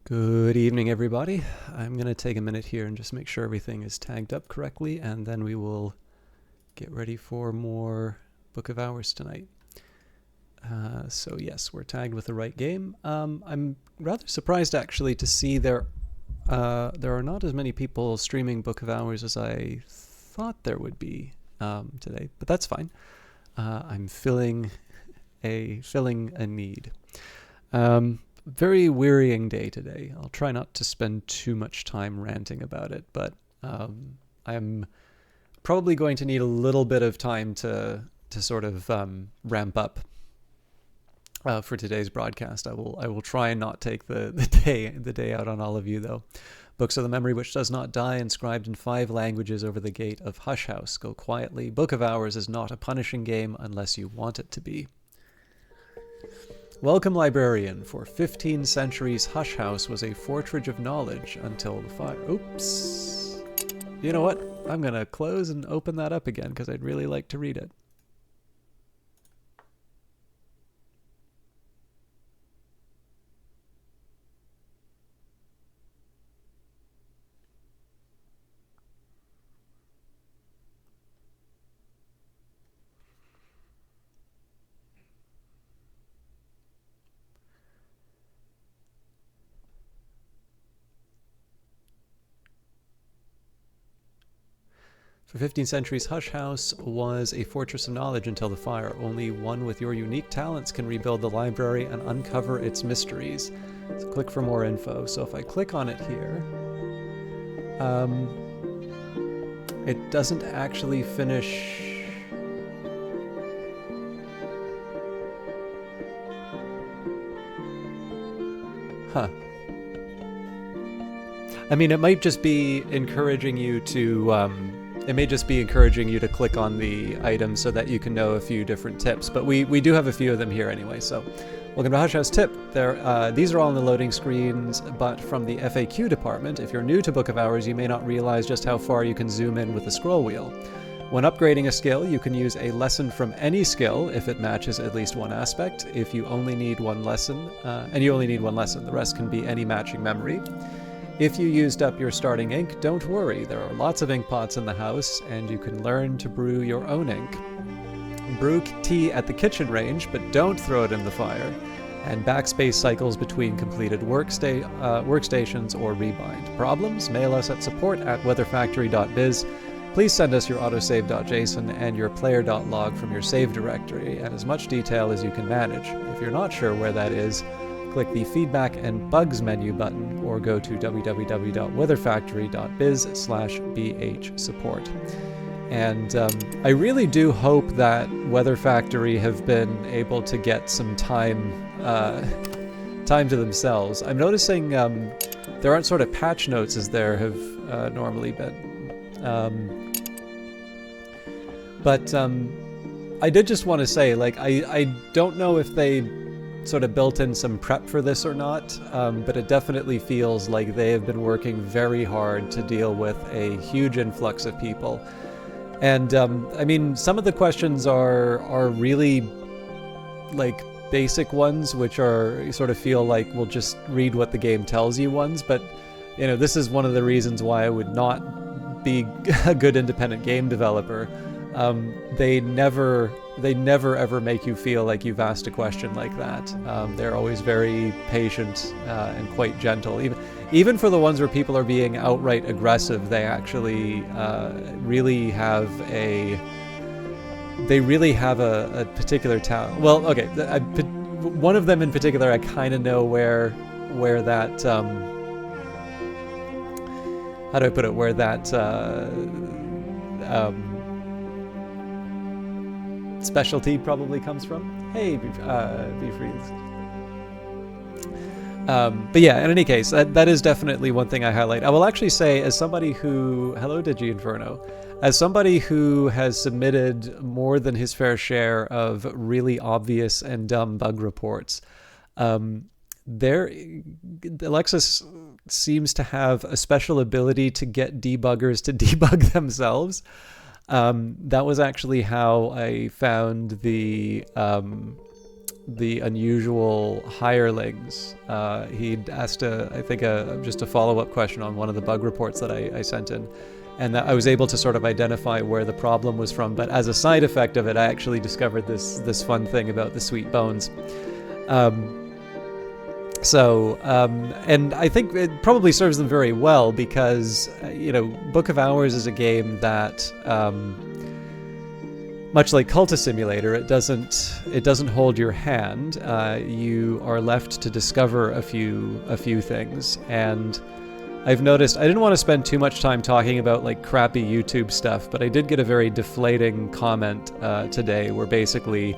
Good evening, everybody. I'm going to take a minute here and just make sure everything is tagged up correctly, and then we will get ready for more Book of Hours tonight. So yes, we're tagged with the right game. I'm rather surprised actually to see there are not as many people streaming Book of Hours as I thought there would be today, but that's fine. I'm filling a need. Very wearying day today. I'll try not to spend too much time ranting about it, but I'm probably going to need a little bit of time to sort of ramp up for today's broadcast. I will try and not take the day out on all of you, though. Books are the memory which does not die, inscribed in 5 languages over the gate of Hush House. Go quietly. Book of Hours is not a punishing game unless you want it to be. Welcome, librarian. For 15 centuries, Hush House was a fortress of knowledge until the fire... Oops. You know what? I'm going to close and open that up again because I'd really like to read it. For 15 centuries, Hush House was a fortress of knowledge until the fire. Only one with your unique talents can rebuild the library and uncover its mysteries. So click for more info. So if I click on it here, it doesn't actually finish... Huh. I mean, it might just be encouraging you to... It may just be encouraging you to click on the item so that you can know a few different tips, but we do have a few of them here anyway. So, welcome to Hush House Tip. These are all on the loading screens, but from the FAQ department. If you're new to Book of Hours, you may not realize just how far you can zoom in with the scroll wheel. When upgrading a skill, you can use a lesson from any skill if it matches at least one aspect. If you only need one lesson, and you only need one lesson, the rest can be any matching memory. If you used up your starting ink, don't worry. There are lots of ink pots in the house, and you can learn to brew your own ink. Brew tea at the kitchen range, but don't throw it in the fire. And backspace cycles between completed workstations or rebind. Problems? Mail us at support@weatherfactory.biz. Please send us your autosave.json and your player.log from your save directory, and as much detail as you can manage. If you're not sure where that is, click the Feedback and Bugs menu button or go to www.weatherfactory.biz/bh support. And I really do hope that Weather Factory have been able to get some time to themselves. I'm noticing there aren't sort of patch notes as there have normally been. But I did just want to say, like, I don't know if they sort of built in some prep for this or not, but it definitely feels like they have been working very hard to deal with a huge influx of people. And I mean, some of the questions are really like basic ones, which are sort of feel like we'll just read what the game tells you ones, but you know, this is one of the reasons why I would not be a good independent game developer. They never ever make you feel like you've asked a question like that. They're always very patient and quite gentle. Even for the ones where people are being outright aggressive, they actually really have a particular talent. Well, okay, one of them in particular, I kind of know where that how do I put it? Where that specialty probably comes from. Hey, be free. But yeah, in any case, that is definitely one thing I highlight. I will actually say, as somebody who... Hello, Digi Inferno. As somebody who has submitted more than his fair share of really obvious and dumb bug reports, Alexis seems to have a special ability to get debuggers to debug themselves. That was actually how I found the the unusual hirelings. He'd asked just a follow-up question on one of the bug reports that I sent in, and that I was able to sort of identify where the problem was from. But as a side effect of it, I actually discovered this fun thing about the sweet bones. And I think it probably serves them very well because, Book of Hours is a game that, much like Cultist Simulator, it doesn't hold your hand. You are left to discover a few things, and I've noticed I didn't want to spend too much time talking about like crappy YouTube stuff, but I did get a very deflating comment today where basically,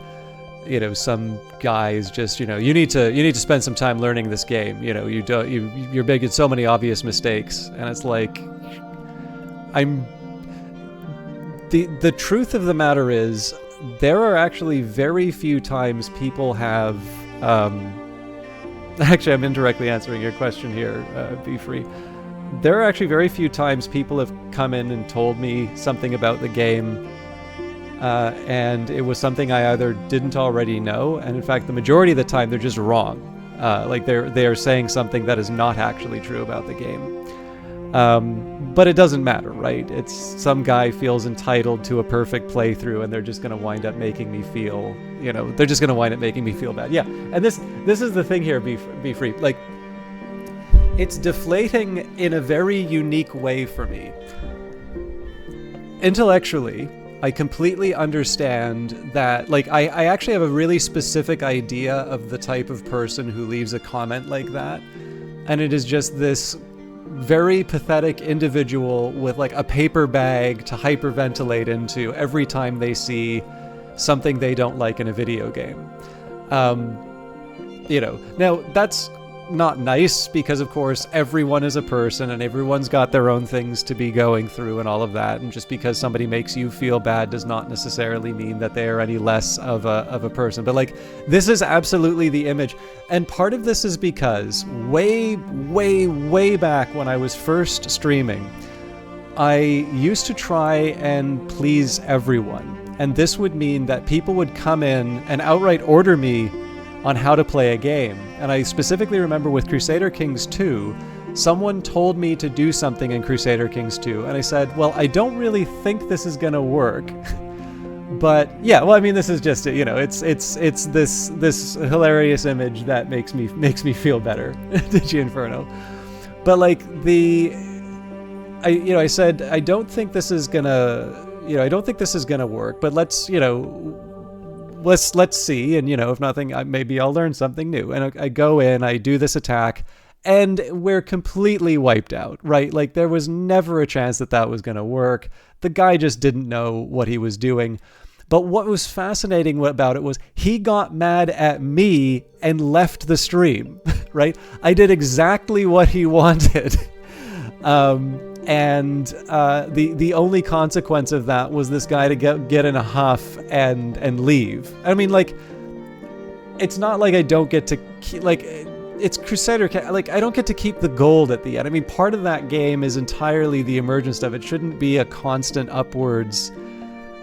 some guys just, you need to spend some time learning this game. You're making so many obvious mistakes, and it's like, the truth of the matter is, there are actually very few times people have, actually I'm indirectly answering your question here, Be Free. There are actually very few times people have come in and told me something about the game, and it was something I either didn't already know, and in fact the majority of the time they're just wrong. Like they are saying something that is not actually true about the game. But it doesn't matter, right? It's some guy feels entitled to a perfect playthrough, and they're just going to wind up making me feel, they're just going to wind up making me feel bad. Yeah, and this is the thing here, Be Free. Like, it's deflating in a very unique way for me. Intellectually, I completely understand that, like, I actually have a really specific idea of the type of person who leaves a comment like that, and it is just this very pathetic individual with like a paper bag to hyperventilate into every time they see something they don't like in a video game. Now that's not nice because, of course, everyone is a person and everyone's got their own things to be going through and all of that. And just because somebody makes you feel bad does not necessarily mean that they are any less of a person. But like, this is absolutely the image. And part of this is because way, way, way back when I was first streaming, I used to try and please everyone. And this would mean that people would come in and outright order me on how to play a game. And I specifically remember with Crusader Kings 2, someone told me to do something in Crusader Kings 2, and I said, well, I don't really think this is gonna work. But yeah, well, I mean, this is just, it's this hilarious image that makes me feel better. Digi Inferno. But like I said, I don't think this is gonna work, but let's see, and if nothing, maybe I'll learn something new. And I go in, I do this attack, and we're completely wiped out, right? Like, there was never a chance that was going to work. The guy just didn't know what he was doing. But what was fascinating about it was he got mad at me and left the stream, right? I did exactly what he wanted. And the only consequence of that was this guy to get in a huff and leave. I mean, like, it's not like I don't get to keep, like, it's Crusader, like, I don't get to keep the gold at the end. I mean, part of that game is entirely the immersion stuff. It shouldn't be a constant upwards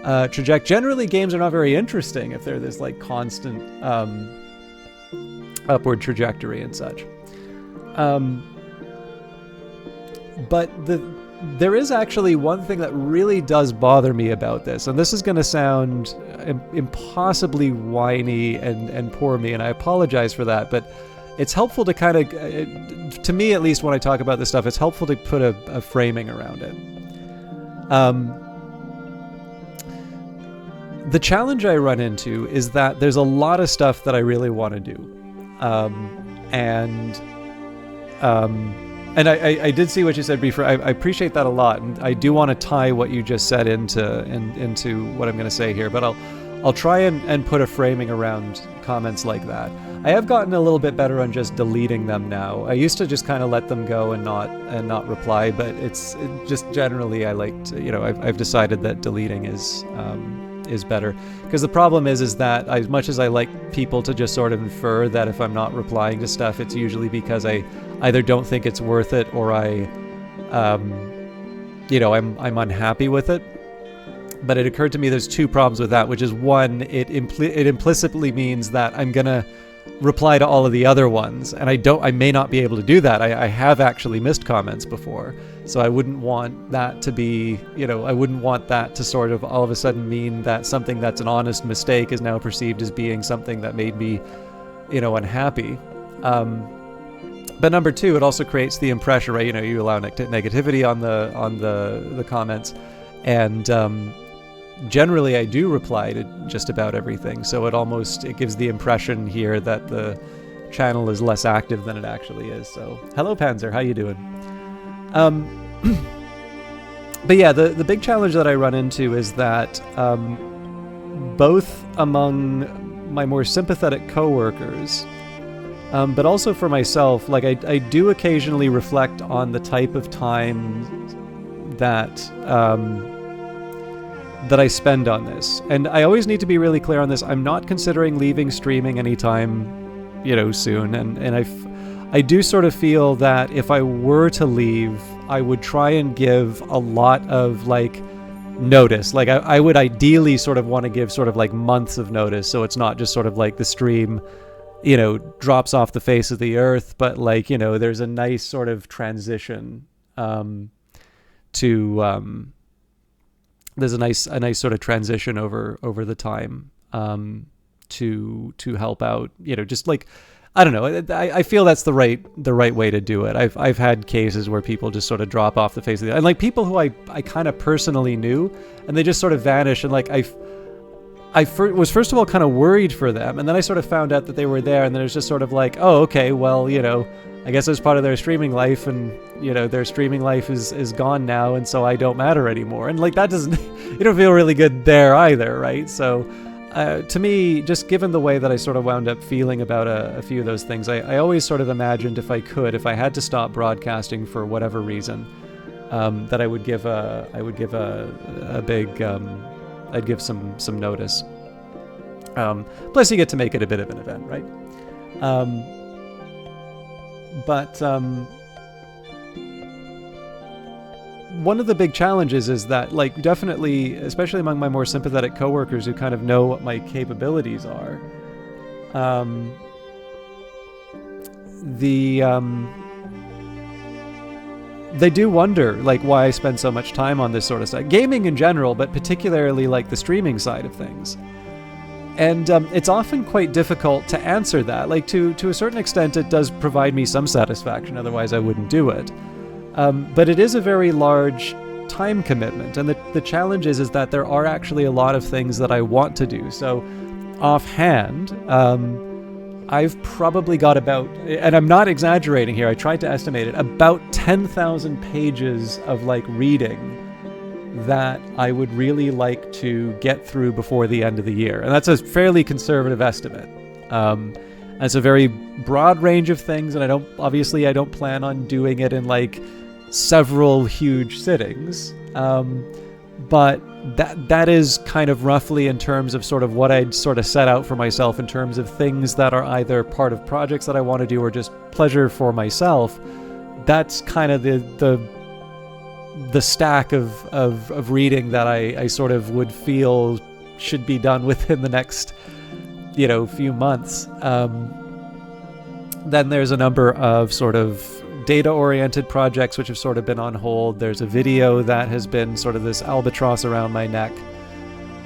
trajectory. Generally, games are not very interesting if they're this like constant upward trajectory and such. But there is actually one thing that really does bother me about this, and this is going to sound impossibly whiny and poor me, and I apologize for that, but it's helpful to kind of, to me at least when I talk about this stuff, it's helpful to put a framing around it. The challenge I run into is that there's a lot of stuff that I really want to do. And I did see what you said before. I appreciate that a lot, and I do want to tie what you just said into what I'm going to say here. But I'll try and put a framing around comments like that. I have gotten a little bit better on just deleting them now. I used to just kind of let them go and not reply, but it's just generally I like to, I've decided that deleting is better, because the problem is that as much as I like people to just sort of infer that if I'm not replying to stuff, it's usually because I either don't think it's worth it or I'm unhappy with it. But it occurred to me there's two problems with that, which is one, it implicitly means that I'm gonna reply to all of the other ones, and I may not be able to do that. I have actually missed comments before, so I wouldn't want that to be, I wouldn't want that to sort of all of a sudden mean that something that's an honest mistake is now perceived as being something that made me, unhappy. But number two, it also creates the impression, right? You allow negativity on the comments, and generally I do reply to just about everything, so it gives the impression here that the channel is less active than it actually is. So hello Panzer, how you doing? But yeah, the big challenge that I run into is that both among my more sympathetic coworkers, but also for myself, like I do occasionally reflect on the type of time that I spend on this. And I always need to be really clear on this. I'm not considering leaving streaming anytime, soon. And I do sort of feel that if I were to leave, I would try and give a lot of notice. Like I would ideally sort of want to give sort of months of notice. So it's not just sort of the stream, drops off the face of the earth, but there's a nice sort of transition, there's a nice sort of transition over the time to help out, just I don't know. I feel that's the right way to do it. I've had cases where people just sort of drop off the face of the earth, and people who I kind of personally knew, and they just sort of vanish, and I was first of all kind of worried for them, and then I sort of found out that they were there, and then it's just sort of oh, okay, well, I guess it's part of their streaming life, and their streaming life is gone now, and so I don't matter anymore. And that doesn't, you don't feel really good there either, right? So to me, just given the way that I sort of wound up feeling about a few of those things, I always sort of imagined if I had to stop broadcasting for whatever reason, that I would give a big, I'd give some notice. Plus you get to make it a bit of an event, right? But one of the big challenges is that, definitely, especially among my more sympathetic coworkers who kind of know what my capabilities are, they do wonder, why I spend so much time on this sort of stuff. Gaming in general, but particularly, the streaming side of things. And it's often quite difficult to answer that. To a certain extent, it does provide me some satisfaction, otherwise I wouldn't do it. But it is a very large time commitment, and the challenge is that there are actually a lot of things that I want to do. So offhand, I've probably got about, and I'm not exaggerating here, I tried to estimate it, about 10,000 pages of reading that I would really like to get through before the end of the year. And that's a fairly conservative estimate. And it's a very broad range of things, and I don't plan on doing it in several huge sittings. But that is kind of roughly in terms of sort of what I'd sort of set out for myself in terms of things that are either part of projects that I want to do or just pleasure for myself. That's kind of the stack of reading that I sort of would feel should be done within the next few months. Then there's a number of sort of data-oriented projects which have sort of been on hold. There's a video that has been sort of this albatross around my neck.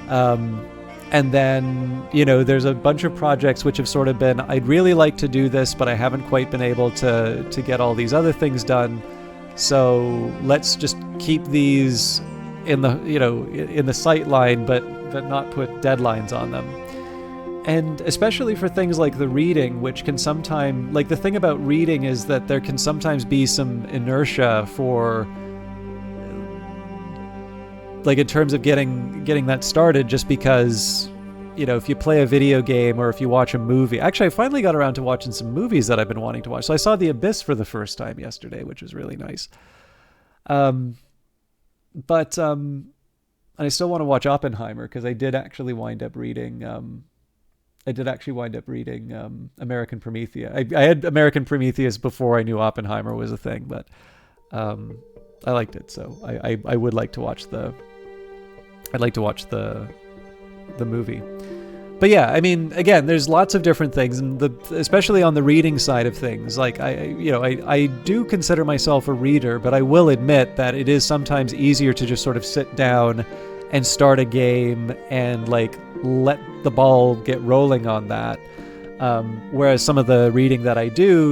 And then, there's a bunch of projects which have sort of been, I'd really like to do this, but I haven't quite been able to get all these other things done. So let's just keep these in the sight line, but not put deadlines on them. And especially for things like the reading, which can sometimes, the thing about reading is that there can sometimes be some inertia for, in terms of getting that started, just because, if you play a video game or if you watch a movie. Actually, I finally got around to watching some movies that I've been wanting to watch. So I saw The Abyss for the first time yesterday, which was really nice. But I still want to watch Oppenheimer, because I did actually wind up reading American Prometheus. I had American Prometheus before I knew Oppenheimer was a thing, but I liked it, so I would like to watch the I'd like to watch the movie. But yeah, I mean, again, there's lots of different things, and especially on the reading side of things. Like I do consider myself a reader, but I will admit that it is sometimes easier to just sort of sit down and start a game and like let the ball get rolling on that. Whereas some of the reading that I do,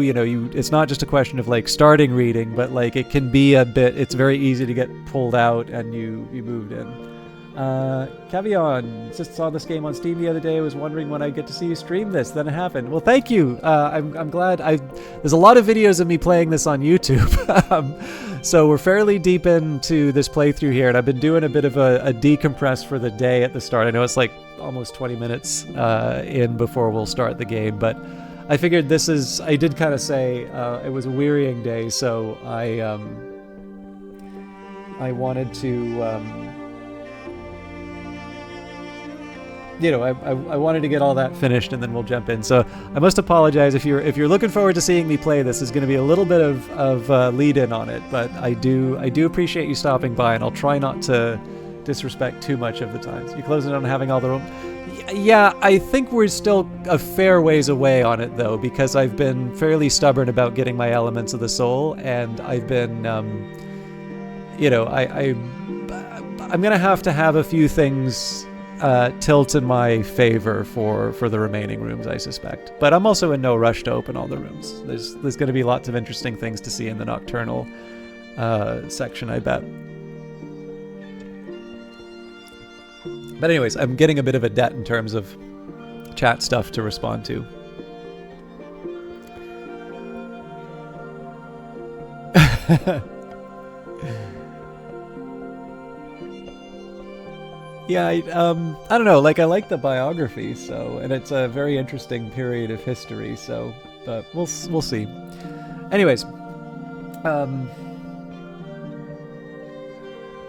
it's not just a question of like starting reading, but like it can be it's very easy to get pulled out and you moved in. Cavion just saw this game on Steam the other day. I was wondering when I'd get to see you stream this. Then it happened. Well, thank you. I'm glad. There's a lot of videos of me playing this on YouTube. So we're fairly deep into this playthrough here, and I've been doing a bit of a decompress for the day at the start. I know it's like almost 20 minutes in before we'll start the game, but I figured I did kind of say it was a wearying day, so I wanted to I wanted to get all that finished, and then we'll jump in. So I must apologize if you're looking forward to seeing me play this. Is going to be a little bit of lead in on it, but I do appreciate you stopping by, and I'll try not to disrespect too much of the times. You closing on having all the room? Yeah, I think we're still a fair ways away on it though, because I've been fairly stubborn about getting my elements of the soul, and I've been I'm gonna have to have a few things tilt in my favor for the remaining rooms, I suspect. But I'm also in no rush to open all the rooms. There's going to be lots of interesting things to see in the Nocturnal section, I bet. But anyways, I'm getting a bit of a debt in terms of chat stuff to respond to. Yeah, I don't know, like I like the biography, and it's a very interesting period of history, but we'll see. Anyways, but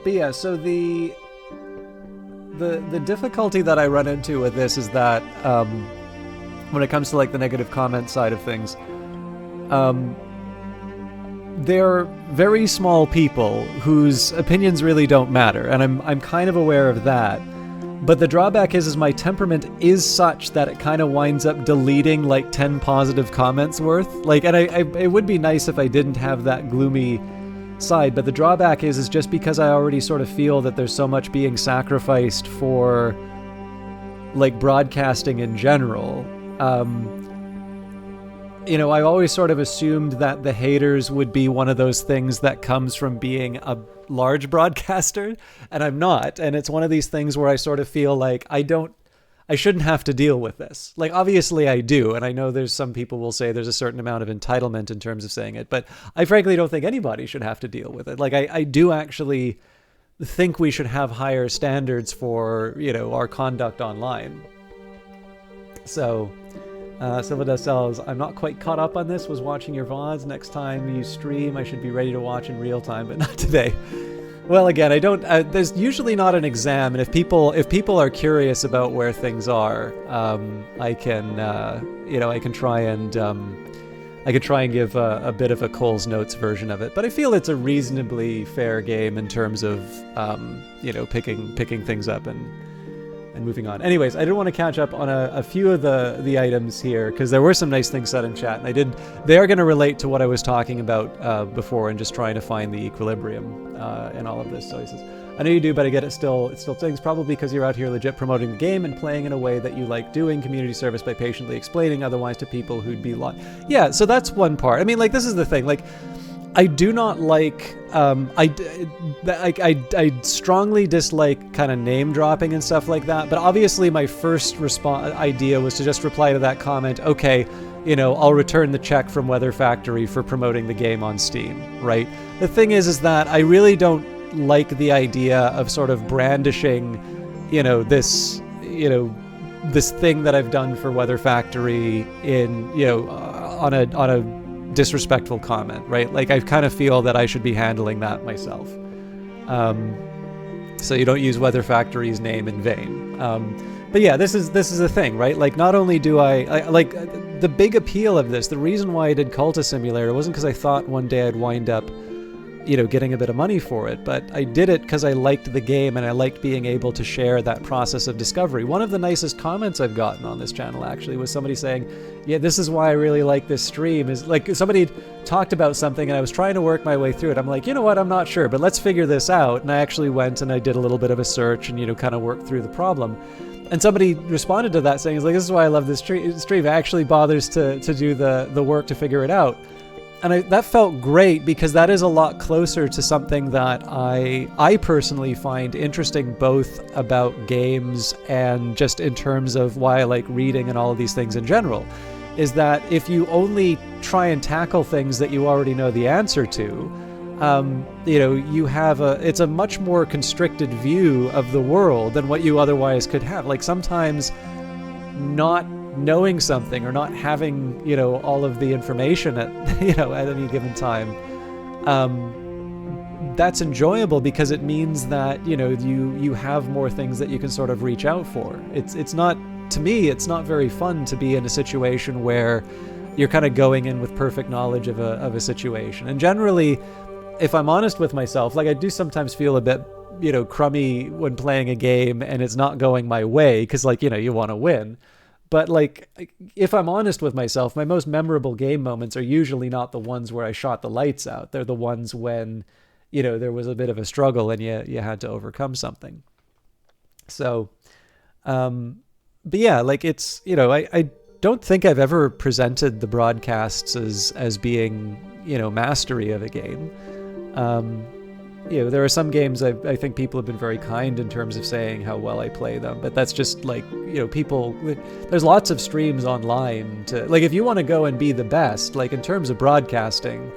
yeah, so the difficulty that I run into with this is that when it comes to like the negative comment side of things, they're very small people whose opinions really don't matter, and I'm kind of aware of that. But the drawback is my temperament is such that it kind of winds up deleting like 10 positive comments worth. Like, and it would be nice if I didn't have that gloomy side, but the drawback is just because I already sort of feel that there's so much being sacrificed for like broadcasting in general. I always sort of assumed that the haters would be one of those things that comes from being a large broadcaster, and I'm not. And it's one of these things where I sort of feel like I shouldn't have to deal with this. Like, obviously I do, and I know there's some people will say there's a certain amount of entitlement in terms of saying it, but I frankly don't think anybody should have to deal with it. Like, I do actually think we should have higher standards for, our conduct online. So... Silva Does Cells, I'm not quite caught up on this, was watching your VODs. Next time you stream, I should be ready to watch in real time, but not today. Well, again, I don't, there's usually not an exam, and if people are curious about where things are, I can try and give a bit of a Cole's Notes version of it, but I feel it's a reasonably fair game in terms of, picking things up and moving on. Anyways, I did want to catch up on a few of the items here, because there were some nice things said in chat, and they are going to relate to what I was talking about before, and just trying to find the equilibrium in all of this. So he says, I know you do, but I get it still things, probably because you're out here legit promoting the game and playing in a way that you like doing, community service by patiently explaining otherwise to people who'd be yeah, so that's one part. I mean, like, this is the thing, like, I do not like, I strongly dislike kind of name dropping and stuff like that, but obviously my first idea was to just reply to that comment, okay, I'll return the check from Weather Factory for promoting the game on Steam, right? The thing is that I really don't like the idea of sort of brandishing, this thing that I've done for Weather Factory in, on a disrespectful comment, right? Like, I kind of feel that I should be handling that myself. So you don't use Weather Factory's name in vain. But yeah, this is the thing, right? Like, not only do I like the big appeal of this, the reason why I did Cultist Simulator wasn't because I thought one day I'd wind up getting a bit of money for it, but I did it because I liked the game and I liked being able to share that process of discovery. One of the nicest comments I've gotten on this channel actually was somebody saying, yeah, this is why I really like this stream, is like somebody talked about something and I was trying to work my way through it. I'm like, you know what, I'm not sure, but let's figure this out. And I actually went and I did a little bit of a search and, kind of worked through the problem. And somebody responded to that saying, this is why I love this stream. It actually bothers to do the work to figure it out. And that felt great because that is a lot closer to something that I personally find interesting, both about games and just in terms of why I like reading and all of these things in general, is that if you only try and tackle things that you already know the answer to, you have it's a much more constricted view of the world than what you otherwise could have. Like sometimes not knowing something or not having all of the information at at any given time, that's enjoyable because it means that you have more things that you can sort of reach out for. It's not, to me, it's not very fun to be in a situation where you're kind of going in with perfect knowledge of a situation. And generally, if I'm honest with myself, like I do sometimes feel a bit crummy when playing a game and it's not going my way because you want to win. But like, if I'm honest with myself, my most memorable game moments are usually not the ones where I shot the lights out. They're the ones when, there was a bit of a struggle and you had to overcome something. So, but yeah, like it's, I don't think I've ever presented the broadcasts as being, mastery of a game. There are some games I think people have been very kind in terms of saying how well I play them, but that's just like, people, there's lots of streams online to, like, if you want to go and be the best, like in terms of broadcasting,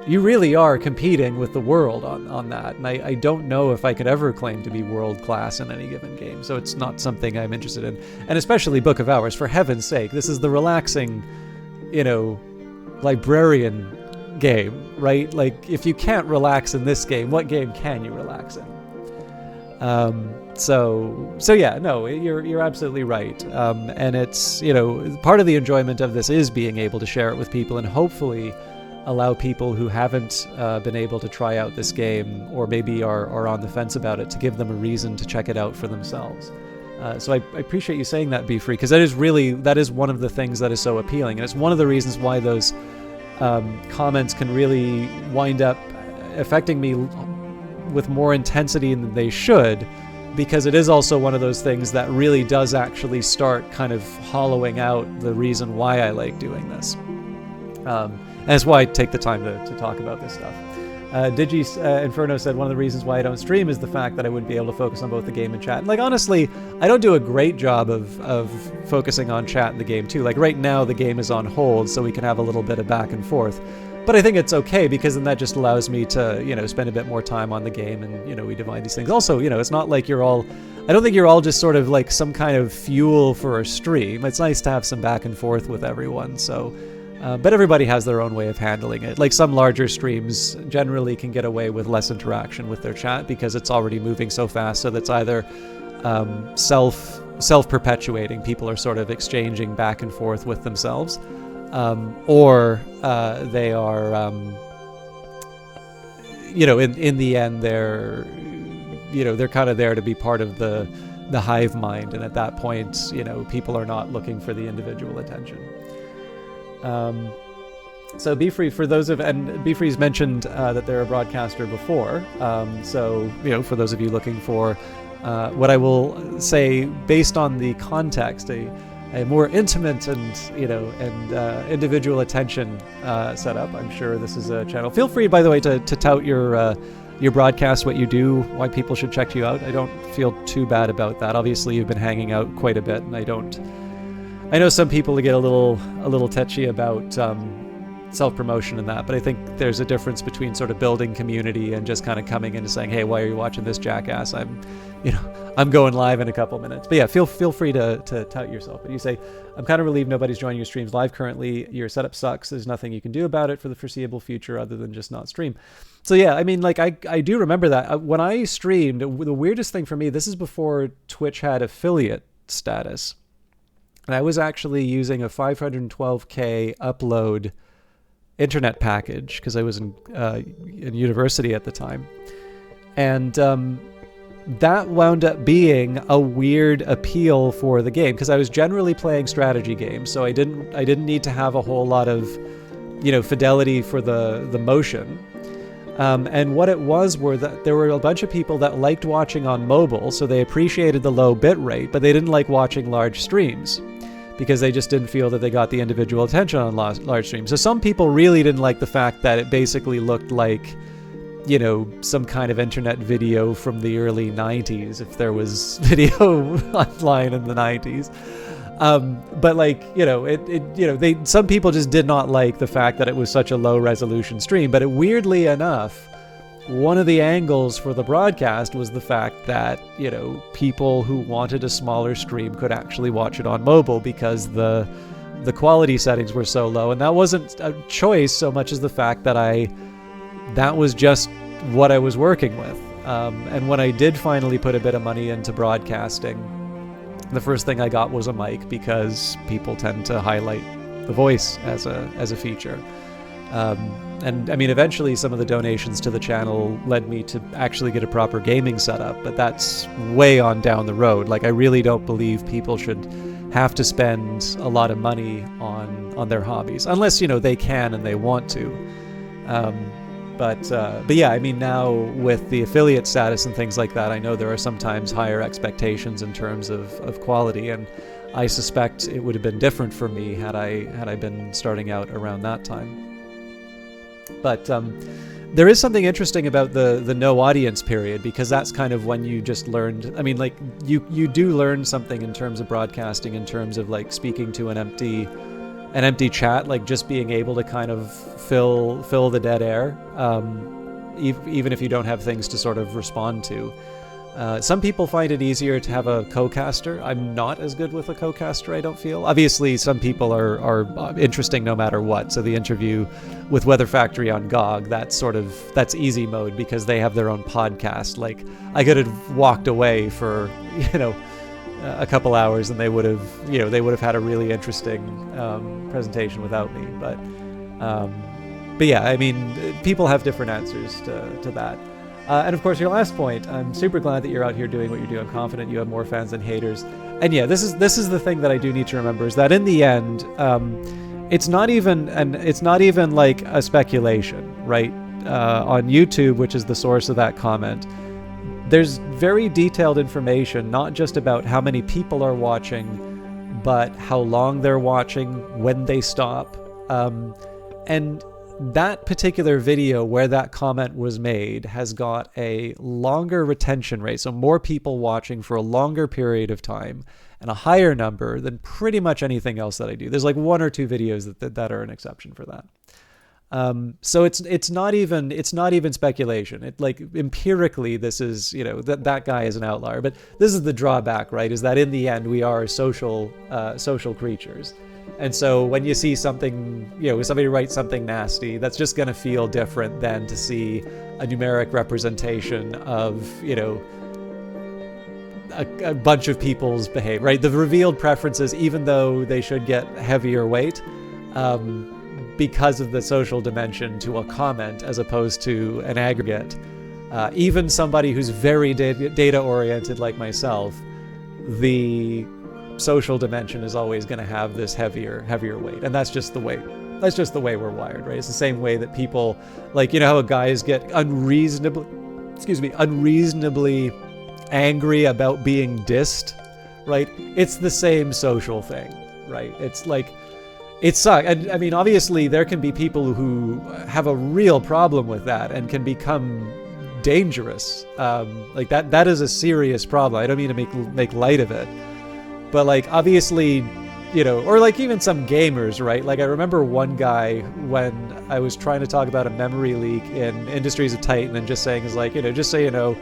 you really are competing with the world on that. And I don't know if I could ever claim to be world class in any given game. So it's not something I'm interested in. And especially Book of Hours, for heaven's sake, this is the relaxing, librarian game, right? Like if you can't relax in this game, what game can you relax in? So yeah, no, you're absolutely right. And it's, part of the enjoyment of this is being able to share it with people and hopefully allow people who haven't been able to try out this game or maybe are on the fence about it to give them a reason to check it out for themselves. So I appreciate you saying that, Be Free, because that is one of the things that is so appealing. And it's one of the reasons why those comments can really wind up affecting me with more intensity than they should, because it is also one of those things that really does actually start kind of hollowing out the reason why I like doing this. And that's why I take the time to talk about this stuff. Inferno said one of the reasons why I don't stream is the fact that I wouldn't be able to focus on both the game and chat. And like, honestly, I don't do a great job of focusing on chat and the game too. Like right now the game is on hold so we can have a little bit of back and forth. But I think it's okay because then that just allows me to, spend a bit more time on the game and, we divide these things. Also, it's not like I don't think you're all just sort of like some kind of fuel for a stream. It's nice to have some back and forth with everyone. So, but everybody has their own way of handling it. Like some larger streams generally can get away with less interaction with their chat because it's already moving so fast. So that's either self-perpetuating. People are sort of exchanging back and forth with themselves, or they are, in the end, they're kind of there to be part of the hive mind. And at that point, people are not looking for the individual attention. So Be Free, for those and Be Free's mentioned that they're a broadcaster before. So, for those of you looking for what I will say based on the context, a more intimate and individual attention setup. I'm sure this is a channel. Feel free, by the way, to tout your broadcast, what you do, why people should check you out. I don't feel too bad about that. Obviously, you've been hanging out quite a bit, and I know some people get a little touchy about self-promotion and that, but I think there's a difference between sort of building community and just kind of coming in and saying, hey, why are you watching this jackass? I'm going live in a couple minutes. But yeah, feel free to tout yourself. But you say, I'm kind of relieved nobody's joining your streams live currently. Your setup sucks. There's nothing you can do about it for the foreseeable future other than just not stream. So yeah, I mean, like I do remember that. When I streamed, the weirdest thing for me, this is before Twitch had affiliate status. And I was actually using a 512K upload internet package because I was in university at the time, and that wound up being a weird appeal for the game because I was generally playing strategy games, so I didn't need to have a whole lot of, fidelity for the motion. And what it were that there were a bunch of people that liked watching on mobile, so they appreciated the low bit rate, but they didn't like watching large streams because they just didn't feel that they got the individual attention on large streams. So some people really didn't like the fact that it basically looked like, some kind of internet video from the early 90s, if there was video online in the 90s. But some people just did not like the fact that it was such a low resolution stream. But weirdly enough, one of the angles for the broadcast was the fact that, people who wanted a smaller stream could actually watch it on mobile because the quality settings were so low. And that wasn't a choice so much as the fact that that was just what I was working with. And when I did finally put a bit of money into broadcasting, the first thing I got was a mic because people tend to highlight the voice as a feature. And I mean, eventually some of the donations to the channel led me to actually get a proper gaming setup, but that's way on down the road. Like, I really don't believe people should have to spend a lot of money on their hobbies, unless, they can and they want to. But yeah, I mean, now with the affiliate status and things like that, I know there are sometimes higher expectations in terms of quality, and I suspect it would have been different for me had I been starting out around that time. But there is something interesting about the no audience period, because that's kind of when you just learned. I mean, like, you do learn something in terms of broadcasting, in terms of like speaking to an empty chat, like just being able to kind of fill the dead air, even if you don't have things to sort of respond to. Some people find it easier to have a co-caster. I'm not as good with a co-caster, I don't feel. Obviously, some people are interesting no matter what. So the interview with Weather Factory on GOG, that's easy mode because they have their own podcast. Like, I could have walked away for, a couple hours and they would have had a really interesting presentation without me. But yeah, I mean, people have different answers to that. And of course, your last point, I'm super glad that you're out here doing what you're doing. I'm confident you have more fans than haters. And yeah, this is the thing that I do need to remember, is that in the end, it's not even like a speculation, right? On YouTube, which is the source of that comment, there's very detailed information, not just about how many people are watching, but how long they're watching, when they stop. And that particular video where that comment was made has got a longer retention rate, so more people watching for a longer period of time, and a higher number than pretty much anything else that I do. There's like one or two videos that are an exception for that. So it's not even speculation. It, like, empirically, this is, that guy is an outlier. But this is the drawback, right? Is that in the end we are social creatures. And so when you see something, somebody writes something nasty, that's just going to feel different than to see a numeric representation of, a bunch of people's behavior, right? The revealed preferences, even though they should get heavier weight, because of the social dimension to a comment as opposed to an aggregate. Even somebody who's very data-oriented like myself, the social dimension is always going to have this heavier weight, and that's just the way we're wired, right? It's the same way that people, like, how guys get unreasonably angry about being dissed, right? It's the same social thing, right? It's like, it sucks. And I mean, obviously there can be people who have a real problem with that and can become dangerous. Like that is a serious problem. I don't mean to make light of it. But like, obviously, or like even some gamers, right? Like, I remember one guy when I was trying to talk about a memory leak in Industries of Titan and just saying, is like, just so you know,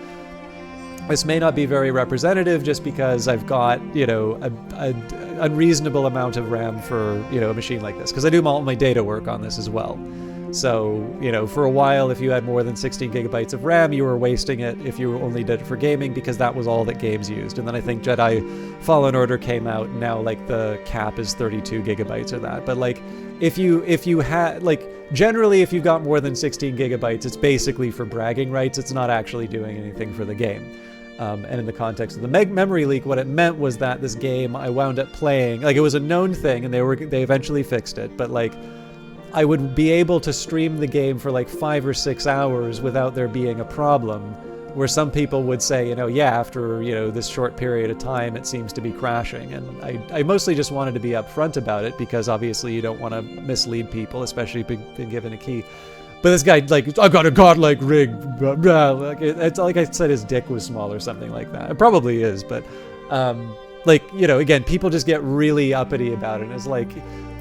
this may not be very representative just because I've got, a unreasonable amount of RAM for, a machine like this, because I do all my data work on this as well. So, you know, for a while, if you had more than 16 gigabytes of RAM, you were wasting it if you only did it for gaming, because that was all that games used. And then I think Jedi Fallen Order came out, and now like the cap is 32 gigabytes or that. But like, if you had, like, generally if you've got more than 16 gigabytes, it's basically for bragging rights. It's not actually doing anything for the game. And in the context of the memory leak, what it meant was that this game I wound up playing, like, it was a known thing, and they eventually fixed it, but like, I would be able to stream the game for like 5 or 6 hours without there being a problem, where some people would say, you know, yeah, after, you know, this short period of time, it seems to be crashing. And I mostly just wanted to be upfront about it, because obviously you don't want to mislead people, especially if you've been given a key. But this guy, like, I've got a godlike rig, blah, blah. Like, it's like I said, his dick was small or something like that. It probably is, but like, you know, again, people just get really uppity about it. It's like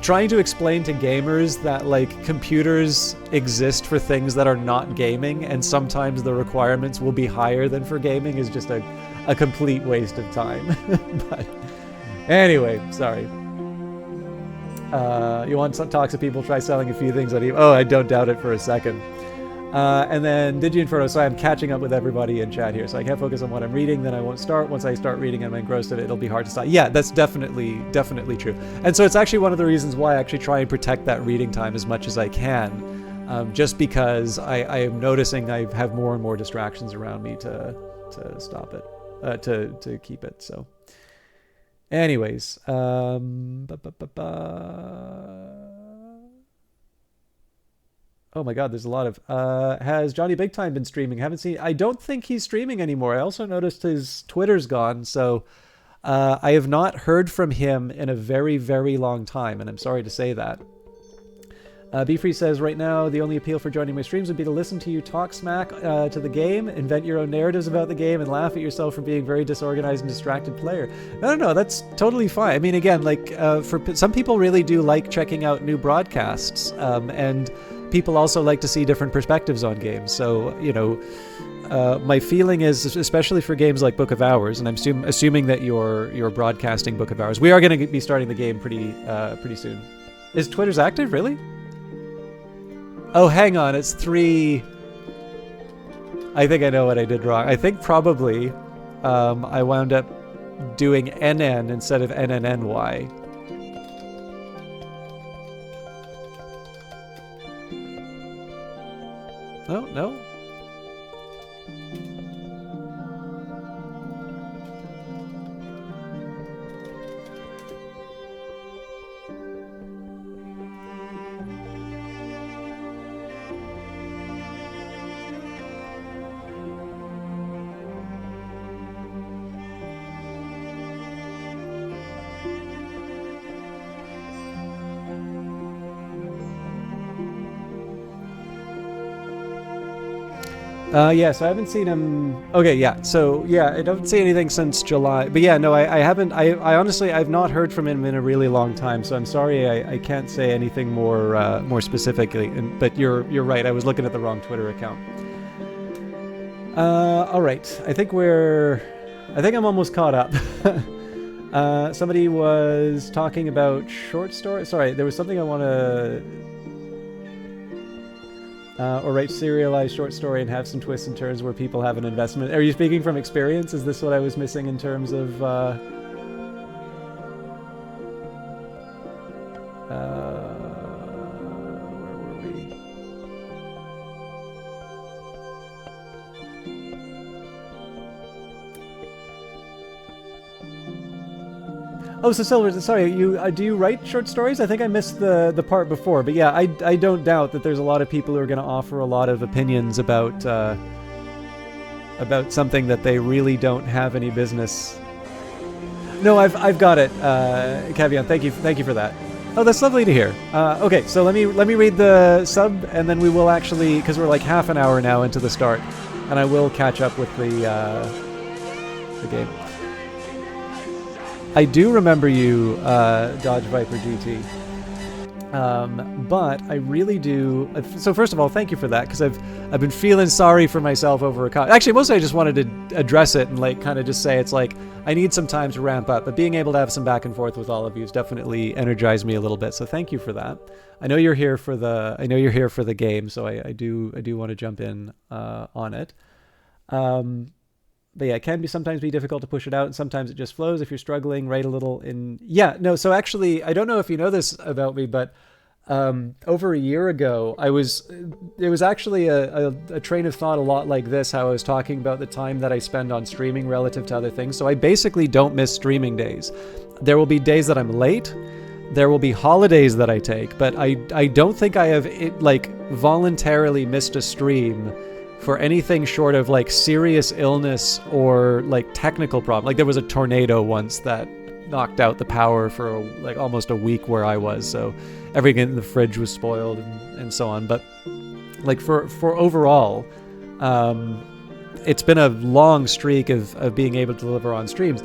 trying to explain to gamers that like computers exist for things that are not gaming, and sometimes the requirements will be higher than for gaming, is just a complete waste of time. But anyway, sorry. You want some toxic people, try selling a few things on eBay. Oh, I don't doubt it for a second. And then Digi-Inferno, so I'm catching up with everybody in chat here, so I can't focus on what I'm reading, then I won't start. Once I start reading and I'm engrossed in it, it'll be hard to stop. Yeah, that's definitely true. And so it's actually one of the reasons why I actually try and protect that reading time as much as I can, just because I am noticing I have more and more distractions around me to stop it, to keep it, so. Anyways, oh my god, there's a lot of... has Johnny Big Time been streaming? Haven't seen... I don't think he's streaming anymore. I also noticed his Twitter's gone, so I have not heard from him in a very, very long time, and I'm sorry to say that. B-Free says, right now, the only appeal for joining my streams would be to listen to you talk smack to the game, invent your own narratives about the game, and laugh at yourself for being a very disorganized and distracted player. No, that's totally fine. I mean, again, like, for some people really do like checking out new broadcasts, and people also like to see different perspectives on games. So, you know, my feeling is, especially for games like Book of Hours, and I'm assuming that you're broadcasting Book of Hours. We are going to be starting the game pretty soon. Is Twitter's active, really? Oh, hang on, it's 3... I think I know what I did wrong. I think probably I wound up doing NN instead of NNNY. No? Yeah, so I haven't seen him... Okay, yeah, so, yeah, I don't see anything since July. But yeah, no, I haven't... I honestly, I've not heard from him in a really long time, so I'm sorry I can't say anything more specifically. But you're right, I was looking at the wrong Twitter account. Alright, I think I'm almost caught up. Somebody was talking about short stories. Sorry, there was something I want to... or write serialized short story and have some twists and turns where people have an investment. Are you speaking from experience? Is this what I was missing in terms of... where were we? Oh, so Silver, sorry, do you write short stories? I think I missed the part before, but yeah, I don't doubt that there's a lot of people who are going to offer a lot of opinions about something that they really don't have any business. No, I've got it, Cavian. Thank you for that. Oh, that's lovely to hear. Okay, so let me read the sub, and then we will actually, because we're like half an hour now into the start, and I will catch up with the game. I do remember you, Dodge Viper GT. But I really do. So first of all, thank you for that, because I've been feeling sorry for myself over actually, mostly I just wanted to address it and like kind of just say it's like I need some time to ramp up. But being able to have some back and forth with all of you has definitely energized me a little bit. So thank you for that. I know you're here for the game, so I do want to jump in on it. But yeah, it can sometimes be difficult to push it out, and sometimes it just flows. If you're struggling, write a little in. Yeah, no. So actually, I don't know if you know this about me, but over a year ago, it was actually a train of thought a lot like this, how I was talking about the time that I spend on streaming relative to other things. So I basically don't miss streaming days. There will be days that I'm late. There will be holidays that I take, but I don't think I have voluntarily missed a stream for anything short of like serious illness or like technical problem. Like there was a tornado once that knocked out the power for like almost a week where I was, so everything in the fridge was spoiled and so on. But like for overall, it's been a long streak of being able to deliver on streams,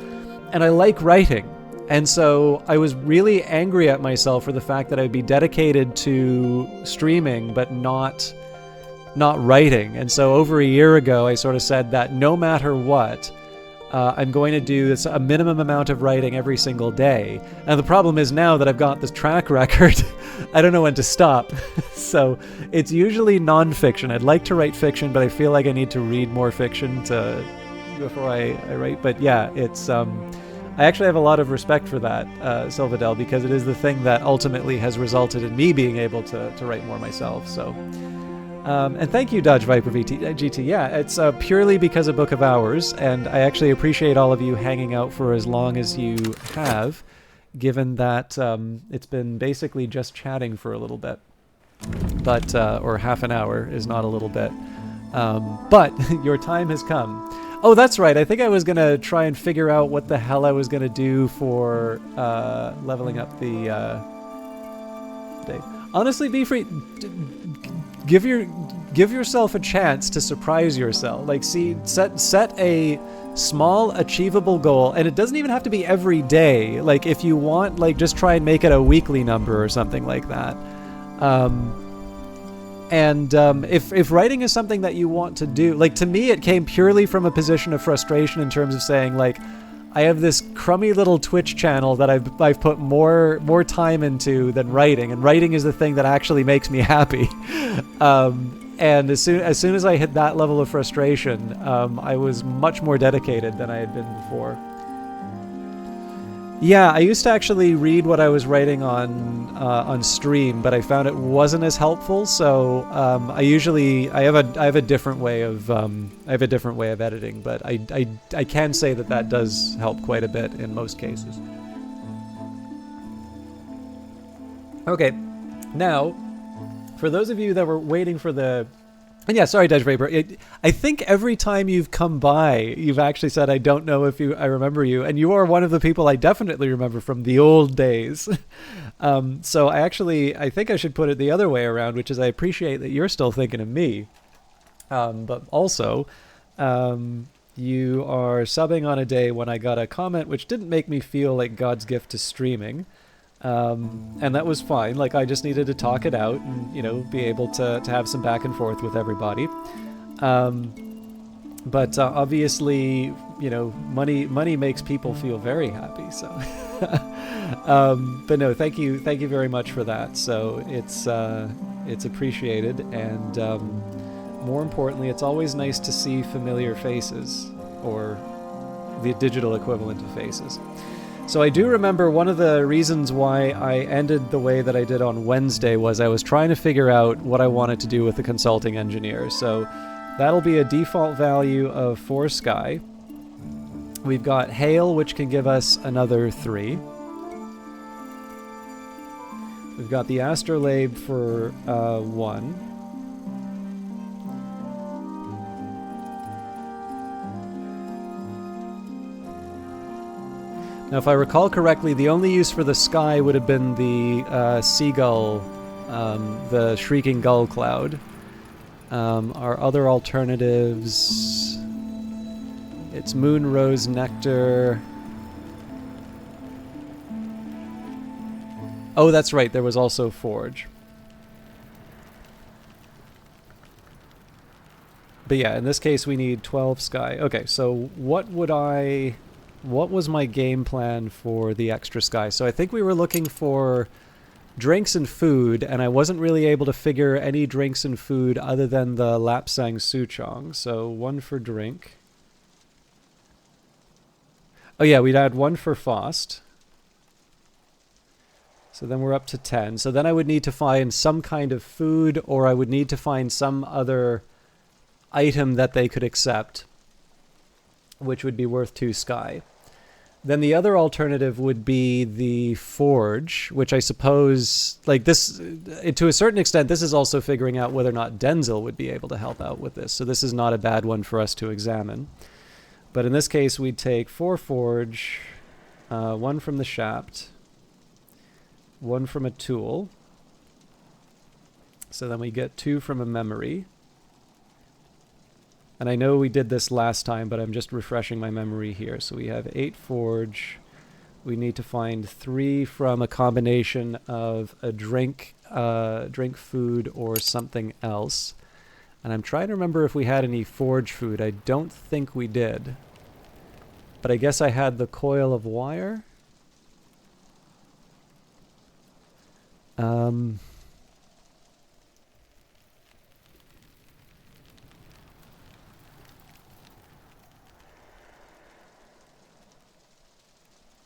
and I like writing. And so I was really angry at myself for the fact that I'd be dedicated to streaming but not writing. And so over a year ago, I sort of said that no matter what, I'm going to do a minimum amount of writing every single day. And the problem is now that I've got this track record, I don't know when to stop. So it's usually nonfiction. I'd like to write fiction, but I feel like I need to read more fiction before I write. But yeah, it's I actually have a lot of respect for that, Silvadel, because it is the thing that ultimately has resulted in me being able to write more myself. So. And thank you, Dodge Viper GT. Yeah, it's purely because of Book of Hours, and I actually appreciate all of you hanging out for as long as you have, given that it's been basically just chatting for a little bit. But, or half an hour is not a little bit. But your time has come. Oh, that's right. I think I was going to try and figure out what the hell I was going to do for leveling up the day. Honestly, be free. Give yourself a chance to surprise yourself. Like, set a small, achievable goal, and it doesn't even have to be every day. Like, if you want, like, just try and make it a weekly number or something like that. If writing is something that you want to do, like, to me, it came purely from a position of frustration in terms of saying, like, I have this crummy little Twitch channel that I've put more time into than writing, and writing is the thing that actually makes me happy. And as soon as I hit that level of frustration, I was much more dedicated than I had been before. Yeah, I used to actually read what I was writing on stream, but I found it wasn't as helpful. So I have a different way of editing, but I can say that does help quite a bit in most cases. Okay, now for those of you that were waiting for the. And yeah, sorry, Dodge Vapor. I think every time you've come by, you've actually said, I don't know if I remember you. And you are one of the people I definitely remember from the old days. So I think I should put it the other way around, which is I appreciate that you're still thinking of me. But also, you are subbing on a day when I got a comment which didn't make me feel like God's gift to streaming. And that was fine. Like, I just needed to talk it out and, be able to have some back and forth with everybody. But obviously, money makes people feel very happy. So, but no, thank you very much for that. So it's appreciated, and more importantly, it's always nice to see familiar faces, or the digital equivalent of faces. So I do remember one of the reasons why I ended the way that I did on Wednesday was I was trying to figure out what I wanted to do with the consulting engineer. So that'll be a default value of 4 sky. We've got hail, which can give us another 3. We've got the astrolabe for 1. Now, if I recall correctly, the only use for the sky would have been the seagull, the shrieking gull cloud. Our other alternatives, it's moon rose nectar. Oh, that's right. There was also forge. But yeah, in this case, we need 12 sky. Okay, so what was my game plan for the extra sky? So I think we were looking for drinks and food, and I wasn't really able to figure any drinks and food other than the Lapsang Souchong. So 1 for drink. Oh yeah, we'd add 1 for Faust. So then we're up to 10. So then I would need to find some kind of food, or I would need to find some other item that they could accept, which would be worth 2 sky. Then the other alternative would be the forge, which I suppose, like this, to a certain extent, this is also figuring out whether or not Denzel would be able to help out with this. So this is not a bad one for us to examine. But in this case, we'd take 4 forge, 1 from the shaft, 1 from a tool. So then we get 2 from a memory. And I know we did this last time, but I'm just refreshing my memory here. So we have 8 forge. We need to find 3 from a combination of a drink, food, or something else. And I'm trying to remember if we had any forge food. I don't think we did. But I guess I had the coil of wire.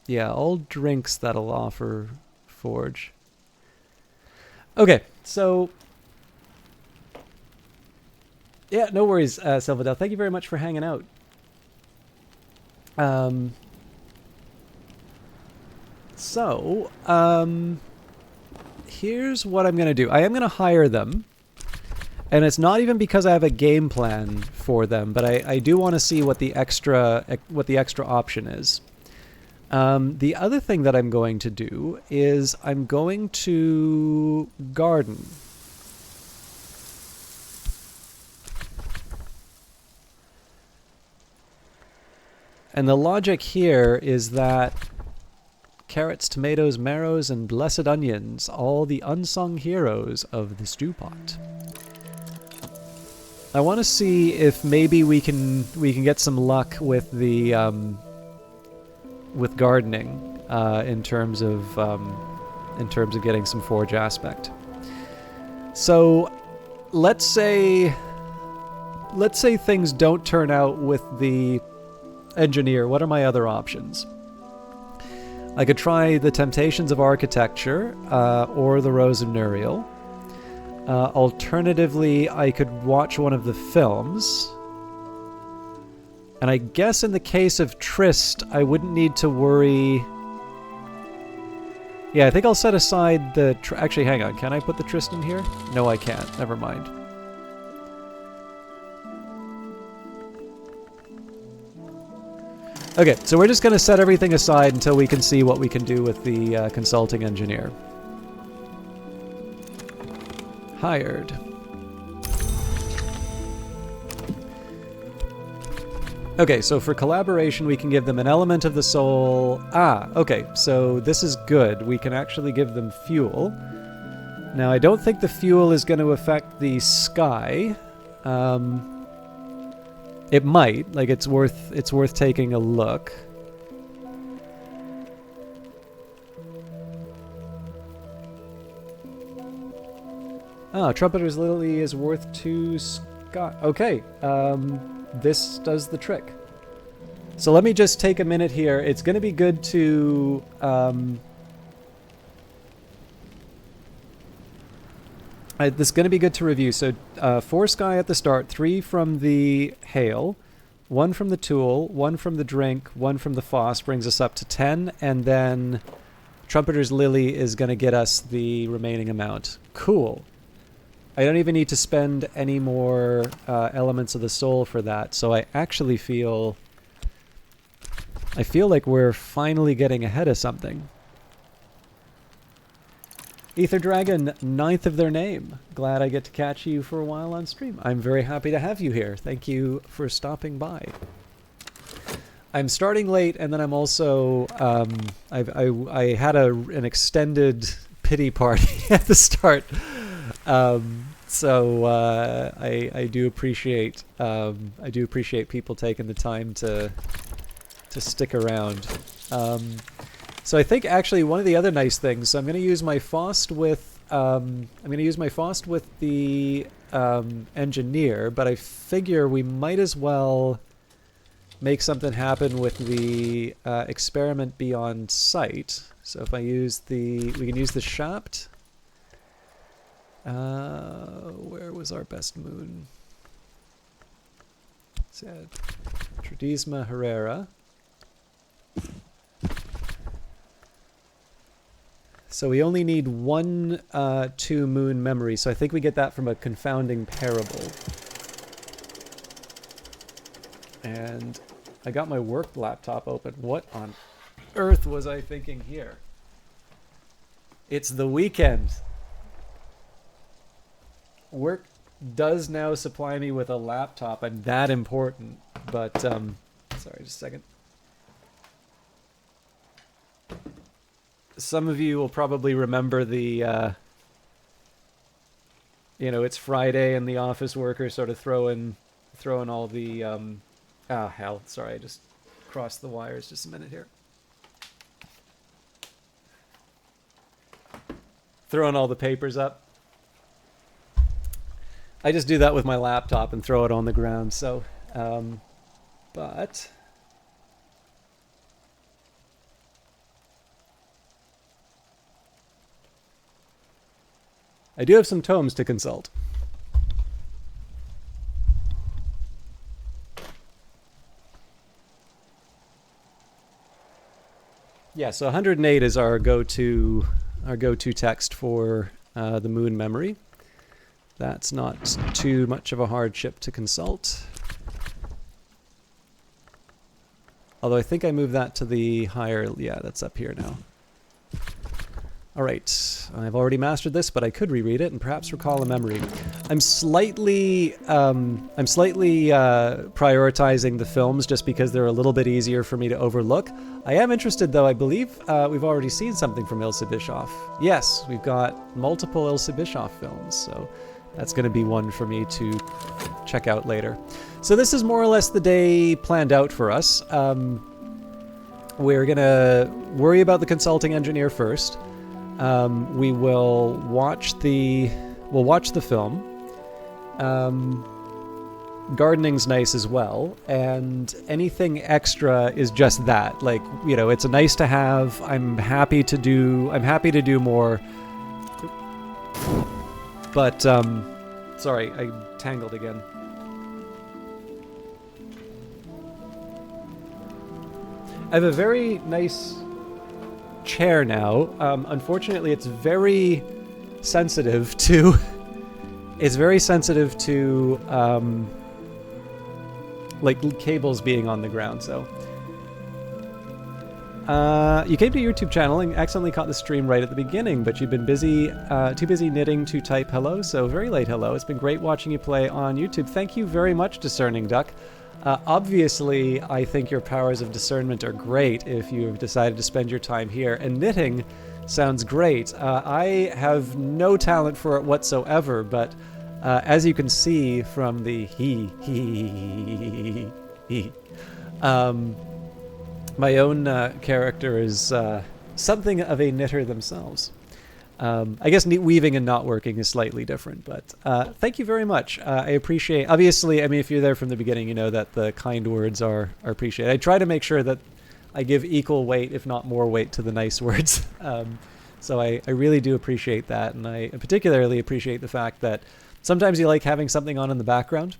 Yeah, all drinks that'll offer forge. Okay, so yeah, no worries, Silvadel. Thank you very much for hanging out. Here's what I'm going to do. I am going to hire them. And it's not even because I have a game plan for them, but I do want to see what the extra option is. The other thing that I'm going to do is I'm going to garden. And the logic here is that carrots, tomatoes, marrows, and blessed onions, all the unsung heroes of the stew pot. I want to see if maybe we can get some luck with the with gardening in terms of getting some forge aspect. So let's say things don't turn out with the engineer. What are my other options? I could try the Temptations of Architecture or the Rose of Nuriel. Alternatively, I could watch one of the films. And I guess in the case of Trist, I wouldn't need to worry. Yeah, I think I'll set aside the... Actually, hang on. Can I put the Trist in here? No, I can't. Never mind. Okay, so we're just going to set everything aside until we can see what we can do with the consulting engineer. Hired. Okay, so for collaboration, we can give them an element of the soul. Ah, okay, so this is good. We can actually give them fuel. Now, I don't think the fuel is going to affect the sky. It might. Like, it's worth taking a look. Ah, Trumpeter's Lily is worth 2 sky. Okay, this does the trick. So let me just take a minute here. It's going to be good to... this is going to be good to review. So 4 sky at the start, 3 from the hail, 1 from the tool, 1 from the drink, 1 from the foss brings us up to 10, and then Trumpeter's Lily is going to get us the remaining amount. Cool. I don't even need to spend any more elements of the soul for that, so I actually feel like we're finally getting ahead of something. Ether Dragon, 9th of their name. Glad I get to catch you for a while on stream. I'm very happy to have you here. Thank you for stopping by. I'm starting late, and then I'm also I had an extended pity party at the start. So I do appreciate people taking the time to stick around. So I think actually one of the other nice things. So I'm going to use my FOST with the engineer, but I figure we might as well make something happen with the experiment beyond sight. So if I use we can use the shaft. Where was our best moon? Tradisma Herrera. So we only need 1 2 moon memory, so I think we get that from a confounding parable. And I got my work laptop open. What on earth was I thinking here? It's the weekend. Work does now supply me with a laptop. I'm that important, but sorry, just a second. Some of you will probably remember the, it's Friday and the office workers sort of throwing all the, hell, sorry, I just crossed the wires. Just a minute here. Throwing all the papers up. I just do that with my laptop and throw it on the ground, so, but... I do have some tomes to consult. Yeah, so 108 is our go-to text for the moon memory. That's not too much of a hardship to consult. Although I think I moved that to the higher, yeah, that's up here now. All right, I've already mastered this, but I could reread it and perhaps recall a memory. I'm slightly prioritizing the films just because they're a little bit easier for me to overlook. I am interested, though. I believe we've already seen something from Ilse Bischoff. Yes, we've got multiple Ilse Bischoff films, so that's going to be one for me to check out later. So this is more or less the day planned out for us. We're going to worry about the consulting engineer first. We will watch the film. Gardening's nice as well, and anything extra is just that. Like, it's a nice to have. I'm happy to do more. But sorry, I tangled again. I have a very nice chair now. Unfortunately, it's very sensitive to like cables being on the ground. So you came to your YouTube channel and accidentally caught the stream right at the beginning, but you've been too busy knitting to type hello. So very late hello. It's been great watching you play on YouTube. Thank you very much, Discerning Duck. Obviously, I think your powers of discernment are great if you've decided to spend your time here. And knitting sounds great. I have no talent for it whatsoever, but as you can see from the my own character is something of a knitter themselves. I guess weaving and not working is slightly different, but thank you very much. I appreciate, obviously, I mean, if you're there from the beginning, you know that the kind words are appreciated. I try to make sure that I give equal weight, if not more weight, to the nice words. So I really do appreciate that, and I particularly appreciate the fact that sometimes you like having something on in the background,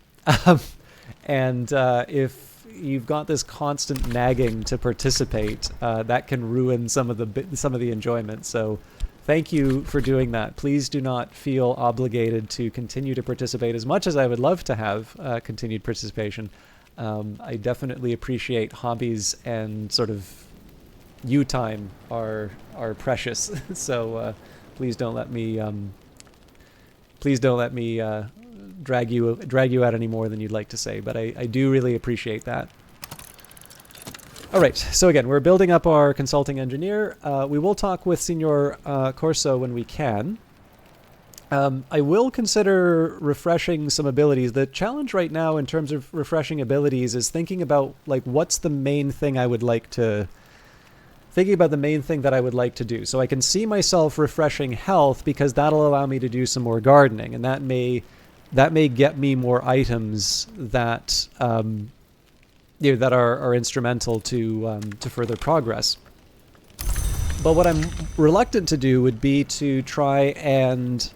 and if you've got this constant nagging to participate, that can ruin some of the enjoyment. So thank you for doing that. Please do not feel obligated to continue to participate as much as I would love to have continued participation. I definitely appreciate hobbies, and sort of you time are precious. So please don't let me drag you out any more than you'd like to say. But I do really appreciate that. All right, so again, we're building up our consulting engineer. We will talk with Senor Corso when we can. I will consider refreshing some abilities. The challenge right now in terms of refreshing abilities is thinking about, like, what's the main thing I would like to... Thinking about the main thing that I would like to do. So I can see myself refreshing health because that'll allow me to do some more gardening, and that may get me more items that... that are instrumental to further progress. But what I'm reluctant to do would be to try and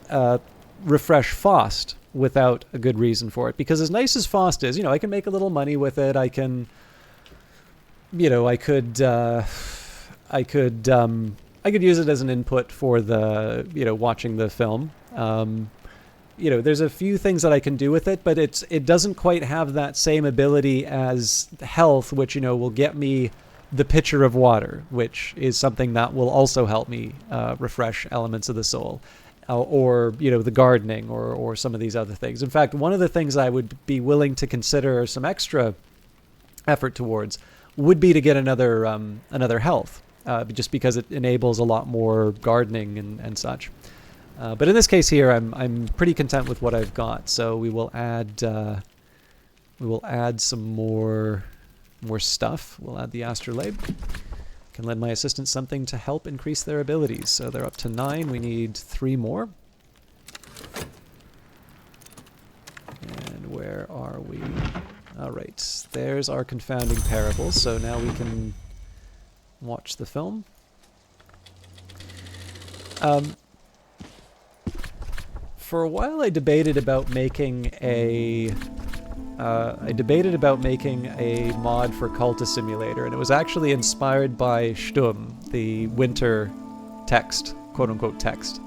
refresh Faust without a good reason for it. Because as nice as Faust is, I can make a little money with it. I can, I could use it as an input for the, watching the film. There's a few things that I can do with it, but it doesn't quite have that same ability as health, which, will get me the pitcher of water, which is something that will also help me refresh elements of the soul, or, the gardening or some of these other things. In fact, one of the things I would be willing to consider some extra effort towards would be to get another health, just because it enables a lot more gardening and such. But in this case here, I'm pretty content with what I've got. So we will add some more stuff. We'll add the astrolabe. Can lend my assistants something to help increase their abilities. So they're up to 9. We need 3 more. And where are we? All right, there's our confounding parables. So now we can watch the film. For a while, I debated about making a mod for Cultist Simulator, and it was actually inspired by Sturm, the winter text, quote-unquote text,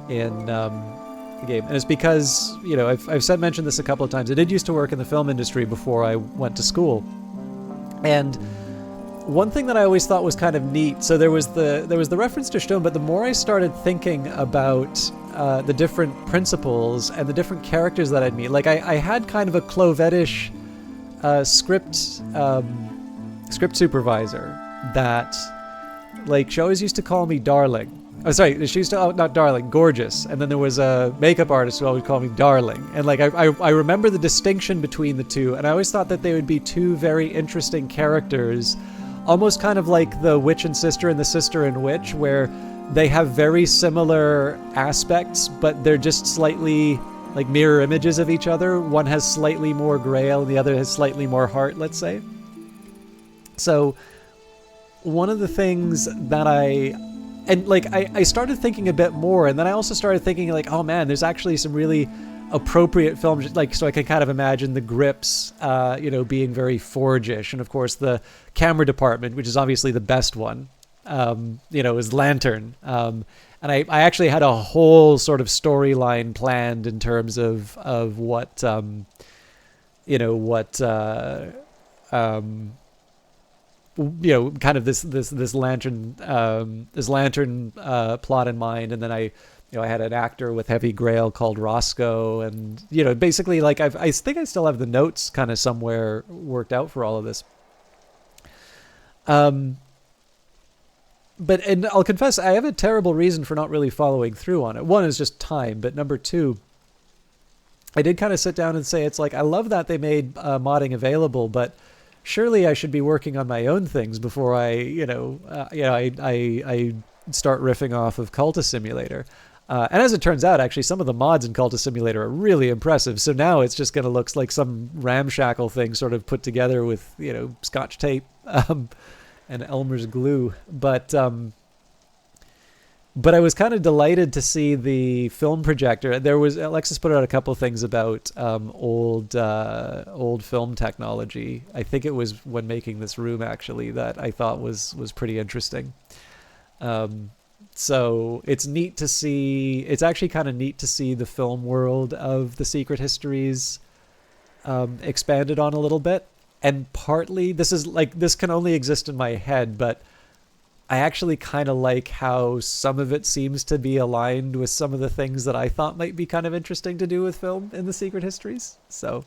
in the game. And it's because, I've mentioned this a couple of times. I did used to work in the film industry before I went to school, and one thing that I always thought was kind of neat. So there was the reference to Sturm, but the more I started thinking about the different principles and the different characters that I'd meet, like I had kind of a Clovetish script supervisor that, like, she always used to call me darling. Oh, sorry, she used to, not darling, gorgeous. And then there was a makeup artist who always called me darling. And like I remember the distinction between the two, and I always thought that they would be two very interesting characters, almost kind of like the witch and sister and the sister and witch, where they have very similar aspects, but they're just slightly like mirror images of each other. One has slightly more grail, and the other has slightly more heart, let's say. So one of the things that I started thinking a bit more, and then I also started thinking, like, oh man, there's actually some really appropriate films, like, so I can kind of imagine the grips, being very Forge-ish, and of course the camera department, which is obviously the best one, is Lantern. And I actually had a whole sort of storyline planned in terms of what, kind of this lantern plot in mind, and then I had an actor with heavy grail called Roscoe, and basically, like, I think I still have the notes kind of somewhere worked out for all of this. But I'll confess, I have a terrible reason for not really following through on it. One is just time, but number two, I did kind of sit down and say, it's like, I love that they made modding available, but surely I should be working on my own things before I start riffing off of Cultist Simulator. And as it turns out, actually, some of the mods in Cultist Simulator are really impressive. So now it's just going to look like some ramshackle thing sort of put together with, Scotch tape and Elmer's glue. But I was kind of delighted to see the film projector. Alexis put out a couple of things about old film technology. I think it was when making this room, actually, that I thought was pretty interesting. So it's neat to see. It's actually kind of neat to see the film world of the Secret Histories expanded on a little bit. And partly, this can only exist in my head, but I actually kind of like how some of it seems to be aligned with some of the things that I thought might be kind of interesting to do with film in the Secret Histories. So,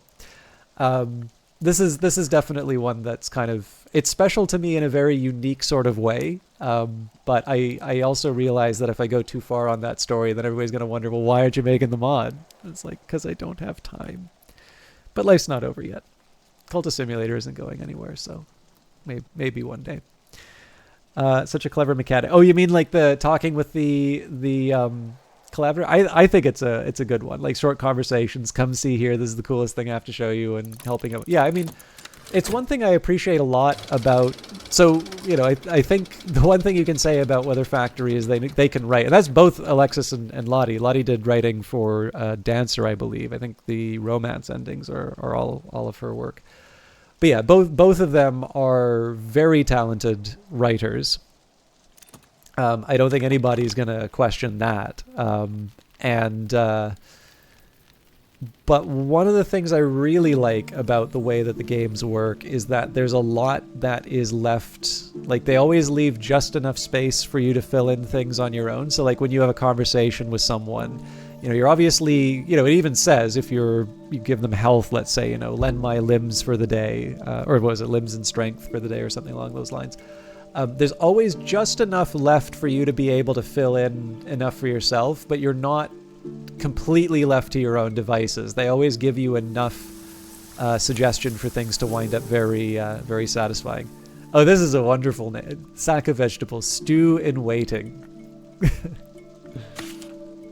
this is definitely one that's kind of, it's special to me in a very unique sort of way. But I also realize that if I go too far on that story, then everybody's gonna wonder, well, why aren't you making the mod? It's like, because I don't have time. But life's not over yet. Cultist Simulator isn't going anywhere, so maybe one day. Such a clever mechanic. Oh, you mean like the talking with the collaborator? I think it's a good one. Like short conversations. Come see here. This is the coolest thing I have to show you, and helping them. Yeah, I mean, it's one thing I appreciate a lot about. So I think the one thing you can say about Weather Factory is they can write, and that's both Alexis and Lottie. Lottie did writing for Dancer, I believe. I think the romance endings are all of her work. But yeah, both of them are very talented writers. I don't think anybody's going to question that. But one of the things I really like about the way that the games work is that there's a lot that is left, like they always leave just enough space for you to fill in things on your own. So like when you have a conversation with someone, you're obviously, it even says if you give them health, let's say, lend my limbs for the day, or was it limbs and strength for the day or something along those lines. There's always just enough left for you to be able to fill in enough for yourself, but you're not completely left to your own devices. They always give you enough suggestion for things to wind up very, very satisfying. Oh, this is a wonderful name. Sack of vegetables, stew in waiting.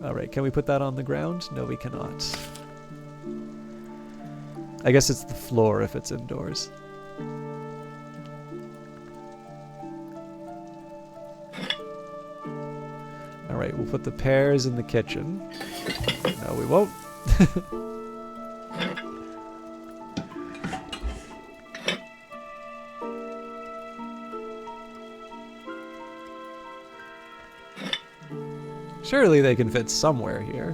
All right, can we put that on the ground? No, we cannot. I guess it's the floor if it's indoors. All right, we'll put the pears in the kitchen. No, we won't. Surely they can fit somewhere here.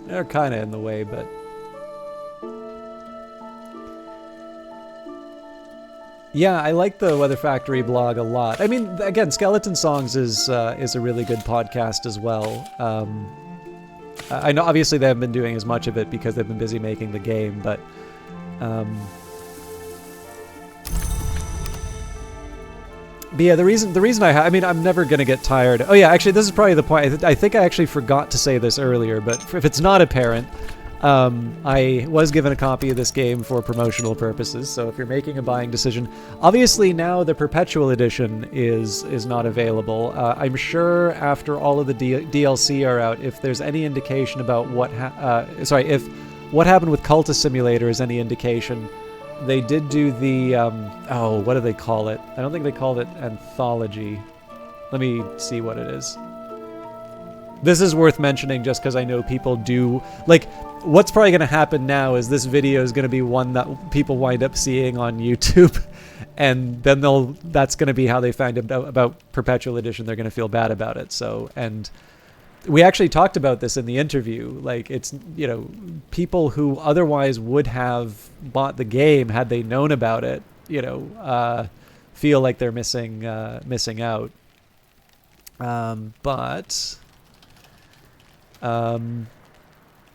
They're kind of in the way, but... Yeah, I like the Weather Factory blog a lot. I mean, again, Skeleton Songs is a really good podcast as well. I know obviously they haven't been doing as much of it because they've been busy making the game, but yeah, the reason I mean, I'm never gonna get tired. Oh yeah, actually, this is probably the point. I think I actually forgot to say this earlier, but if it's not apparent, I was given a copy of this game for promotional purposes, so if you're making a buying decision, obviously now the Perpetual Edition is not available. I'm sure after all of the DLC are out, if there's any indication about if what happened with Cultist Simulator is any indication, they did do the, what do they call it? I don't think they called it Anthology. Let me see what it is. This is worth mentioning just because I know people do, like, what's probably going to happen now is this video is going to be one that people wind up seeing on YouTube, and then that's going to be how they find out about Perpetual Edition. They're going to feel bad about it. So, and we actually talked about this in the interview. Like, it's, people who otherwise would have bought the game had they known about it, feel like they're missing out.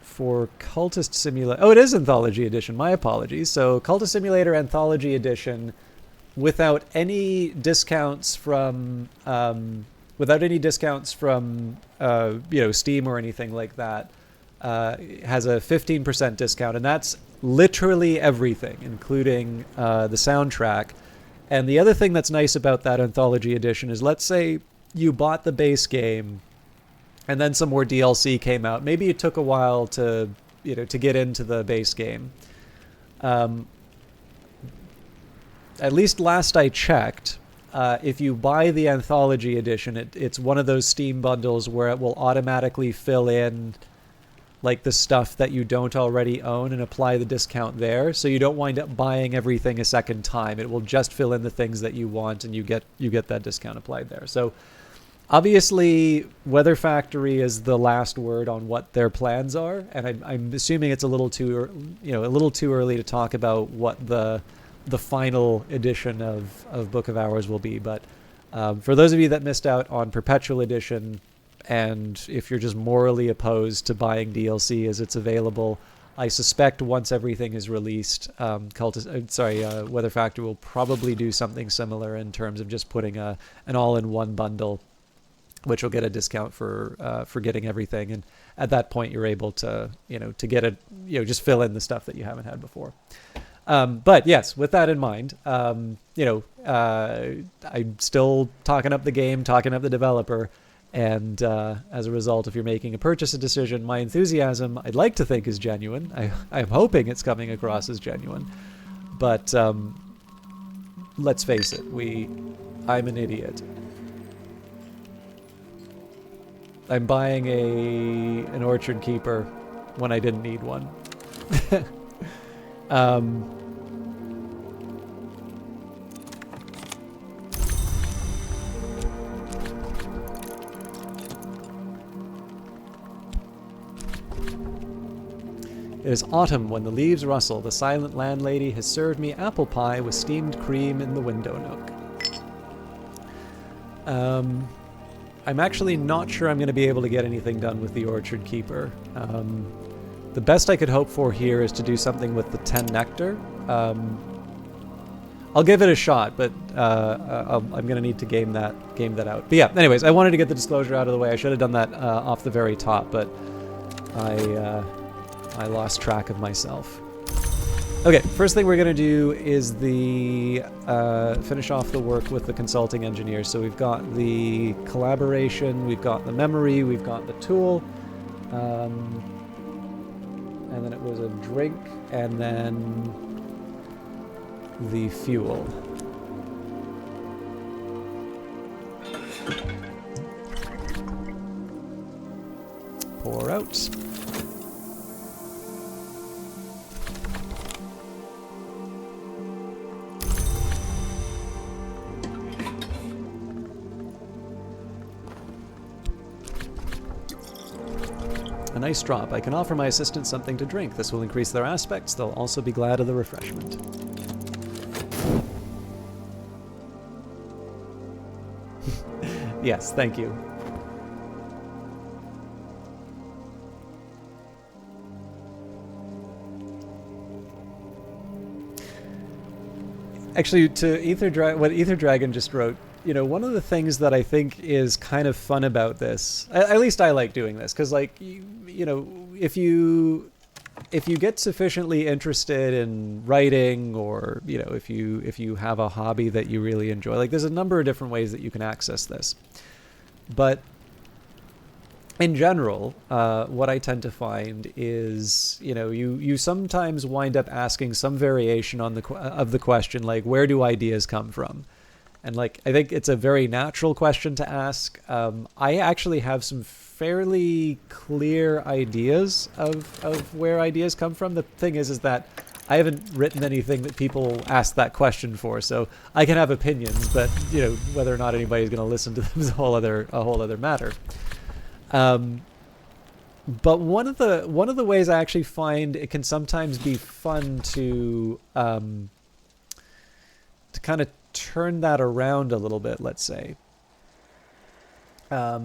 For Cultist Simulator... Oh, it is Anthology Edition. My apologies. So, Cultist Simulator Anthology Edition, without any discounts from... Steam or anything like that, has a 15% discount, and that's literally everything, including the soundtrack. And the other thing that's nice about that Anthology Edition is, let's say you bought the base game, and then some more DLC came out. Maybe it took a while to get into the base game. At least last I checked, if you buy the Anthology Edition, it's one of those Steam bundles where it will automatically fill in like the stuff that you don't already own and apply the discount there, so you don't wind up buying everything a second time. It will just fill in the things that you want, and you get that discount applied there. So obviously, Weather Factory is the last word on what their plans are, and I'm assuming it's a little too early to talk about what the final edition of Book of Hours will be. But For those of you that missed out on Perpetual Edition, and if you're just morally opposed to buying DLC as it's available, I suspect once everything is released, Weather Factory will probably do something similar in terms of just putting an all-in-one bundle, which will get a discount for getting everything. And at that point, you're able to get it, just fill in the stuff that you haven't had before. But yes, with that in mind, I'm still talking up the game, talking up the developer. And as a result, if you're making a purchase decision, my enthusiasm, I'd like to think, is genuine. I'm hoping it's coming across as genuine. But let's face it, I'm an idiot. I'm buying an Orchard Keeper when I didn't need one. It is autumn when the leaves rustle. The silent landlady has served me apple pie with steamed cream in the window nook. I'm actually not sure I'm going to be able to get anything done with the Orchard Keeper. The best I could hope for here is to do something with the 10 nectar. I'll give it a shot, but I'm going to need to game that out. But yeah, anyways, I wanted to get the disclosure out of the way. I should have done that off the very top, but I lost track of myself. Okay, first thing we're going to do is finish off the work with the consulting engineer. So we've got the collaboration, we've got the memory, we've got the tool, and then it was a drink, and then the fuel. Pour out. A nice drop. I can offer my assistants something to drink. This will increase their aspects. They'll also be glad of the refreshment. Yes, thank you. Actually, to what Ether Dragon just wrote, one of the things that I think is kind of fun about this, at least I like doing this, because if you get sufficiently interested in writing, or if you have a hobby that you really enjoy, there's a number of different ways that you can access this. But in general, what I tend to find is, you sometimes wind up asking some variation of the question, like, where do ideas come from? And I think it's a very natural question to ask. I actually have some fairly clear ideas of where ideas come from. The thing is that I haven't written anything that people ask that question for, so I can have opinions, but whether or not anybody's going to listen to them is a whole other matter. But one of the ways I actually find it can sometimes be fun to kind of turn that around a little bit, let's say. A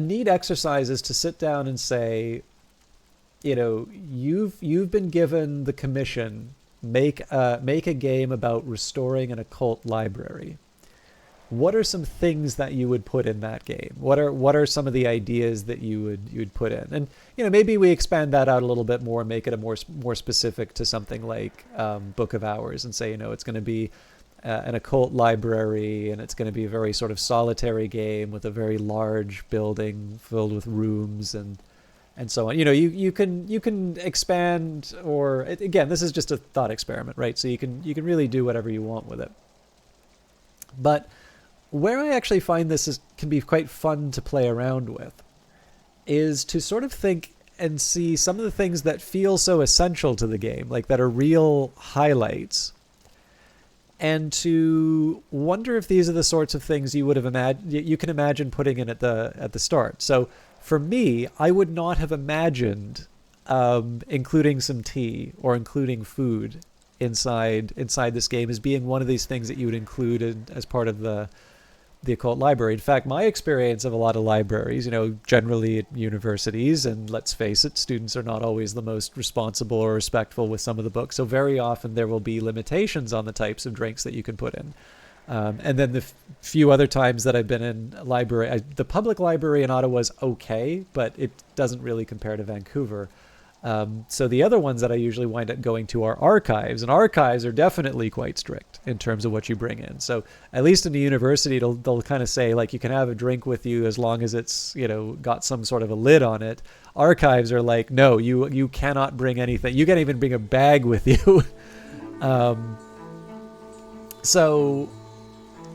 neat exercise is to sit down and say, you've been given the commission, make a game about restoring an occult library. What are some things that you would put in that game? What are some of the ideas that you'd put in? And maybe we expand that out a little bit more, make it a more specific to something like Book of Hours, and say it's going to be an occult library, and it's going to be a very sort of solitary game with a very large building filled with rooms and so on. You can expand, or again, this is just a thought experiment, right? So you can really do whatever you want with it. But where I actually find this can be quite fun to play around with is to sort of think and see some of the things that feel so essential to the game, that are real highlights, and to wonder if these are the sorts of things you can imagine putting in at the start. So for me, I would not have imagined including some tea or including food inside this game as being one of these things that you would include as part of the occult library. In fact, my experience of a lot of libraries, generally at universities, and let's face it, students are not always the most responsible or respectful with some of the books. So very often there will be limitations on the types of drinks that you can put in. And then the few other times that I've been in a library, the public library in Ottawa is okay, but it doesn't really compare to Vancouver. So the other ones that I usually wind up going to are archives, and archives are definitely quite strict in terms of what you bring in. So at least in the university, they'll kind of say, like, you can have a drink with you as long as it's, got some sort of a lid on it. Archives are like, no, you cannot bring anything. You can't even bring a bag with you. So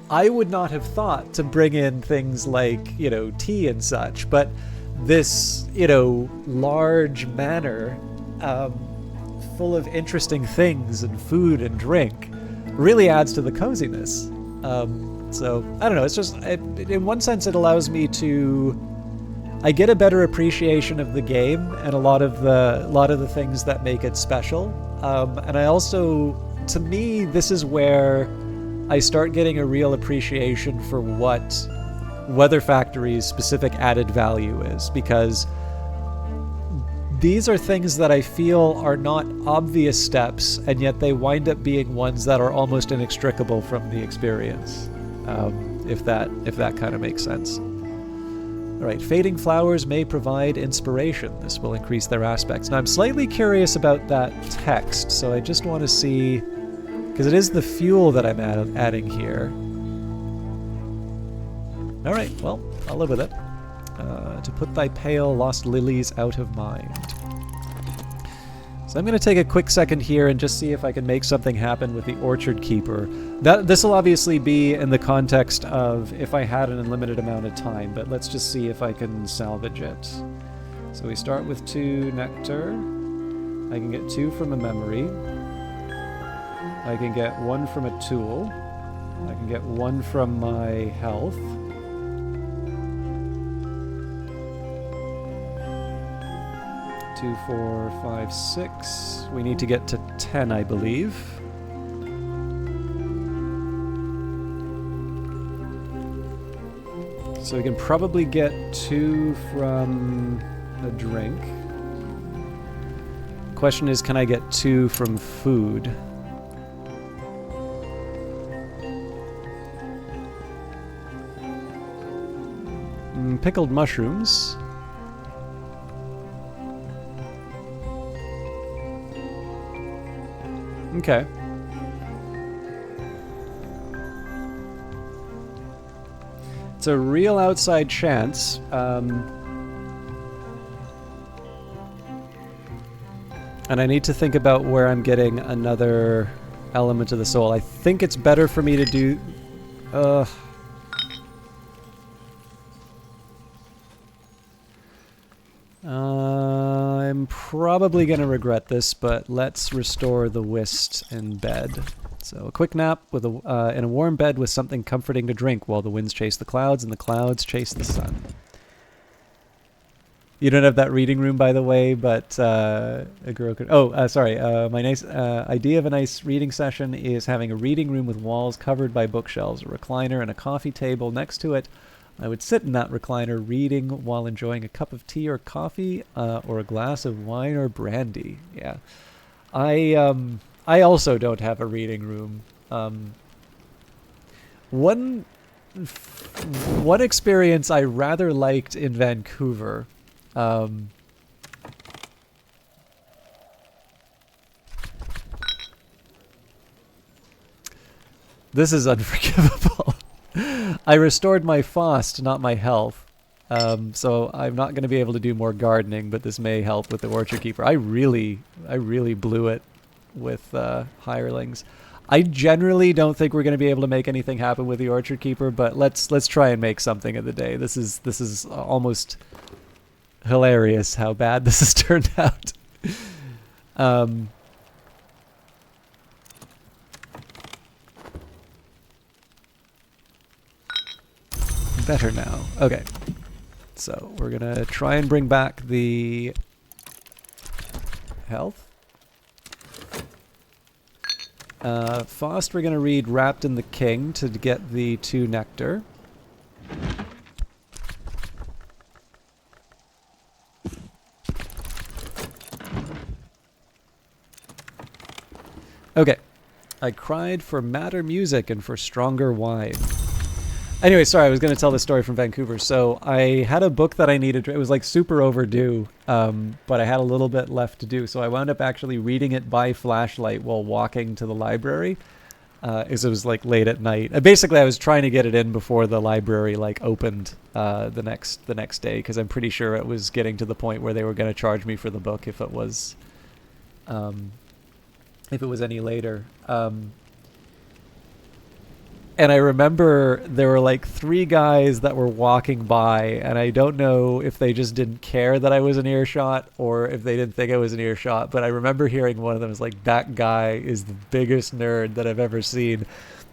I would not have thought to bring in things like, tea and such, but this, large manor full of interesting things and food and drink really adds to the coziness. So I don't know, it's just, in one sense it allows me I get a better appreciation of the game and a lot of the things that make it special. And I also, to me, this is where I start getting a real appreciation for what Weather Factory's specific added value is, because these are things that I feel are not obvious steps, and yet they wind up being ones that are almost inextricable from the experience, if that kind of makes sense. All right, fading flowers may provide inspiration. This will increase their aspects. Now I'm slightly curious about that text, so I just want to see, because it is the fuel that I'm adding here. All right, well, I'll live with it. To put thy pale lost lilies out of mind. So I'm going to take a quick second here and just see if I can make something happen with the Orchard Keeper. This will obviously be in the context of if I had an unlimited amount of time, but let's just see if I can salvage it. So we start with 2 nectar. I can get 2 from a memory. I can get 1 from a tool. I can get 1 from my health. 2, 4, 5, 6. We need to get to 10, I believe. So we can probably get 2 from a drink. Question is, can I get 2 from food? Pickled mushrooms. Okay. It's a real outside chance. And I need to think about where I'm getting another element of the soul. I think it's better for me to do... I'm probably going to regret this, but let's restore the whist in bed. So a quick nap with in a warm bed with something comforting to drink while the winds chase the clouds and the clouds chase the sun. You don't have that reading room, by the way, but a girl could... sorry. My nice idea of a nice reading session is having a reading room with walls covered by bookshelves, a recliner, and a coffee table next to it. I would sit in that recliner reading while enjoying a cup of tea or coffee, or a glass of wine or brandy. Yeah. I also don't have a reading room. One experience I rather liked in Vancouver. This is unforgivable. I restored my Faust, not my health. So I'm not going to be able to do more gardening, but this may help with the Orchard Keeper. I really blew it with hirelings. I generally don't think we're going to be able to make anything happen with the Orchard Keeper, but let's try and make something of the day. This is almost hilarious how bad this has turned out. Better now. Okay. So we're going to try and bring back the health. Faust, we're going to read Wrapped in the King to get the 2 nectar. Okay. I cried for madder music and for stronger wine. Anyway, sorry, I was going to tell the story from Vancouver. So I had a book that I needed. It was like super overdue, but I had a little bit left to do. So I wound up actually reading it by flashlight while walking to the library, as it was like late at night. Basically, I was trying to get it in before the library like opened the next day, because I'm pretty sure it was getting to the point where they were going to charge me for the book if it was any later. And I remember there were like 3 guys that were walking by, and I don't know if they just didn't care that I was in earshot or if they didn't think I was in earshot, but I remember hearing one of them was like, "That guy is the biggest nerd that I've ever seen."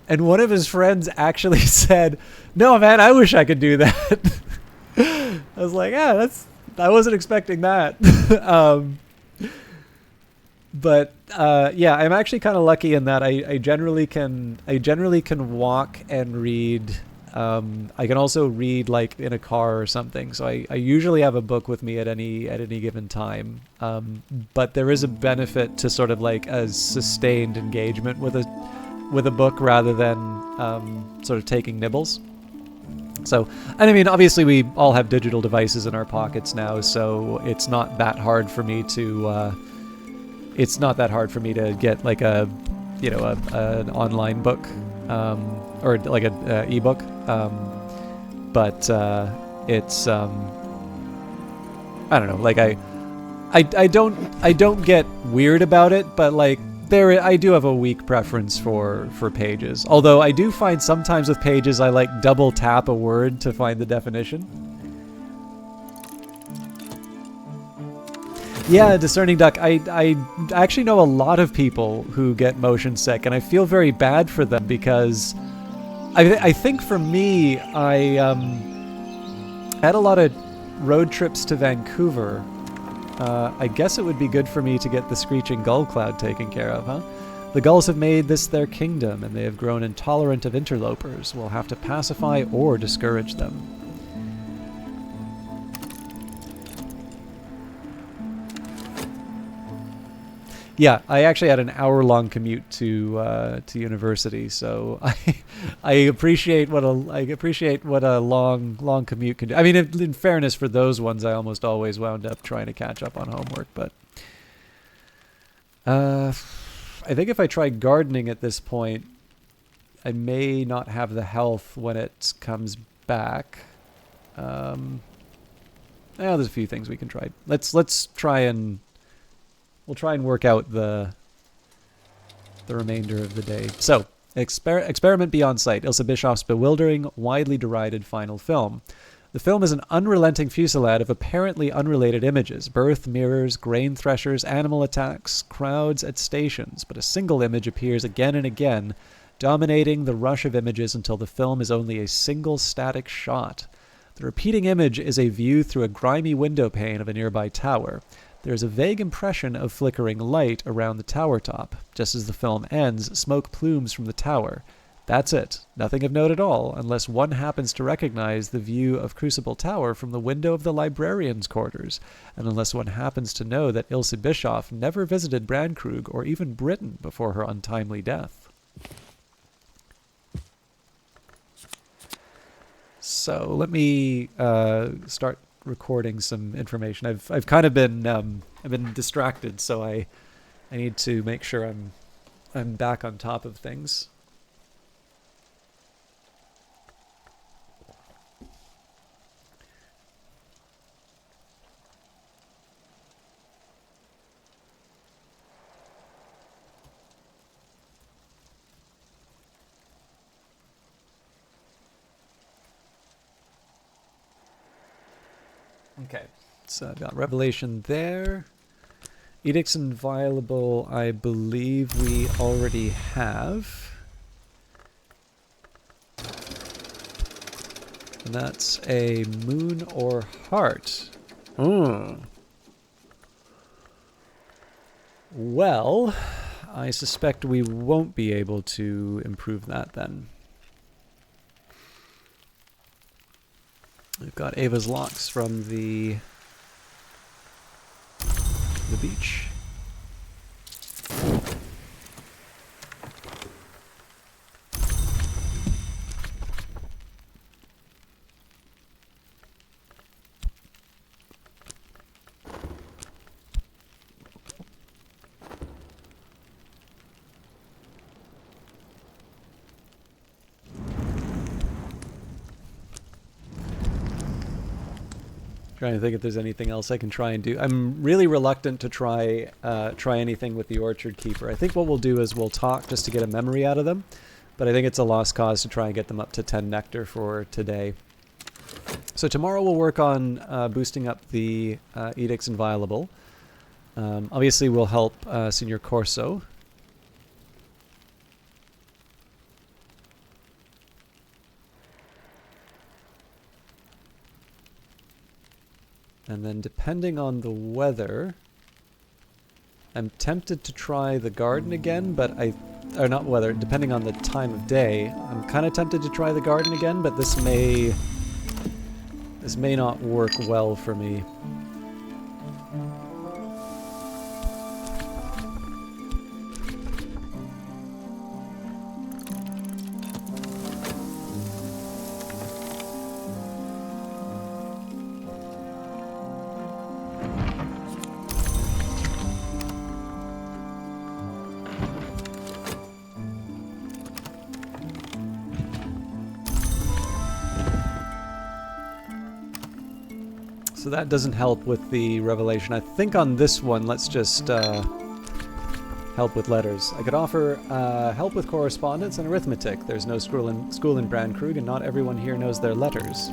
And one of his friends actually said, "No, man, I wish I could do that." I was like, "Yeah, I wasn't expecting that." But yeah, I'm actually kind of lucky in that I generally can walk and read. I can also read like in a car or something. So I usually have a book with me at any given time. But there is a benefit to sort of like a sustained engagement with a book rather than sort of taking nibbles. So, and I mean, obviously we all have digital devices in our pockets now, so it's not that hard for me to. It's not that hard for me to get like an online book, or like a ebook, but it's I don't know, like I don't get weird about it, but like I do have a weak preference for pages. Although I do find sometimes with pages I like double tap a word to find the definition. Yeah, Discerning Duck. I actually know a lot of people who get motion sick, and I feel very bad for them because I think for me, I had a lot of road trips to Vancouver. I guess it would be good for me to get the screeching gull cloud taken care of, huh? The gulls have made this their kingdom, and they have grown intolerant of interlopers. We'll have to pacify or discourage them. Yeah, I actually had an hour-long commute to university, so I appreciate what a long commute can do. I mean, in fairness, for those ones, I almost always wound up trying to catch up on homework. But I think if I try gardening at this point, I may not have the health when it comes back. There's a few things we can try. Let's try and. We'll try and work out the remainder of the day. So, Experiment Beyond Sight, Ilse Bischoff's bewildering, widely derided final film. The film is an unrelenting fusillade of apparently unrelated images: birth, mirrors, grain threshers, animal attacks, crowds at stations. But a single image appears again and again, dominating the rush of images until the film is only a single static shot. The repeating image is a view through a grimy window pane of a nearby tower. There is a vague impression of flickering light around the tower top. Just as the film ends, smoke plumes from the tower. That's it. Nothing of note at all, unless one happens to recognize the view of Crucible Tower from the window of the librarian's quarters, and unless one happens to know that Ilse Bischoff never visited Brandkrug or even Britain before her untimely death. So let me start recording some information. I've kind of been I've been distracted, so I need to make sure I'm back on top of things. Okay, so I've got Revelation there. Edicts Inviolable, I believe we already have. And that's a moon or heart. Well, I suspect we won't be able to improve that then. We've got Ava's locks from the beach. Trying to think if there's anything else I can try and do. I'm really reluctant to try anything with the Orchard Keeper. I think what we'll do is we'll talk just to get a memory out of them, but I think it's a lost cause to try and get them up to 10 nectar for today. So tomorrow we'll work on boosting up the Edicts Inviolable. Obviously we'll help Senior Corso. And then depending on the weather, I'm tempted to try the garden again, but or not weather, depending on the time of day, I'm kind of tempted to try the garden again, but this may not work well for me. So that doesn't help with the revelation. I think on this one, let's just help with letters. I could offer help with correspondence and arithmetic. There's no school in Brandkrug, and not everyone here knows their letters.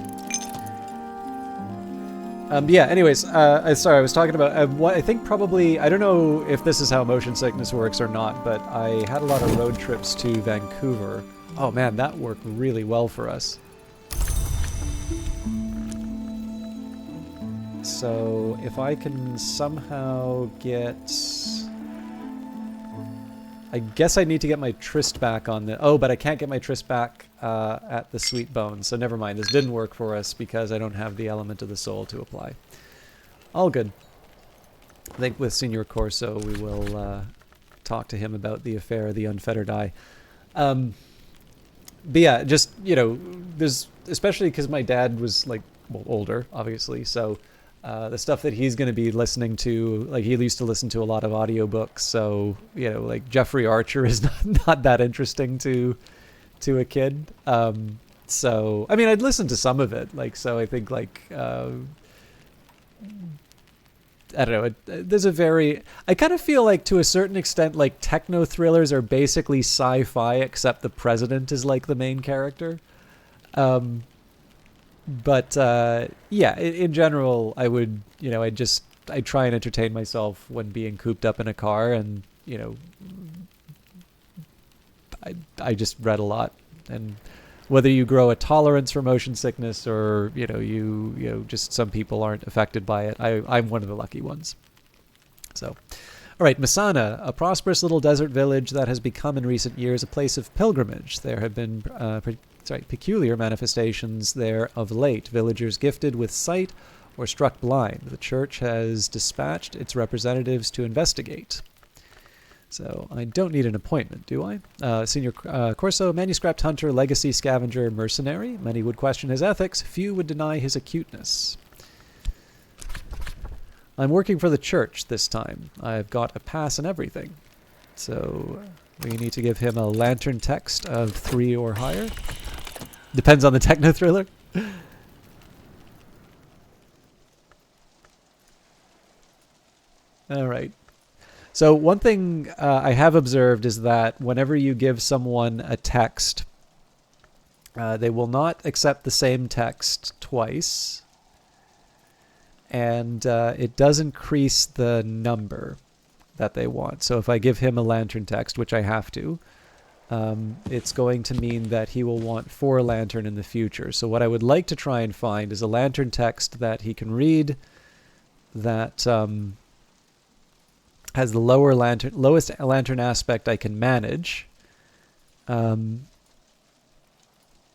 Yeah, anyways, sorry, I was talking about what I think probably, I don't know if this is how motion sickness works or not, but I had a lot of road trips to Vancouver. Oh man, that worked really well for us. So if I can somehow get... I guess I need to get my tryst back on the... Oh, but I can't get my tryst back at the Sweet Bone, so never mind. This didn't work for us because I don't have the element of the soul to apply. All good. I think with Senior Corso we will talk to him about the affair of the Unfettered Eye. But yeah, just, you know, there's... Especially because my dad was, like, well, older, obviously, so... the stuff that he's going to be listening to, like he used to listen to a lot of audiobooks, so, you know, like Jeffrey Archer is not that interesting to a kid. So, I mean, I'd listen to some of it, like, so I think, like, I don't know, there's a very, I kind of feel like to a certain extent, like, techno-thrillers are basically sci-fi, except the president is, like, the main character. But, yeah, in general, I would, you know, I'd try and entertain myself when being cooped up in a car, and, you know, I just read a lot. And whether you grow a tolerance for motion sickness or, you know, just some people aren't affected by it, I'm one of the lucky ones. So, all right, Masana, a prosperous little desert village that has become in recent years a place of pilgrimage. There have been peculiar manifestations there of late. Villagers gifted with sight or struck blind. The church has dispatched its representatives to investigate. So I don't need an appointment, do I? Senior Corso, manuscript hunter, legacy scavenger, mercenary. Many would question his ethics. Few would deny his acuteness. I'm working for the church this time. I've got a pass and everything. So we need to give him a lantern text of 3 or higher. Depends on the techno-thriller. All right. So one thing I have observed is that whenever you give someone a text, they will not accept the same text twice. And it does increase the number that they want. So if I give him a lantern text, which I have to, it's going to mean that he will want 4 lantern in the future. So what I would like to try and find is a lantern text that he can read that has the lowest lantern aspect I can manage. And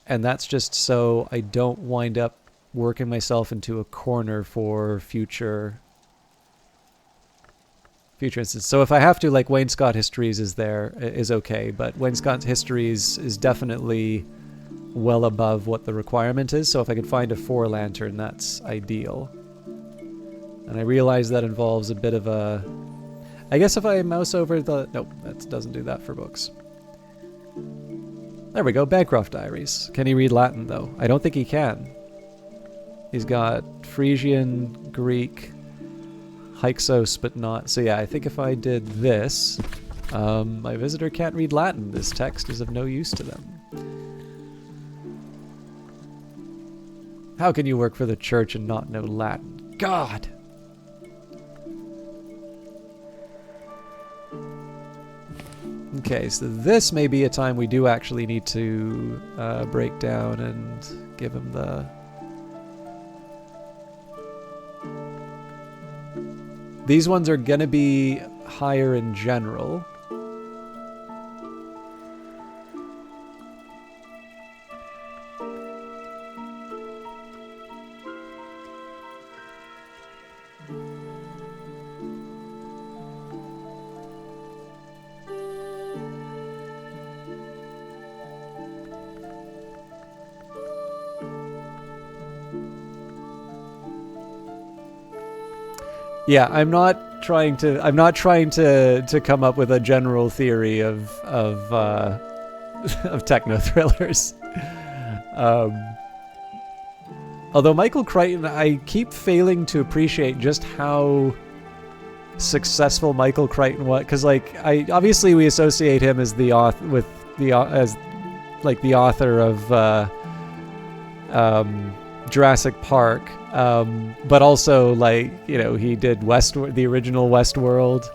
that's just so I don't wind up working myself into a corner for future instances. So if I have to, like, Wainscot Histories is okay, but Wainscot Histories is definitely well above what the requirement is. So if I could find a 4 lantern, that's ideal. And I realize that involves a bit of a... I guess if I mouse over the... Nope, that doesn't do that for books. There we go, Bancroft Diaries. Can he read Latin, though? I don't think he can. He's got Frisian, Greek, Hyksos, but not... So yeah, I think if I did this... my visitor can't read Latin. This text is of no use to them. How can you work for the church and not know Latin? God! Okay, so this may be a time we do actually need to break down and give him the... These ones are going to be higher in general. Yeah, I'm not trying to come up with a general theory of techno-thrillers. Although Michael Crichton, I keep failing to appreciate just how successful Michael Crichton was, because like obviously we associate him as the author the author of Jurassic Park. But also, like, you know, he did the original Westworld.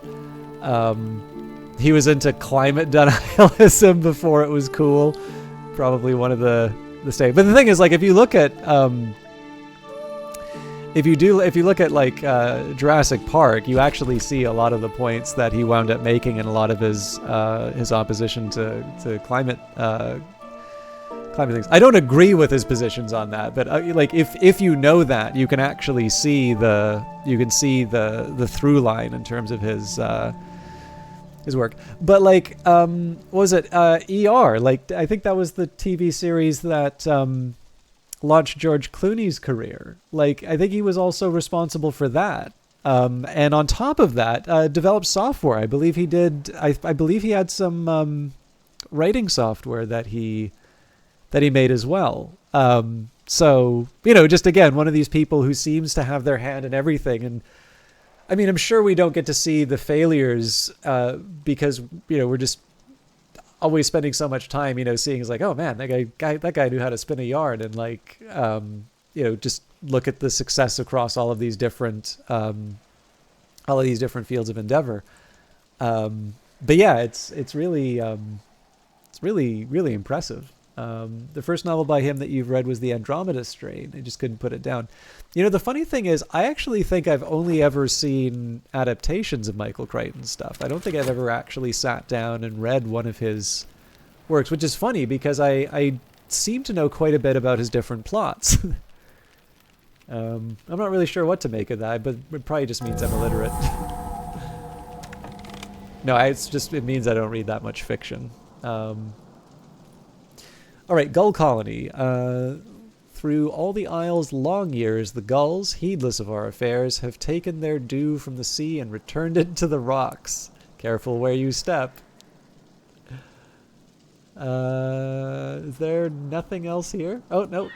He was into climate denialism before it was cool. Probably one of the same. But the thing is, like, if you look at like Jurassic Park, you actually see a lot of the points that he wound up making and a lot of his opposition to climate things. I don't agree with his positions on that, but like if you know that, you can actually see the through line in terms of his work. But like what was it ER? Like I think that was the TV series that launched George Clooney's career. Like I think he was also responsible for that. And on top of that, developed software. I believe he did. I believe he had some writing software that he made as well. So, you know, just again, one of these people who seems to have their hand in everything. And I mean, I'm sure we don't get to see the failures because, you know, we're just always spending so much time, you know, seeing is like, oh man, that guy knew how to spin a yarn, and like, you know, just look at the success across all of these different fields of endeavor. But yeah, it's really impressive. The first novel by him that you've read was The Andromeda Strain. I just couldn't put it down. You know, the funny thing is, I actually think I've only ever seen adaptations of Michael Crichton's stuff. I don't think I've ever actually sat down and read one of his works, which is funny because I seem to know quite a bit about his different plots. I'm not really sure what to make of that, but it probably just means I'm illiterate. No, it means I don't read that much fiction. All right, Gull Colony. Through all the isle's long years, the gulls, heedless of our affairs, have taken their due from the sea and returned it to the rocks. Careful where you step. Is there nothing else here? Oh, no.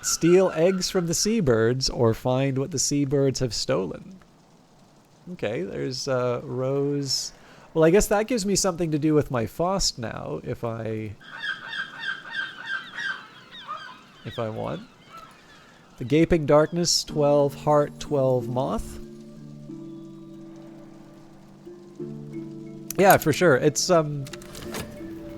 Steal eggs from the seabirds or find what the seabirds have stolen. Okay, there's Rose... Well, I guess that gives me something to do with my Faust now, if I want. The Gaping Darkness, 12 Heart, 12 Moth. Yeah, for sure. It's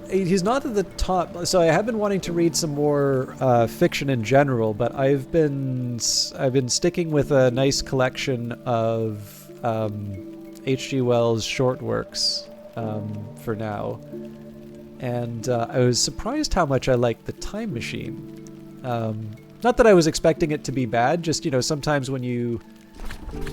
he's not at the top. So I have been wanting to read some more fiction in general, but I've been sticking with a nice collection of H.G. Wells' short works for now. And I was surprised how much I liked The Time Machine. Not that I was expecting it to be bad, just, sometimes when you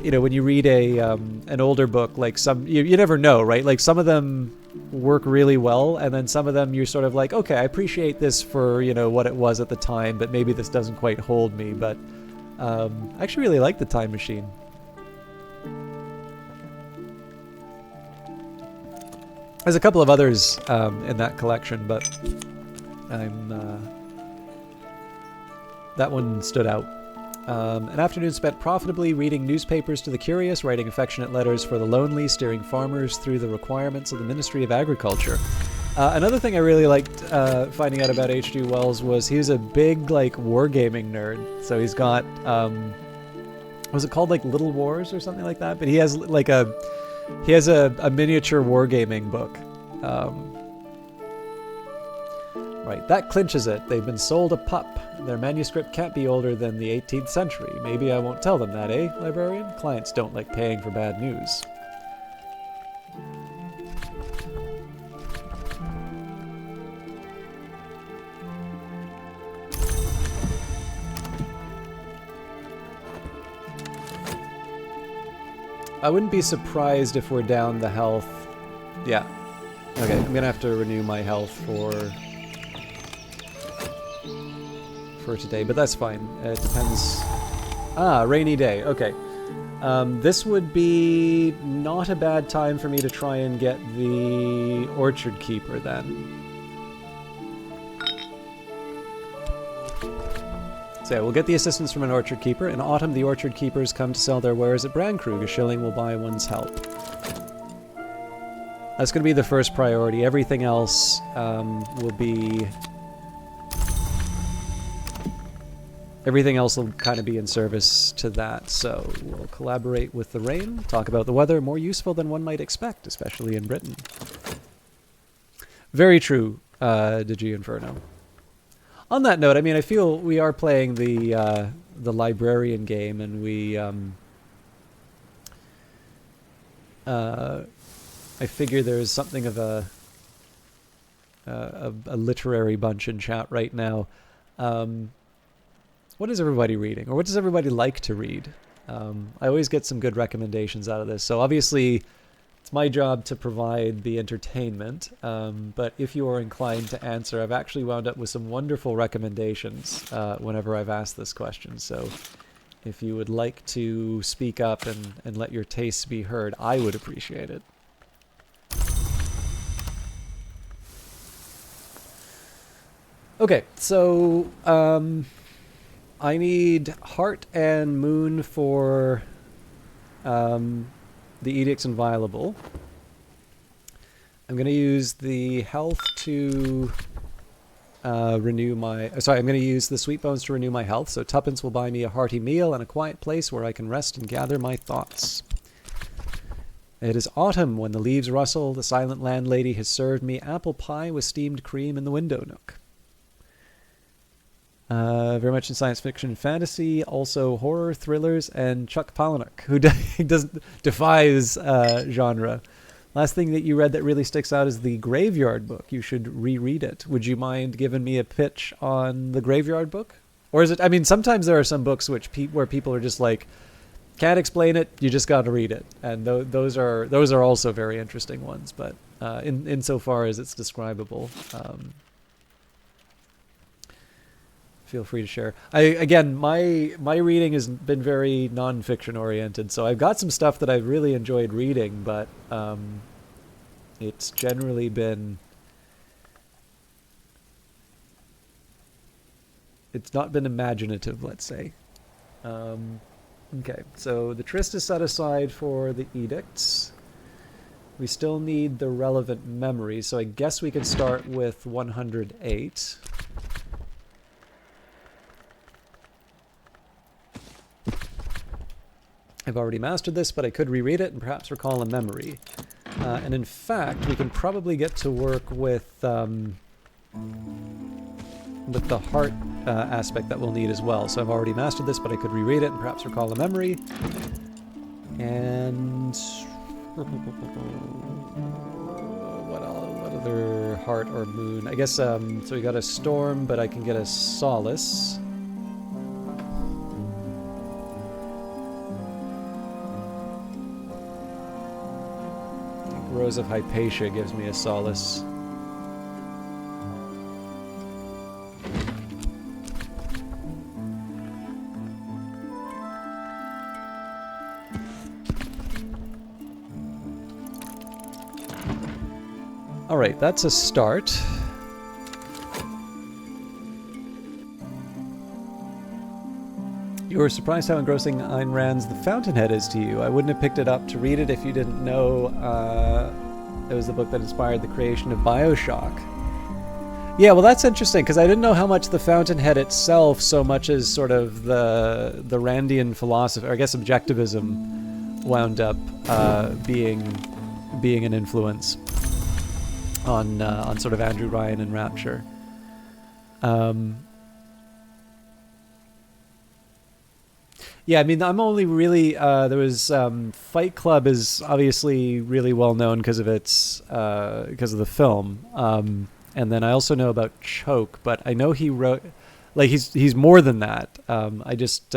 read an older book, like you never know, right? Like some of them work really well, and then some of them you're sort of like, okay, I appreciate this for, what it was at the time, but maybe this doesn't quite hold me. But I actually really like The Time Machine. There's a couple of others in that collection, but that one stood out. An afternoon spent profitably reading newspapers to the curious, writing affectionate letters for the lonely, steering farmers through the requirements of the Ministry of Agriculture. Another thing I really liked finding out about H.G. Wells was he was a big, wargaming nerd. So he's got, was it called, Little Wars or something like that? But he has, a miniature wargaming book. Right, that clinches it. They've been sold a pup. Their manuscript can't be older than the 18th century. Maybe I won't tell them that, eh, librarian? Clients don't like paying for bad news. I wouldn't be surprised if we're down the health. Yeah. Okay, I'm gonna have to renew my health for today, but that's fine. It depends. Rainy day. Okay. This would be not a bad time for me to try and get the Orchard Keeper then. So yeah, we'll get the assistance from an Orchard Keeper. In autumn, the Orchard Keepers come to sell their wares at Brandkrug. A shilling will buy one's help. That's going to be the first priority. Everything else will be... Everything else will kind of be in service to that. So we'll collaborate with the rain, talk about the weather, more useful than one might expect, especially in Britain. Very true, Digi Inferno. On that note, I mean, I feel we are playing the librarian game, and we I figure there's something of a literary bunch in chat right now. What is everybody reading, or what does everybody like to read? I always get some good recommendations out of this. So obviously, it's my job to provide the entertainment, but if you are inclined to answer, I've actually wound up with some wonderful recommendations whenever I've asked this question. So if you would like to speak up and let your tastes be heard, I would appreciate it. Okay, so I need Heart and Moon for the Edicts Inviolable. I'm going to use the health to renew my... Sorry, I'm going to use the Sweet Bones to renew my health, so tuppence will buy me a hearty meal and a quiet place where I can rest and gather my thoughts. It is autumn when the leaves rustle. The silent landlady has served me apple pie with steamed cream in the window nook. Very much in science fiction and fantasy, also horror, thrillers, and Chuck Palahniuk, who defies genre. Last thing that you read that really sticks out is the Graveyard Book. You should reread it. Would you mind giving me a pitch on the Graveyard Book? Or is it... I mean, sometimes there are some books where people are just like, can't explain it, you just got to read it. And those are also very interesting ones, but insofar as it's describable... feel free to share. Again, my reading has been very non-fiction oriented, so I've got some stuff that I've really enjoyed reading, but it's generally been... It's not been imaginative, let's say. Okay, so the tryst is set aside for the edicts. We still need the relevant memories, so I guess we could start with 108. I've already mastered this, but I could reread it and perhaps recall a memory. And in fact, we can probably get to work with the heart aspect that we'll need as well. So I've already mastered this, but I could reread it and perhaps recall a memory. And What other heart or moon? I guess, so we got a storm, but I can get a solace. Rose of Hypatia gives me a solace. Alright, that's a start. You were surprised how engrossing Ayn Rand's The Fountainhead is to you. I wouldn't have picked it up to read it if you didn't know it was the book that inspired the creation of BioShock. Yeah, well that's interesting, because I didn't know how much The Fountainhead itself, so much as sort of the Randian philosophy, or I guess objectivism, wound up being an influence on sort of Andrew Ryan and Rapture. Yeah, I mean, I'm only really there was Fight Club is obviously really well known because of the film, and then I also know about Choke, but I know he wrote, like, he's more than that. I just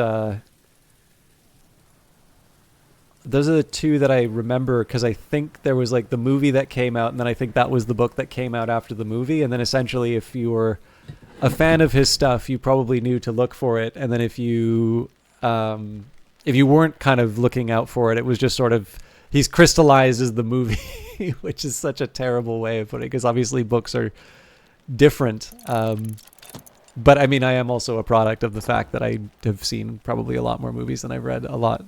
those are the two that I remember, because I think there was like the movie that came out, and then I think that was the book that came out after the movie, and then essentially if you were a fan of his stuff, you probably knew to look for it, and then if you weren't kind of looking out for it, it was just sort of, he's crystallized as the movie, which is such a terrible way of putting it, because obviously books are different. But I mean, I am also a product of the fact that I have seen probably a lot more movies than I've read a lot.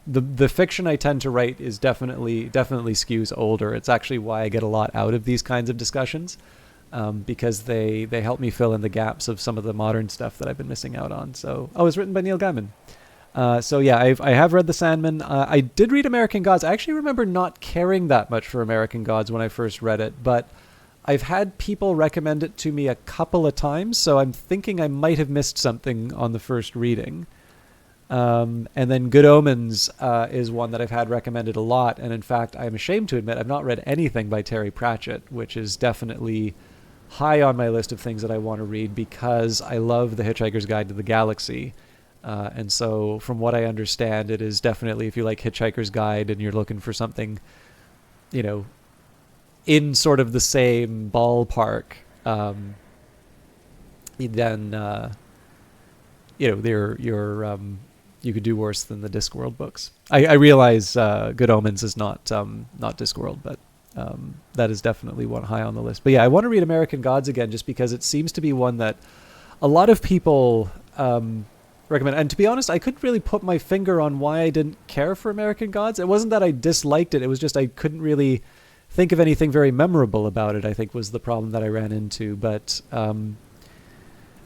The fiction I tend to write is definitely skews older. It's actually why I get a lot out of these kinds of discussions, because they help me fill in the gaps of some of the modern stuff that I've been missing out on. So, it was written by Neil Gaiman. So yeah, I have read The Sandman. I did read American Gods. I actually remember not caring that much for American Gods when I first read it, but I've had people recommend it to me a couple of times, so I'm thinking I might have missed something on the first reading. And then Good Omens is one that I've had recommended a lot, and in fact, I'm ashamed to admit I've not read anything by Terry Pratchett, which is definitely high on my list of things that I want to read, because I love The Hitchhiker's Guide to the Galaxy. And so from what I understand, it is definitely, if you like Hitchhiker's Guide and you're looking for something, in sort of the same ballpark, then you could do worse than the Discworld books. I realize Good Omens is not Discworld, but that is definitely one high on the list. But yeah, I want to read American Gods again, just because it seems to be one that a lot of people recommend. And to be honest, I couldn't really put my finger on why I didn't care for American Gods. It wasn't that I disliked it. It was just I couldn't really think of anything very memorable about it, I think, was the problem that I ran into. But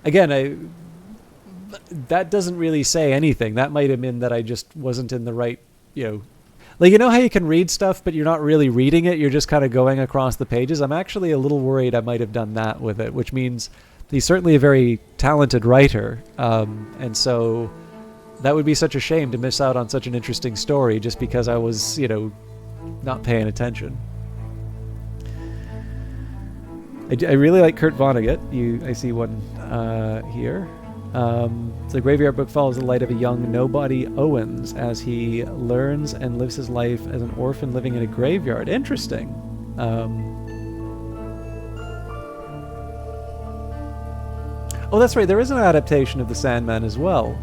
again, that doesn't really say anything. That might have been that I just wasn't in the right, like, how you can read stuff, but you're not really reading it. You're just kind of going across the pages. I'm actually a little worried I might have done that with it, which means he's certainly a very talented writer. And so that would be such a shame to miss out on such an interesting story just because I was, not paying attention. I really like Kurt Vonnegut. I see one here. The Graveyard Book follows the light of a young nobody Owens as he learns and lives his life as an orphan living in a graveyard. Interesting. Oh, that's right. There is an adaptation of The Sandman as well.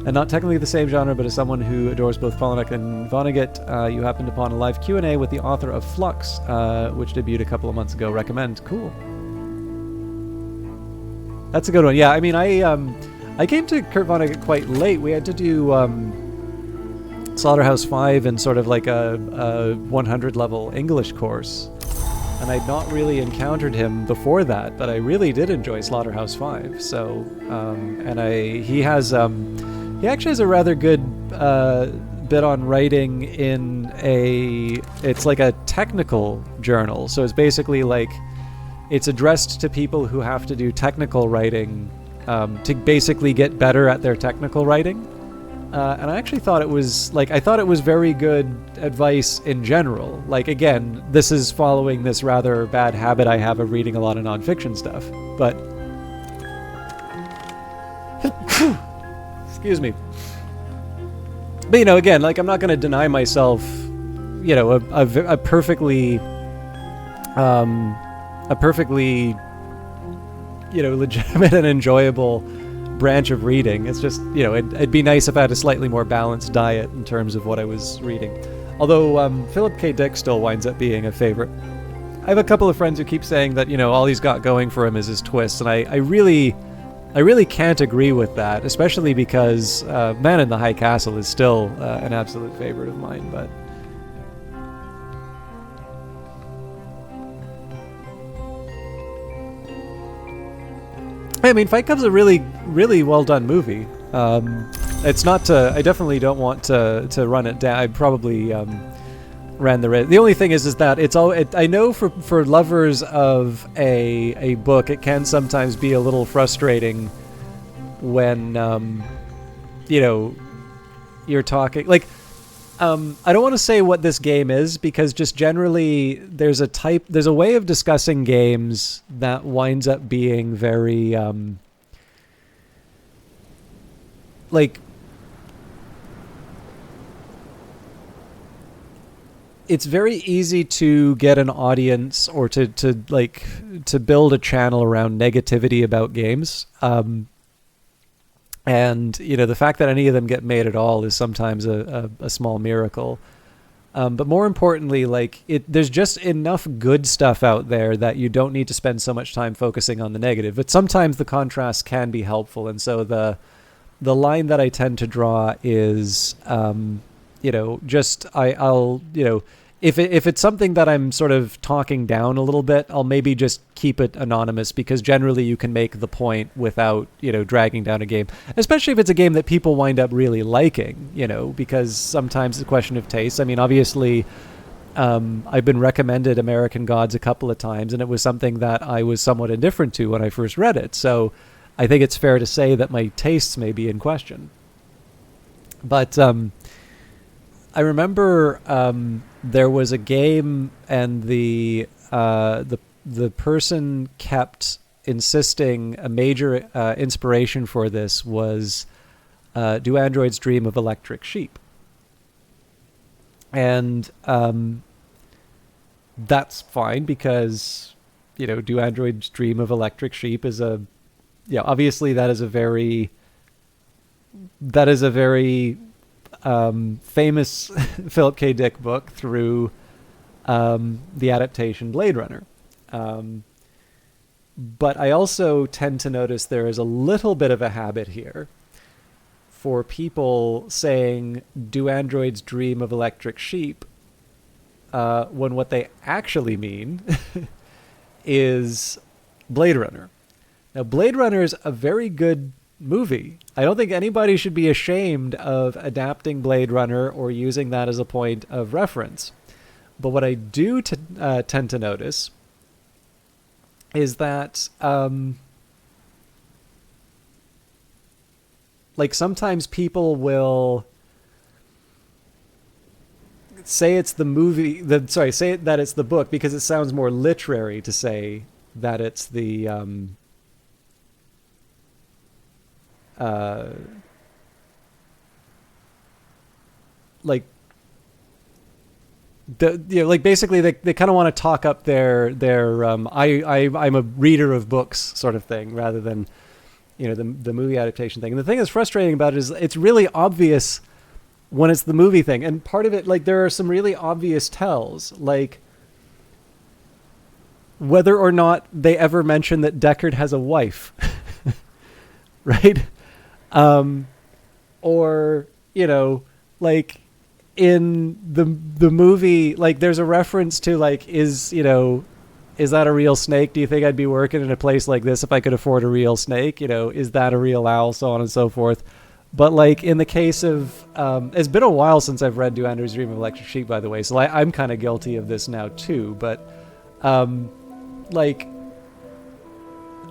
And not technically the same genre, but as someone who adores both Palahniuk and Vonnegut, you happened upon a live Q&A with the author of Flux, which debuted a couple of months ago. Recommend. Cool. That's a good one. Yeah, I mean, I came to Kurt Vonnegut quite late. We had to do Slaughterhouse 5 in sort of like a 100-level English course. And I'd not really encountered him before that, but I really did enjoy Slaughterhouse 5. So, and he actually has a rather good bit on writing it's like a technical journal. So it's basically like, it's addressed to people who have to do technical writing to basically get better at their technical writing. and I actually thought it was very good advice in general. Like, again, this is following this rather bad habit I have of reading a lot of nonfiction stuff. But excuse me. But again, like, I'm not going to deny myself, a perfectly legitimate and enjoyable branch of reading. It's just, it'd be nice if I had a slightly more balanced diet in terms of what I was reading. Although Philip K. Dick still winds up being a favorite. I have a couple of friends who keep saying that, all he's got going for him is his twists, and I really can't agree with that, especially because Man in the High Castle is still an absolute favorite of mine, but... I mean, Fight Club's a really, really well done movie. It's not to... I definitely don't want to run it down. I probably ran the risk. The only thing is that it's all... I know for lovers of a book, it can sometimes be a little frustrating when, you're talking... Like, I don't want to say what this game is, because just generally there's a way of discussing games that winds up being very it's very easy to get an audience or to build a channel around negativity about games. And, the fact that any of them get made at all is sometimes a small miracle. But more importantly, there's just enough good stuff out there that you don't need to spend so much time focusing on the negative. But sometimes the contrast can be helpful. And so the line that I tend to draw is, if it's something that I'm sort of talking down a little bit, I'll maybe just keep it anonymous, because generally you can make the point without, dragging down a game, especially if it's a game that people wind up really liking, because sometimes it's a question of taste. I mean, obviously, I've been recommended American Gods a couple of times, and it was something that I was somewhat indifferent to when I first read it. So I think it's fair to say that my tastes may be in question. But I remember there was a game, and the person kept insisting a major inspiration for this was Do Androids Dream of Electric Sheep? And that's fine, because Do Androids Dream of Electric Sheep is obviously that is a very famous Philip K. Dick book through the adaptation Blade Runner. But I also tend to notice there is a little bit of a habit here for people saying, do androids dream of electric sheep? When what they actually mean is Blade Runner. Now, Blade Runner is a very good movie. I don't think anybody should be ashamed of adapting Blade Runner or using that as a point of reference. But what I do tend to notice is that sometimes people will say it's the movie, say that it's the book, because it sounds more literary to say that it's the basically they kind of want to talk up their I'm a reader of books sort of thing, rather than the movie adaptation thing. And the thing that's frustrating about it is it's really obvious when it's the movie thing, and part of it, there are some really obvious tells, whether or not they ever mention that Deckard has a wife. Right? Or in the movie, there's a reference to is that a real snake? Do you think I'd be working in a place like this if I could afford a real snake? Is that a real owl? So on and so forth. But in the case of it's been a while since I've read Do Androids Dream of Electric Sheep, by the way, so I'm kind of guilty of this now too. But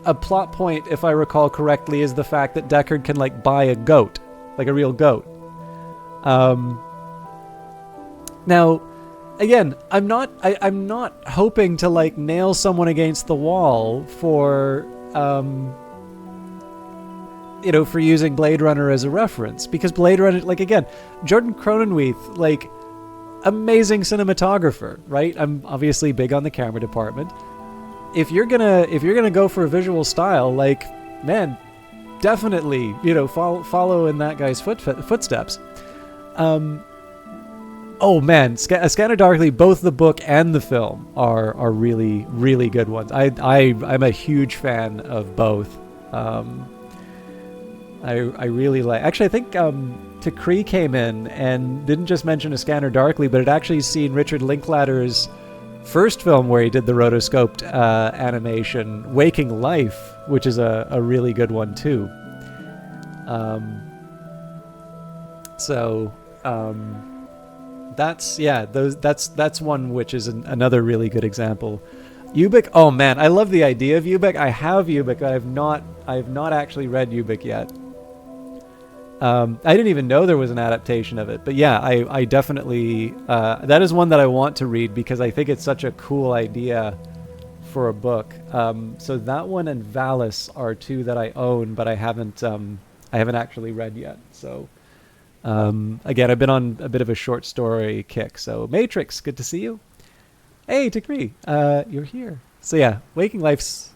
a plot point, if I recall correctly, is the fact that Deckard can buy a goat, a real goat, Now, again, I'm not hoping to like nail someone against the wall for for using Blade Runner as a reference, because Blade Runner, like, again, Jordan Cronenweth, like, amazing cinematographer, right? I'm obviously big on the camera department. If you're gonna go for a visual style, like, man, definitely, follow in that guy's footsteps. Oh man, A Scanner Darkly, both the book and the film are really, really good ones. I'm a huge fan of both. I really like. Actually, I think Takri came in and didn't just mention A Scanner Darkly, but had actually seen Richard Linklater's first film where he did the rotoscoped animation, Waking Life, which is a really good one too. That's one which is another really good example. Ubik, oh man, I love the idea of Ubik. I have Ubik, but I have not actually read Ubik yet. I didn't even know there was an adaptation of it, but yeah, I definitely that is one that I want to read because I think it's such a cool idea for a book. So that one and Valis are two that I own, but I haven't actually read yet. So again, I've been on a bit of a short story kick. So Matrix, good to see you. Hey, Takri, you're here. So yeah, Waking Life's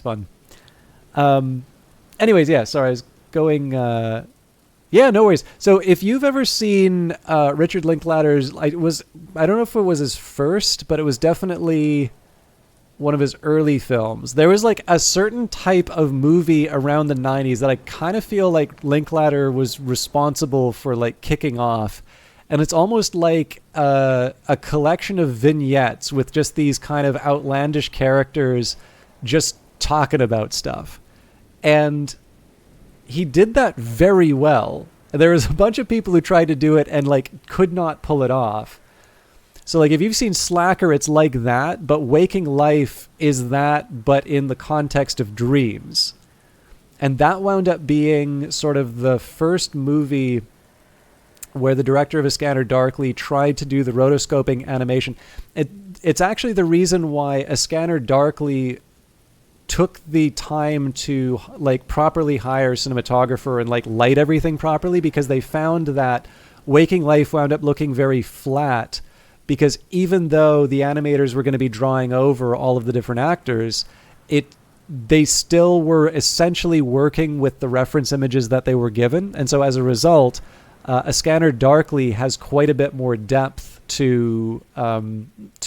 fun. Anyways, yeah, sorry, I was going. Yeah, no worries. So if you've ever seen Richard Linklater's, I don't know if it was his first, but it was definitely one of his early films. There was like a certain type of movie around the 90s that I kind of feel like Linklater was responsible for like kicking off. And it's almost like a collection of vignettes with just these kind of outlandish characters just talking about stuff. And he did that very well. There was a bunch of people who tried to do it and like could not pull it off. So like if you've seen Slacker, it's like that, but Waking Life is that, but in the context of dreams. And that wound up being sort of the first movie where the director of A Scanner Darkly tried to do the rotoscoping animation. It's actually the reason why A Scanner Darkly took the time to like properly hire a cinematographer and like light everything properly, because they found that Waking Life wound up looking very flat, because even though the animators were going to be drawing over all of the different actors, they still were essentially working with the reference images that they were given. And so as a result, A Scanner Darkly has quite a bit more depth to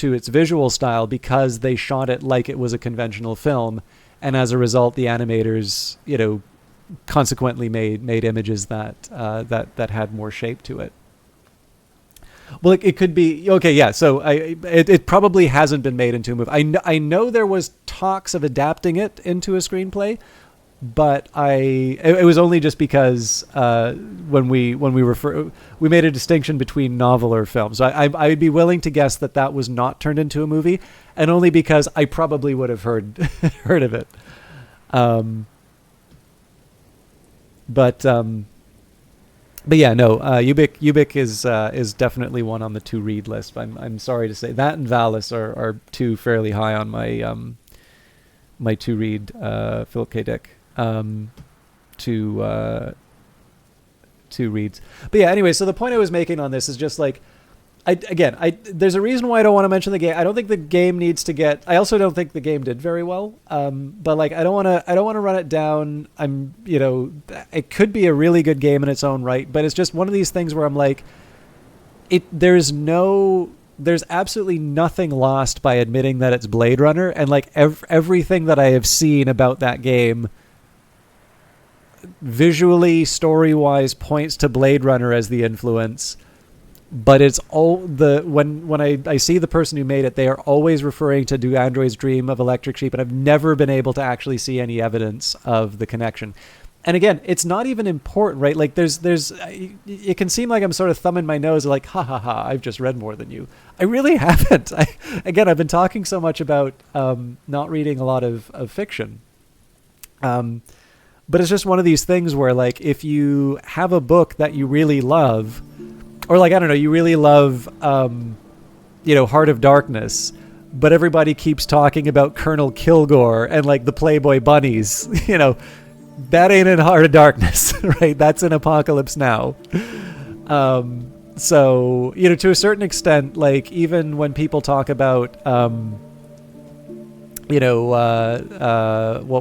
its visual style, because they shot it like it was a conventional film, and as a result, the animators, consequently made images that had more shape to it. Well, it could be okay. Yeah, so it probably hasn't been made into a movie. I know there was talks of adapting it into a screenplay, but it was only just because when we made a distinction between novel or film. So I'd be willing to guess that was not turned into a movie, and only because I probably would have heard of it. But yeah, no. Ubik is definitely one on the to read list. I'm sorry to say that, and Valis are two fairly high on my my to read Philip K. Dick to reads. But yeah, anyway, so the point I was making on this is just like, there's a reason why I don't want to mention the game. I don't think the game needs to get. I also don't think the game did very well. But like, I don't want to run it down. It could be a really good game in its own right, but it's just one of these things where I'm like, there's absolutely nothing lost by admitting that it's Blade Runner, and like everything that I have seen about that game, visually, story-wise, points to Blade Runner as the influence. But it's all when I see the person who made it, they are always referring to Do Androids Dream of Electric Sheep, and I've never been able to actually see any evidence of the connection. And again, it's not even important, right? Like it can seem like I'm sort of thumbing my nose, like, ha ha ha, I've just read more than you. I really haven't. I've been talking so much about not reading a lot of fiction. But it's just one of these things where, like, if you have a book that you really love, or like, I don't know, you really love, Heart of Darkness, but everybody keeps talking about Colonel Kilgore and like the Playboy bunnies, that ain't in Heart of Darkness, right? That's in Apocalypse Now. So, to a certain extent, like even when people talk about, what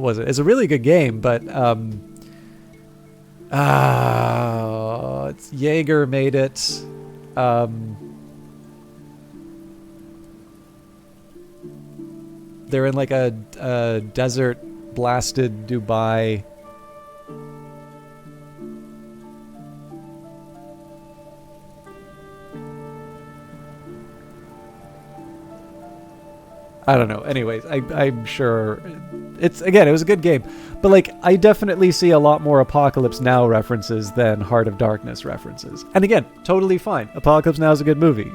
was it? It's a really good game, but it's Jaeger made it. They're in like a desert blasted Dubai. I don't know. Anyways, I'm sure it was a good game, but like I definitely see a lot more Apocalypse Now references than Heart of Darkness references. And again, totally fine. Apocalypse Now is a good movie,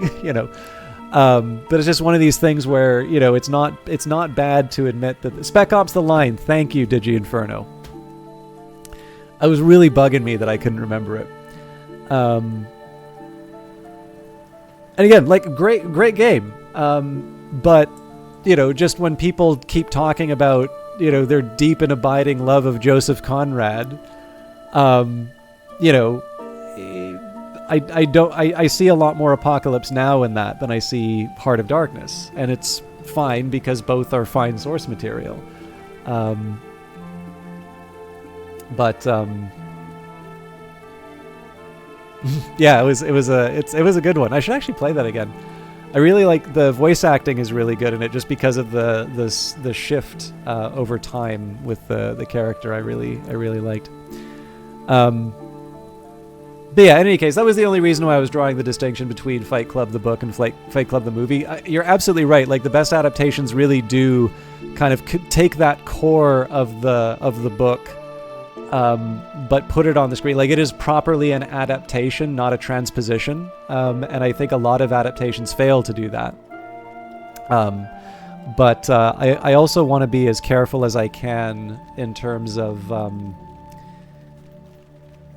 but it's just one of these things where it's not bad to admit that Spec Ops: The Line. Thank you, Digi Inferno. I was really bugging me that I couldn't remember it. And again, like great game, but. Just when people keep talking about, their deep and abiding love of Joseph Conrad, I see a lot more Apocalypse Now in that than I see Heart of Darkness, and it's fine because both are fine source material. Yeah, it was a good one. I should actually play that again. I really like the voice acting is really good in it, just because of the shift over time with the character. I really liked. But yeah, in any case, that was the only reason why I was drawing the distinction between Fight Club the book and Fight Club the movie. You're absolutely right. Like the best adaptations really do kind of take that core of the book, but put it on the screen. Like it is properly an adaptation, not a transposition. And I think a lot of adaptations fail to do that. But I also want to be as careful as I can in terms of,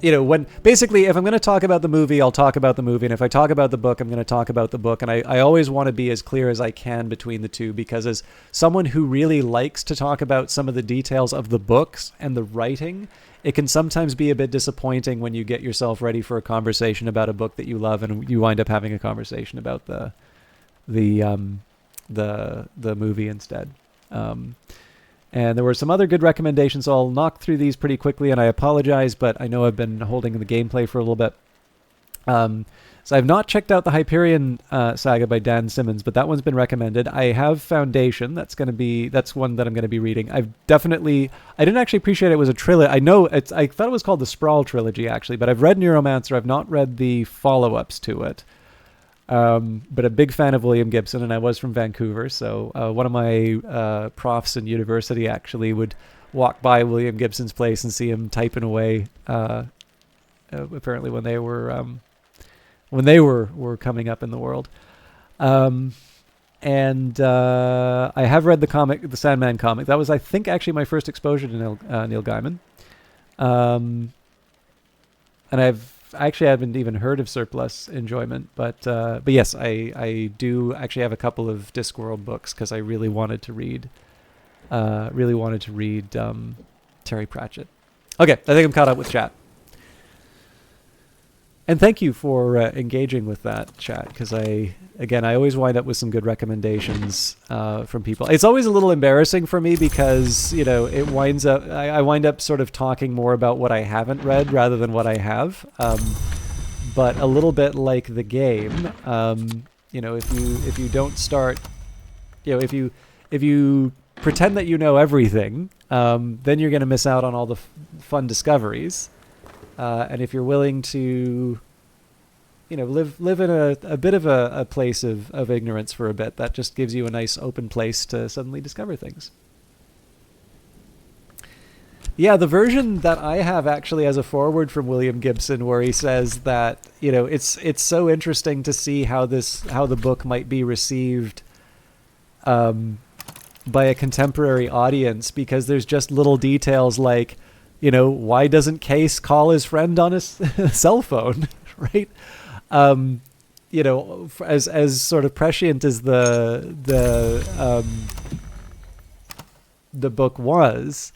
when basically if I'm going to talk about the movie, I'll talk about the movie. And if I talk about the book, I'm going to talk about the book. And I always want to be as clear as I can between the two, because as someone who really likes to talk about some of the details of the books and the writing, it can sometimes be a bit disappointing when you get yourself ready for a conversation about a book that you love and you wind up having a conversation about the movie instead. And there were some other good recommendations, so I'll knock through these pretty quickly, and I apologize, but I know I've been holding the gameplay for a little bit. So I've not checked out the Hyperion saga by Dan Simmons, but that one's been recommended. I have Foundation. That's one that I'm going to be reading. I didn't actually appreciate it was a trilogy. I thought it was called the Sprawl Trilogy, actually, but I've read Neuromancer. I've not read the follow-ups to it. But a big fan of William Gibson, and I was from Vancouver, so one of my profs in university actually would walk by William Gibson's place and see him typing away, apparently when they were coming up in the world. And I have read the Sandman comic. That was, I think, actually my first exposure to Neil Gaiman. And I haven't even heard of Surplus Enjoyment, but yes, I do actually have a couple of Discworld books because I really wanted to read Terry Pratchett. Okay, I think I'm caught up with chat. And thank you for engaging with that chat, because I always wind up with some good recommendations from people. It's always a little embarrassing for me because, it winds up, I wind up sort of talking more about what I haven't read rather than what I have. But a little bit like the game, if you don't start, if you pretend that you know everything, then you're going to miss out on all the fun discoveries. And if you're willing to, live in a bit of a place of ignorance for a bit, that just gives you a nice open place to suddenly discover things. Yeah, the version that I have actually has a foreword from William Gibson where he says that, it's so interesting to see how the book might be received by a contemporary audience, because there's just little details like, why doesn't Case call his friend on his cell phone, right? You know, as sort of prescient as the book was,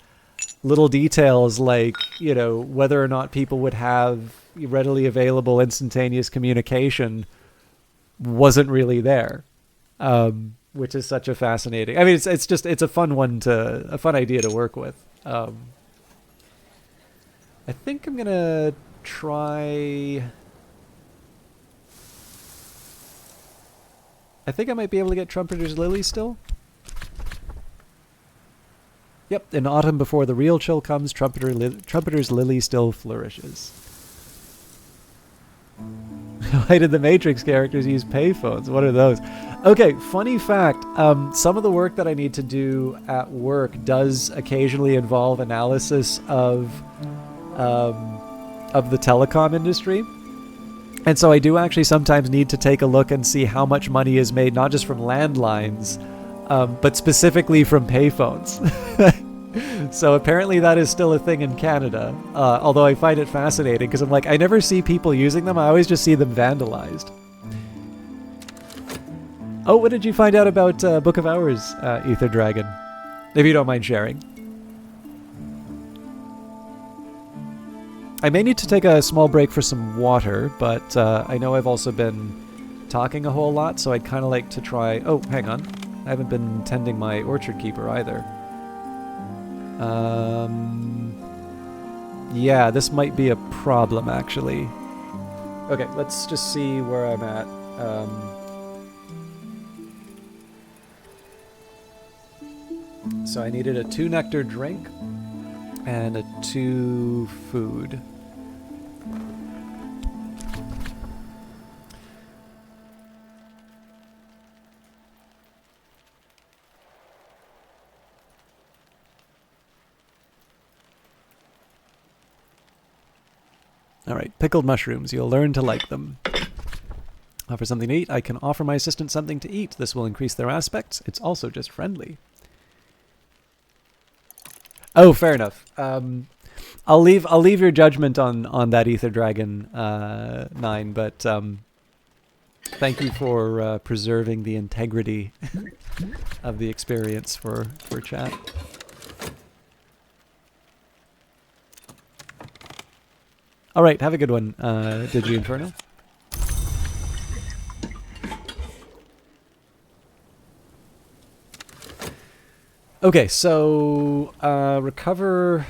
little details like, you know, whether or not people would have readily available instantaneous communication wasn't really there, which is such a fascinating. I mean, it's a fun idea to work with. I think I'm gonna try. I think I might be able to get Trumpeter's Lily still. Yep, in autumn before the real chill comes, Trumpeter's Lily still flourishes. Why did the Matrix characters use payphones? What are those? Okay, funny fact. Some of the work that I need to do at work does occasionally involve analysis of the telecom industry. And so I do actually sometimes need to take a look and see how much money is made, not just from landlines, but specifically from payphones. So apparently that is still a thing in Canada, although I find it fascinating because I'm like, I never see people using them. I always just see them vandalized. Oh, what did you find out about Book of Hours, Ether Dragon? If you don't mind sharing. I may need to take a small break for some water, but I know I've also been talking a whole lot, so I'd kind of like to try... Oh, hang on. I haven't been tending my orchard keeper either. Yeah, this might be a problem, actually. Okay, let's just see where I'm at. So I needed a 2 nectar drink and a 2 food. All right, pickled mushrooms. You'll learn to like them. Offer something to eat. I can offer my assistant something to eat. This will increase their aspects. It's also just friendly. Oh, fair enough. I'll leave your judgment on that Ether Dragon 9, but thank you for preserving the integrity of the experience for chat. All right, have a good one, Digi Inferno. Okay, so recover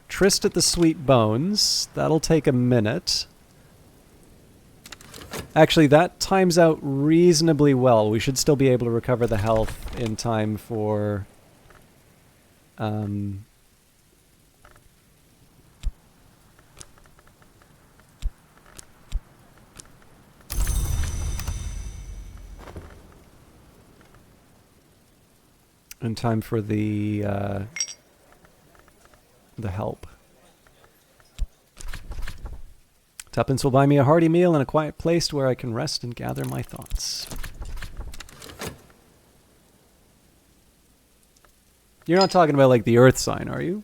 Tryst at the Sweet Bones. That'll take a minute. Actually, that times out reasonably well. We should still be able to recover the health in time for... in time for the help. Tuppence will buy me a hearty meal in a quiet place where I can rest and gather my thoughts. You're not talking about like the Earth sign, are you?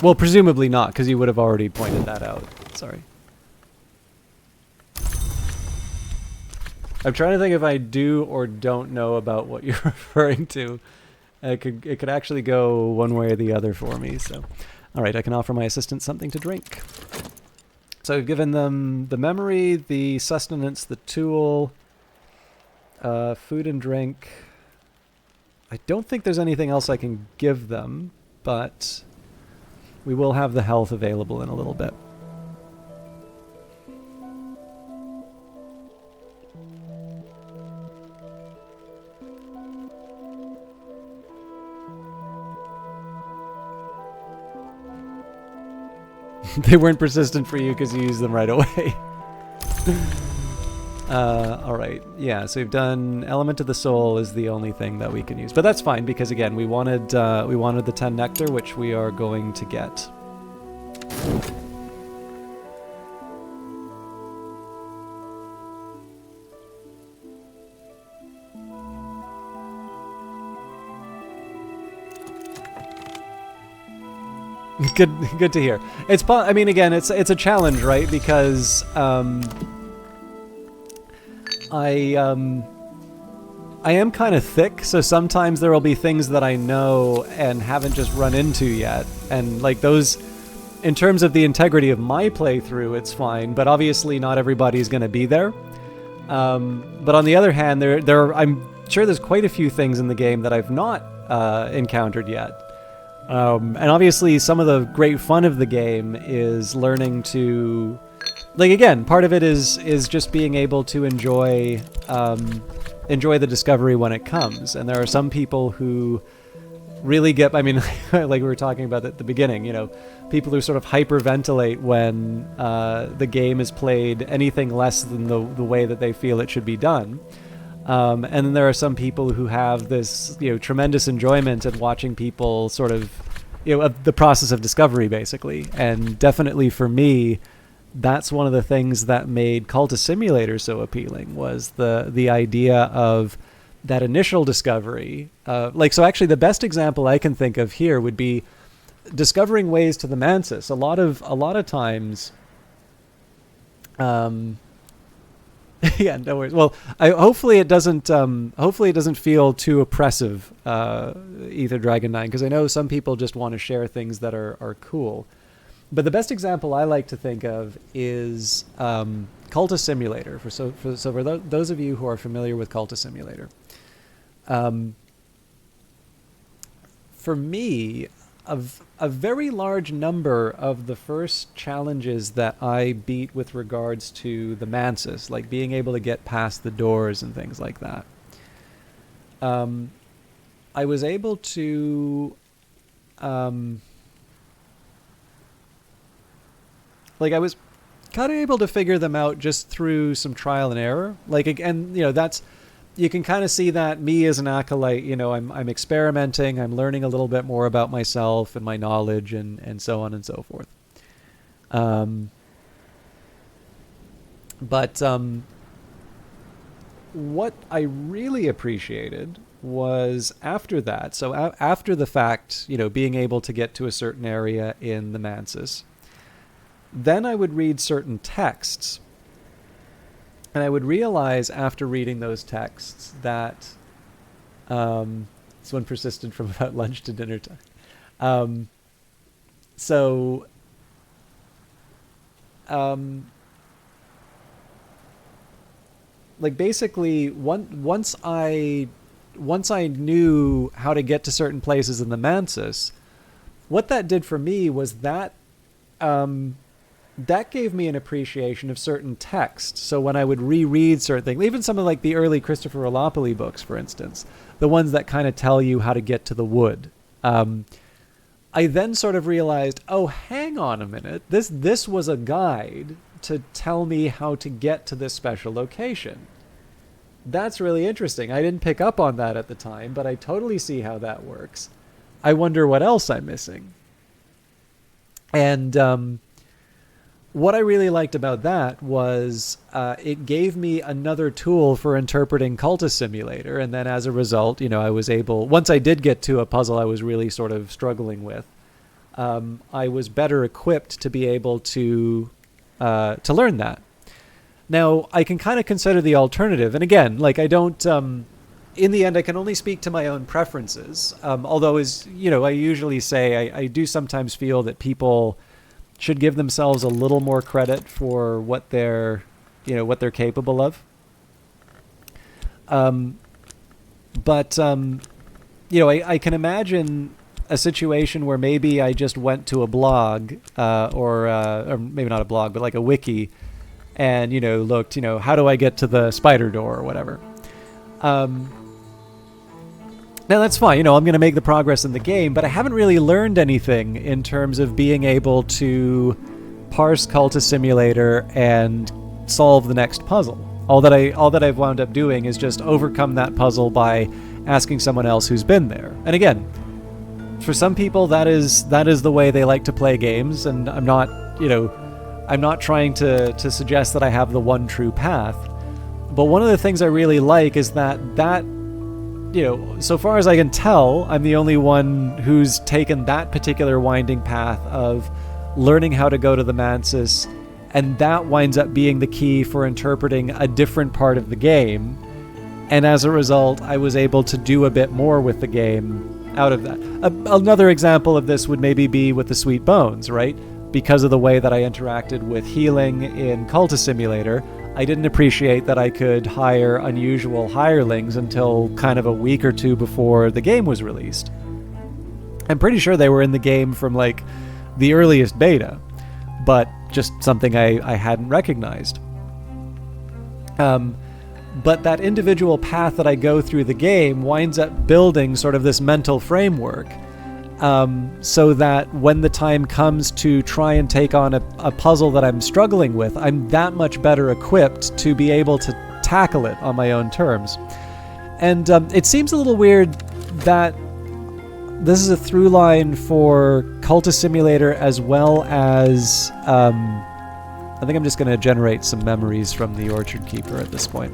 Well, presumably not, because you would have already pointed that out. Sorry. I'm trying to think if I do or don't know about what you're referring to. It could actually go one way or the other for me. So, all right, I can offer my assistant something to drink. So I've given them the memory, the sustenance, the tool, food and drink. I don't think there's anything else I can give them, but we will have the health available in a little bit. They weren't persistent for you because you used them right away. All right. Yeah, so we've done Element of the Soul is the only thing that we can use. But that's fine because, again, we wanted the 10 nectar, which we are going to get. Good to hear. I mean, again, it's a challenge, right? Because I am kind of thick, so sometimes there will be things that I know and haven't just run into yet, and like those, in terms of the integrity of my playthrough, it's fine. But obviously, not everybody's going to be there. But on the other hand, I'm sure there's quite a few things in the game that I've not encountered yet. And obviously, some of the great fun of the game is learning to, like, again, part of it is just being able to enjoy the discovery when it comes. And there are some people who really get, I mean, like we were talking about at the beginning, you know, people who sort of hyperventilate when the game is played anything less than the way that they feel it should be done. And then there are some people who have this, you know, tremendous enjoyment in watching people sort of, you know, the process of discovery, basically. And definitely for me, that's one of the things that made Cultist Simulator so appealing, was the idea of that initial discovery. So actually the best example I can think of here would be discovering ways to the Mantis. A lot of times, yeah, no worries. Well, hopefully it doesn't feel too oppressive, Ether Dragon 9, because I know some people just want to share things that are cool. But the best example I like to think of is Cultist Simulator. For those of you who are familiar with Cultist Simulator, for me, a very large number of the first challenges that I beat with regards to the Mantis, like being able to get past the doors and things like that, I was able to, I was kind of able to figure them out just through some trial and error. And you know, you can kind of see that me as an acolyte, you know, I'm experimenting, I'm learning a little bit more about myself and my knowledge and so on and so forth. But what I really appreciated was after that, so after the fact, you know, being able to get to a certain area in the Mantis, then I would read certain texts. And I would realize after reading those texts that this one persisted from about lunch to dinner time. Basically, once I knew how to get to certain places in the Mantis, what that did for me was that that gave me an appreciation of certain text. So when I would reread certain things, even some of like the early Christopher Rolopoli books, for instance, the ones that kind of tell you how to get to the wood, I then sort of realized, oh, hang on a minute, this was a guide to tell me how to get to this special location. That's really interesting. I didn't pick up on that at the time, but I totally see how that works. I wonder what else I'm missing. And what I really liked about that was it gave me another tool for interpreting Cultist Simulator. And then as a result, you know, I was able, once I did get to a puzzle I was really sort of struggling with, I was better equipped to be able to learn that. Now, I can kind of consider the alternative. And again, like I don't, in the end, I can only speak to my own preferences. Although, as you know, I usually say, I do sometimes feel that people should give themselves a little more credit for what they're capable of. But I can imagine a situation where maybe I just went to a blog, or maybe not a blog, but like a wiki, and, you know, looked, you know, how do I get to the spider door or whatever. Now that's fine, you know, I'm going to make the progress in the game, but I haven't really learned anything in terms of being able to parse Cultist Simulator and solve the next puzzle. All that I've wound up doing is just overcome that puzzle by asking someone else who's been there. And again, for some people that is the way they like to play games, and I'm not trying to suggest that I have the one true path. But one of the things I really like is that so far as I can tell, I'm the only one who's taken that particular winding path of learning how to go to the Mansis, and that winds up being the key for interpreting a different part of the game. And as a result, I was able to do a bit more with the game out of that. Another example of this would maybe be with the Sweet Bones, right? Because of the way that I interacted with healing in Cultist Simulator, I didn't appreciate that I could hire unusual hirelings until kind of a week or two before the game was released. I'm pretty sure they were in the game from like the earliest beta, but just something I hadn't recognized. But that individual path that I go through the game winds up building sort of this mental framework, so that when the time comes to try and take on a puzzle that I'm struggling with, I'm that much better equipped to be able to tackle it on my own terms. And it seems a little weird that this is a through line for Cultist Simulator as well as... I think I'm just going to generate some memories from the Orchard Keeper at this point.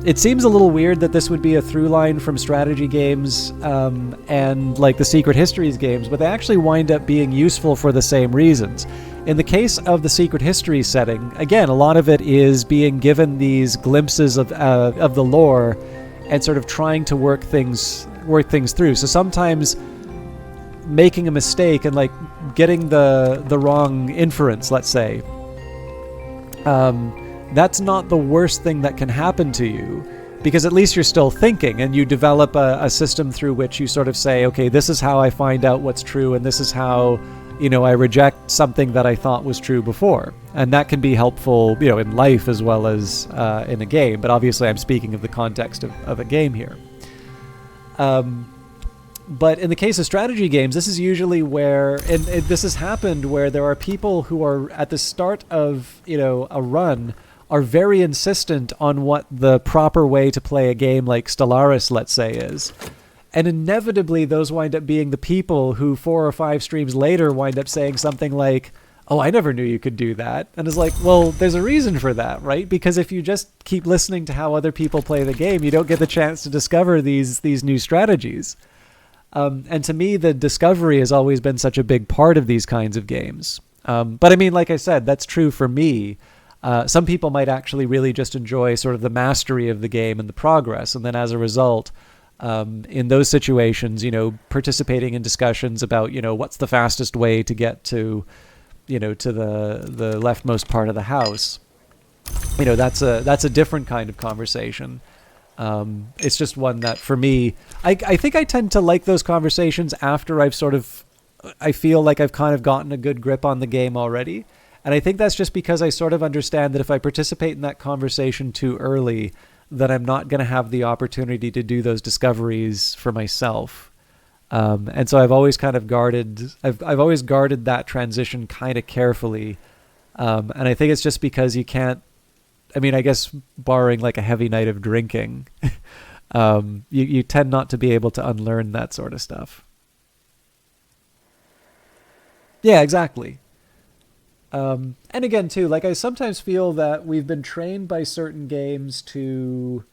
It seems a little weird that this would be a through line from strategy games and like the Secret Histories games, but they actually wind up being useful for the same reasons. In the case of the Secret Histories setting, again, a lot of it is being given these glimpses of the lore and sort of trying to work things through. So sometimes making a mistake and like getting the wrong inference, let's say, that's not the worst thing that can happen to you, because at least you're still thinking and you develop a system through which you sort of say, okay, this is how I find out what's true, and this is how, I reject something that I thought was true before. And that can be helpful, in life as well as in a game. But obviously I'm speaking of the context of a game here. But in the case of strategy games, this is usually where, and this has happened where there are people who are at the start of, a run, are very insistent on what the proper way to play a game like Stellaris, let's say, is. And inevitably, those wind up being the people who 4 or 5 streams later wind up saying something like, oh, I never knew you could do that. And it's like, well, there's a reason for that, right? Because if you just keep listening to how other people play the game, you don't get the chance to discover these new strategies. And to me, the discovery has always been such a big part of these kinds of games. But I mean, like I said, that's true for me. Some people might actually really just enjoy sort of the mastery of the game and the progress. And then as a result, in those situations, participating in discussions about, what's the fastest way to get to, to the leftmost part of the house. That's a different kind of conversation. It's just one that for me, I think I tend to like those conversations after I feel like I've kind of gotten a good grip on the game already. And I think that's just because I sort of understand that if I participate in that conversation too early, that I'm not going to have the opportunity to do those discoveries for myself. And so I've always kind of I've always guarded that transition kind of carefully. And I think it's just because you can't, I guess barring like a heavy night of drinking, you tend not to be able to unlearn that sort of stuff. Yeah, exactly. And again, too, like I sometimes feel that we've been trained by certain games to,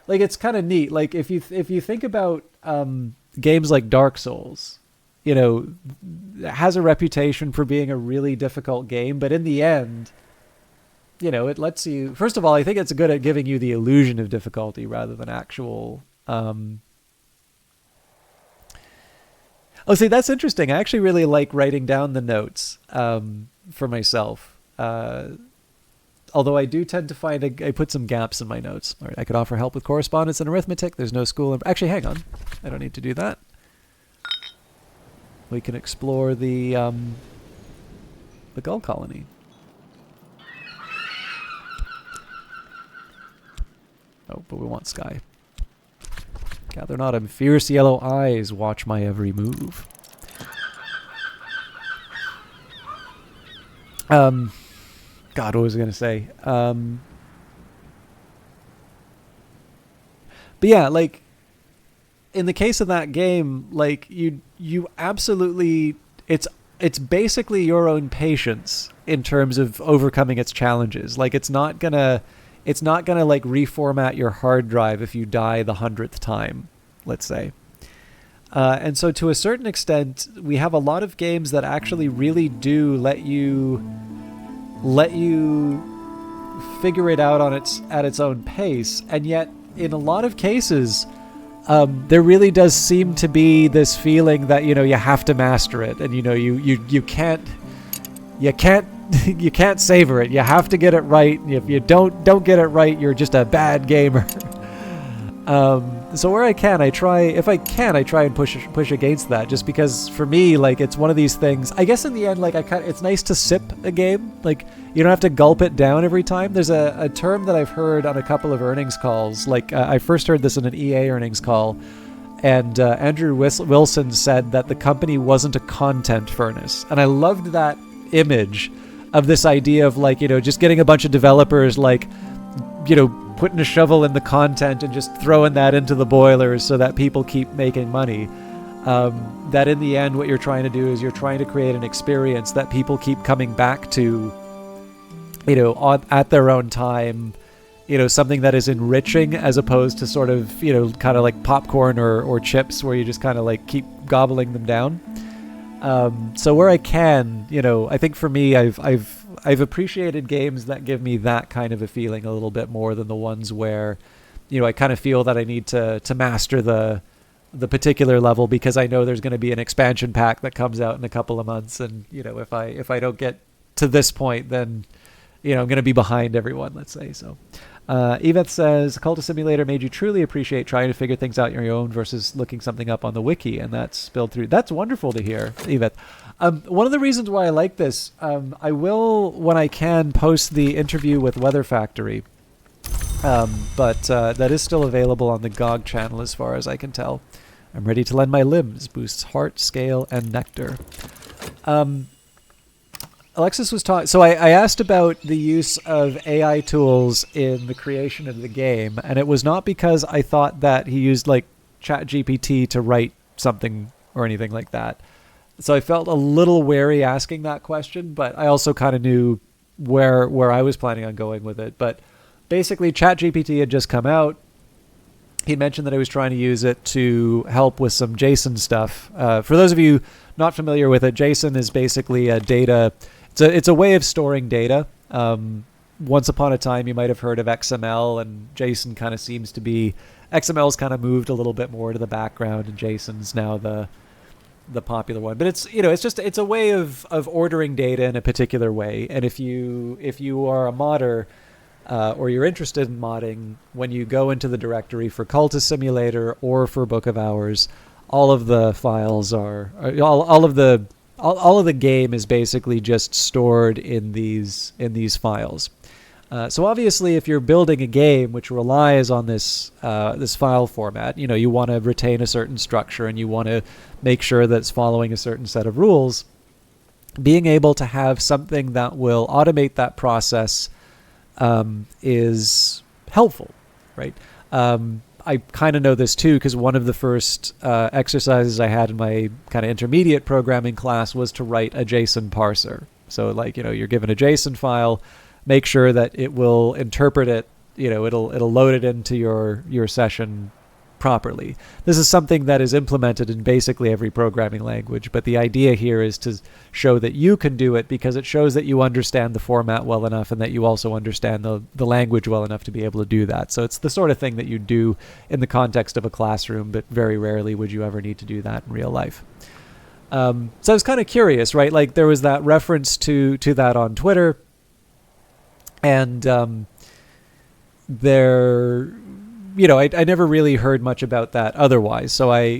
like, it's kind of neat. Like if you think about games like Dark Souls, it has a reputation for being a really difficult game, but in the end, it lets you, first of all, I think it's good at giving you the illusion of difficulty rather than actual, Oh, see, that's interesting. I actually really like writing down the notes for myself. Although I do tend to find I put some gaps in my notes. All right, I could offer help with correspondence and arithmetic. There's no school. Actually, hang on. I don't need to do that. We can explore the Gull Colony. Oh, but we want Sky. Gather not in fierce yellow eyes, watch my every move. God, what was I going to say? But yeah, like, in the case of that game, like, you absolutely, it's basically your own patience in terms of overcoming its challenges. Like, it's not gonna, it's not going to like reformat your hard drive if you die the 100th time, let's say. And so to a certain extent, we have a lot of games that actually really do let you figure it out at its own pace. And yet, in a lot of cases, there really does seem to be this feeling that, you have to master it, and you can't you can't savor it. You have to get it right. If you don't get it right, you're just a bad gamer. So where I can, I try and push against that, just because for me, like, it's one of these things. I guess in the end, like, it's nice to sip a game. Like, you don't have to gulp it down every time. There's a term that I've heard on a couple of earnings calls. Like, I first heard this in an EA earnings call, and Andrew Wilson said that the company wasn't a content furnace. And I loved that image of this idea of, like, just getting a bunch of developers, like, putting a shovel in the content and just throwing that into the boilers so that people keep making money. That in the end, what you're trying to do is you're trying to create an experience that people keep coming back to, at their own time, something that is enriching, as opposed to sort of, kind of like popcorn or chips where you just kind of like keep gobbling them down. So where I can, I think for me, I've appreciated games that give me that kind of a feeling a little bit more than the ones where, I kind of feel that I need to master the particular level because I know there's going to be an expansion pack that comes out in a couple of months, and if I don't get to this point, then I'm going to be behind everyone, let's say. So Eveth says, Cultist Simulator made you truly appreciate trying to figure things out on your own versus looking something up on the wiki, and that's spilled through. That's wonderful to hear, Eveth. One of the reasons why I like this, I will, when I can, post the interview with Weather Factory, but that is still available on the GOG channel as far as I can tell. I'm ready to lend my limbs, boosts heart, scale, and nectar. Alexis was talking, so I asked about the use of AI tools in the creation of the game, and it was not because I thought that he used like ChatGPT to write something or anything like that. So I felt a little wary asking that question, but I also kind of knew where I was planning on going with it. But basically, ChatGPT had just come out. He mentioned that I was trying to use it to help with some JSON stuff. For those of you not familiar with it, JSON is basically a data. It's a way of storing data. Once upon a time, you might have heard of XML, and JSON kind of seems to be, XML's kind of moved a little bit more to the background, and JSON's now the popular one. But it's a way of ordering data in a particular way. And if you are a modder, or you're interested in modding, when you go into the directory for Cultist Simulator or for Book of Hours, all of the files are all of the game is basically just stored in these files. So obviously, if you're building a game which relies on this file format, you want to retain a certain structure and you want to make sure that it's following a certain set of rules. Being able to have something that will automate that process is helpful, right? I kind of know this too, because one of the first exercises I had in my kind of intermediate programming class was to write a JSON parser. So like, you're given a JSON file, make sure that it will interpret it, it'll load it into your session properly. This is something that is implemented in basically every programming language, but the idea here is to show that you can do it because it shows that you understand the format well enough and that you also understand the language well enough to be able to do that. So it's the sort of thing that you do in the context of a classroom, but very rarely would you ever need to do that in real life. So I was kind of curious, right? Like there was that reference to that on Twitter, and I never really heard much about that otherwise. So I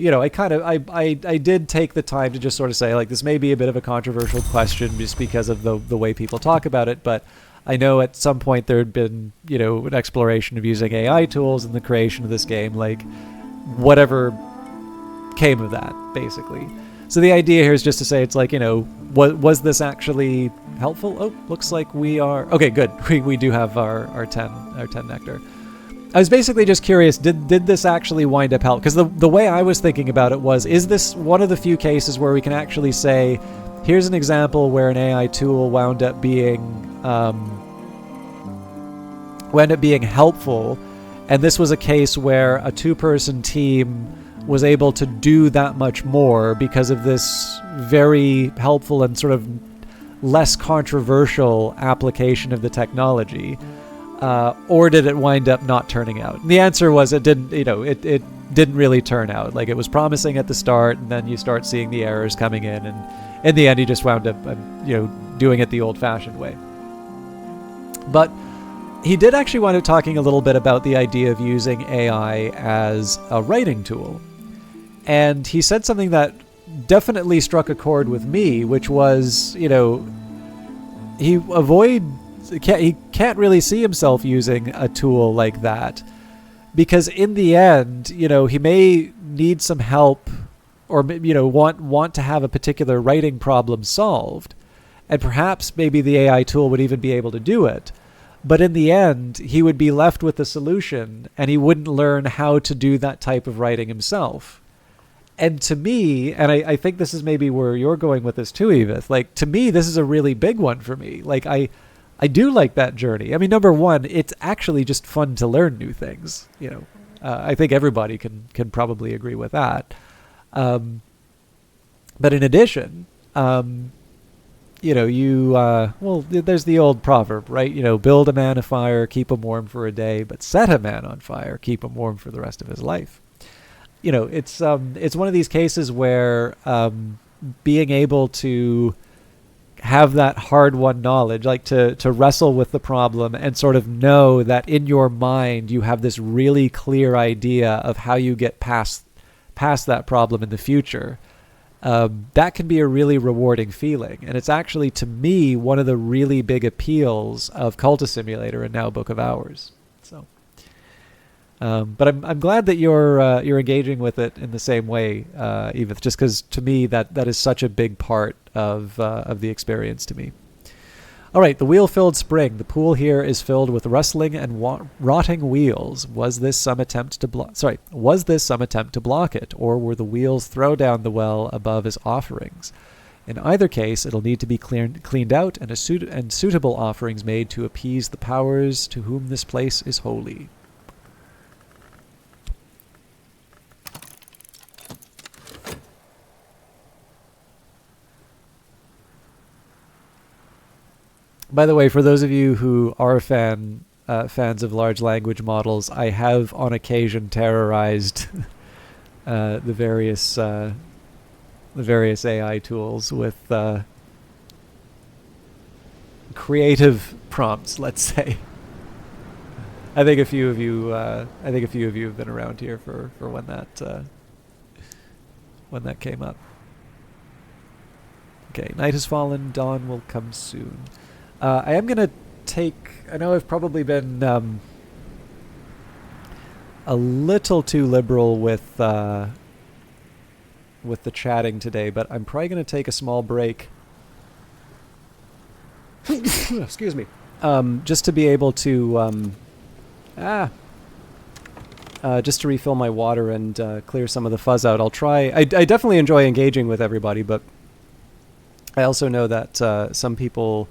did take the time to just sort of say, like, this may be a bit of a controversial question just because of the way people talk about it. But I know at some point there had been, an exploration of using AI tools in the creation of this game, like whatever came of that, basically. So the idea here is just to say, it's like, was this actually helpful? Oh, looks like we are. Okay, good. We do have our 10 nectar. I was basically just curious, did this actually wind up help? Because the way I was thinking about it was, is this one of the few cases where we can actually say, here's an example where an AI tool wound up being wound up being helpful. And this was a case where a 2-person team was able to do that much more because of this very helpful and sort of less controversial application of the technology. Or did it wind up not turning out? And the answer was it didn't, it didn't really turn out. Like, it was promising at the start, and then you start seeing the errors coming in, and in the end he just wound up, doing it the old-fashioned way. But he did actually wind up talking a little bit about the idea of using AI as a writing tool. And he said something that definitely struck a chord with me, which was, he can't really see himself using a tool like that, because in the end, he may need some help, or want to have a particular writing problem solved, and perhaps maybe the AI tool would even be able to do it. But in the end, he would be left with the solution, and he wouldn't learn how to do that type of writing himself. And to me, and I think this is maybe where you're going with this too, Edith, like, to me, this is a really big one for me. Like, I do like that journey. I mean, number one, it's actually just fun to learn new things. I think everybody can probably agree with that. But in addition, there's the old proverb, right? Build a man a fire, keep him warm for a day, but set a man on fire, keep him warm for the rest of his life. It's one of these cases where being able to have that hard-won knowledge, like to wrestle with the problem and sort of know that in your mind you have this really clear idea of how you get past that problem in the future, that can be a really rewarding feeling. And it's actually, to me, one of the really big appeals of Cultist Simulator and now Book of Hours. So, but I'm glad that you're engaging with it in the same way, Edith, just because to me that is such a big part of the experience to me. All right, the wheel-filled spring. The pool here is filled with rustling and rotting wheels. Was this some attempt to block it, or were the wheels thrown down the well above as offerings? In either case, it'll need to be cleaned out and suitable offerings made to appease the powers to whom this place is holy. By the way, for those of you who are fans of large language models, I have on occasion terrorized the various AI tools with creative prompts, let's say. I think a few of you have been around here for when that came up. Okay, night has fallen, dawn will come soon. I am going to I know I've probably been a little too liberal with the chatting today, but I'm probably going to take a small break. Excuse me. Just to be able to just to refill my water and clear some of the fuzz out. I'll try. I definitely enjoy engaging with everybody, but I also know that some people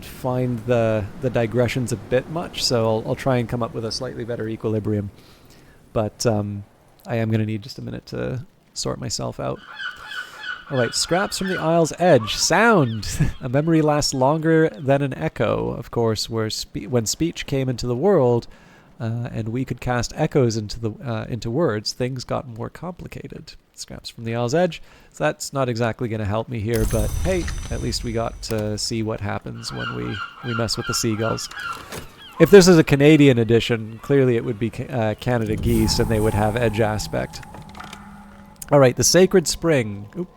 find the digressions a bit much, so I'll try and come up with a slightly better equilibrium. But I am going to need just a minute to sort myself out. All right, scraps from the Isle's Edge. Sound! A memory lasts longer than an echo. Of course, when speech came into the world, and we could cast echoes into words, things got more complicated. Scraps from the Isle's Edge. So that's not exactly going to help me here, but hey, at least we got to see what happens when we mess with the seagulls. If this is a Canadian edition, clearly it would be Canada geese, and they would have edge aspect. All right, the Sacred Spring. Oop.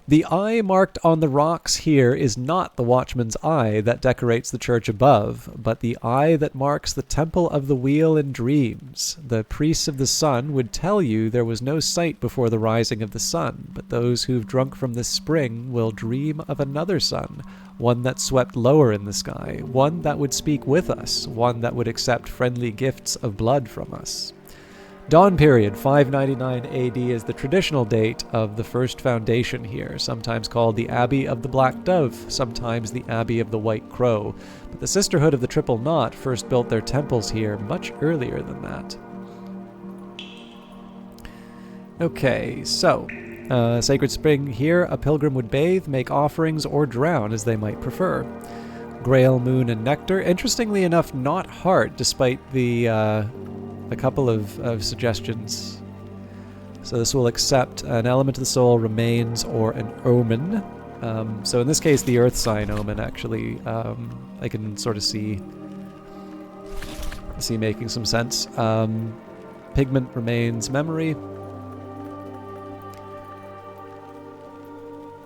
The eye marked on the rocks here is not the watchman's eye that decorates the church above, but the eye that marks the temple of the wheel in dreams. The priests of the sun would tell you there was no sight before the rising of the sun, but those who've drunk from this spring will dream of another sun, one that swept lower in the sky, one that would speak with us, one that would accept friendly gifts of blood from us. Dawn period, 599 AD, is the traditional date of the first foundation here, sometimes called the Abbey of the Black Dove, sometimes the Abbey of the White Crow. But the Sisterhood of the Triple Knot first built their temples here much earlier than that. Okay, so, sacred spring here, a pilgrim would bathe, make offerings, or drown as they might prefer. Grail, moon, and nectar. Interestingly enough, not heart, despite the a couple of suggestions. So this will accept an element of the soul, remains, or an omen. So in this case, the earth sign omen, actually, I can sort of see making some sense. Pigment, remains, memory.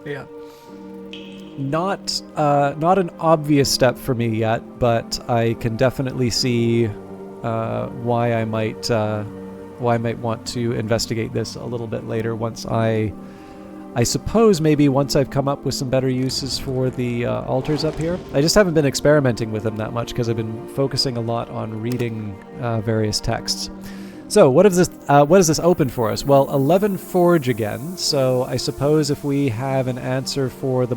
Yeah. Not an obvious step for me yet, but I can definitely see why I might want to investigate this a little bit later once I suppose maybe once I've come up with some better uses for the altars up here. I just haven't been experimenting with them that much because I've been focusing a lot on reading various texts. So what does this open for us? Well, 11 Forge again. So I suppose if we have an answer for the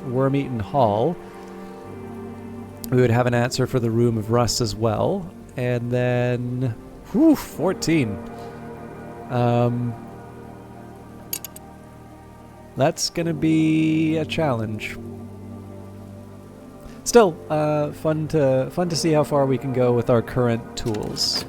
Worm-Eaten Hall, we would have an answer for the Room of Rust as well. And then, 14. That's gonna be a challenge. Still, fun to see how far we can go with our current tools.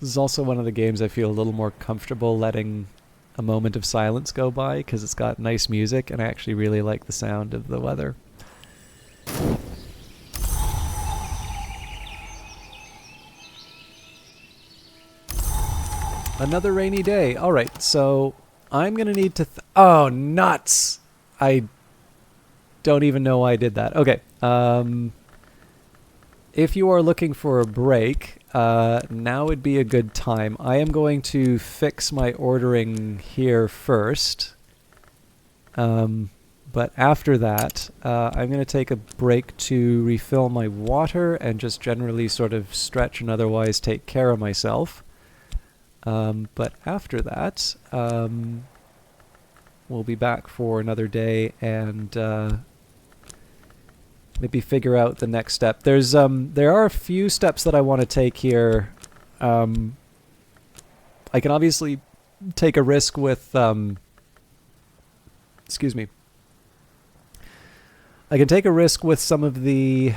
This is also one of the games I feel a little more comfortable letting a moment of silence go by because it's got nice music and I actually really like the sound of the weather. Another rainy day. Alright, so I'm going to need to... oh, nuts! I don't even know why I did that. Okay. If you are looking for a break... now would be a good time. I am going to fix my ordering here first. But after that, I'm going to take a break to refill my water and just generally sort of stretch and otherwise take care of myself. But after that, we'll be back for another day and maybe figure out the next step. There are a few steps that I want to take here. I can obviously take a risk with excuse me. I can take a risk with some of the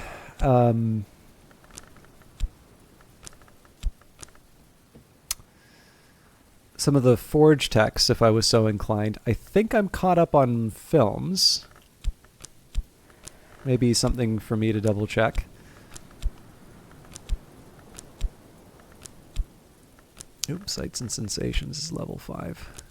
forge texts if I was so inclined. I think I'm caught up on films. Maybe something for me to double check. Oops, Sights and Sensations is level 5.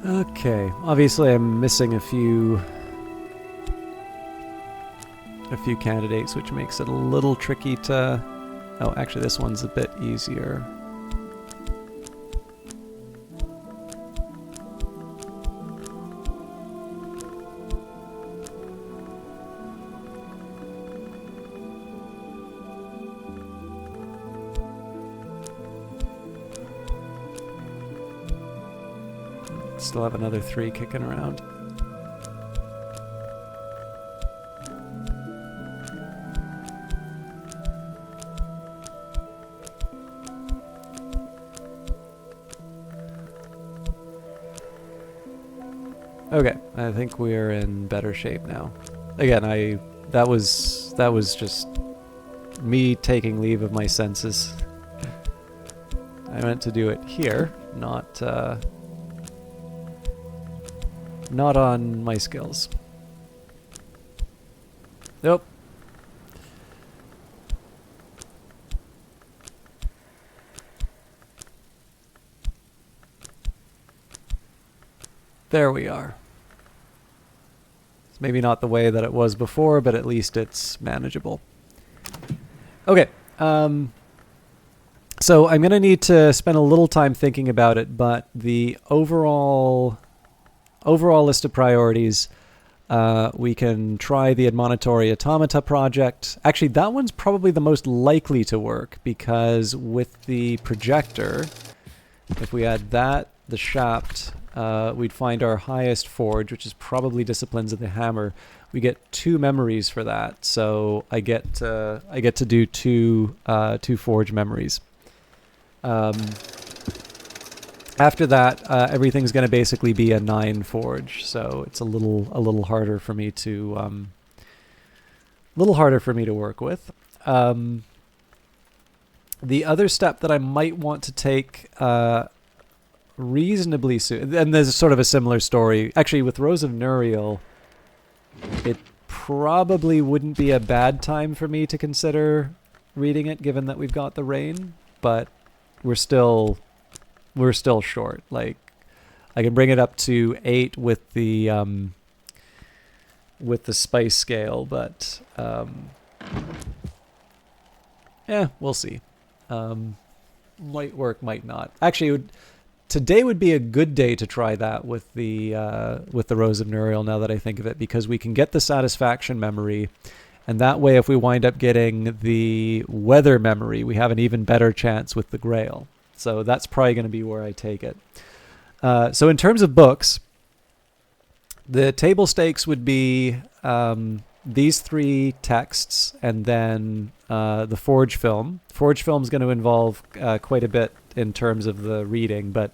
Okay, obviously I'm missing a few candidates, which makes it a little tricky to... oh, actually this one's a bit easier. Still have another 3 kicking around. Okay, I think we're in better shape now. Again, that was just me taking leave of my senses. I meant to do it here, not on my skills. Nope. There we are. It's maybe not the way that it was before, but at least it's manageable. Okay. So I'm going to need to spend a little time thinking about it, but the overall list of priorities, we can try the admonitory automata project. Actually, that one's probably the most likely to work, because with the projector, if we add that, the shaft, we'd find our highest forge, which is probably Disciplines of the Hammer. We get 2 memories for that, so I get to do two forge memories. After that, everything's going to basically be a 9 forge, so it's a little harder for me to work with. The other step that I might want to take reasonably soon, and there's sort of a similar story. Actually, with Rose of Nuriel, it probably wouldn't be a bad time for me to consider reading it, given that we've got the rain, but we're still short. Like, I can bring it up to 8 with the spice scale, but we'll see. Might work, might not. Actually, today would be a good day to try that with the Rose of Nuriel, now that I think of it, because we can get the satisfaction memory, and that way if we wind up getting the weather memory, we have an even better chance with the Grail. So that's probably going to be where I take it. So in terms of books, the table stakes would be these 3 texts, and then the Forge film. Forge film is going to involve quite a bit in terms of the reading, but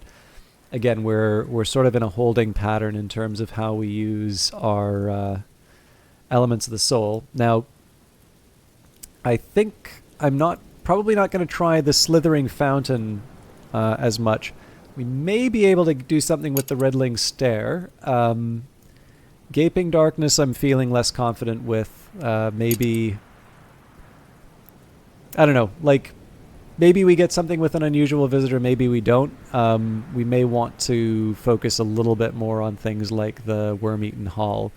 again, we're sort of in a holding pattern in terms of how we use our elements of the soul. Now, I think I'm probably not going to try the Slithering Fountain as much. We may be able to do something with the Riddling Stair. Gaping Darkness I'm feeling less confident with. Maybe, I don't know, like, maybe we get something with an unusual visitor, maybe we don't. We may want to focus a little bit more on things like the Worm-Eaten Hall,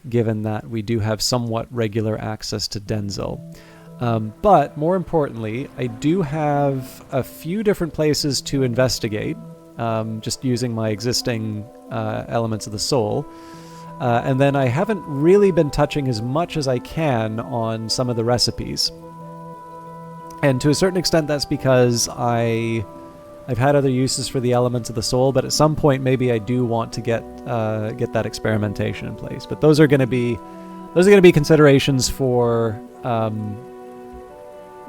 given that we do have somewhat regular access to Denzel. But more importantly, I do have a few different places to investigate, just using my existing elements of the soul. And then I haven't really been touching as much as I can on some of the recipes. And to a certain extent, that's because I've had other uses for the elements of the soul, but at some point maybe I do want to get that experimentation in place. But those are going to be considerations for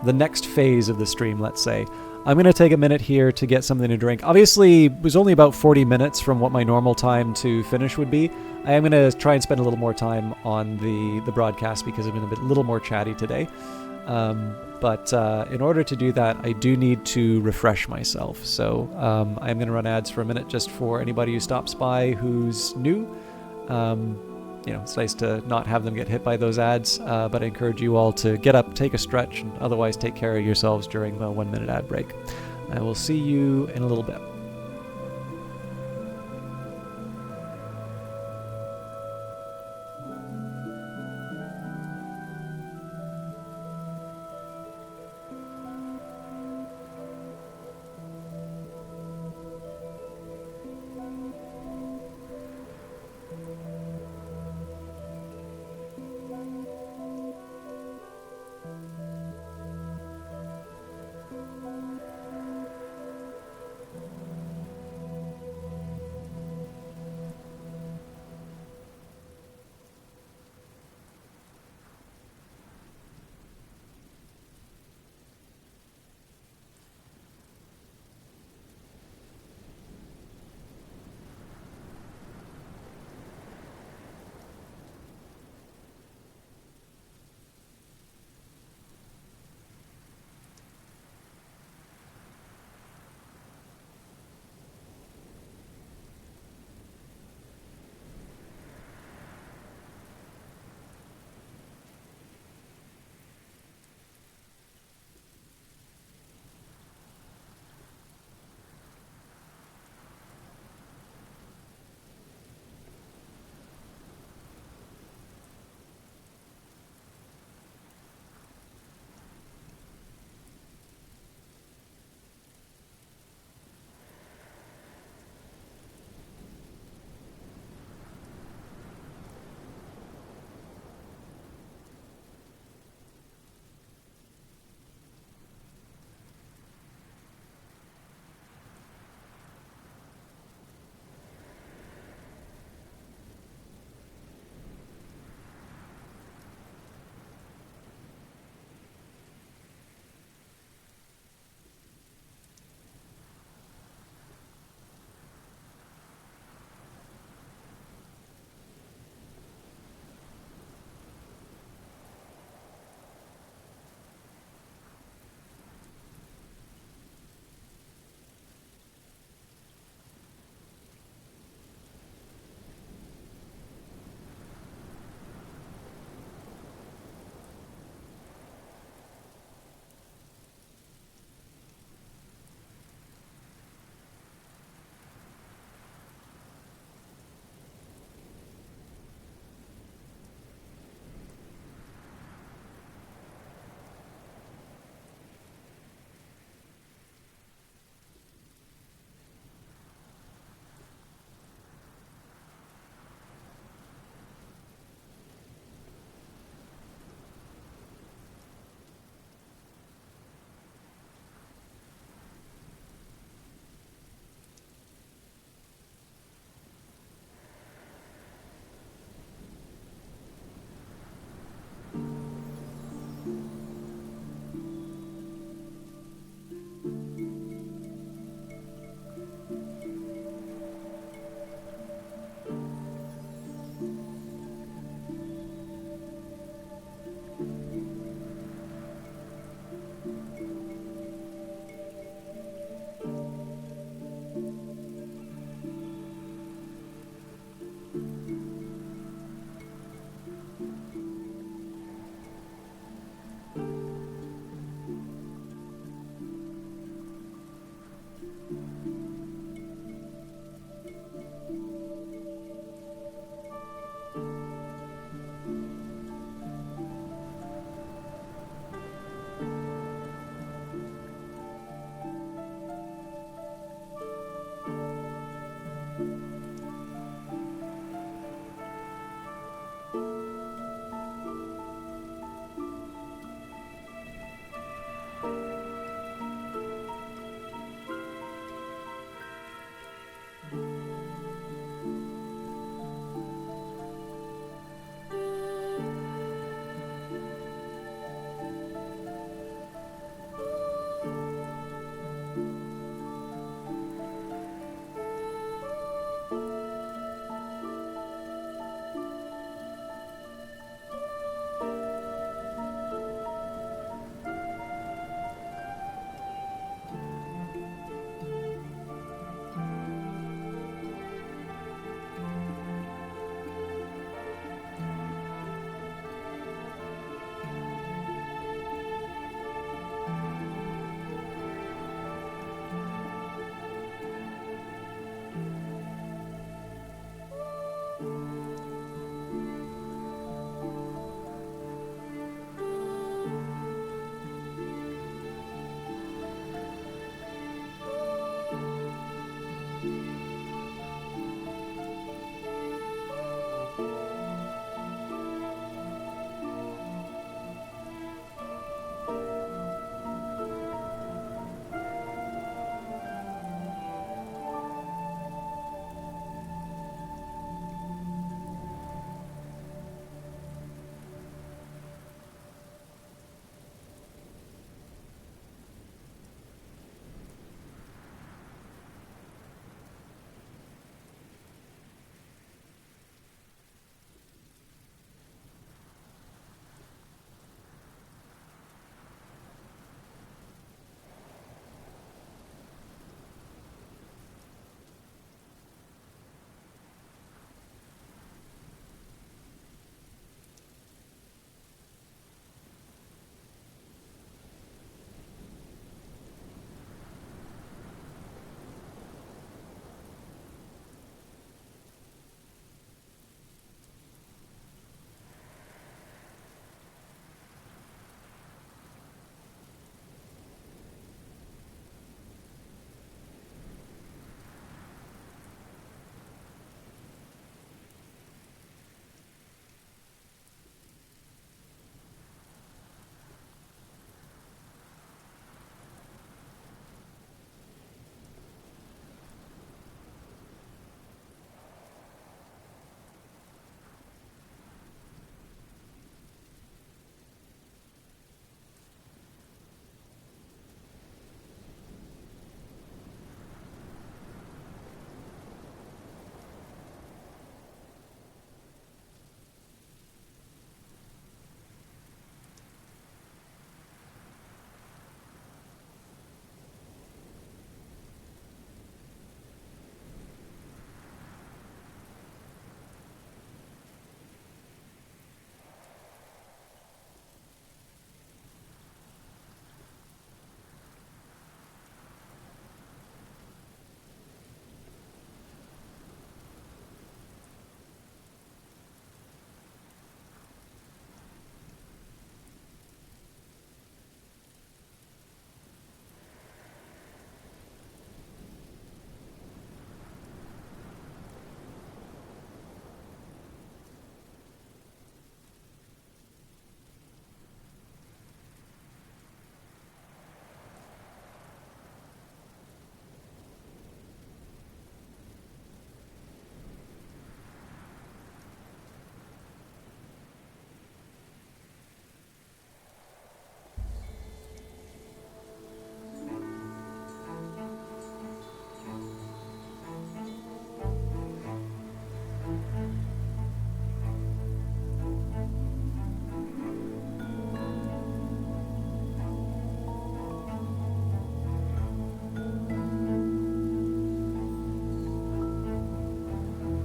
the next phase of the stream, let's say. I'm going to take a minute here to get something to drink. Obviously, it was only about 40 minutes from what my normal time to finish would be. I am going to try and spend a little more time on the broadcast because I've been a little more chatty today. But in order to do that, I do need to refresh myself. So I'm going to run ads for a minute just for anybody who stops by who's new. It's nice to not have them get hit by those ads, but I encourage you all to get up, take a stretch, and otherwise take care of yourselves during the 1-minute ad break. I will see you in a little bit.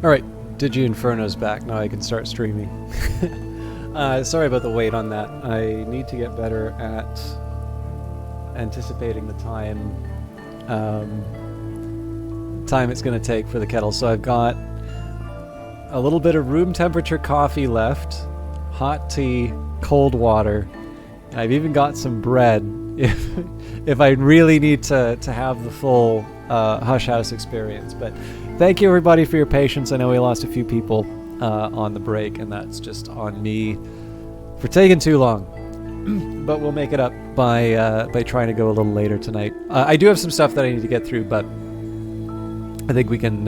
Alright, Digi Inferno's back. Now I can start streaming. Sorry about the wait on that. I need to get better at anticipating the time it's going to take for the kettle. So I've got a little bit of room temperature coffee left, hot tea, cold water, and I've even got some bread if I really need to have the full Hush House experience. But thank you everybody for your patience. I know we lost a few people on the break, and that's just on me for taking too long. But we'll make it up by trying to go a little later tonight. I do have some stuff that I need to get through, but I think we can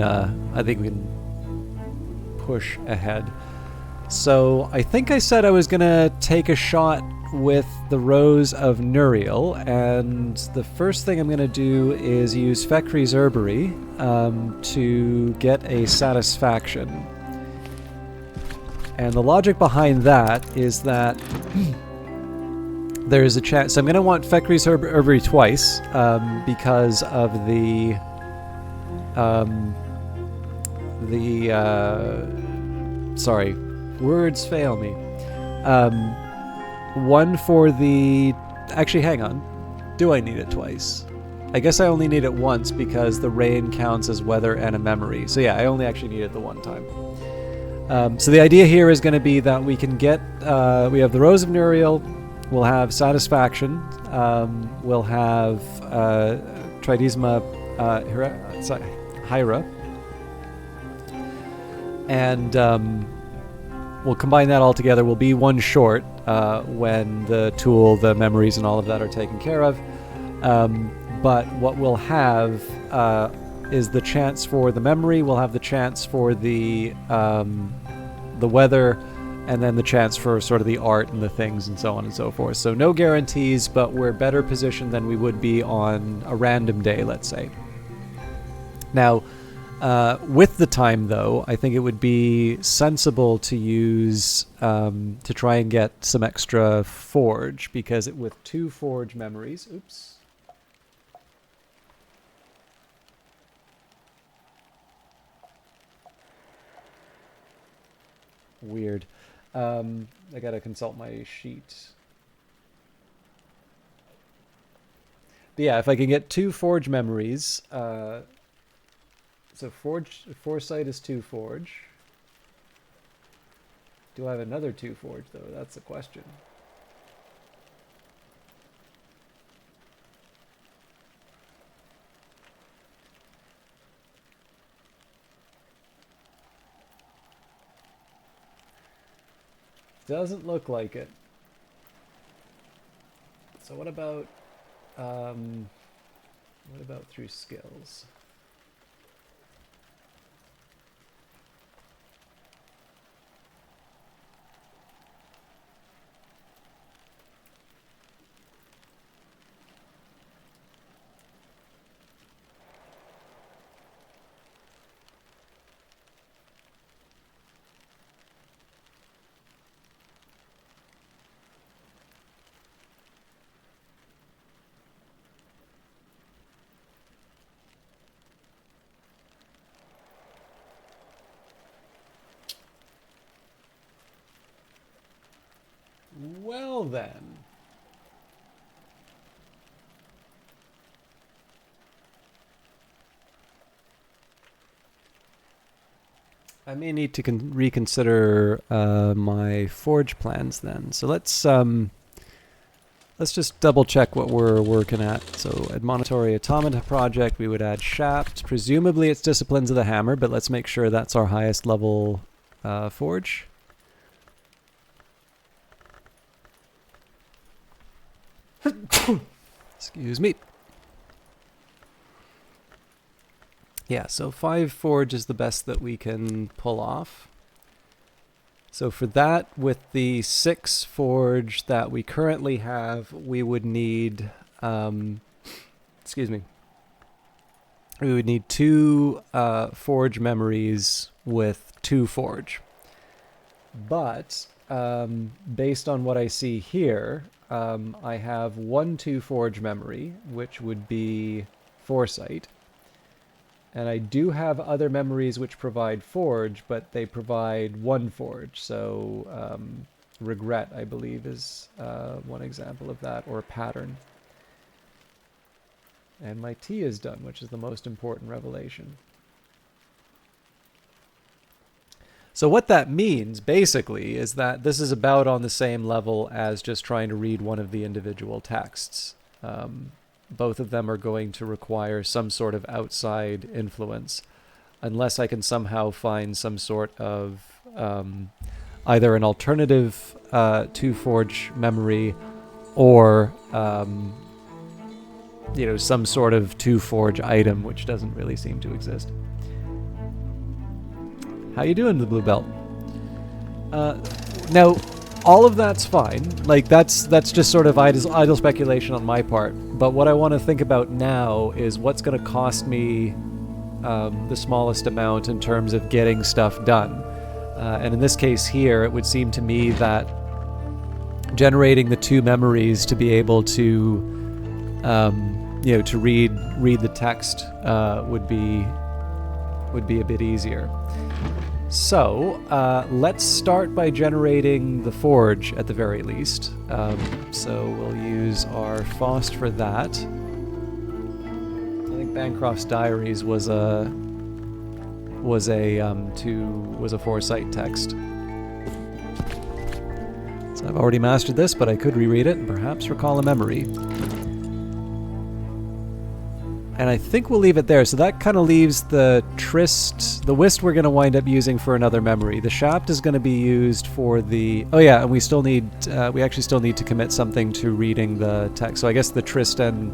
push ahead. So I think I said I was gonna take a shot with the Rose of Nuriel, and the first thing I'm gonna do is use Fekri's Herbery to get a satisfaction. And the logic behind that is that there's a chance. So I'm gonna want Fekri's Herbery twice because of sorry, words fail me. One for the... Actually, hang on. Do I need it twice? I guess I only need it once because the rain counts as weather and a memory. So yeah, I only actually need it the one time. So the idea here is going to be that we can get... we have the Rose of Nuriel, we'll have Satisfaction, we'll have Tridesma Hyra, and we'll combine that all together. We'll be one short when the tool, the memories, and all of that are taken care of. But what we'll have is the chance for the memory. We'll have the chance for the weather, and then the chance for sort of the art and the things and so on and so forth. So no guarantees, but we're better positioned than we would be on a random day, let's say. Now, with the time, though, I think it would be sensible to use, to try and get some extra forge, because with 2 forge memories, oops. Weird. I gotta consult my sheet. But yeah, if I can get 2 forge memories, so foresight is 2 forge. Do I have another 2 forge though? That's the question. Doesn't look like it. So what about through skills? Well then. I may need to reconsider my forge plans then. So let's just double check what we're working at. So admonitory automata project, we would add shaft. Presumably it's disciplines of the hammer, but let's make sure that's our highest level forge. Excuse me. Yeah, so 5 forge is the best that we can pull off. So for that, with the 6 forge that we currently have, we would need, excuse me, we would need 2 forge memories with 2 forge. But based on what I see here, I have 1 2 forge memory, which would be foresight. And I do have other memories which provide forge, but they provide one forge. So regret, I believe, is one example of that, or pattern. And my tea is done, which is the most important revelation. So what that means, basically, is that this is about on the same level as just trying to read one of the individual texts. Both of them are going to require some sort of outside influence, unless I can somehow find some sort of either an alternative to forge memory, or some sort of to forge item, which doesn't really seem to exist. How you doing, the Blue Belt? Now, all of that's fine. Like, that's just sort of idle speculation on my part. But what I want to think about now is what's going to cost me the smallest amount in terms of getting stuff done. And in this case here, it would seem to me that generating the 2 memories to be able to, to read the text would be a bit easier. So let's start by generating the forge at the very least. So we'll use our Faust for that. I think Bancroft's Diaries was a foresight text. So I've already mastered this, but I could reread it and perhaps recall a memory. And I think we'll leave it there. So that kind of leaves the Tryst, the Whist we're going to wind up using for another memory. The Shaft is going to be used for the... Oh yeah, and we actually still need to commit something to reading the text. So I guess the Tryst and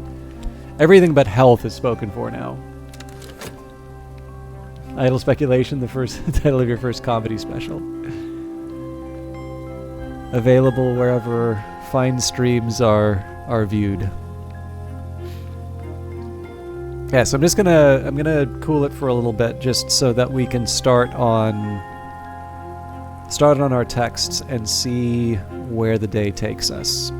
everything but health is spoken for now. Idle Speculation, the first title of your first comedy special. Available wherever fine streams are viewed. Yeah, so I'm gonna cool it for a little bit just so that we can start on our texts and see where the day takes us.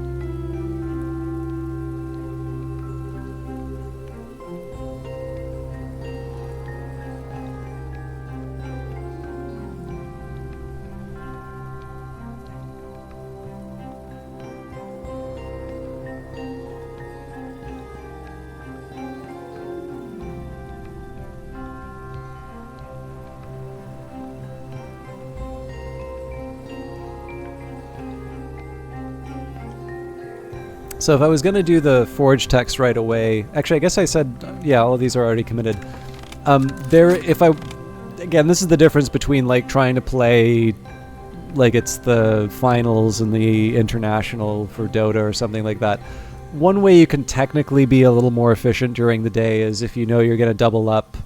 So if I was going to do the forge text right away, actually I guess I said, yeah, all of these are already committed. Again, this is the difference between like trying to play like it's the finals and the international for Dota or something like that. One way you can technically be a little more efficient during the day is if you know you're going to double up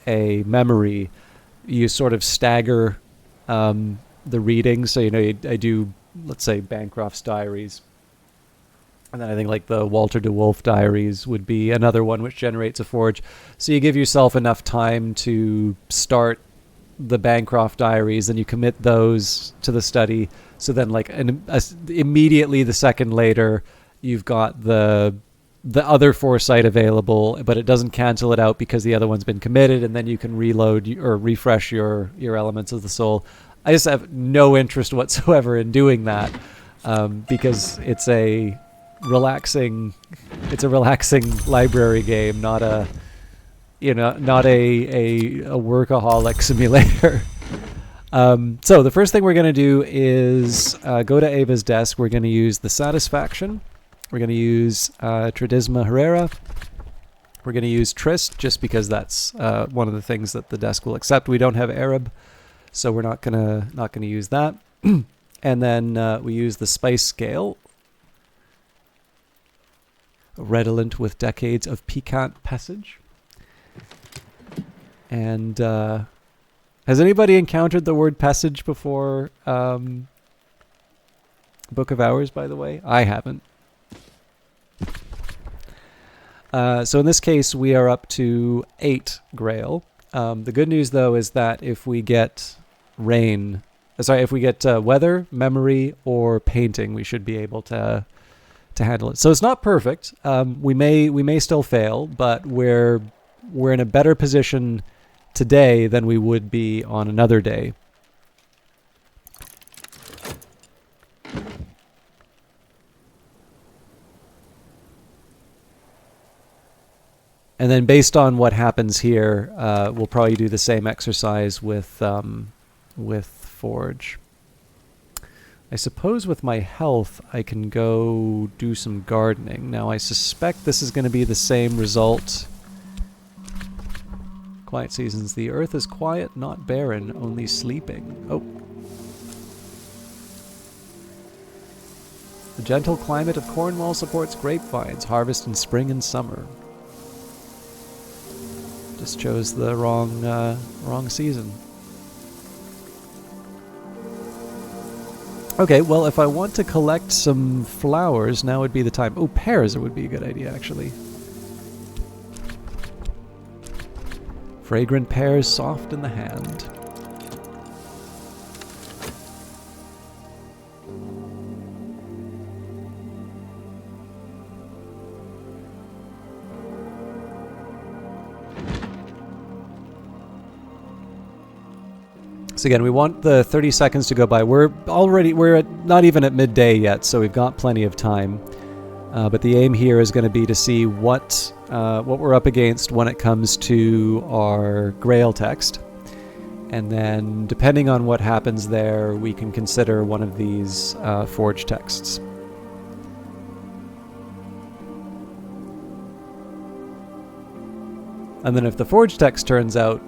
a memory, you sort of stagger the readings. So, I do, let's say, Bancroft's Diaries. And then I think like the Walter de Wolf Diaries would be another one which generates a forge. So you give yourself enough time to start the Bancroft Diaries and you commit those to the study. So then like immediately the second later, you've got the other foresight available, but it doesn't cancel it out because the other one's been committed, and then you can reload or refresh your elements of the soul. I just have no interest whatsoever in doing that because it's a relaxing library game, not a workaholic simulator. So the first thing we're going to do is go to Ava's desk. We're going to use the Satisfaction. We're going to use Tradisma Herrera. We're going to use Tryst just because that's one of the things that the desk will accept. We don't have Arab, so we're not gonna use that. And then we use the Spice Scale. Redolent with decades of piquant passage. And has anybody encountered the word passage before Book of Hours, by the way? I haven't. So in this case, we are up to 8 Grail. The good news, though, is that if we get weather, memory, or painting, we should be able to handle it. So it's not perfect. We may still fail, but we're we're in a better position today than we would be on another day. And then based on what happens here, we'll probably do the same exercise with Forge. I suppose with my health, I can go do some gardening. Now, I suspect this is going to be the same result. Quiet seasons. The earth is quiet, not barren, only sleeping. Oh. The gentle climate of Cornwall supports grapevines, harvest in spring and summer. Just chose the wrong season. Okay, well, if I want to collect some flowers, now would be the time. Oh, pears would be a good idea, actually. Fragrant pears, soft in the hand. So again, we want the 30 seconds to go by. We're not even at midday yet, so we've got plenty of time. But the aim here is going to be to see what we're up against when it comes to our Grail text. And then, depending on what happens there, we can consider one of these Forge texts. And then if the Forge text turns out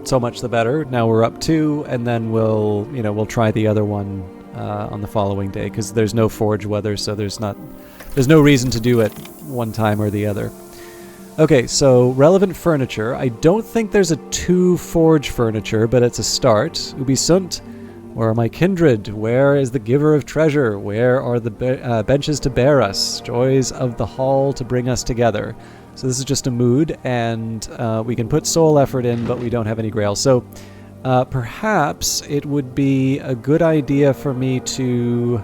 so much the better. Now we're up 2, and then we'll try the other one on the following day, because there's no Forge weather, so there's no reason to do it one time or the other. Okay, so relevant furniture. I don't think there's a 2 Forge furniture, but it's a start. Ubisunt, where are my kindred? Where is the giver of treasure? Where are the benches to bear us? Joys of the hall to bring us together. So this is just a mood, and we can put soul effort in, but we don't have any Grail. So perhaps it would be a good idea for me to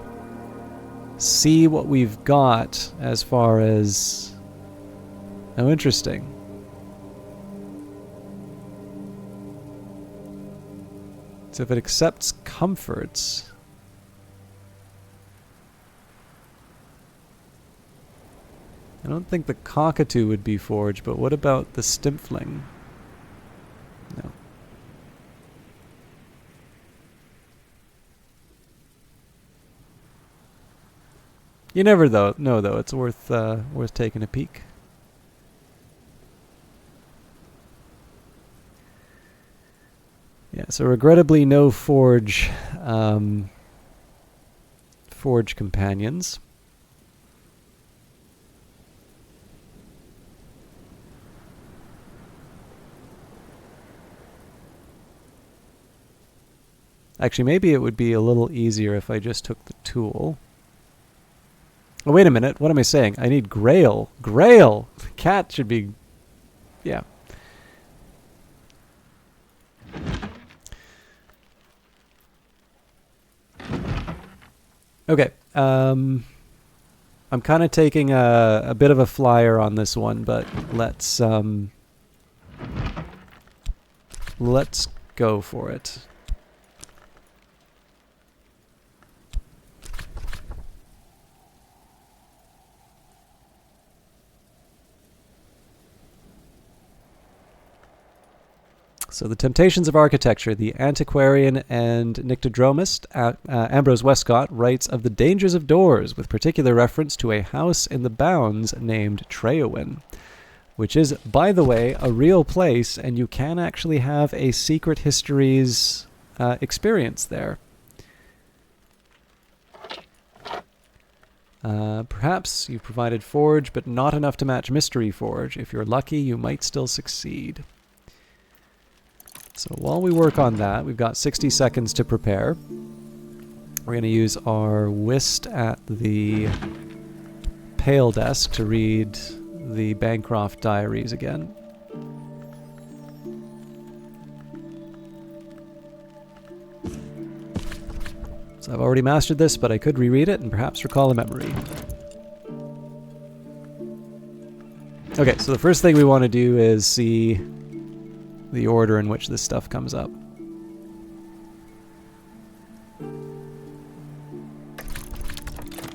see what we've got as far as... Oh, interesting. So if it accepts comforts... I don't think the cockatoo would be Forge, but what about the Stimpfling? No. You never know, though. It's worth taking a peek. Yeah, so regrettably no Forge companions. Actually, maybe it would be a little easier if I just took the tool. Oh, wait a minute. What am I saying? I need Grail. Grail! Cat should be... Yeah. Okay. I'm kind of taking a bit of a flyer on this one, but let's go for it. So the Temptations of Architecture, the antiquarian and nyctodromist Ambrose Westcott writes of the dangers of doors, with particular reference to a house in the Bounds named Treowin, which is, by the way, a real place, and you can actually have a Secret Histories experience there. Perhaps you've provided Forge, but not enough to match Mystery Forge. If you're lucky, you might still succeed. So while we work on that, we've got 60 seconds to prepare. We're going to use our whist at the Pale Desk to read the Bancroft Diaries again. So I've already mastered this, but I could reread it and perhaps recall a memory. Okay, so the first thing we want to do is see the order in which this stuff comes up.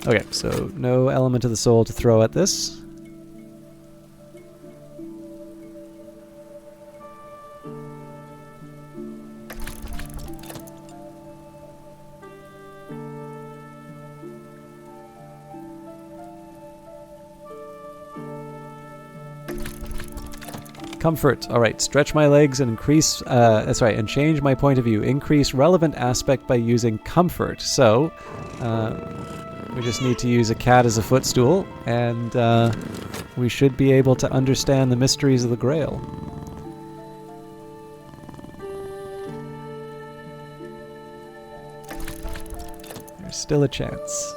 Okay, so no element of the soul to throw at this. Comfort. All right, stretch my legs and increase, and change my point of view. Increase relevant aspect by using comfort. So, we just need to use a cat as a footstool, and we should be able to understand the mysteries of the Grail. There's still a chance.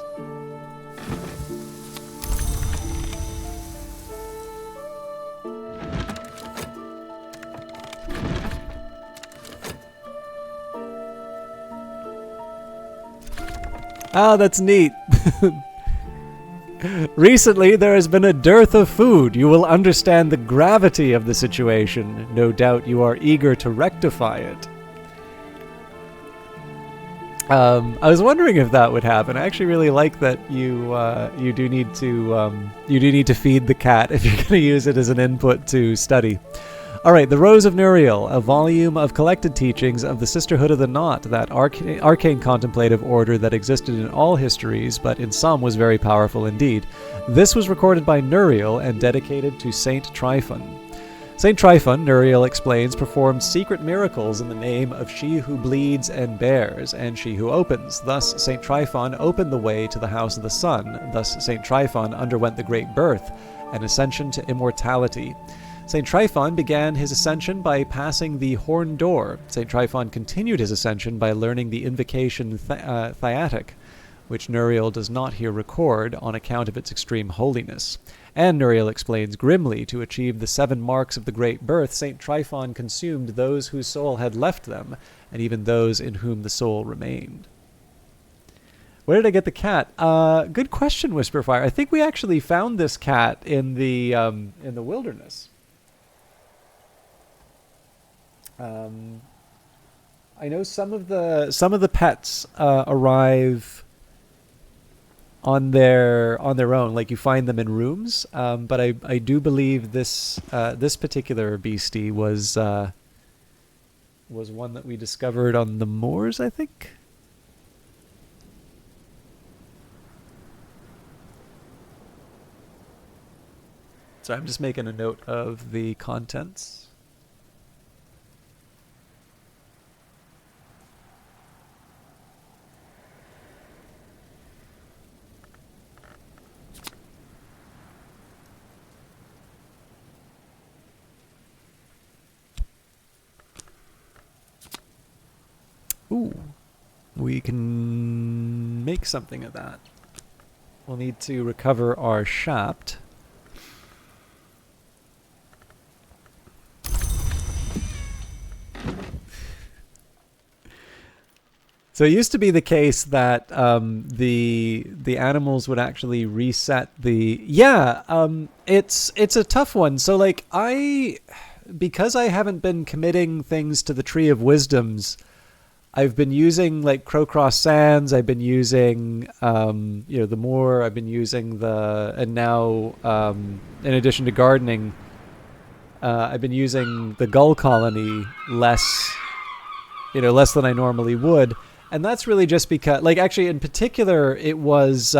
Ah, that's neat. Recently, there has been a dearth of food. You will understand the gravity of the situation. No doubt you are eager to rectify it. I was wondering if that would happen. I actually really like that you do need to feed the cat if you're going to use it as an input to study. All right, The Rose of Nuriel, a volume of collected teachings of the Sisterhood of the Knot, that arcane contemplative order that existed in all histories, but in some was very powerful indeed. This was recorded by Nuriel and dedicated to Saint Tryphon. Saint Tryphon, Nuriel explains, performed secret miracles in the name of she who bleeds and bears, and she who opens. Thus, Saint Tryphon opened the way to the House of the Sun. Thus, Saint Tryphon underwent the Great Birth, an ascension to immortality. St. Tryphon began his ascension by passing the Horn Door. St. Tryphon continued his ascension by learning the invocation Thyatic, which Nuriel does not here record on account of its extreme holiness. And Nuriel explains grimly, to achieve the 7 marks of the Great Birth, St. Tryphon consumed those whose soul had left them, and even those in whom the soul remained. Where did I get the cat? Good question, Whisperfire. I think we actually found this cat in the wilderness. I know some of the pets arrive on their own, like you find them in rooms. But I do believe this particular beastie was one that we discovered on the moors, I think. So I'm just making a note of the contents. Ooh, we can make something of that. We'll need to recover our shaft. So it used to be the case that the animals would actually reset the... Yeah, it's a tough one. So like because I haven't been committing things to the Tree of Wisdoms, I've been using like Crowcross Sands. I've been using the moor. I've been using and now in addition to gardening, I've been using the gull colony less than I normally would. And that's really just because, like, actually in particular, it was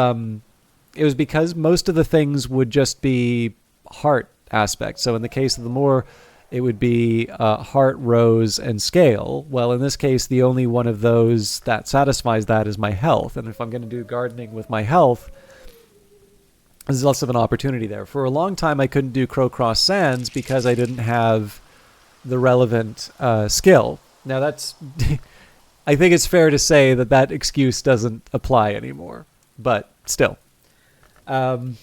because most of the things would just be heart aspects. So in the case of the moor, it would be heart, rose, and scale. Well, in this case, the only one of those that satisfies that is my health. And if I'm going to do gardening with my health, there's less of an opportunity there. For a long time, I couldn't do Crowcross Sands because I didn't have the relevant skill. Now, that's... I think it's fair to say that excuse doesn't apply anymore. But still. And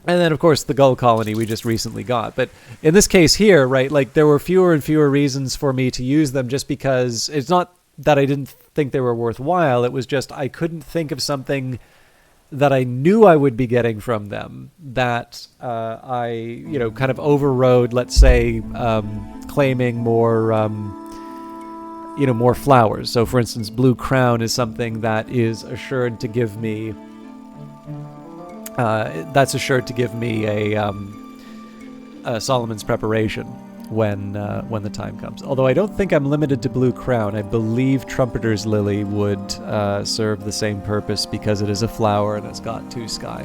then, of course, the gull colony we just recently got. But in this case here, right, like there were fewer and fewer reasons for me to use them just because it's not that I didn't think they were worthwhile. It was just I couldn't think of something that I knew I would be getting from them that I, kind of overrode, let's say, claiming more, more flowers. So, for instance, Blue Crown is something that is assured to give me, a Solomon's Preparation when the time comes. Although I don't think I'm limited to Blue Crown. I believe Trumpeter's Lily would serve the same purpose because it is a flower and it's got 2 sky.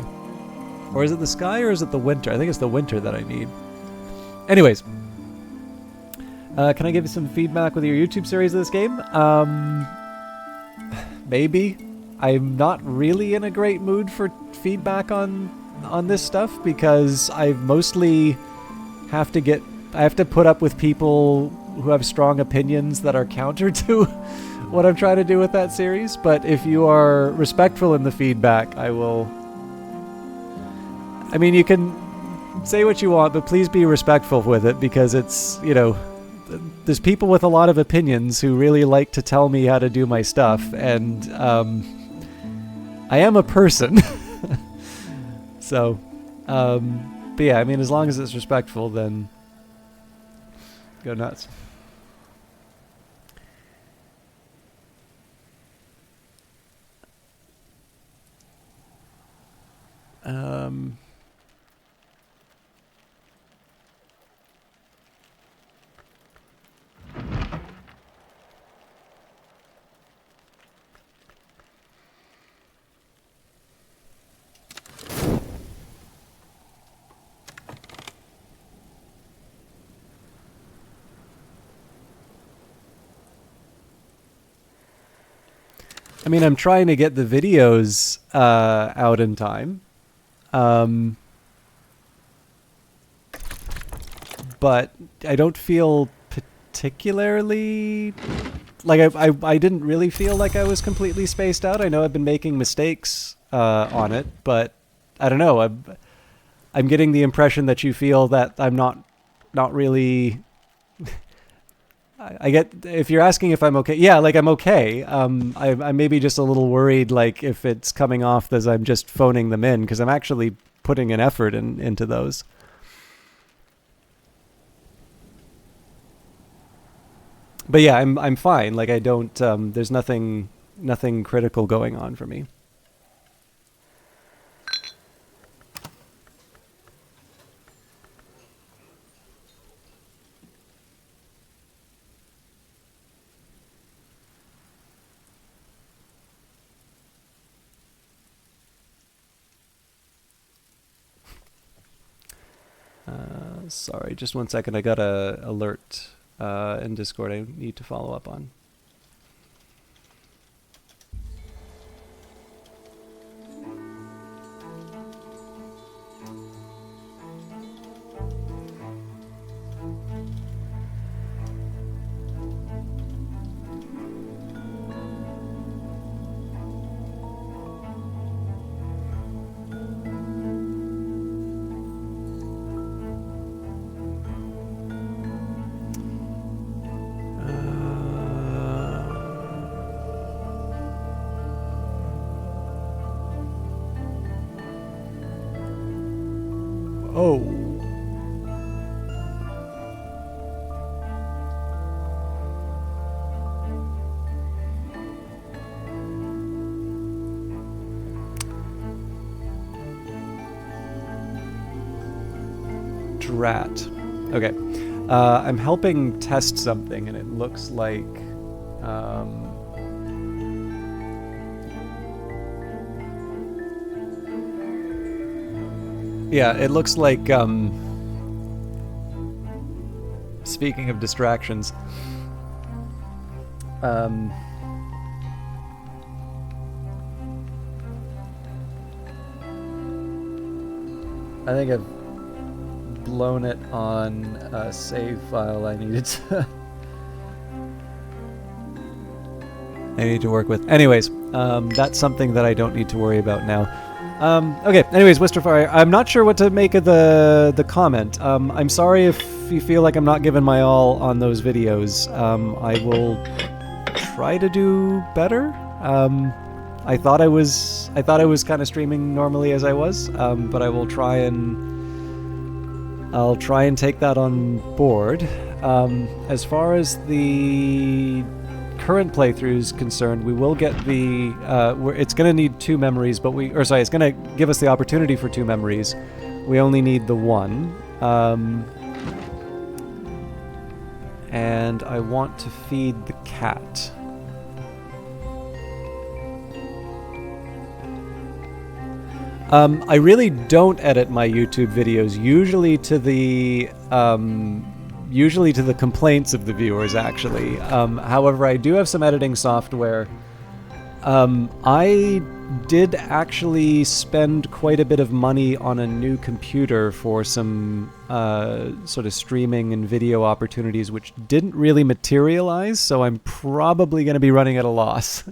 Or is it the sky or is it the winter? I think it's the winter that I need. Anyways, can I give you some feedback with your YouTube series of this game? Maybe. I'm not really in a great mood for feedback on this stuff because I mostly have to put up with people who have strong opinions that are counter to what I'm trying to do with that series. But if you are respectful in the feedback, I will... I mean, you can say what you want, but please be respectful with it because it's, there's people with a lot of opinions who really like to tell me how to do my stuff, and I am a person. So, but yeah, I mean, as long as it's respectful, then go nuts. I mean, I'm trying to get the videos out in time. But I don't feel particularly... Like, I didn't really feel like I was completely spaced out. I know I've been making mistakes on it, but I don't know. I'm getting the impression that you feel that I'm not really... I get, if you're asking if I'm okay, yeah, like I'm okay. I'm maybe just a little worried, like if it's coming off as I'm just phoning them in, because I'm actually putting an effort into those. But yeah, I'm fine. Like I don't. There's nothing critical going on for me. Sorry, just 1 second. I got a alert in Discord I need to follow up on. Oh. Drat. Okay. I'm helping test something, and it looks like... yeah, it looks like, speaking of distractions, I think I've blown it on a save file I needed to... I need to work with. Anyways, that's something that I don't need to worry about now. Okay, anyways, Wisterfire, I'm not sure what to make of the comment. I'm sorry if you feel like I'm not giving my all on those videos. I will try to do better. I thought I was kind of streaming normally as I was, but I'll try and take that on board. As far as the current playthrough is concerned, we will get the it's going to need 2 memories, but it's going to give us the opportunity for 2 memories. We only need the 1. And I want to feed the cat. I really don't edit my YouTube videos, usually to the complaints of the viewers, actually. However, I do have some editing software. I did actually spend quite a bit of money on a new computer for some sort of streaming and video opportunities, which didn't really materialize, so I'm probably going to be running at a loss.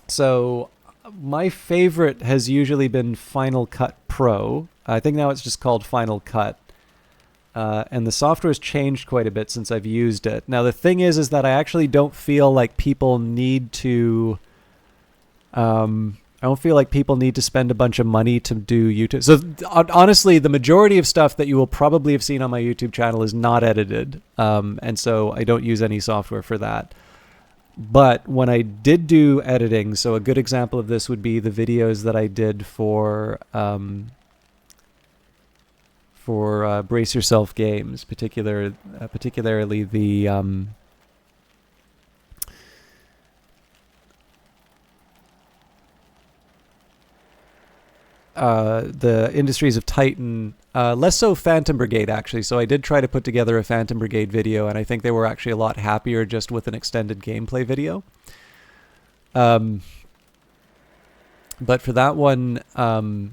So my favorite has usually been Final Cut Pro. I think now it's just called Final Cut. And the software has changed quite a bit since I've used it. Now, the thing is that I actually don't feel like people need to... I don't feel like people need to spend a bunch of money to do YouTube. So, honestly, the majority of stuff that you will probably have seen on my YouTube channel is not edited. And so I don't use any software for that. But when I did do editing, so a good example of this would be the videos that I did for Brace Yourself Games, particularly the Industries of Titan, less so Phantom Brigade, actually. So I did try to put together a Phantom Brigade video, and I think they were actually a lot happier just with an extended gameplay video. But for that one, I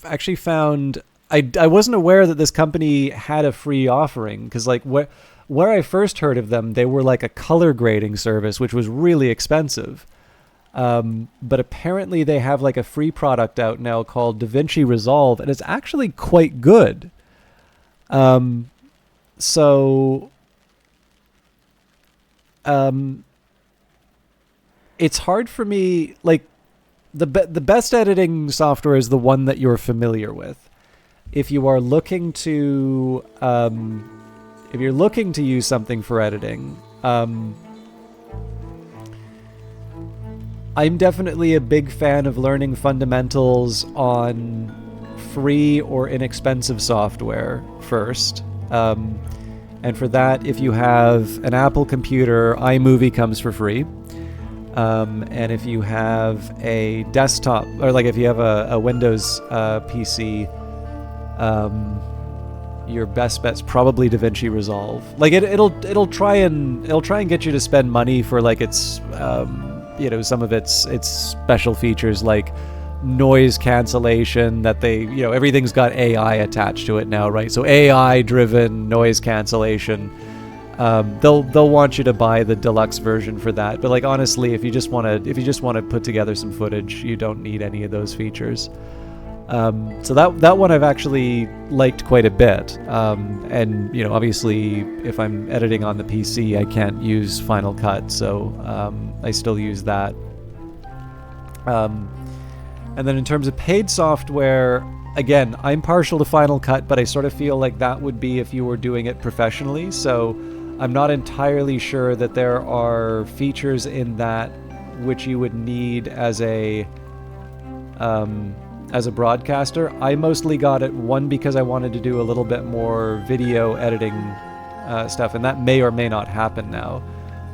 actually found... I wasn't aware that this company had a free offering, because like where I first heard of them, they were like a color grading service, which was really expensive. But apparently they have like a free product out now called DaVinci Resolve, and it's actually quite good. It's hard for me, like, the best editing software is the one that you're familiar with. If you are looking to use something for editing, I'm definitely a big fan of learning fundamentals on free or inexpensive software first. And for that, if you have an Apple computer, iMovie comes for free. And if you have a desktop, or like if you have a Windows PC, your best bet's probably DaVinci Resolve. Like it'll try and get you to spend money for like its some of its special features like noise cancellation that they, everything's got AI attached to it now, right? So AI driven noise cancellation. They'll want you to buy the deluxe version for that. But like honestly, if you just want to put together some footage, you don't need any of those features. So that one I've actually liked quite a bit. And obviously if I'm editing on the PC, I can't use Final Cut, so I still use that. And then in terms of paid software, again, I'm partial to Final Cut, but I sort of feel like that would be if you were doing it professionally. So I'm not entirely sure that there are features in that which you would need as a broadcaster. I mostly got it, one, because I wanted to do a little bit more video editing stuff, and that may or may not happen now.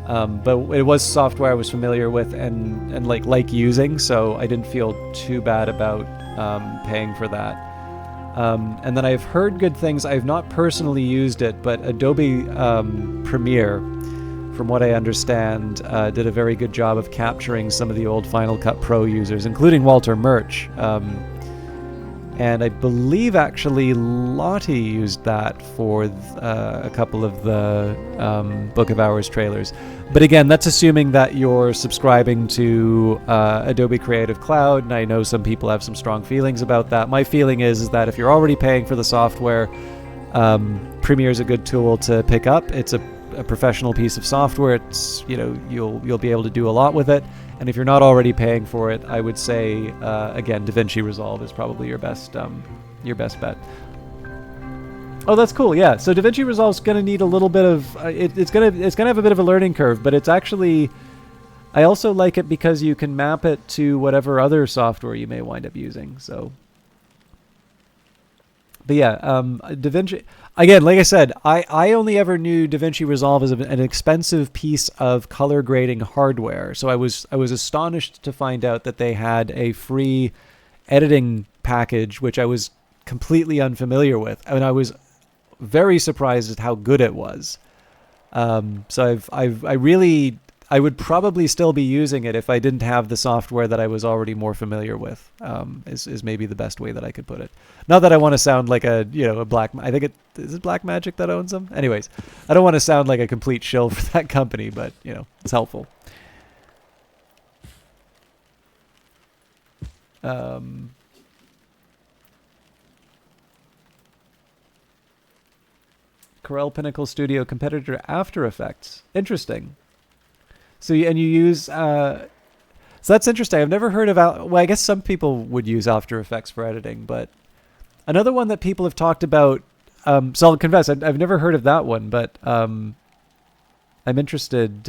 But it was software I was familiar with and like using, so I didn't feel too bad about paying for that. And then I've heard good things. I've not personally used it, but Adobe Premiere, from what I understand, did a very good job of capturing some of the old Final Cut Pro users, including Walter Murch. And I believe actually Lottie used that for a couple of the Book of Hours trailers. But again, that's assuming that you're subscribing to Adobe Creative Cloud, and I know some people have some strong feelings about that. My feeling is that if you're already paying for the software, Premiere is a good tool to pick up. It's a professional piece of software. It's, you know, you'll be able to do a lot with it. And if you're not already paying for it, I would say again, DaVinci Resolve is probably your best bet. Oh, that's cool. Yeah. So DaVinci Resolve's going to need a little bit of it's going to have a bit of a learning curve, but it's actually, I also like it because you can map it to whatever other software you may wind up using. So, but yeah, DaVinci, again, like I said, I only ever knew DaVinci Resolve as an expensive piece of color grading hardware. So I was astonished to find out that they had a free editing package, which I was completely unfamiliar with. I mean, I was very surprised at how good it was. So I would probably still be using it if I didn't have the software that I was already more familiar with. Is maybe the best way that I could put it. Not that I want to sound like a black. I think is it Black Magic that owns them. Anyways, I don't want to sound like a complete shill for that company, but it's helpful. Corel Pinnacle Studio competitor After Effects. Interesting. So you use so that's interesting. I've never heard of well, I guess some people would use After Effects for editing, but another one that people have talked about. So I'll confess, I've never heard of that one, but I'm interested.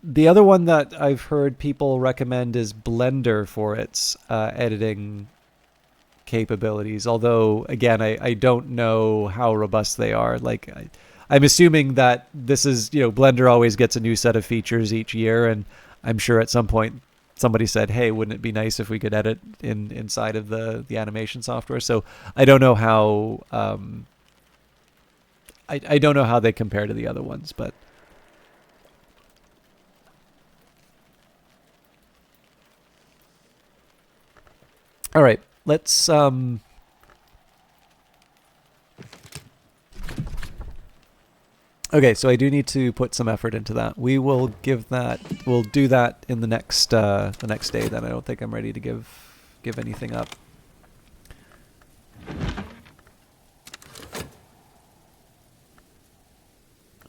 The other one that I've heard people recommend is Blender for its editing capabilities. Although, again, I don't know how robust they are. Like, I'm assuming that this is, Blender always gets a new set of features each year, and I'm sure at some point somebody said, "Hey, wouldn't it be nice if we could edit inside of the animation software?" So I don't know how I don't know how they compare to the other ones, but. All right, let's okay, so I do need to put some effort into that. We'll do that in the next day. Then I don't think I'm ready to give anything up.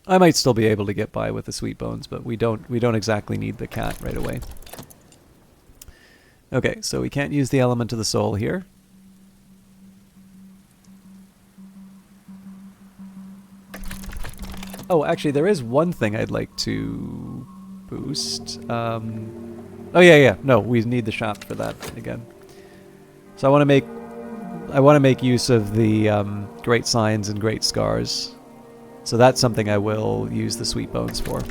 I might still be able to get by with the sweet bones, but we don't exactly need the cat right away. Okay, so we can't use the element of the soul here. Oh, actually, there is one thing I'd like to boost. Oh, yeah. No, we need the shop for that again. So I want to make use of the great signs and great scars. So that's something I will use the sweet bones for.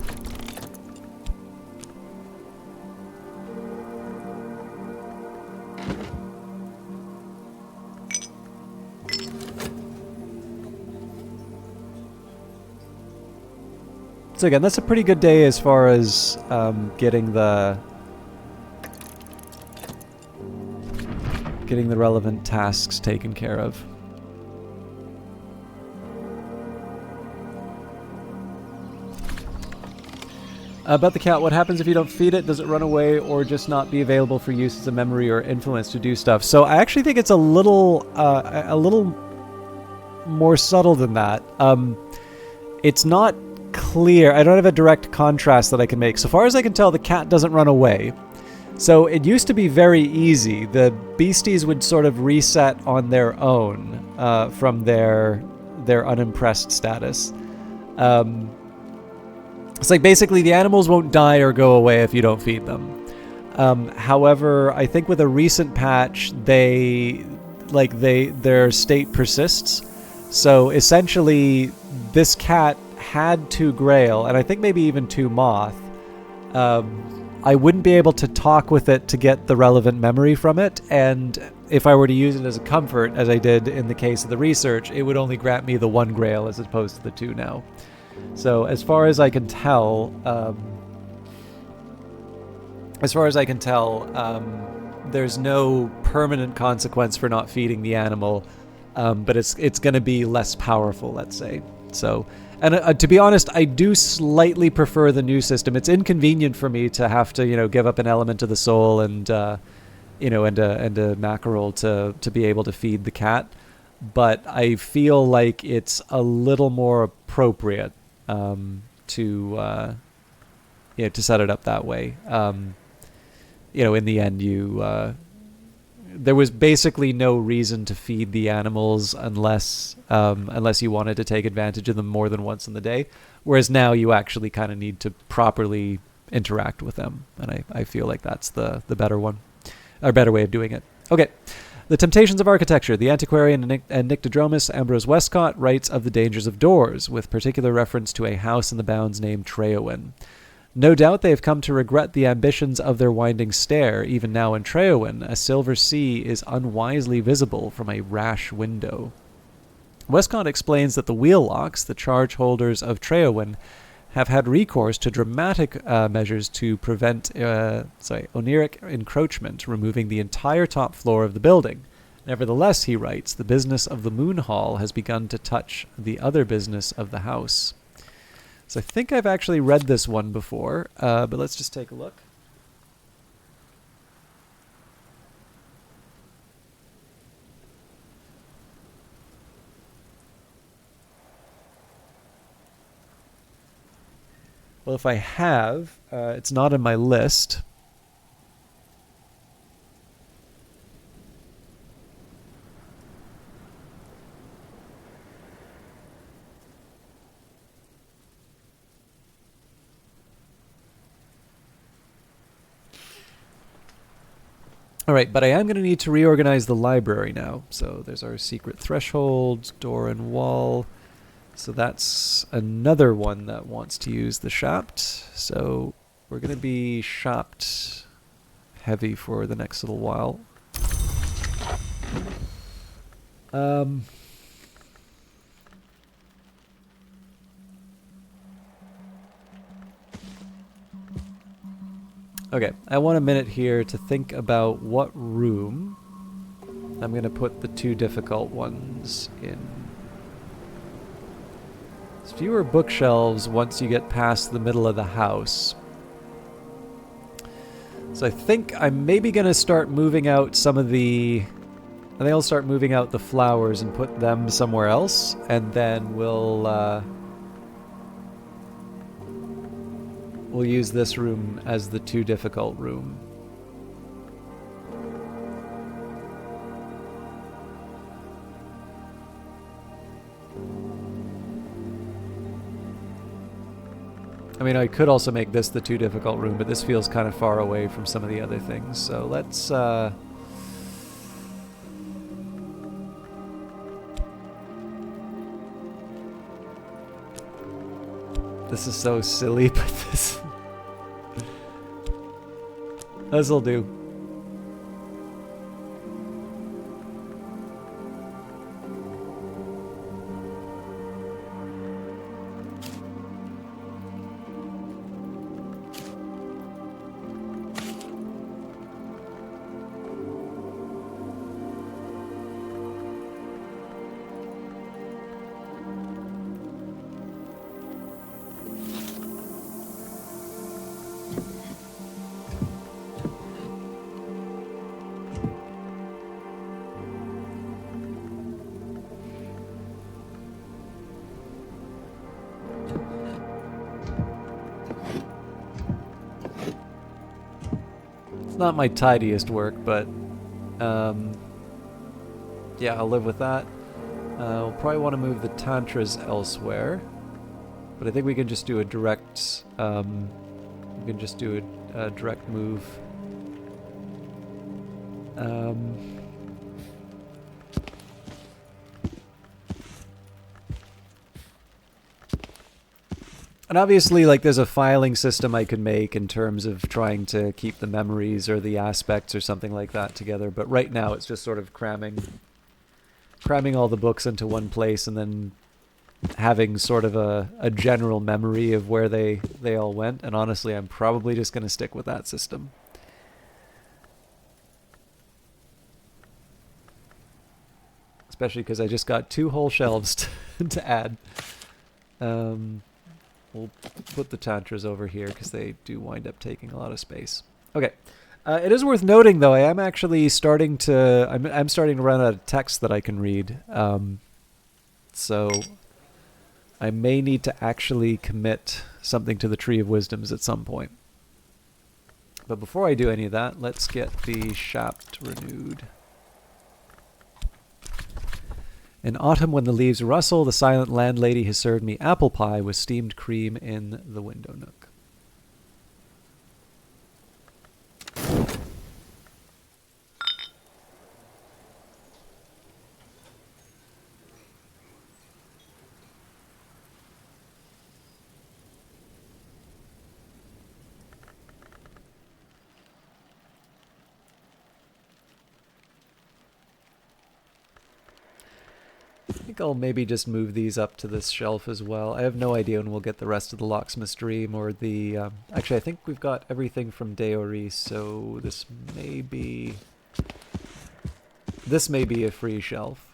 So again, that's a pretty good day as far as getting the relevant tasks taken care of. About the cat, what happens if you don't feed it? Does it run away or just not be available for use as a memory or influence to do stuff? So I actually think it's a little more subtle than that. It's not clear. I don't have a direct contrast that I can make. So far as I can tell, the cat doesn't run away. So it used to be very easy. The beasties would sort of reset on their own from their unimpressed status. It's like basically the animals won't die or go away if you don't feed them. However, I think with a recent patch, their state persists. So essentially, this cat had 2 Grail, and I think maybe even 2 Moth. I wouldn't be able to talk with it to get the relevant memory from it, and if I were to use it as a comfort, as I did in the case of the research, it would only grant me the 1 Grail as opposed to the 2 now. So as far as I can tell, there's no permanent consequence for not feeding the animal, but it's going to be less powerful, let's say. So, and to be honest, I do slightly prefer the new system. It's inconvenient for me to have to, give up an element of the soul and, and a mackerel to be able to feed the cat. But I feel like it's a little more appropriate to set it up that way. In the end, there was basically no reason to feed the animals unless you wanted to take advantage of them more than once in the day. Whereas now you actually kind of need to properly interact with them, and I feel like that's the better one, or better way of doing it. Okay. The Temptations of Architecture. The antiquarian and Nyctodromus Ambrose Westcott writes of the dangers of doors, with particular reference to a house in the bounds named Treowin. No doubt they have come to regret the ambitions of their winding stair. Even now in Treowin, a silver sea is unwisely visible from a rash window. Westcott explains that the wheel locks, the charge holders of Treowin, have had recourse to dramatic measures to prevent oniric encroachment, removing the entire top floor of the building. Nevertheless, he writes, the business of the Moon Hall has begun to touch the other business of the house. So I think I've actually read this one before, but let's just take a look. Well, if I have, it's not in my list. All right, but I am going to need to reorganize the library now. So there's our secret threshold, door and wall. So that's another one that wants to use the shaft. So we're going to be shaft heavy for the next little while. Okay, I want a minute here to think about what room I'm going to put the two difficult ones in. There's fewer bookshelves once you get past the middle of the house. So I think I'm maybe going to start moving out some of the... I think I'll start moving out the flowers and put them somewhere else, and then we'll use this room as the too difficult room. I mean, I could also make this the too difficult room, but this feels kind of far away from some of the other things. So let's... This is so silly, but this'll do. Not my tidiest work, but yeah, I'll live with that. We'll probably want to move the tantras elsewhere, but I think we can just do a direct direct move. And obviously, like, there's a filing system I could make in terms of trying to keep the memories or the aspects or something like that together. But right now, it's just sort of cramming all the books into one place and then having sort of a general memory of where they all went. And honestly, I'm probably just going to stick with that system. Especially because I just got 2 whole shelves to add. We'll put the Tantras over here because they do wind up taking a lot of space. Okay. It is worth noting, though, I am actually starting to... I'm starting to run out of text that I can read. So I may need to actually commit something to the Tree of Wisdoms at some point. But before I do any of that, let's get the shaft renewed. In autumn, when the leaves rustle, the silent landlady has served me apple pie with steamed cream in the window nook. I think I'll maybe just move these up to this shelf as well. I have no idea when we'll get the rest of the Locksmith's Dream or the... actually, I think we've got everything from Deoris, so this may be... This may be a free shelf.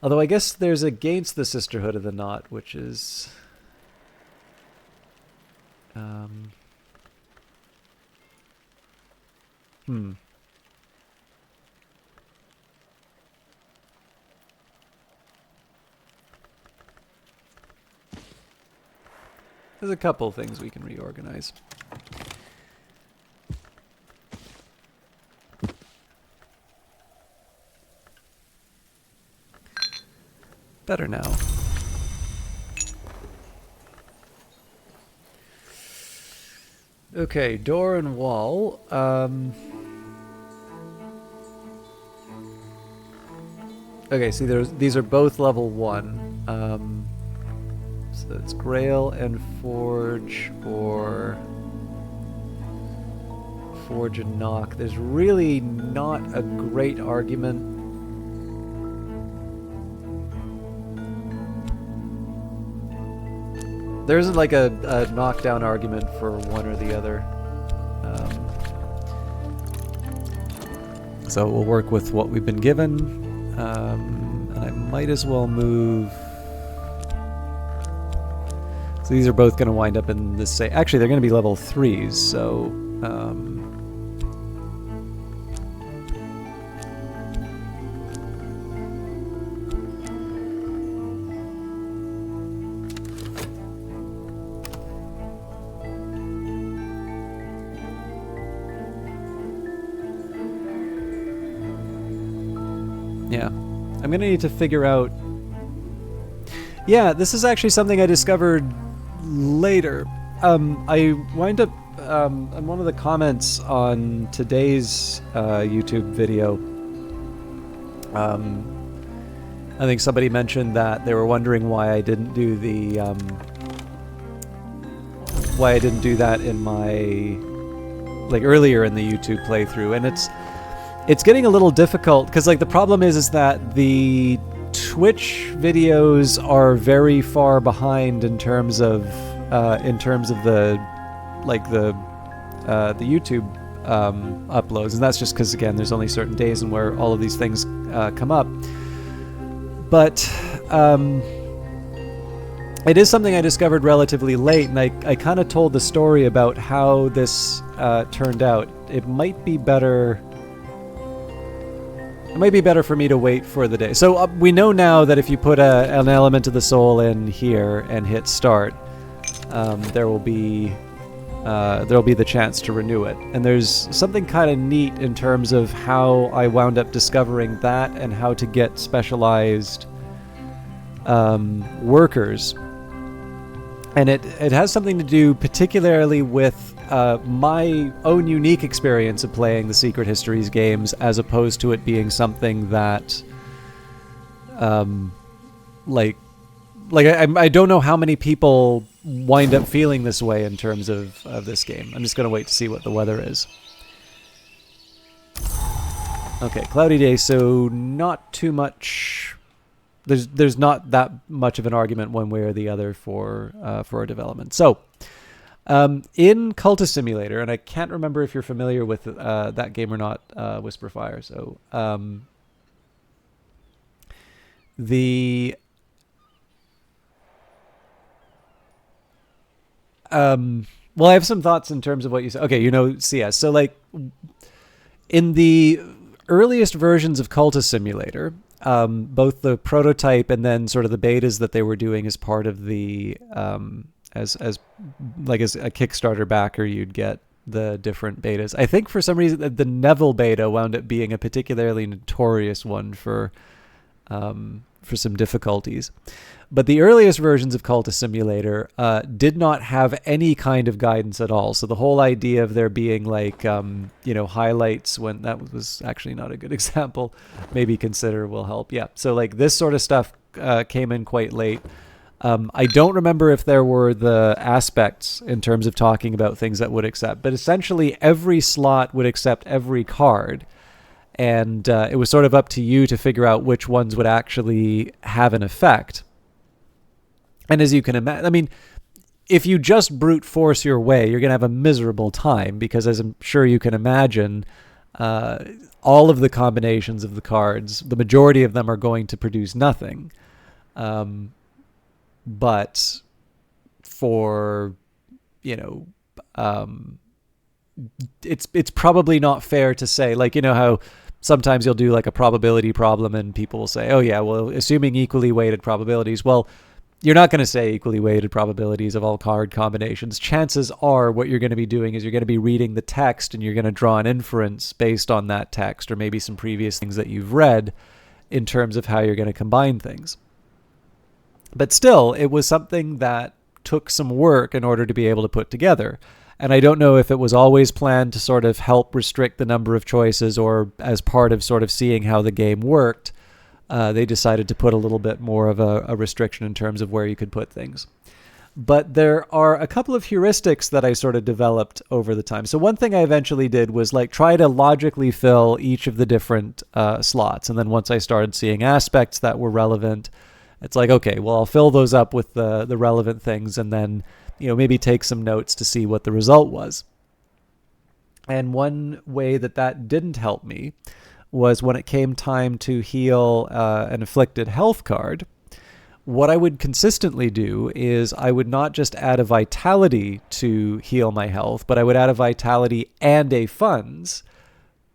Although I guess there's Against the Sisterhood of the Knot, which is... There's a couple things we can reorganize. Better now. Okay, door and wall. Okay, see, these are both level 1. So it's Grail and Forge or Forge and Knock. There's really not a great argument. There isn't like a knockdown argument for one or the other. So we'll work with what we've been given. And I might as well move... So these are both going to wind up in the same... Actually, they're going to be level 3s, so... Yeah. I'm going to need to figure out... Yeah, this is actually something I discovered later. I wind up in one of the comments on today's YouTube video. I think somebody mentioned that they were wondering why I didn't do the why I didn't do that in my earlier in the YouTube playthrough, and it's getting a little difficult because the problem is that the Twitch videos are very far behind in terms of the YouTube uploads, and that's just because again there's only certain days and where all of these things come up. But it is something I discovered relatively late, and I kind of told the story about how this turned out. It might be better. It might be better for me to wait for the day. So we know now that if you put an element of the soul in here and hit start, there will be the chance to renew it. And there's something kind of neat in terms of how I wound up discovering that and how to get specialized workers. And it has something to do particularly with my own unique experience of playing the Secret Histories games, as opposed to it being something that, I don't know how many people wind up feeling this way in terms of this game. I'm just going to wait to see what the weather is. Okay, cloudy day, so not too much... There's not that much of an argument one way or the other for our development. So, in Cultist Simulator, and I can't remember if you're familiar with that game or not, Whisperfire. So, The well, I have some thoughts in terms of what you said. Okay, you know CS. So like in the earliest versions of Cultist Simulator, both the prototype and then sort of the betas that they were doing as part of the as like as a Kickstarter backer, you'd get the different betas. I think for some reason the Neville beta wound up being a particularly notorious one for some difficulties. But the earliest versions of Cultist Simulator did not have any kind of guidance at all. So the whole idea of there being like, highlights when that was actually not a good example, maybe consider will help. Yeah. So like this sort of stuff came in quite late. I don't remember if there were the aspects in terms of talking about things that would accept, but essentially every slot would accept every card. And it was sort of up to you to figure out which ones would actually have an effect. And as you can imagine, I mean, if you just brute force your way, you're going to have a miserable time because, as I'm sure you can imagine, all of the combinations of the cards, the majority of them are going to produce nothing. But for, it's probably not fair to say, like, you know how sometimes you'll do like a probability problem and people will say, oh yeah, well, assuming equally weighted probabilities. Well, you're not going to say equally weighted probabilities of all card combinations. Chances are what you're going to be doing is you're going to be reading the text and you're going to draw an inference based on that text or maybe some previous things that you've read in terms of how you're going to combine things. But still, it was something that took some work in order to be able to put together. And I don't know if it was always planned to sort of help restrict the number of choices or as part of sort of seeing how the game worked. They decided to put a little bit more of a restriction in terms of where you could put things. But there are a couple of heuristics that I sort of developed over the time. So one thing I eventually did was like try to logically fill each of the different slots. And then once I started seeing aspects that were relevant, it's like, okay, well, I'll fill those up with the relevant things and then, maybe take some notes to see what the result was. And one way that didn't help me was when it came time to heal an afflicted health card. What I would consistently do is I would not just add a vitality to heal my health, but I would add a vitality and a funds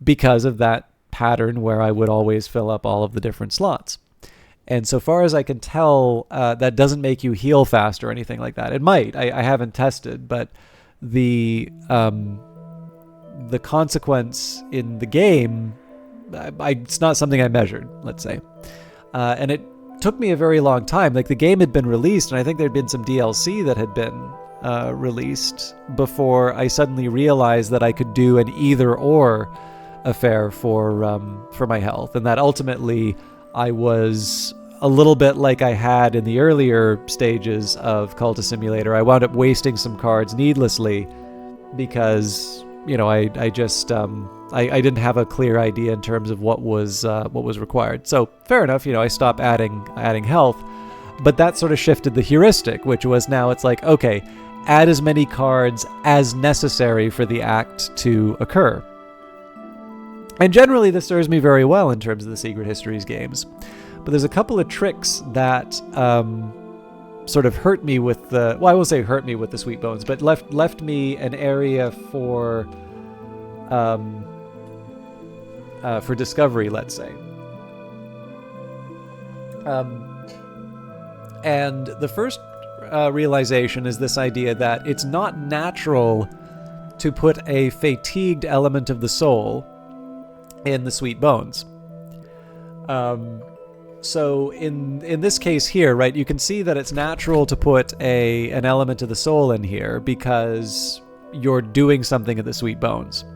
because of that pattern where I would always fill up all of the different slots. And so far as I can tell, that doesn't make you heal fast or anything like that. It might. I haven't tested, but the consequence in the game, it's not something I measured, let's say. And it took me a very long time. Like the game had been released, and I think there'd been some DLC that had been released before I suddenly realized that I could do an either-or affair for my health, and that ultimately I was a little bit like I had in the earlier stages of Cultist Simulator. I wound up wasting some cards needlessly because, I just I didn't have a clear idea in terms of what was required. So fair enough, I stopped adding health, but that sort of shifted the heuristic, which was now it's like, okay, add as many cards as necessary for the act to occur. And generally this serves me very well in terms of the Secret Histories games. But there's a couple of tricks that sort of hurt me with the... Well, I won't say hurt me with the Sweet Bones, but left me an area for discovery, let's say. And the first realization is this idea that it's not natural to put a fatigued element of the soul in the Sweet Bones. So in this case here, right, you can see that it's natural to put an element of the soul in here because you're doing something at the Sweet Bones.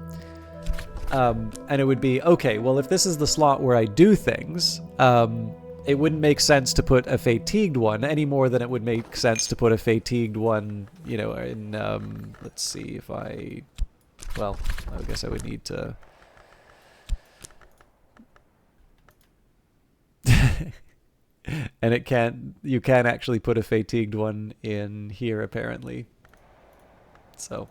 And it would be, okay, well, if this is the slot where I do things, it wouldn't make sense to put a fatigued one any more than it would make sense to put a fatigued one, in, let's see if I guess I would need to... And you can't actually put a fatigued one in here apparently. So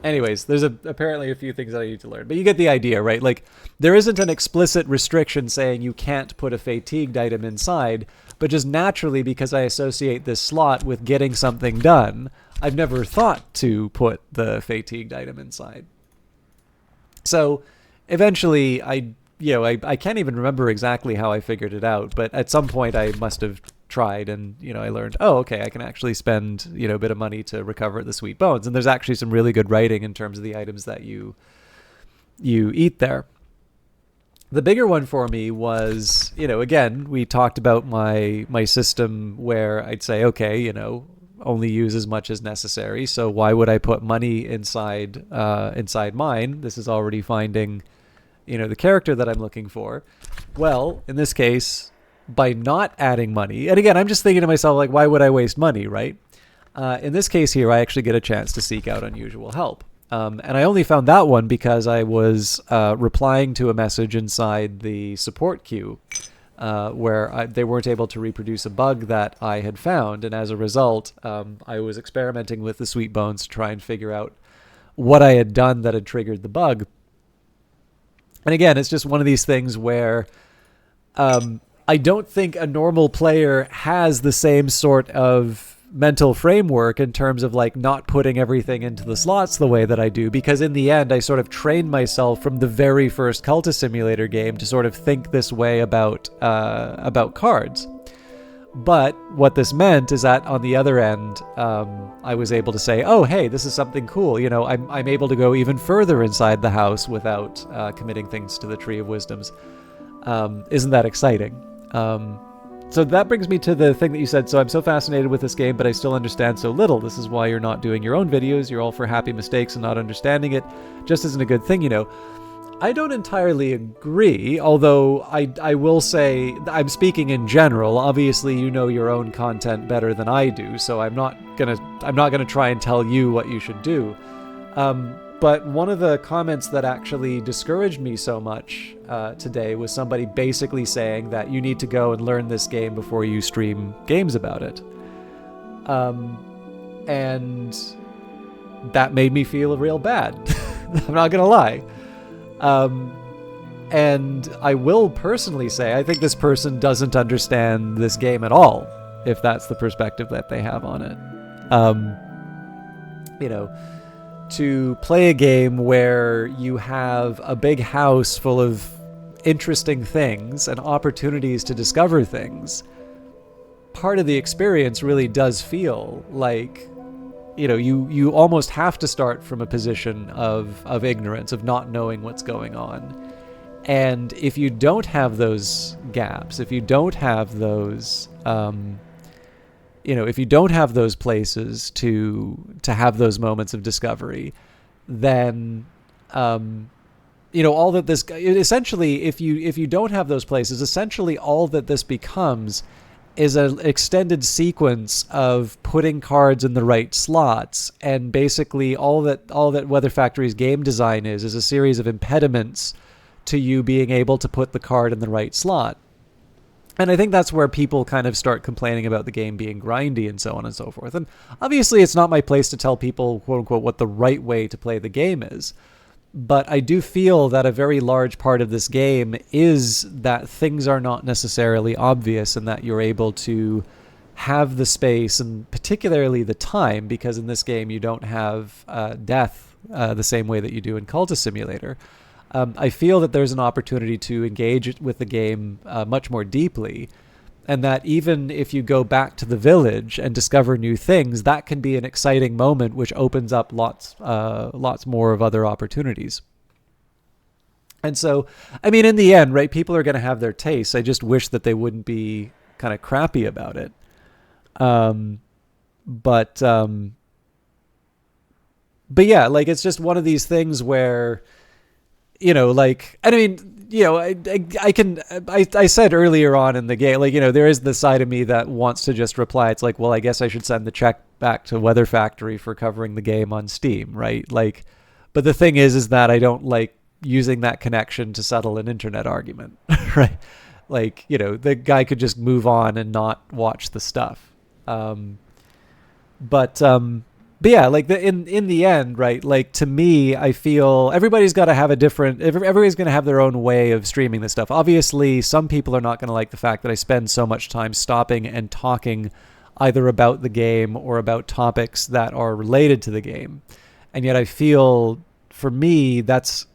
Anyways, there's apparently a few things that I need to learn, but you get the idea, right? Like, there isn't an explicit restriction saying you can't put a fatigued item inside, but just naturally, because I associate this slot with getting something done, I've never thought to put the fatigued item inside. So eventually I can't even remember exactly how I figured it out, but at some point I must have tried, and I learned, oh, okay, I can actually spend a bit of money to recover the sweet bones, and there's actually some really good writing in terms of the items that you eat there. The bigger one for me was, again, we talked about my system where I'd say, okay, only use as much as necessary. So why would I put money inside mine? This is already finding, the character that I'm looking for. Well, in this case, by not adding money, and again, I'm just thinking to myself, like, why would I waste money, right? In this case here, I actually get a chance to seek out unusual help. And I only found that one because I was replying to a message inside the support queue where they weren't able to reproduce a bug that I had found. And as a result, I was experimenting with the sweet bones to try and figure out what I had done that had triggered the bug. And again, it's just one of these things where I don't think a normal player has the same sort of mental framework in terms of like not putting everything into the slots the way that I do, because in the end I sort of trained myself from the very first Cultist Simulator game to sort of think this way about cards. But what this meant is that on the other end, I was able to say, oh, hey, this is something cool. I'm able to go even further inside the house without committing things to the Tree of Wisdoms. Isn't that exciting? So that brings me to the thing that you said. So I'm so fascinated with this game, but I still understand so little. This is why you're not doing your own videos. You're all for happy mistakes and not understanding it just isn't a good thing, I don't entirely agree, although I will say, I'm speaking in general. Obviously, you know your own content better than I do, so I'm not gonna try and tell you what you should do. But one of the comments that actually discouraged me so much today was somebody basically saying that you need to go and learn this game before you stream games about it. And that made me feel real bad. I'm not gonna lie. And I will personally say, I think this person doesn't understand this game at all, if that's the perspective that they have on it. To play a game where you have a big house full of interesting things and opportunities to discover things, part of the experience really does feel like, you almost have to start from a position of ignorance, of not knowing what's going on. And if you don't have those gaps, if you don't have those, if you don't have those places to have those moments of discovery, then, all that this essentially, if you don't have those places, essentially all that this becomes is an extended sequence of putting cards in the right slots, and basically all that Weather Factory's game design is a series of impediments to you being able to put the card in the right slot. And I think that's where people kind of start complaining about the game being grindy and so on and so forth. And obviously it's not my place to tell people, quote unquote, what the right way to play the game is. But I do feel that a very large part of this game is that things are not necessarily obvious, and that you're able to have the space and particularly the time, because in this game you don't have death the same way that you do in Cultist Simulator. I feel that there's an opportunity to engage with the game much more deeply, and that even if you go back to the village and discover new things, that can be an exciting moment which opens up lots more of other opportunities. And so, I mean, in the end, right, people are going to have their tastes. I just wish that they wouldn't be kind of crappy about it. But yeah, like, it's just one of these things where, like, I mean, I said earlier on in the game, like, there is the side of me that wants to just reply. It's like, well, I guess I should send the check back to Weather Factory for covering the game on Steam, right? Like, but the thing is that I don't like using that connection to settle an internet argument, right? Like, the guy could just move on and not watch the stuff. But But yeah, like in the end, right? Like to me, I feel everybody's got to have a different. Everybody's going to have their own way of streaming this stuff. Obviously, some people are not going to like the fact that I spend so much time stopping and talking, either about the game or about topics that are related to the game. And yet, I feel for me that's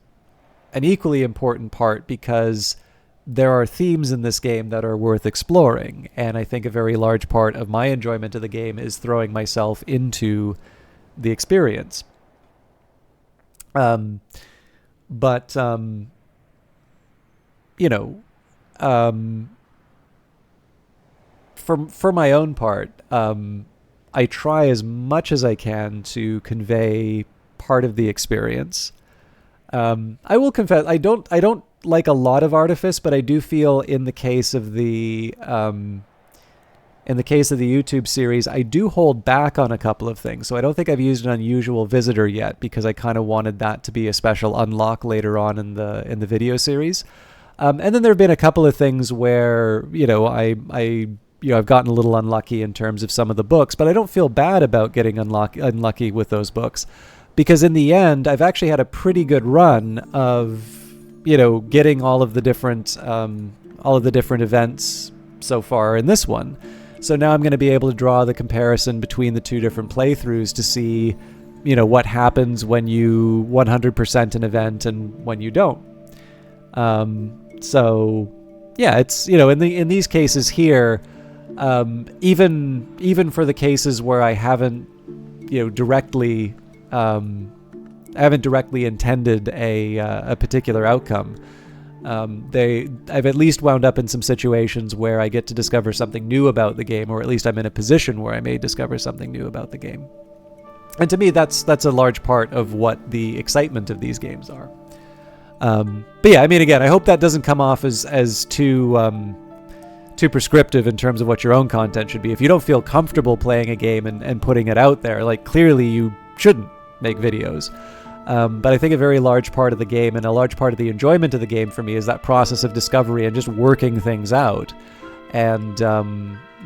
an equally important part because there are themes in this game that are worth exploring. And I think a very large part of my enjoyment of the game is throwing myself into the experience. Um, but you know, um, for my own part, I try as much as I can to convey part of the experience. I will confess, I don't like a lot of artifice, but I do feel in the case of the YouTube series, I do hold back on a couple of things. So I don't think I've used an unusual visitor yet because I kind of wanted that to be a special unlock later on in the video series. And then there have been a couple of things where I've gotten a little unlucky in terms of some of the books, but I don't feel bad about getting unlucky with those books because in the end, I've actually had a pretty good run of getting all of the different events so far in this one. So now I'm going to be able to draw the comparison between the two different playthroughs to see, what happens when you 100% an event and when you don't. So yeah, it's, in these cases here, even for the cases where I haven't, directly, intended a particular outcome. I've at least wound up in some situations where I get to discover something new about the game, or at least I'm in a position where I may discover something new about the game. And to me, that's a large part of what the excitement of these games are. But yeah, I mean, again, I hope that doesn't come off as too prescriptive in terms of what your own content should be. If you don't feel comfortable playing a game and putting it out there, like clearly you shouldn't make videos. But I think a very large part of the game and a large part of the enjoyment of the game for me is that process of discovery and just working things out. And,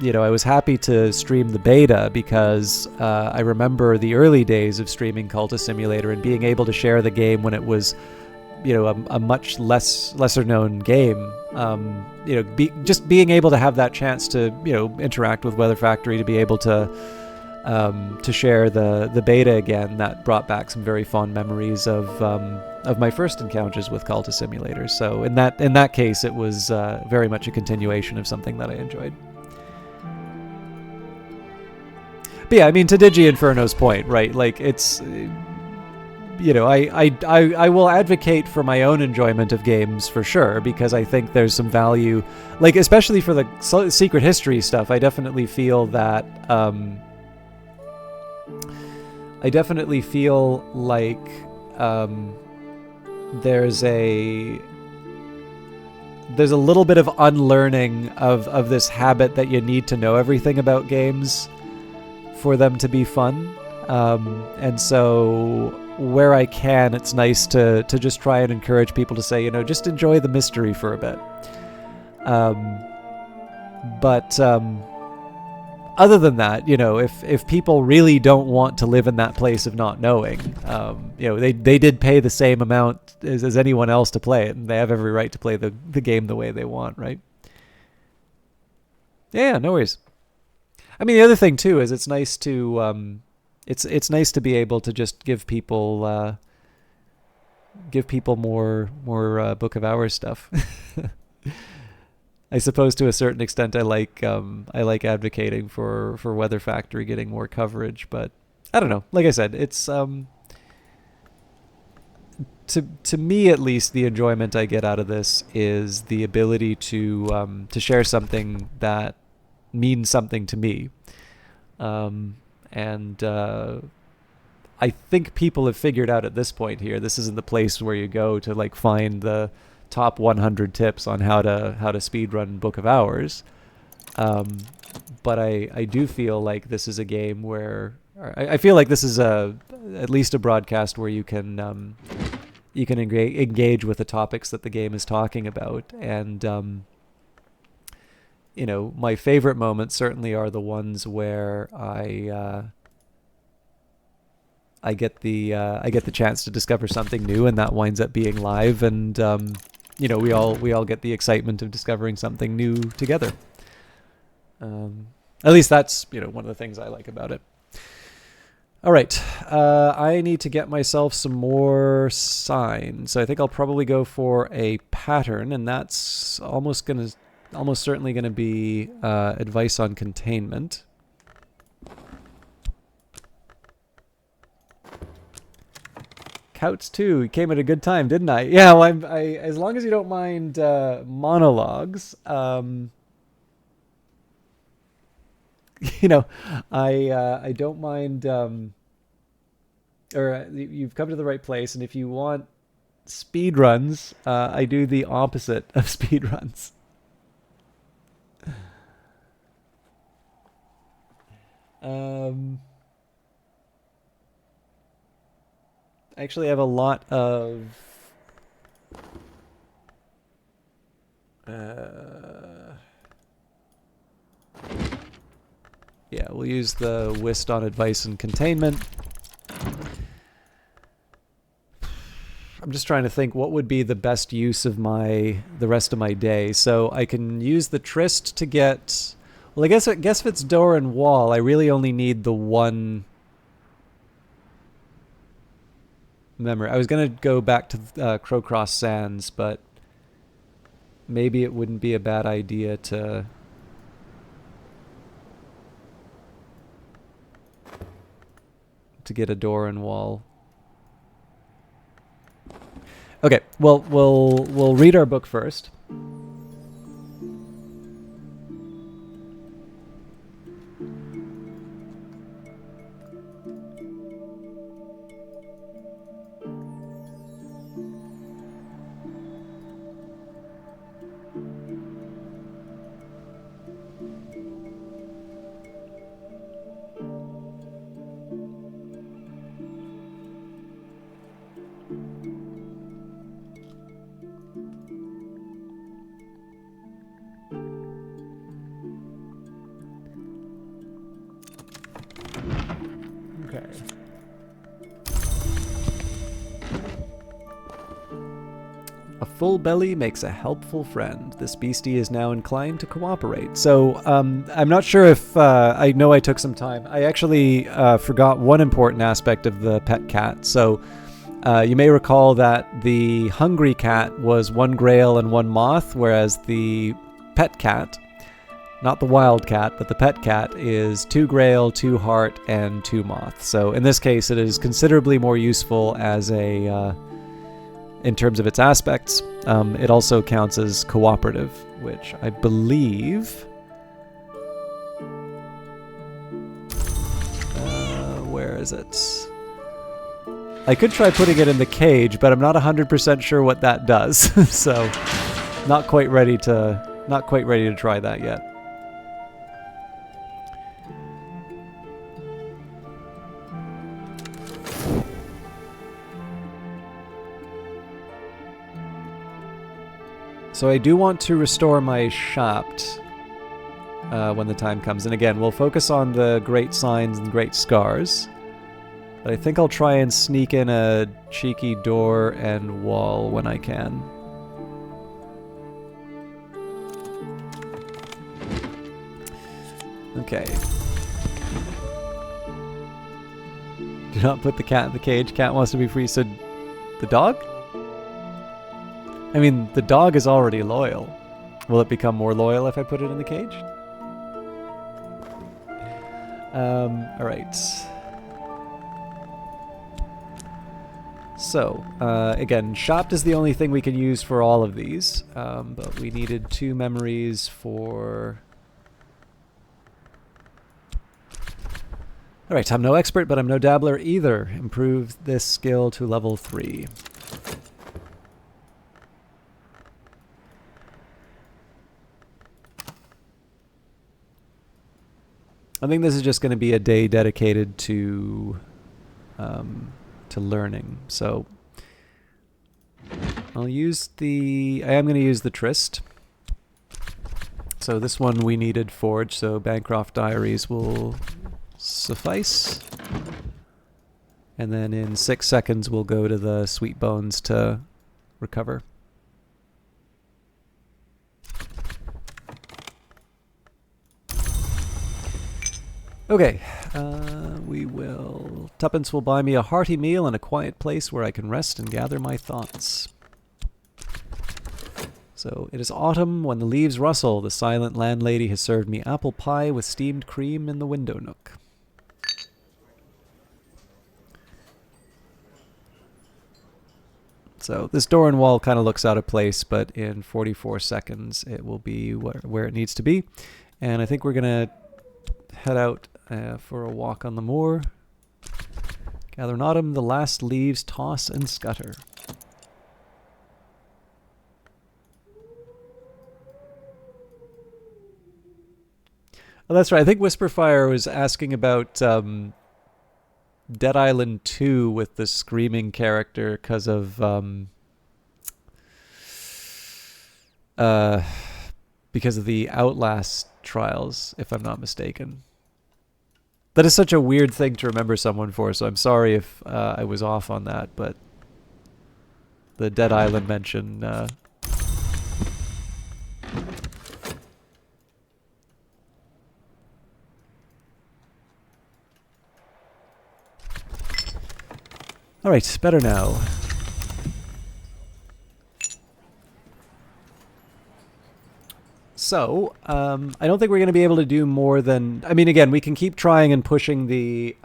I was happy to stream the beta because I remember the early days of streaming Cultist Simulator and being able to share the game when it was, a much lesser known game. Just being able to have that chance to, interact with Weather Factory, to be able to share the beta again, that brought back some very fond memories of my first encounters with Cultist Simulator. So in that case, it was very much a continuation of something that I enjoyed. But yeah, I mean, to Digi Inferno's point, right? Like it's, I will advocate for my own enjoyment of games for sure, because I think there's some value, like especially for the secret history stuff. I definitely feel that. I definitely feel like there's a little bit of unlearning of this habit that you need to know everything about games for them to be fun. And so where I can, it's nice to just try and encourage people to say, just enjoy the mystery for a bit. But other than that, if people really don't want to live in that place of not knowing, they did pay the same amount as anyone else to play it, and they have every right to play the game the way they want, right? Yeah, no worries. I mean, the other thing too is it's nice to it's nice to be able to just give people more Book of Hours stuff. I suppose to a certain extent I like advocating for Weather Factory getting more coverage, but I don't know. Like I said, it's to me at least, the enjoyment I get out of this is the ability to share something that means something to me. And I think people have figured out at this point here, this isn't the place where you go to like find the top 100 tips on how to speedrun Book of Hours. But I do feel like this is a game where I feel like this is at least a broadcast where you can engage with the topics that the game is talking about. And my favorite moments certainly are the ones where I I get the chance to discover something new, and that winds up being live, and you know, we all get the excitement of discovering something new together. At least that's, you know, one of the things I like about it. All right, I need to get myself some more signs. So I think I'll probably go for a pattern, and that's almost certainly gonna be advice on containment. Couch 2 came at a good time, didn't I? Yeah, well, I as long as you don't mind monologues, you know, I don't mind, or you've come to the right place. And if you want speed runs, I do the opposite of speed runs. I actually have a lot of yeah, we'll use the whist on advice and containment. I'm just trying to think what would be the best use of the rest of my day. So I can use the tryst to get, well, I guess if it's door and wall, I really only need the one memory. I was gonna go back to Crowcross Sands, but maybe it wouldn't be a bad idea to get a door and wall. Okay, well, we'll read our book first. A full belly makes a helpful friend. This beastie is now inclined to cooperate. So I'm not sure if I know I took some time. I actually forgot one important aspect of the pet cat. So you may recall that the hungry cat was 1 grail and 1 moth, whereas the pet cat, not the wild cat, but the pet cat, is 2 grail, 2 heart, and 2 moth. So in this case, it is considerably more useful as a in terms of its aspects. It also counts as cooperative, which I believe... where is it? I could try putting it in the cage, but I'm not 100% sure what that does. So, not quite ready to try that yet. So I do want to restore my Shapt when the time comes. And again, we'll focus on the great signs and great scars. But I think I'll try and sneak in a cheeky door and wall when I can. Okay. Do not put the cat in the cage. Cat wants to be free. So the dog? I mean, the dog is already loyal. Will it become more loyal if I put it in the cage? Alright. So, again, Shapt is the only thing we can use for all of these, but we needed 2 memories for... Alright, I'm no expert, but I'm no dabbler either. Improve this skill to level 3. I think this is just going to be a day dedicated to learning. So I am going to use the Tryst. So this one we needed Forge, so Bancroft Diaries will suffice. And then in 6 seconds, we'll go to the sweet bones to recover. Okay, we will... Tuppence will buy me a hearty meal and a quiet place where I can rest and gather my thoughts. So, it is autumn when the leaves rustle. The silent landlady has served me apple pie with steamed cream in the window nook. So, this door and wall kind of looks out of place, but in 44 seconds it will be where it needs to be. And I think we're going to head out for a walk on the moor. Gather in autumn, the last leaves toss and scutter. Oh, that's right. I think Whisperfire was asking about Dead Island 2 with the screaming character because of the Outlast trials, if I'm not mistaken. That is such a weird thing to remember someone for, so I'm sorry if I was off on that, but the Dead Island mention... Alright, better now. So, I don't think we're going to be able to do more than... I mean, again, we can keep trying and pushing the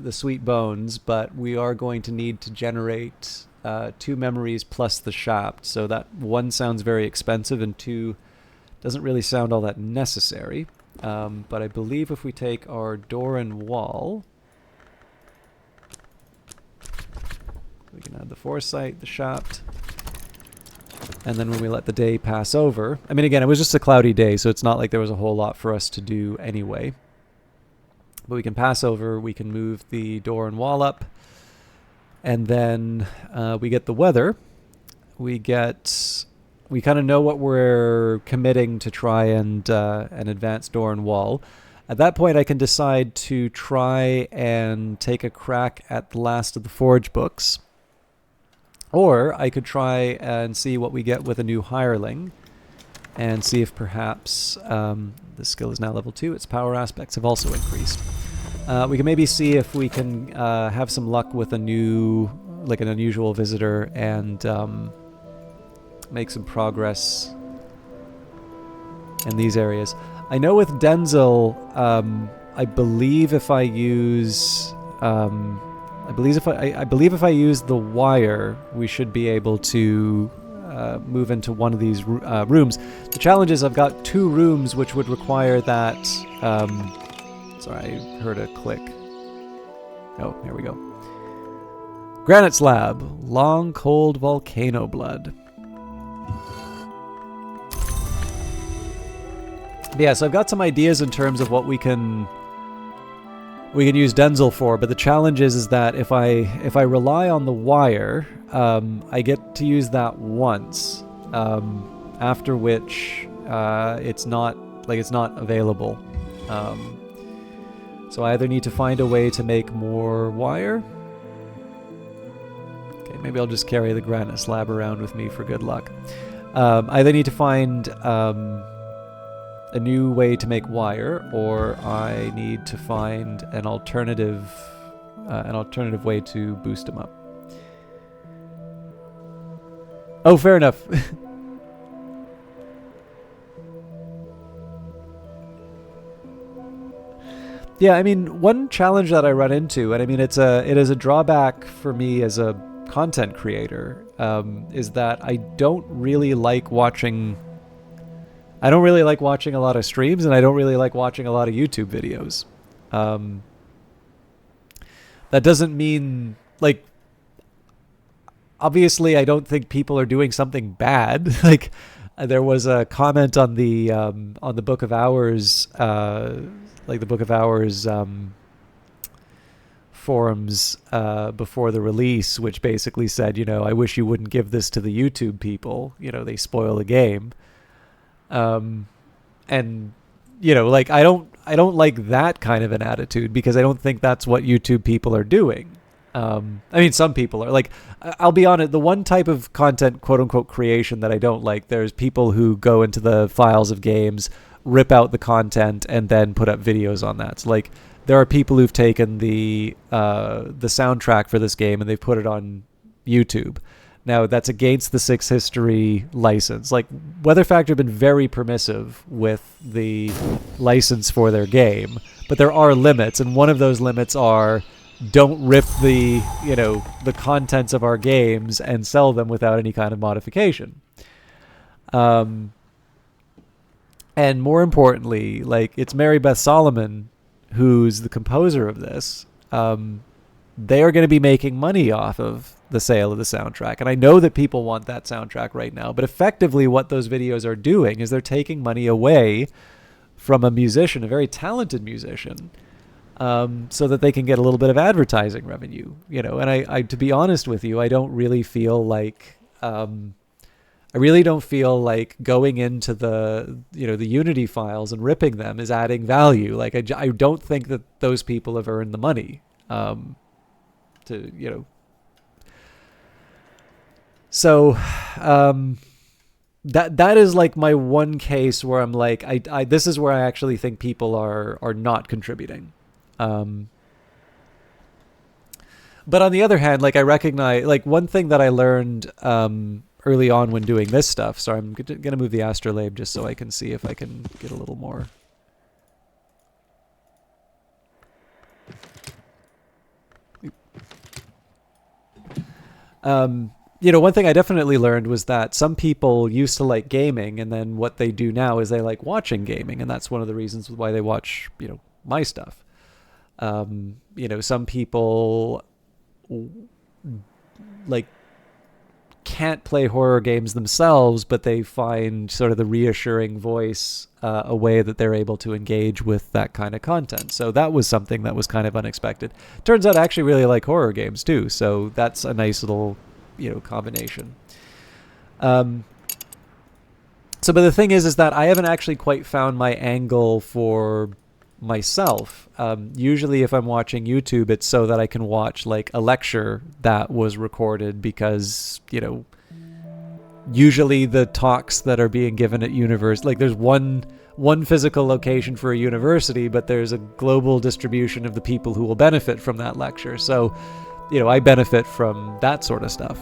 sweet bones, but we are going to need to generate 2 memories plus the shaft. So that 1 sounds very expensive and 2 doesn't really sound all that necessary. But I believe if we take our door and wall... We can add the foresight, the shaft, and then when we let the day pass over... I mean, again, it was just a cloudy day, so it's not like there was a whole lot for us to do anyway. But we can pass over, we can move the door and wall up, and then we get the weather. We kind of know what we're committing to try and advance door and wall. At that point, I can decide to try and take a crack at the last of the Forge books. Or I could try and see what we get with a new hireling and see if perhaps the skill is now level 2. Its power aspects have also increased. We can maybe see if we can have some luck with a new, like an unusual visitor and make some progress in these areas. I know with Denzel, I believe if I use... I believe if I use the wire, we should be able to move into one of these rooms. The challenge is I've got 2 rooms which would require that... sorry, I heard a click. Oh, here we go. Granite slab. Long, cold volcano blood. But yeah, so I've got some ideas in terms of what we can use Denzel for, but the challenge is that if I rely on the wire, I get to use that once, after which it's not available. So I either need to find a way to make more wire. Okay, maybe I'll just carry the granite slab around with me for good luck. I either need to find a new way to make wire, or I need to find an alternative way to boost them up. Oh, fair enough. Yeah, I mean, one challenge that I run into, and I mean it is a drawback for me as a content creator, is that I don't really like watching a lot of streams, and I don't really like watching a lot of YouTube videos. That doesn't mean, like, obviously I don't think people are doing something bad. Like, there was a comment on the Book of Hours, the Book of Hours forums before the release, which basically said, I wish you wouldn't give this to the YouTube people. They spoil the game. And like I don't like that kind of an attitude, because I don't think that's what YouTube people are doing. I mean, some people are like, I'll be honest, the one type of content, quote unquote, creation that I don't like, there's people who go into the files of games, rip out the content, and then put up videos on that. So like, there are people who've taken the soundtrack for this game and they've put it on YouTube. Now, that's against the Six History license. Like, Weather Factor have been very permissive with the license for their game, but there are limits, and one of those limits are don't rip the contents of our games and sell them without any kind of modification. And more importantly, like, it's Mary Beth Solomon who's the composer of this. They are going to be making money off of the sale of the soundtrack. And I know that people want that soundtrack right now, but effectively what those videos are doing is they're taking money away from a musician, a very talented musician, so that they can get a little bit of advertising revenue, And I to be honest with you, I don't really feel like, going into the Unity files and ripping them is adding value. Like, I don't think that those people have earned the money, So, that is like my one case where I'm like, this is where I actually think people are not contributing. But on the other hand, like, I recognize, like, one thing that I learned early on when doing this stuff. So I'm gonna move the astrolabe just so I can see if I can get a little more. One thing I definitely learned was that some people used to like gaming, and then what they do now is they like watching gaming, and that's one of the reasons why they watch, my stuff. Some people like can't play horror games themselves, but they find sort of the reassuring voice a way that they're able to engage with that kind of content. So that was something that was kind of unexpected. Turns out I actually really like horror games too, so that's a nice little combination. But the thing is that I haven't actually quite found my angle for myself. Usually if I'm watching YouTube, it's so that I can watch like a lecture that was recorded, because usually the talks that are being given at university, like, there's one physical location for a university, but there's a global distribution of the people who will benefit from that lecture. So I benefit from that sort of stuff.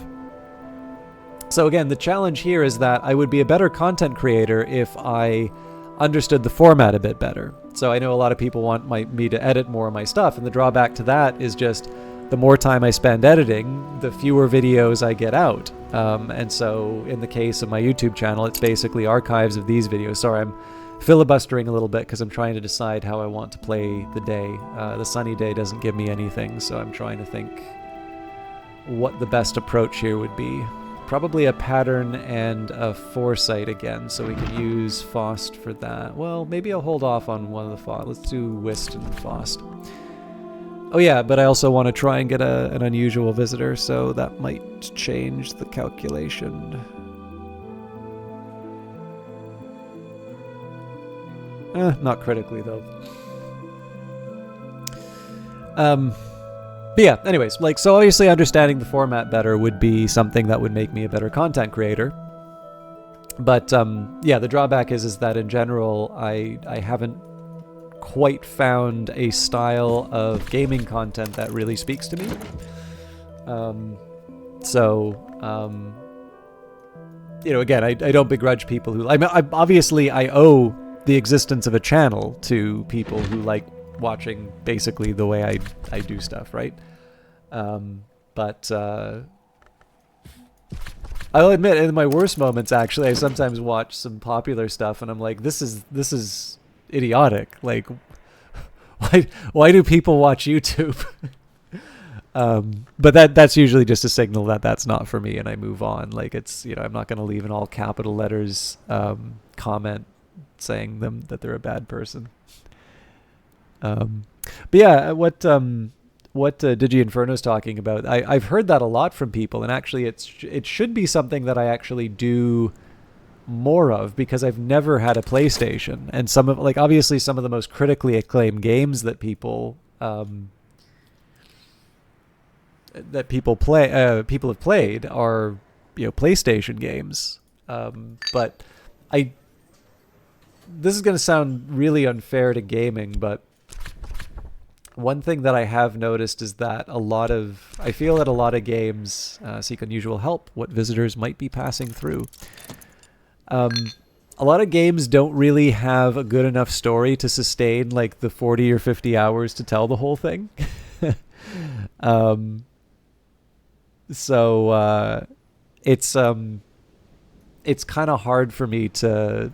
So again, the challenge here is that I would be a better content creator if I understood the format a bit better. So I know a lot of people want me to edit more of my stuff, and the drawback to that is just the more time I spend editing, the fewer videos I get out. And so in the case of my YouTube channel, it's basically archives of these videos. Sorry, I'm filibustering a little bit because I'm trying to decide how I want to play the day. The sunny day doesn't give me anything, so I'm trying to think what the best approach here would be. Probably a pattern and a foresight again, so we can use Faust for that. Well, maybe I'll hold off on one of the Faust. Let's do Whist and Faust. Oh yeah, but I also want to try and get an unusual visitor, so that might change the calculation. Not critically, though. But yeah, anyways, like, so obviously understanding the format better would be something that would make me a better content creator. But yeah, the drawback is that in general, I haven't quite found a style of gaming content that really speaks to me. Again, I don't begrudge people who... obviously, I owe the existence of a channel to people who like watching basically the way I do stuff, right? But I'll admit, in my worst moments, actually, I sometimes watch some popular stuff, and I'm like, this is idiotic. Like, why do people watch YouTube? But that's usually just a signal that that's not for me, and I move on. Like, it's, I'm not going to leave in all capital letters comment saying that they're a bad person. But yeah, what Digi Inferno's talking about, I've heard that a lot from people, and actually it should be something that I actually do more of, because I've never had a PlayStation, and obviously some of the most critically acclaimed games that people that people have played are, PlayStation games. But this is going to sound really unfair to gaming, but one thing that I have noticed is that I feel that a lot of games seek unusual help, what visitors might be passing through. A lot of games don't really have a good enough story to sustain like the 40 or 50 hours to tell the whole thing. So it's kind of hard for me to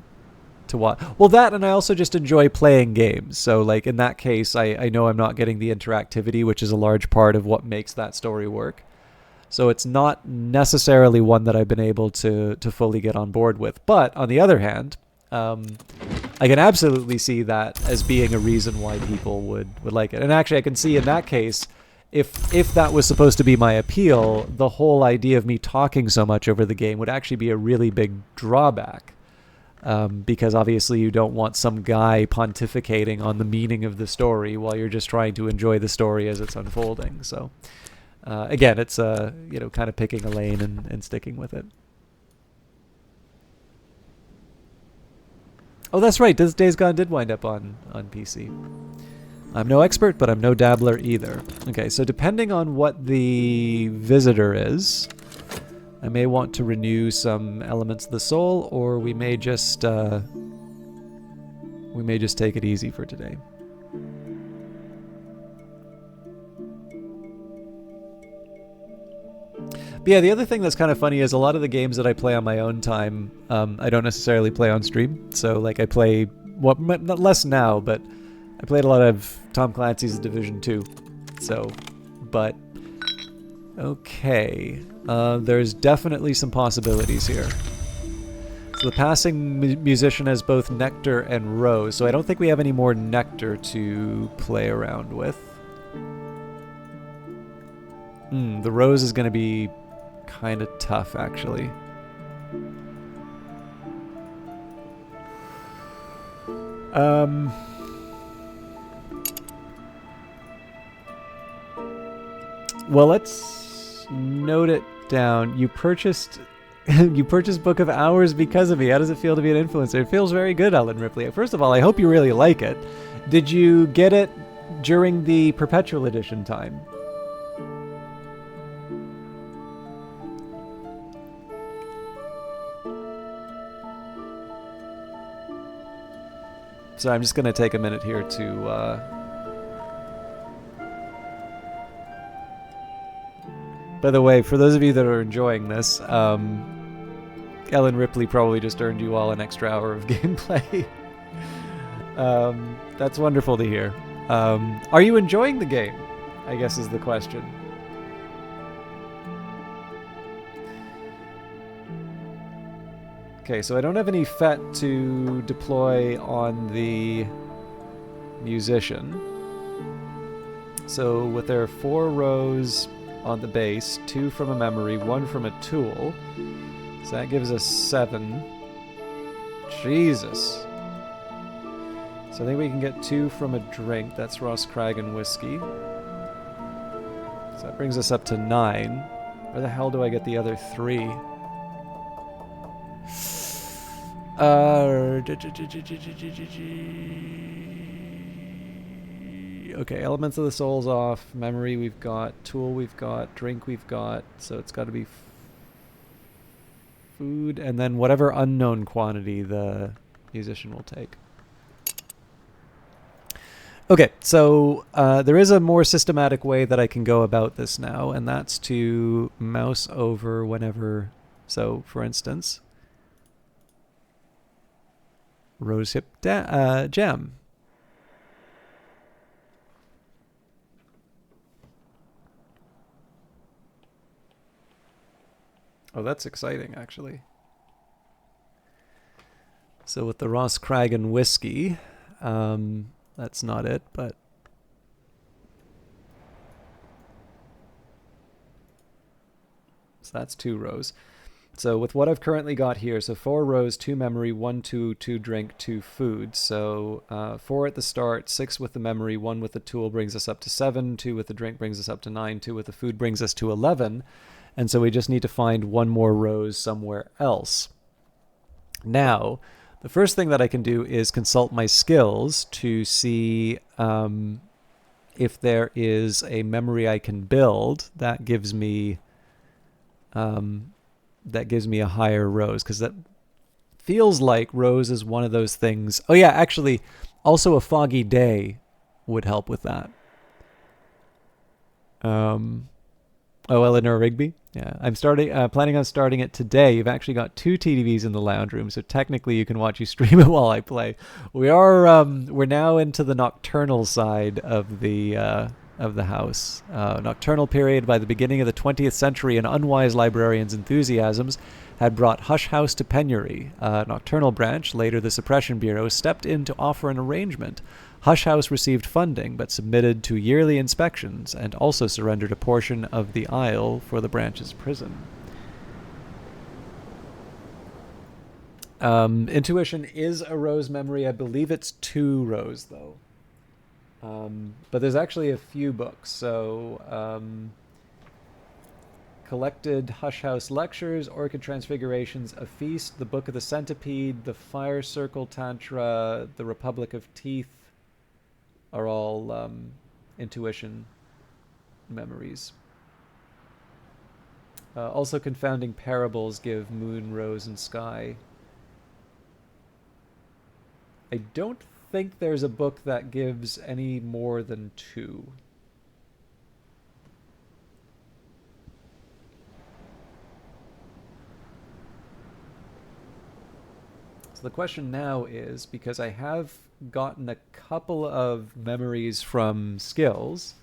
watch. Well, that, and I also just enjoy playing games. So like in that case, I know I'm not getting the interactivity, which is a large part of what makes that story work. So it's not necessarily one that I've been able to fully get on board with. But on the other hand, I can absolutely see that as being a reason why people would like it. And actually, I can see in that case, if that was supposed to be my appeal, the whole idea of me talking so much over the game would actually be a really big drawback. Because obviously you don't want some guy pontificating on the meaning of the story while you're just trying to enjoy the story as it's unfolding. So again, it's kind of picking a lane and sticking with it. Oh, that's right. Days Gone did wind up on PC. I'm no expert, but I'm no dabbler either. Okay, so depending on what the visitor is, I may want to renew some elements of the soul, or we may just take it easy for today. But yeah, the other thing that's kind of funny is a lot of the games that I play on my own time, I don't necessarily play on stream. So like I play, not less now, but I played a lot of Tom Clancy's Division 2. So, but okay, there's definitely some possibilities here. So the passing musician has both Nectar and Rose, so I don't think we have any more Nectar to play around with. The Rose is going to be kind of tough, actually. Well, let's note it down. You purchased Book of Hours because of me. How does it feel to be an influencer? It feels very good, Ellen Ripley. First of all, I hope you really like it. Did you get it during the Perpetual Edition time? So I'm just going to take a minute here to... By the way, for those of you that are enjoying this, Ellen Ripley probably just earned you all an extra hour of gameplay. That's wonderful to hear. Are you enjoying the game? I guess is the question. Okay, so I don't have any FET to deploy on the musician. So with their 4 rows on the base, 2 from a memory, 1 from a tool, so that gives us 7. Jesus. So I think we can get 2 from a drink. That's Ross Crag and whiskey. So that brings us up to 9. Where the hell do I get the other 3? Okay, Elements of the Soul's off. Memory we've got. Tool we've got. Drink we've got. So it's got to be food, and then whatever unknown quantity the musician will take. Okay, so there is a more systematic way that I can go about this now, and that's to mouse over whenever... So, for instance... Rosehip Jam. Oh, that's exciting, actually. So with the Ross Crag and whiskey, that's not it, but... So that's 2 rows. So with what I've currently got here, so 4 rows, 2 memory, 1, 2, 2 drink, 2 food. So 4 at the start, 6 with the memory, 1 with the tool brings us up to 7, 2 with the drink brings us up to 9, 2 with the food brings us to 11. And so we just need to find 1 more rows somewhere else. Now, the first thing that I can do is consult my skills to see if there is a memory I can build that gives me a higher rows, because that feels like rows is one of those things. Oh yeah, actually, also a foggy day would help with that. Eleanor Rigby. Yeah, I'm planning on starting it today. You've actually got 2 TVs in the lounge room, so technically you can watch you stream it while I play. We're now into the nocturnal side of the house. Nocturnal period by the beginning of the 20th century, an unwise librarian's enthusiasms had brought Hush House to penury. Nocturnal branch, later the Suppression Bureau, stepped in to offer an arrangement. Hush House received funding, but submitted to yearly inspections, and also surrendered a portion of the aisle for the branch's prison. Intuition is a rose memory. I believe it's 2 rows, though. But there's actually a few books. So, Collected Hush House Lectures, Orchid Transfigurations, A Feast, The Book of the Centipede, The Fire Circle Tantra, The Republic of Teeth are all intuition memories. Also, Confounding Parables give Moon, Rose, and Sky. I don't think there's a book that gives any more than 2. So the question now is, because I have gotten a couple of memories from skills.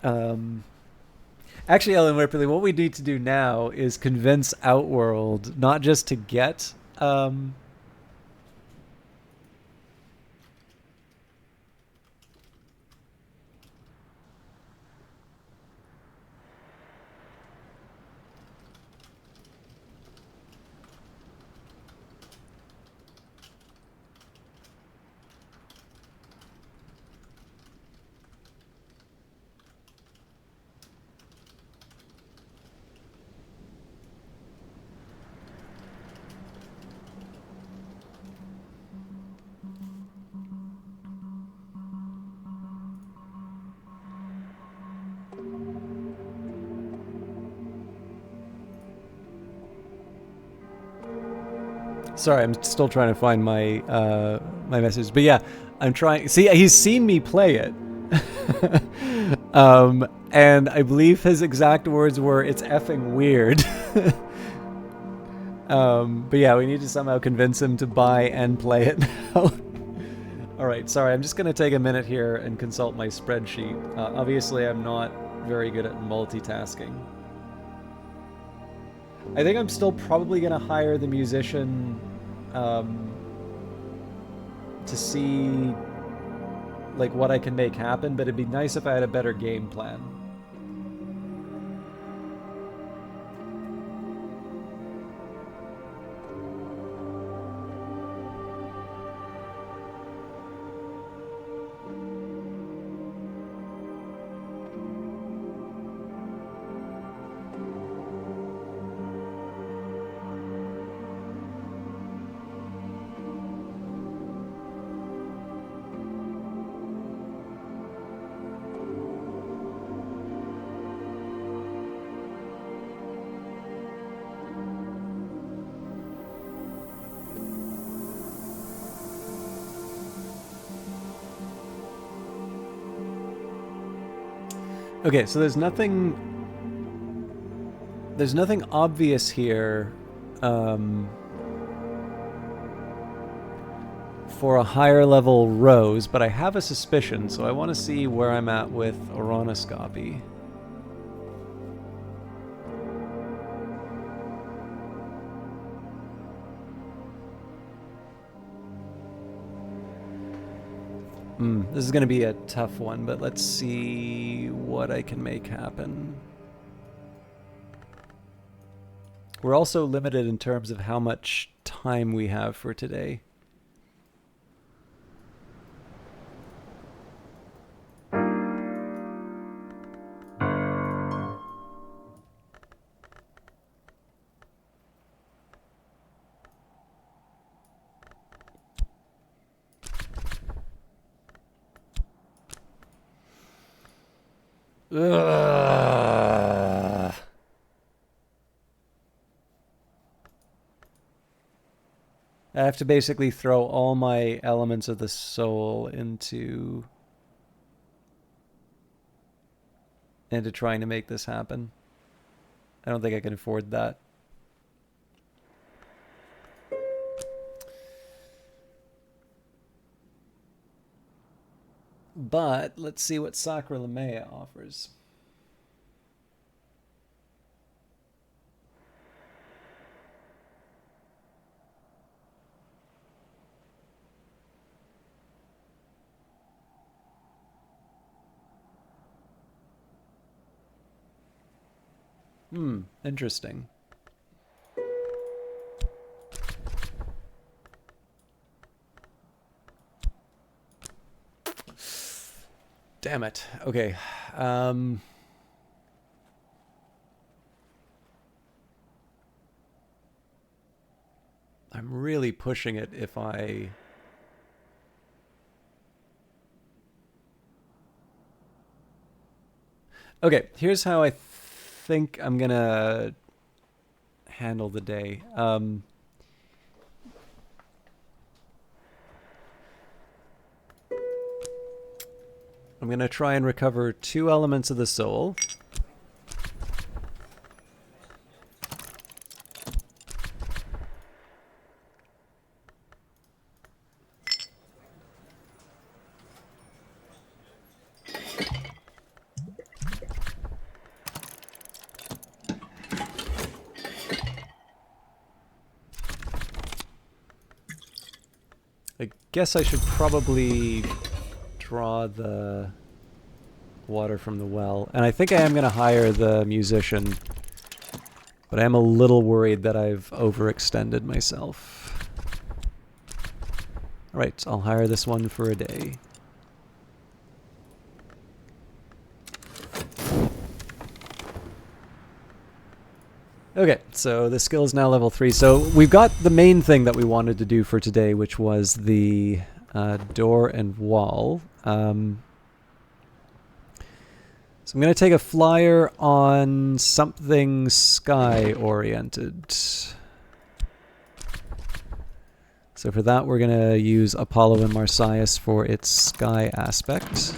Actually, Ellen Ripley, what we need to do now is convince Outworld not just to get Sorry, I'm still trying to find my my message. But yeah, I'm trying. See, he's seen me play it. And I believe his exact words were, "It's effing weird." But yeah, we need to somehow convince him to buy and play it now. All right, sorry, I'm just going to take a minute here and consult my spreadsheet. Obviously, I'm not very good at multitasking. I think I'm still probably going to hire the musician to see like what I can make happen, but it'd be nice if I had a better game plan. Okay, so there's nothing obvious here for a higher level rose, but I have a suspicion, so I want to see where I'm at with oronoscopy. This is going to be a tough one, but let's see what I can make happen. We're also limited in terms of how much time we have for today. Ugh. I have to basically throw all my elements of the soul into trying to make this happen. I don't think I can afford that. But let's see what Sacra Lamea offers. Interesting. Damn it. Okay. I'm really pushing it if I... Okay, here's how I think I'm gonna handle the day. I'm gonna try and recover 2 elements of the soul. I guess I should probably draw the water from the well. And I think I am going to hire the musician, but I am a little worried that I've overextended myself. Alright, I'll hire this one for a day. Okay, so the skill is now level 3. So we've got the main thing that we wanted to do for today, which was the door and wall. So I'm going to take a flyer on something sky-oriented. So for that, we're going to use Apollo and Marsyas for its sky aspect.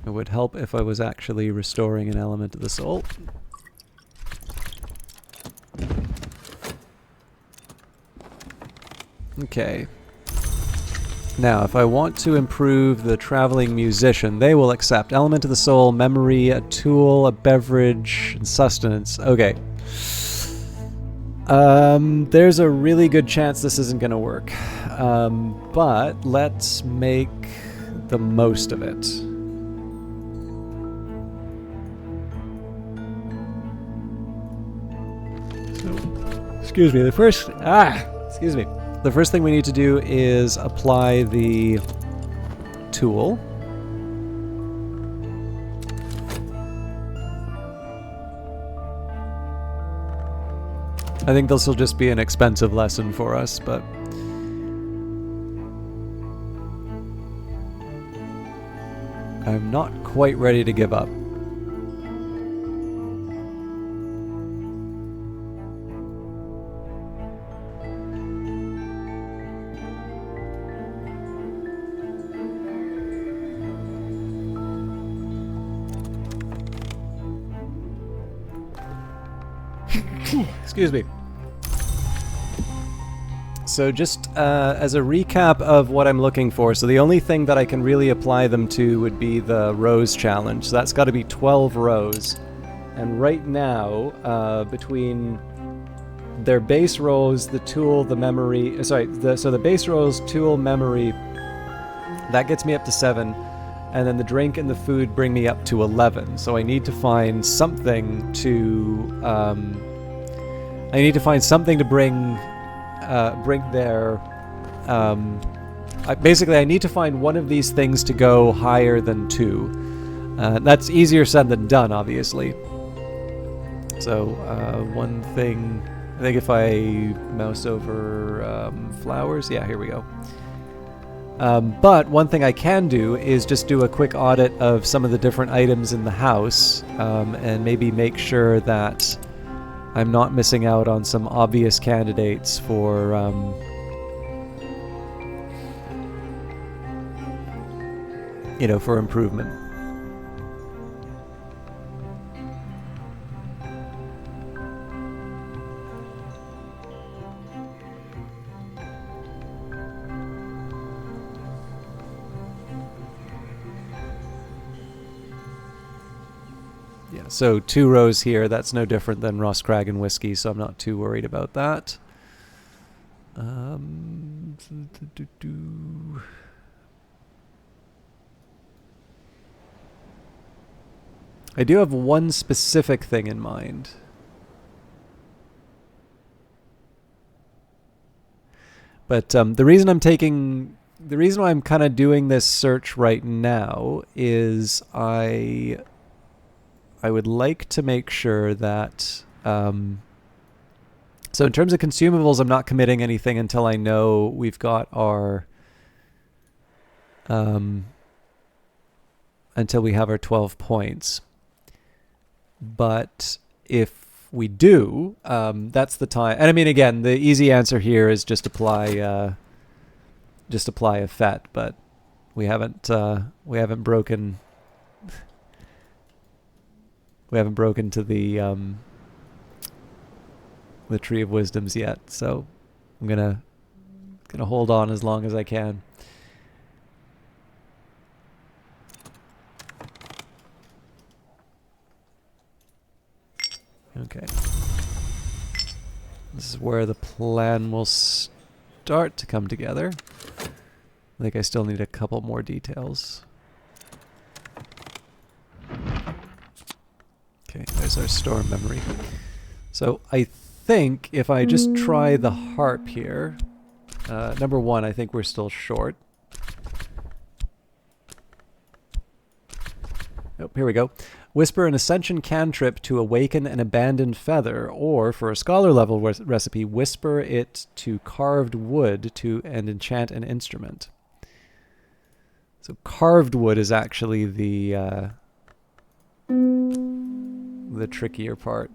It would help if I was actually restoring an element of the soul. Okay. Now, if I want to improve the traveling musician, they will accept element of the soul, memory, a tool, a beverage, and sustenance. Okay. There's a really good chance this isn't going to work. But let's make the most of it. Excuse me, the first thing we need to do is apply the tool. I think this will just be an expensive lesson for us, but I'm not quite ready to give up. Excuse me. So just as a recap of what I'm looking for, so the only thing that I can really apply them to would be the rows challenge. So that's got to be 12 rows. And right now, between their base rows, the tool, the memory... so the base rows, tool, memory, that gets me up to 7. and then the drink and the food bring me up to 11. So I need to find something to bring there. Basically, I need to find one of these things to go higher than 2. That's easier said than done, obviously. So one thing, I think if I mouse over flowers, yeah, here we go. But one thing I can do is just do a quick audit of some of the different items in the house, and maybe make sure that I'm not missing out on some obvious candidates for for improvement. Yeah, so 2 rows here. That's no different than Roscragen whiskey, so I'm not too worried about that. I do have one specific thing in mind. But the reason why I'm kind of doing this search right now is I would like to make sure that so in terms of consumables, I'm not committing anything until I know we've got our until we have our 12 points. But if we do, that's the time. And I mean, again, the easy answer here is just apply a FET, but we haven't broken to the Tree of Wisdoms yet. So I'm gonna hold on as long as I can. Okay. This is where the plan will start to come together. I think I still need a couple more details. Okay, there's our store memory. So I think if I just try the harp here, number 1, I think we're still short. Oh, here we go. Whisper an Ascension cantrip to awaken an abandoned feather, or for a scholar level recipe, whisper it to carved wood and enchant an instrument. So carved wood is actually the trickier part.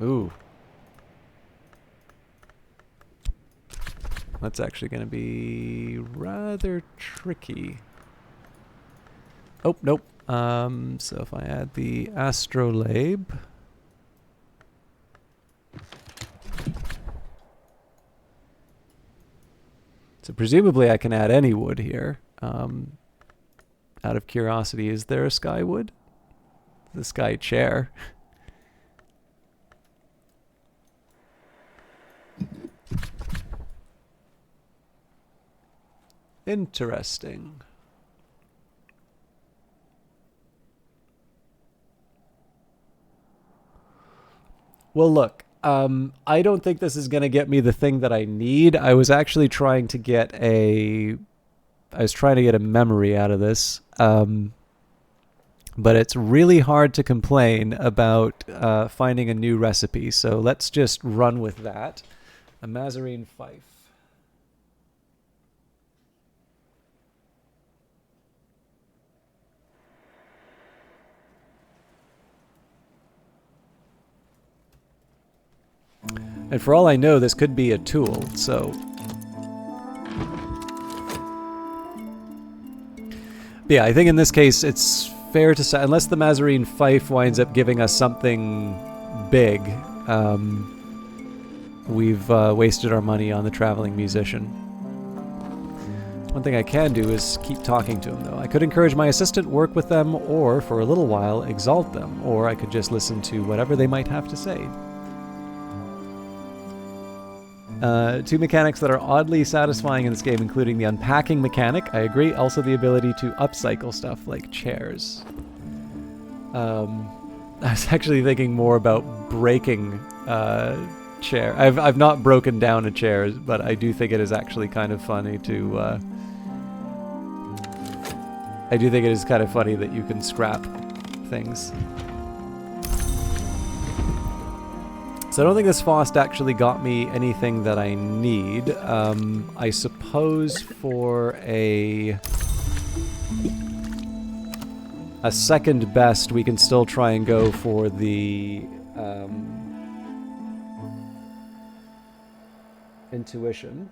Ooh. That's actually going to be rather tricky. Oh, nope. So if I add the astrolabe. So presumably I can add any wood here. Out of curiosity, is there a sky wood? The sky chair. Interesting. Well, look, I don't think this is going to get me the thing that I need. I was actually trying to get a memory out of this. But it's really hard to complain about finding a new recipe. So let's just run with that. A Mazarine Fife. And for all I know, this could be a tool, so... But yeah, I think in this case, it's fair to say, unless the Mazarine Fife winds up giving us something big, we've wasted our money on the traveling musician. One thing I can do is keep talking to him, though. I could encourage my assistant, work with them, or, for a little while, exalt them, or I could just listen to whatever they might have to say. Two mechanics that are oddly satisfying in this game, including the unpacking mechanic. I agree. Also, the ability to upcycle stuff like chairs. I was actually thinking more about breaking chair. I've not broken down a chair, but I do think it is actually kind of funny to. I do think it is kind of funny that you can scrap things. So I don't think this Faust actually got me anything that I need. I suppose for a second best, we can still try and go for the intuition.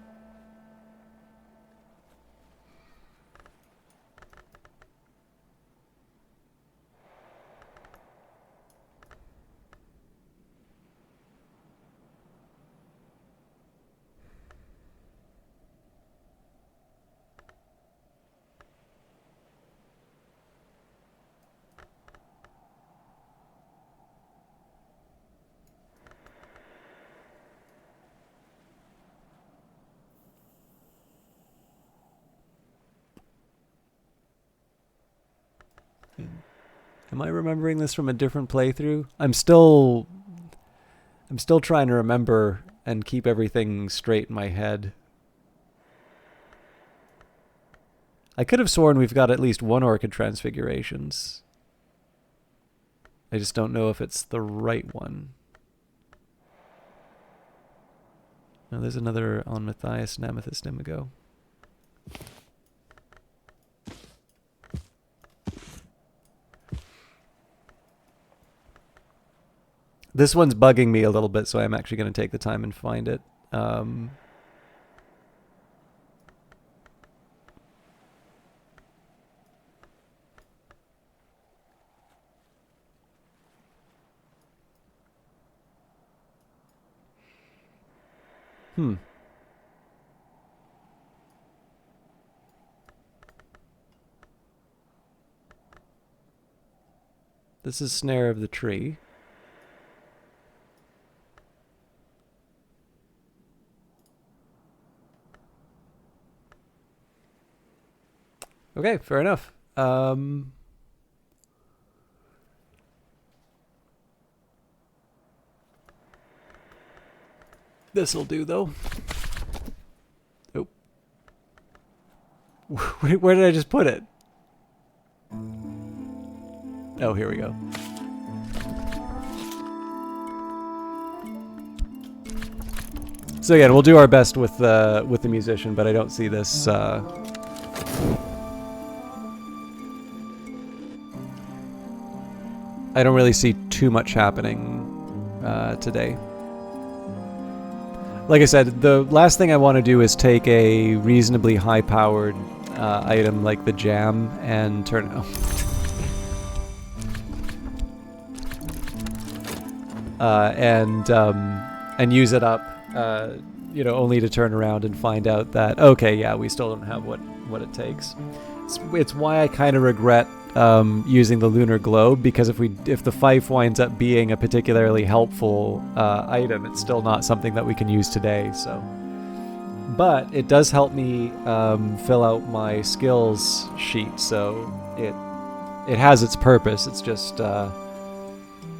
Am I remembering this from a different playthrough? I'm still trying to remember and keep everything straight in my head. I could have sworn we've got at least one Orchid Transfigurations. I just don't know if it's the right one. No, there's another on Matthias and Amethyst Imago. This one's bugging me a little bit, so I'm actually going to take the time and find it. This is Snare of the Tree. Okay, fair enough. This'll do, though. Oh. Where did I just put it? Oh, here we go. So again, we'll do our best with the musician, but I don't see this. I don't really see too much happening today. Like I said, the last thing I want to do is take a reasonably high-powered item like the jam and turn it. And use it up, only to turn around and find out that okay, yeah, we still don't have what it takes. It's why I kind of regret using the lunar globe, because if the fife winds up being a particularly helpful item, it's still not something that we can use today. So, but it does help me fill out my skills sheet, so it has its purpose. It's just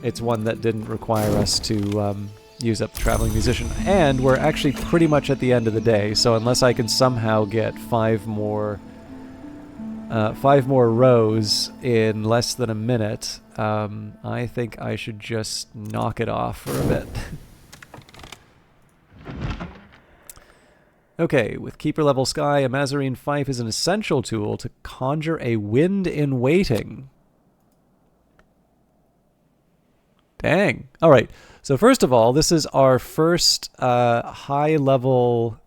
it's one that didn't require us to use up the traveling musician, and we're actually pretty much at the end of the day. So unless I can somehow get five more rows in less than a minute, I think I should just knock it off for a bit. Okay, with Keeper Level Sky, a Mazarine Fife is an essential tool to conjure a wind in waiting. Dang. All right. So first of all, this is our first high-level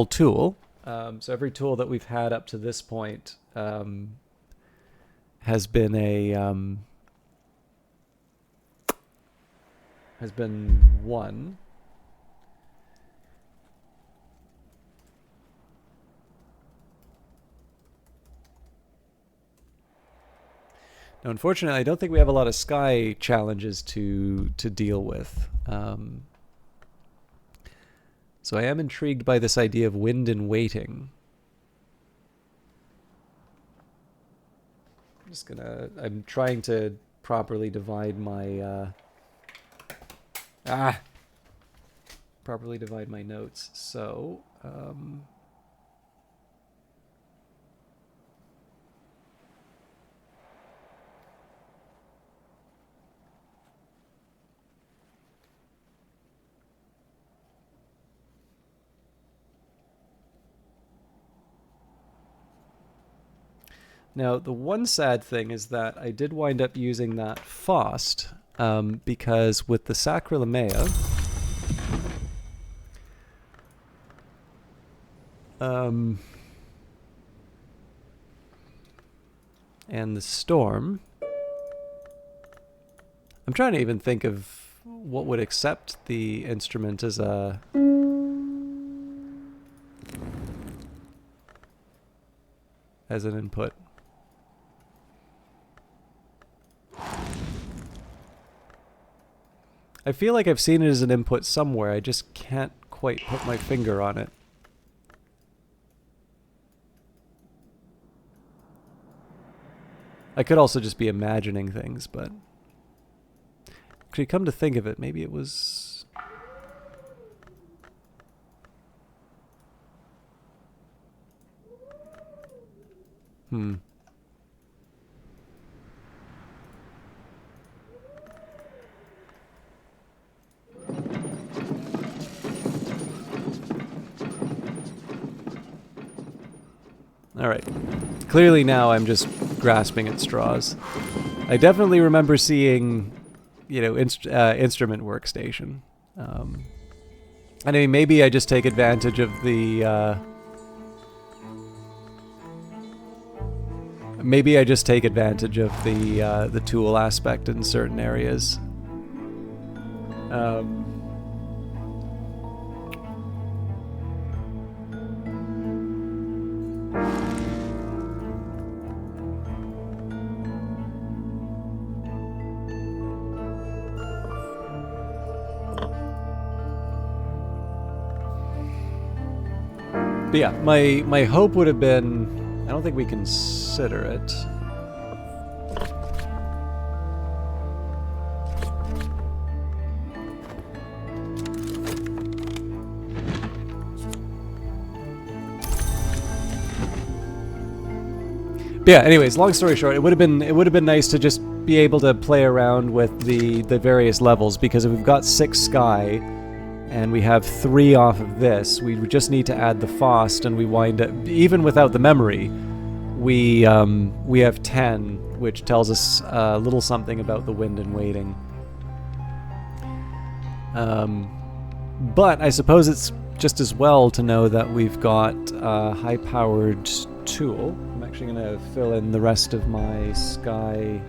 tool. So every tool that we've had up to this point has been one. Now, unfortunately, I don't think we have a lot of sky challenges to deal with. So I am intrigued by this idea of wind and waiting. I'm trying to properly divide my, properly divide my notes. So, now, the one sad thing is that I did wind up using that Faust, because with the Sacralamea, and the Storm, I'm trying to even think of what would accept the instrument as a... as an input. I feel like I've seen it as an input somewhere, I just can't quite put my finger on it. I could also just be imagining things, but... actually, come to think of it, maybe it was... Alright. Clearly now I'm just grasping at straws. I definitely remember seeing, you know, instrument workstation. I mean, maybe I just take advantage of the... maybe I just take advantage of the tool aspect in certain areas. But yeah, my hope would have been, I don't think we consider it. But yeah, anyways, long story short, it would have been nice to just be able to play around with the various levels, because if we've got 6 sky and we have 3 off of this, we just need to add the Faust, and we wind up, even without the memory, we have 10, which tells us a little something about the wind and waiting. But I suppose it's just as well to know that we've got a high-powered tool. I'm actually going to fill in the rest of my sky.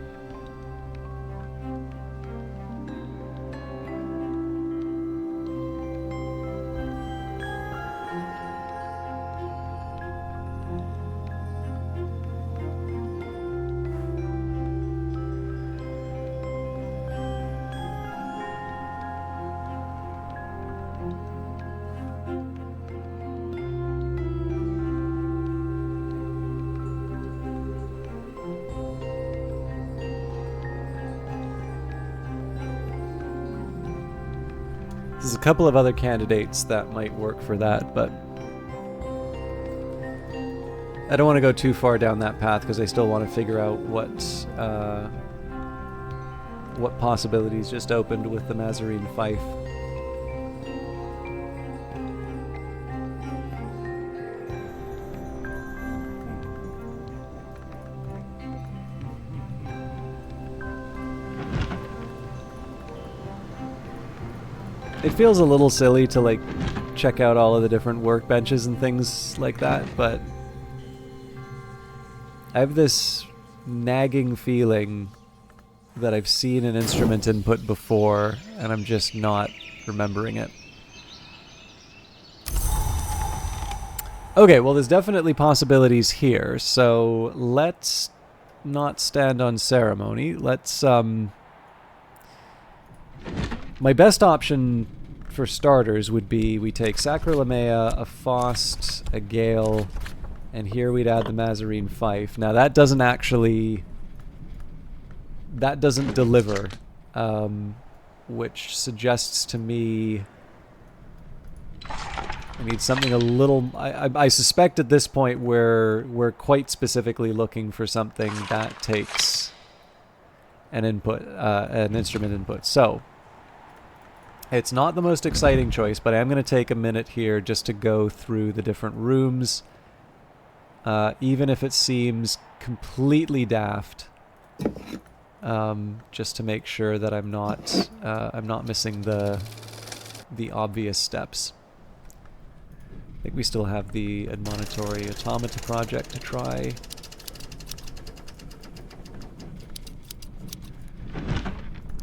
There's a couple of other candidates that might work for that, but I don't want to go too far down that path because I still want to figure out what possibilities just opened with the Mazarine Fife. It feels a little silly to like check out all of the different workbenches and things like that, but I have this nagging feeling that I've seen an instrument input before and I'm just not remembering it. Okay, well there's definitely possibilities here, so let's not stand on ceremony. Let's my best option for starters would be we take Sacrolamea, a Faust, a Gale, and here we'd add the Mazarine Fife. Now that doesn't deliver, which suggests to me I need something a little... I suspect at this point we're quite specifically looking for something that takes an input, an instrument input. So it's not the most exciting choice, but I'm going to take a minute here just to go through the different rooms, even if it seems completely daft, just to make sure that I'm not missing the obvious steps. I think we still have the admonitory automata project to try.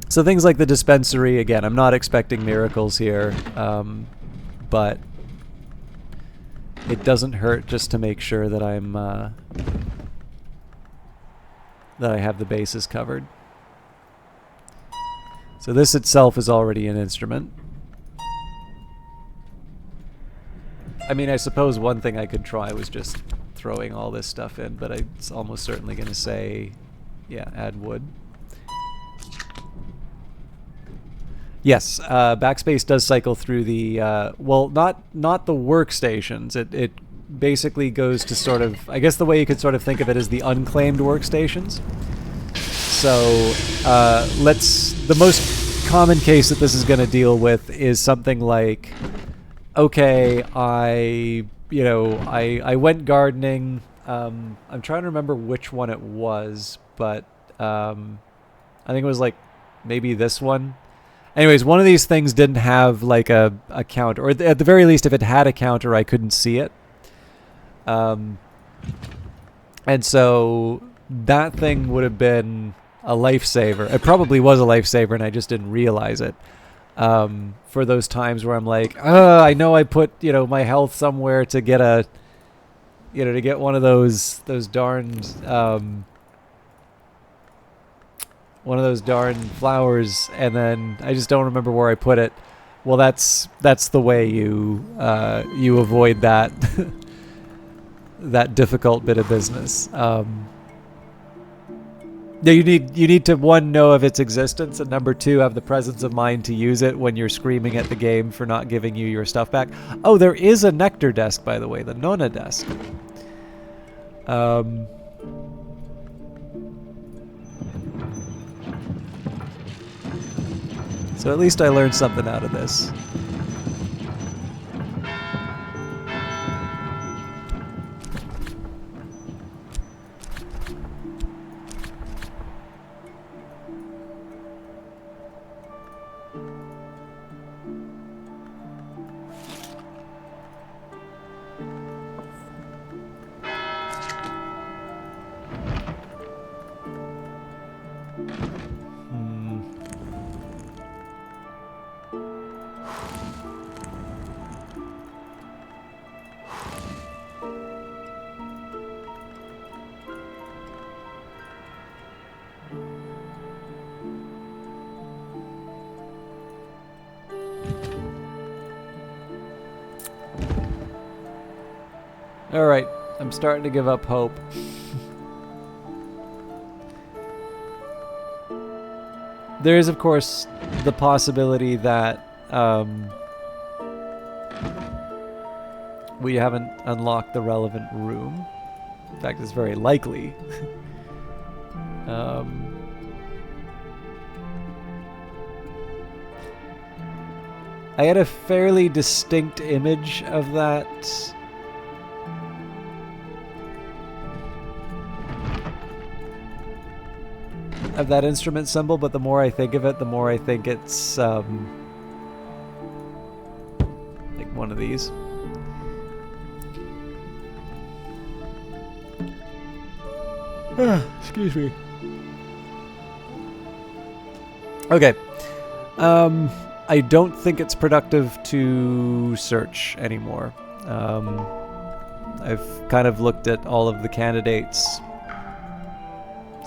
So things like the dispensary, again, I'm not expecting miracles here, but it doesn't hurt just to make sure that I'm that I have the bases covered. So this itself is already an instrument. I mean, I suppose one thing I could try was just throwing all this stuff in, but it's almost certainly going to say, yeah, add wood. Yes, backspace does cycle through the, well, not the workstations. It basically goes to sort of, I guess the way you could sort of think of it is the unclaimed workstations. So the most common case that this is going to deal with is something like, okay, I went gardening. I'm trying to remember which one it was, but I think it was like maybe this one. Anyways, one of these things didn't have like a counter, or at the very least, if it had a counter, I couldn't see it. And so that thing would have been a lifesaver. It probably was a lifesaver, and I just didn't realize it. For those times where I'm like, I know I put, my health somewhere to get to get one of those darned, one of those darn flowers, and then I just don't remember where I put it. Well, that's the way you avoid that that difficult bit of business. Yeah, you need to, one, know of its existence, and number two, have the presence of mind to use it when you're screaming at the game for not giving you your stuff back. Oh, there is a nectar desk, by the way, the Nona desk. So at least I learned something out of this. Alright, I'm starting to give up hope. There is, of course, the possibility that we haven't unlocked the relevant room. In fact, it's very likely. I had a fairly distinct image of that instrument symbol, but the more I think of it, the more I think it's like one of these. Excuse me. Okay. I don't think it's productive to search anymore. I've kind of looked at all of the candidates.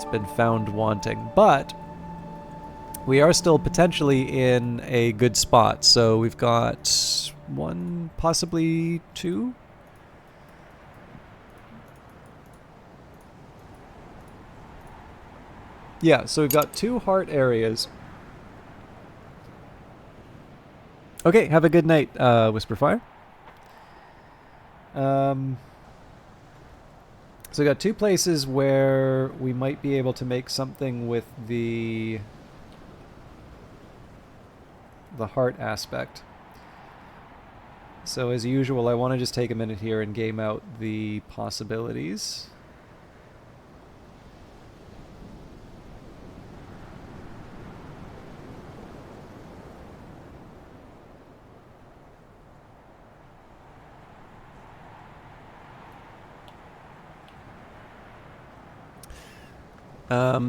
it's been found wanting. But we are still potentially in a good spot. So we've got 1, possibly 2. Yeah, so we've got 2 heart areas. Okay, have a good night, Whisperfire. So we got 2 places where we might be able to make something with the heart aspect. So as usual, I want to just take a minute here and game out the possibilities.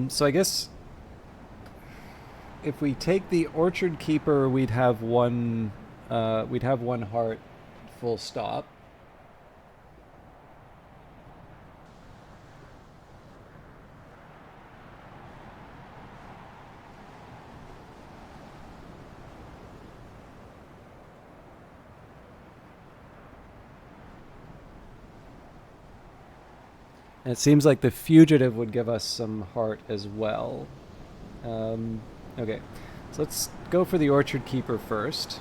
So I guess if we take the Orchard Keeper, we'd have one heart, full stop. And it seems like the Fugitive would give us some heart as well. Okay, so let's go for the Orchard Keeper first.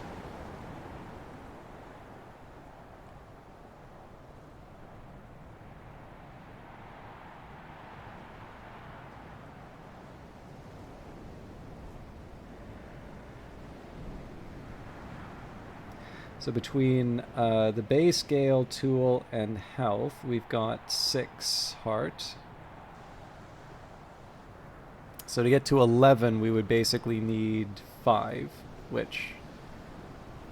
So between the base, Gale, Tool, and Health, we've got 6 heart. So to get to 11, we would basically need 5, which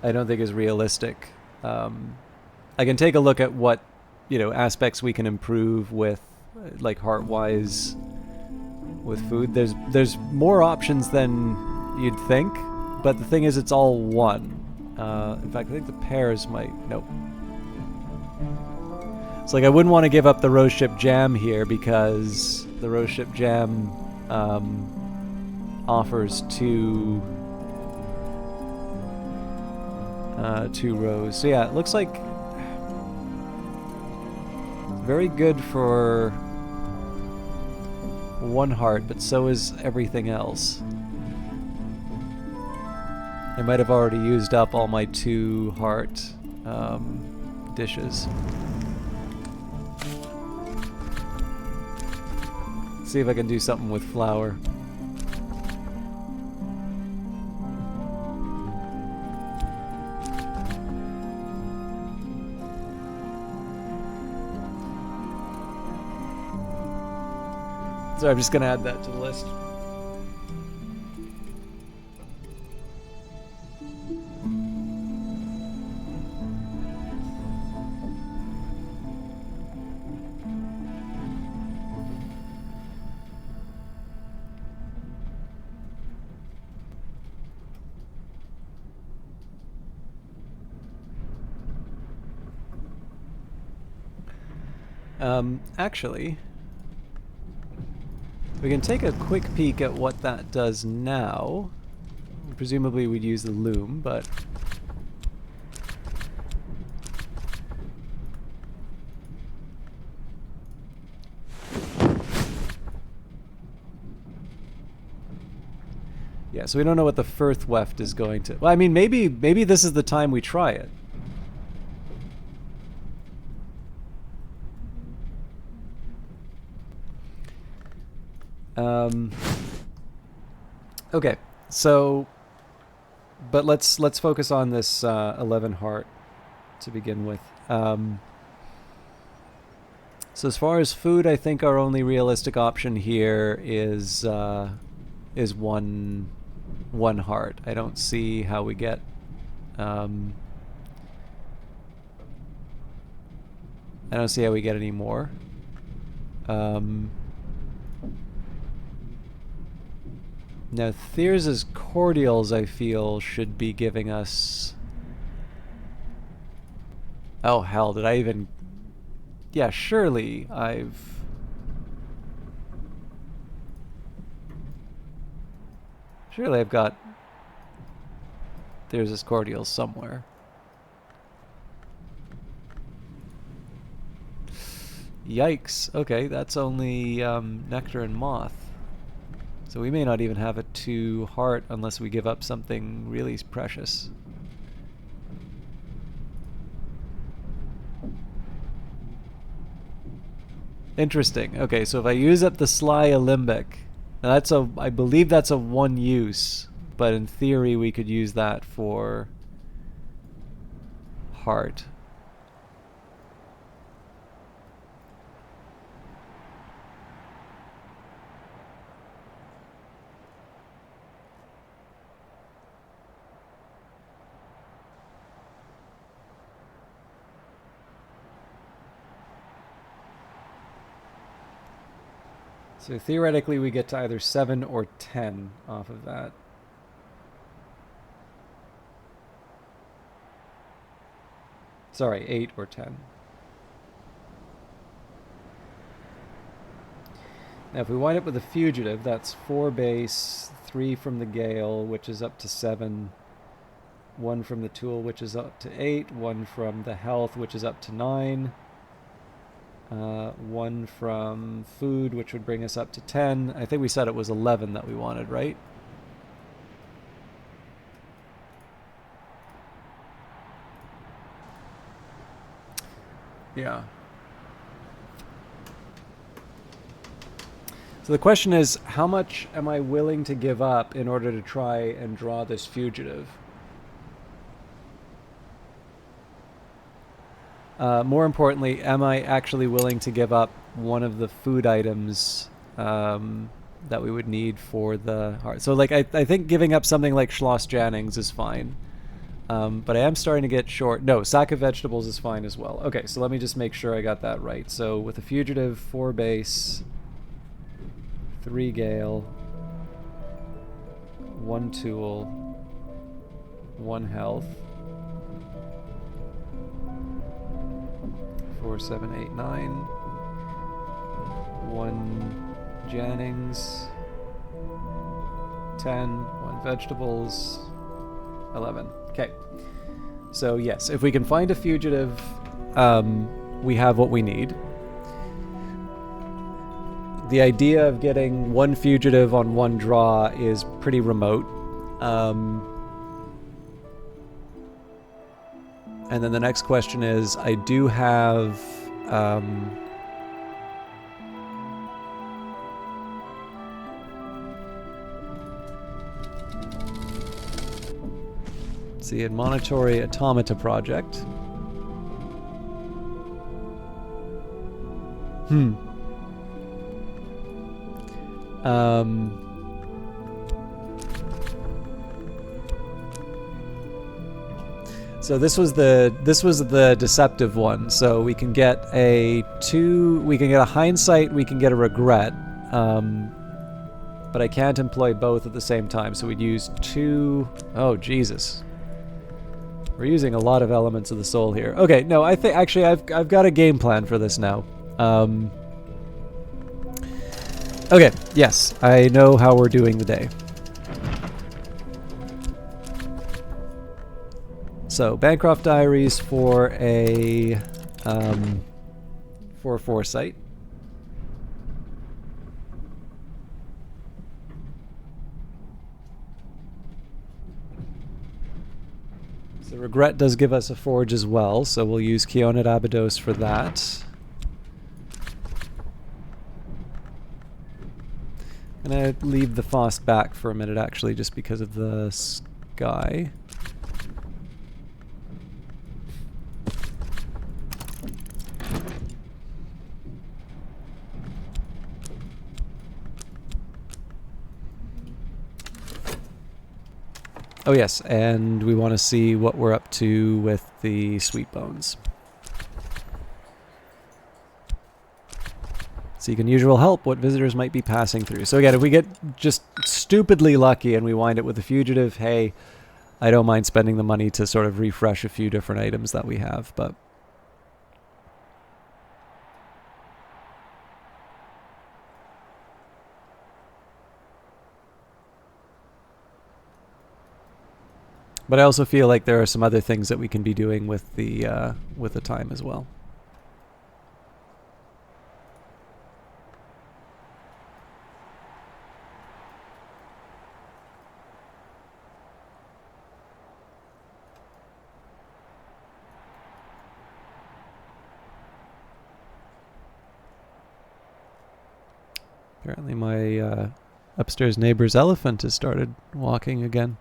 I don't think is realistic. I can take a look at what, aspects we can improve with, like heart-wise, with food. There's more options than you'd think, but the thing is, it's all 1. In fact, I think the pears might... Nope. It's like I wouldn't want to give up the Rose Ship Jam here because the Rose Ship Jam offers 2 rows. So yeah, it looks like very good for 1 heart, but so is everything else. I might have already used up all my 2 heart dishes. See if I can do something with flour. So I'm just going to add that to the list. Actually, we can take a quick peek at what that does now. Presumably we'd use the loom, but... Yeah, so we don't know what the Firth Weft is going to... Well, I mean, maybe this is the time we try it. Okay, so, but let's focus on this 11 heart to begin with. So as far as food, I think our only realistic option here is one heart. I don't see how we get I don't see how we get any more. Now, Thyr's cordials, I feel, should be giving us... Oh, hell, did I even... Yeah, surely I've... Surely I've got... There's this cordial somewhere. Yikes. Okay, that's only nectar and moth. So we may not even have a 2 heart unless we give up something really precious. Interesting. Okay, so if I use up the Sly Alembic, that's a, I believe that's a 1 use, but in theory we could use that for heart. So theoretically we get to either 7 or 10 off of that. Sorry, 8 or 10. Now if we wind up with a fugitive, that's 4 base, 3 from the gale, which is up to 7, 1 from the tool, which is up to 8, 1 from the health, which is up to 9, 1 from food, which would bring us up to 10. I think we said it was 11 that we wanted, right? Yeah. So the question is, how much am I willing to give up in order to try and draw this fugitive? More importantly, am I actually willing to give up one of the food items that we would need for the heart? So, like, I think giving up something like Schloss Jannings is fine. But I am starting to get short. No, sack of vegetables is fine as well. Okay, so let me just make sure I got that right. So with a fugitive, 4 base, 3 gale, 1 tool, 1 health, 4, 7, 8, 9, 1 Jannings, 10, 1 vegetables, 11. Okay. So yes, if we can find a fugitive, we have what we need. The idea of getting 1 fugitive on 1 draw is pretty remote. And then the next question is, I do have... the Admonitory Automata project. So this was the deceptive one. So we can get a 2, we can get a hindsight, we can get a regret. But I can't employ both at the same time. So we'd use 2. Oh Jesus. We're using a lot of elements of the soul here. Okay, no, I think actually I've got a game plan for this now. Okay, yes, I know how we're doing the day. So Bancroft Diaries for a for foresight. So regret does give us a forge as well, so we'll use Keonid Abydos for that. I'm gonna leave the Foss back for a minute actually, just because of the sky. Oh yes, and we want to see what we're up to with the sweet bones. Seek unusual help, what visitors might be passing through. So again, if we get just stupidly lucky and we wind up with a fugitive, hey, I don't mind spending the money to sort of refresh a few different items that we have, but... But I also feel like there are some other things that we can be doing with the time as well. Apparently my upstairs neighbor's elephant has started walking again.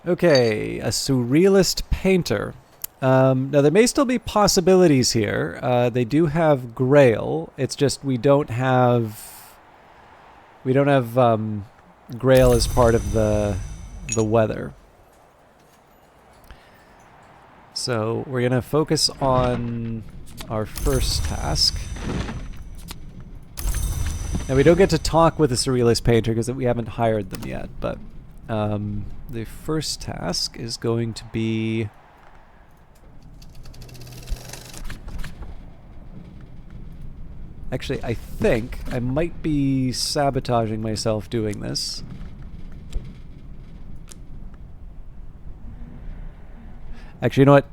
Okay, a surrealist painter. Now there may still be possibilities here. They do have Grail. It's just we don't have Grail as part of the weather. So we're gonna focus on our first task. Now we don't get to talk with the surrealist painter because we haven't hired them yet, but the first task is going to be actually, I think I might be sabotaging myself doing this. Actually, you know what?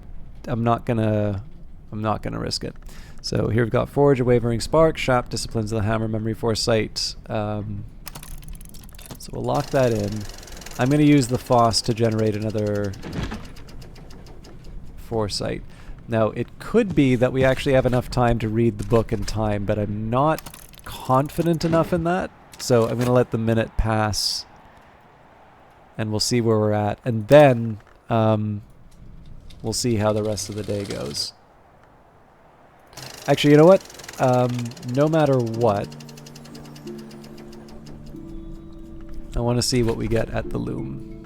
I'm not gonna risk it. So here we've got Forge, a Wavering Spark, Shap, Disciplines of the Hammer, Memory, Foresight. So we'll lock that in. I'm going to use the Foss to generate another Foresight. Now, it could be that we actually have enough time to read the book in time, but I'm not confident enough in that. So I'm going to let the minute pass, and we'll see where we're at. And then we'll see how the rest of the day goes. Actually, you know what? No matter what, I want to see what we get at the loom.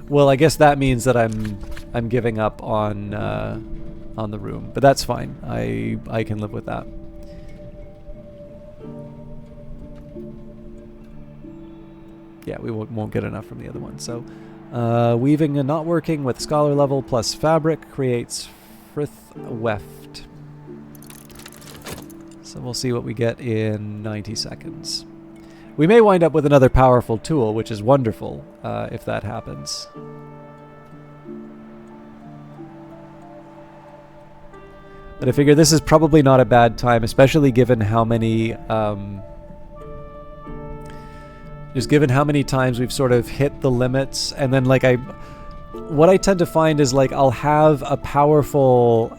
Well, I guess that means that I'm giving up on the room, but that's fine. I can live with that. Yeah, we won't get enough from the other one. So, weaving and not working with scholar level plus fabric creates frith weft. So we'll see what we get in 90 seconds. We may wind up with another powerful tool, which is wonderful if that happens. But I figure this is probably not a bad time, especially given how many just given how many times we've sort of hit the limits. And then like what I tend to find is like I'll have a powerful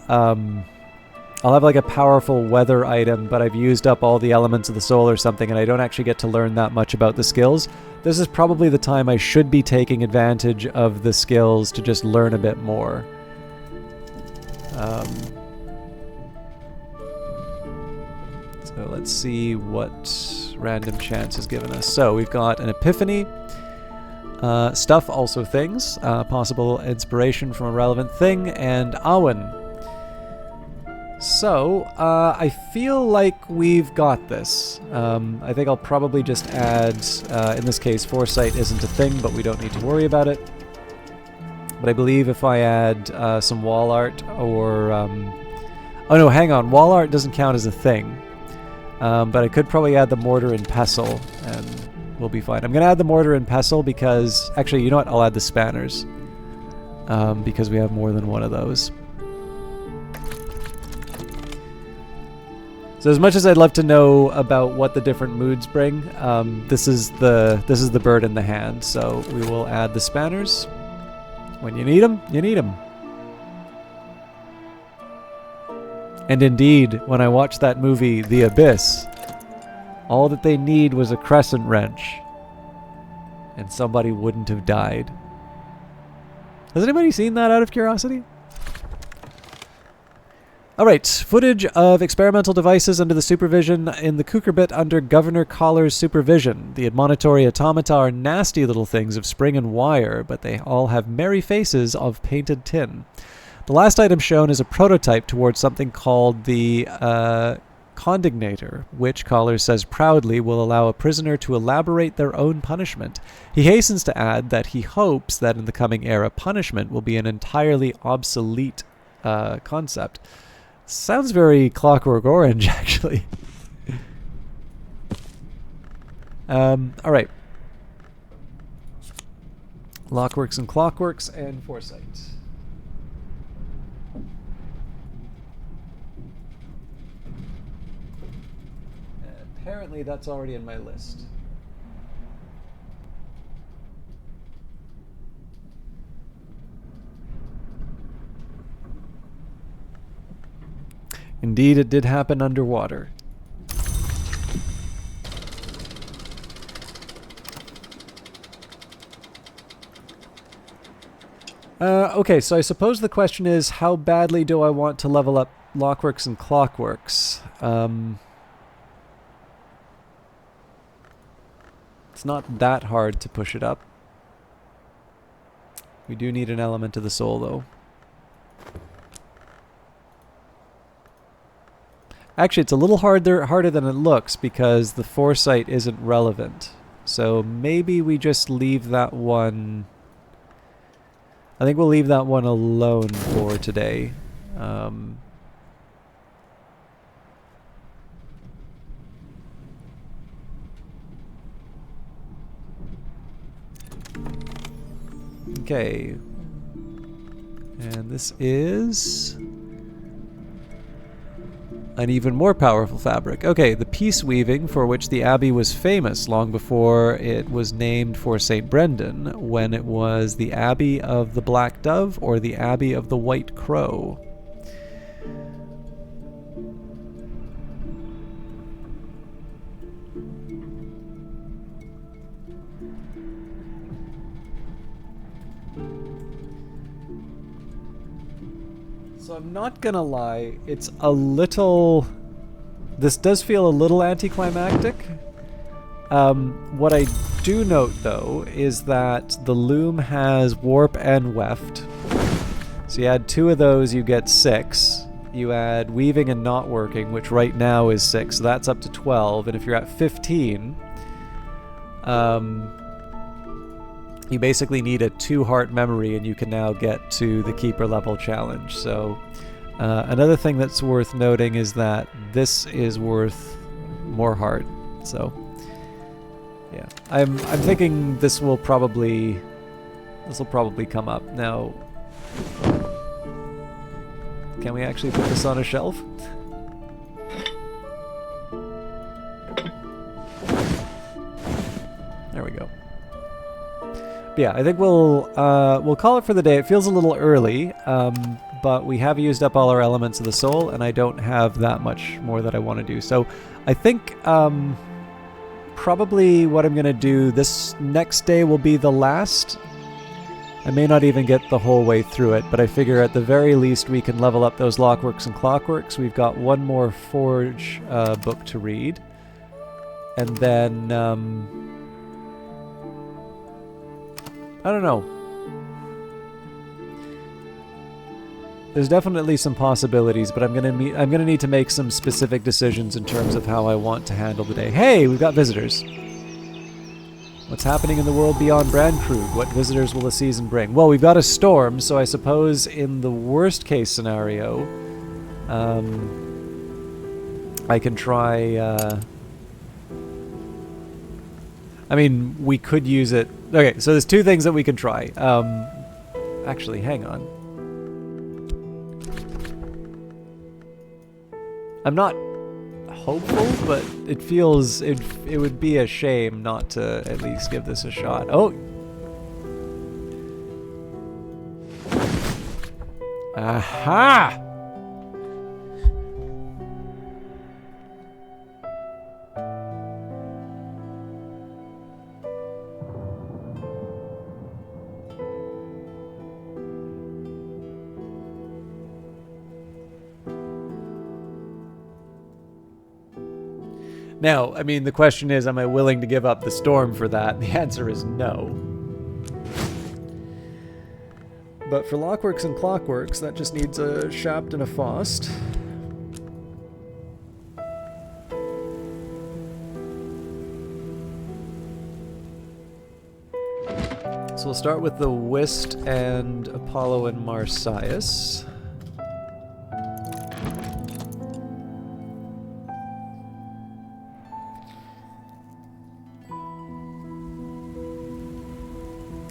weather item, but I've used up all the elements of the soul or something, and I don't actually get to learn that much about the skills. This is probably the time I should be taking advantage of the skills to just learn a bit more. So let's see what random chance has given us. So we've got an epiphany, stuff, also things, possible inspiration from a relevant thing, and Awen. So, I feel like we've got this. I think I'll probably just add, in this case, Foresight isn't a thing, but we don't need to worry about it. But I believe if I add some wall art or... oh no, hang on, wall art doesn't count as a thing. But I could probably add the mortar and pestle, and we'll be fine. I'm going to add the mortar and pestle because... Actually, you know what? I'll add the spanners. Because we have more than one of those. So as much as I'd love to know about what the different moods bring, this is the bird in the hand. So we will add the spanners. When you need them, you need them. And indeed, when I watched that movie, The Abyss, all that they need was a crescent wrench, and somebody wouldn't have died. Has anybody seen that out of curiosity? Alright, footage of experimental devices under the supervision in the Kukerbit under Governor Collar's supervision. The admonitory automata are nasty little things of spring and wire, but they all have merry faces of painted tin. The last item shown is a prototype towards something called the condignator, which, Collar says proudly, will allow a prisoner to elaborate their own punishment. He hastens to add that he hopes that in the coming era, punishment will be an entirely obsolete concept. Sounds very Clockwork Orange, actually. Alright. Lockworks and Clockworks and Foresight. Apparently that's already in my list. Indeed, it did happen underwater. Okay, so I suppose the question is, how badly do I want to level up Lockworks and Clockworks? It's not that hard to push it up. We do need an element of the soul, though. Actually, it's a little harder than it looks because the foresight isn't relevant. So maybe we just leave that one. I think we'll leave that one alone for today. Okay. And this is an even more powerful fabric. Okay, the peace weaving, for which the Abbey was famous long before it was named for St. Brendan, when it was the Abbey of the Black Dove or the Abbey of the White Crow. So I'm not gonna lie, it's a little... This does feel a little anticlimactic. What I do note, though, is that the loom has warp and weft. So you add 2 of those, you get 6. You add weaving and not working, which right now is 6, so that's up to 12. And if you're at 15, you basically need a 2-heart memory and you can now get to the keeper level challenge. So another thing that's worth noting is that this is worth more heart. So yeah, I'm thinking this will probably come up. Now, can we actually put this on a shelf? There we go. But yeah, I think we'll call it for the day. It feels a little early, but we have used up all our elements of the soul, and I don't have that much more that I want to do. So I think probably what I'm going to do this next day will be the last. I may not even get the whole way through it, but I figure at the very least we can level up those Lockworks and Clockworks. We've got one more Forge book to read. And then... I don't know. There's definitely some possibilities, but I'm gonna need to make some specific decisions in terms of how I want to handle the day. Hey, we've got visitors. What's happening in the world beyond Brandkrug? What visitors will the season bring? Well, we've got a storm, so I suppose in the worst case scenario, I can try. I mean, we could use it. Okay, so there's 2 things that we can try. Actually, hang on. I'm not hopeful, but it feels... It would be a shame not to at least give this a shot. Oh! Aha! Now, I mean, the question is, am I willing to give up the storm for that? And the answer is no. But for Lockworks and Clockworks, that just needs a Shapt and a Faust. So we'll start with the Whist and Apollo and Marsyas.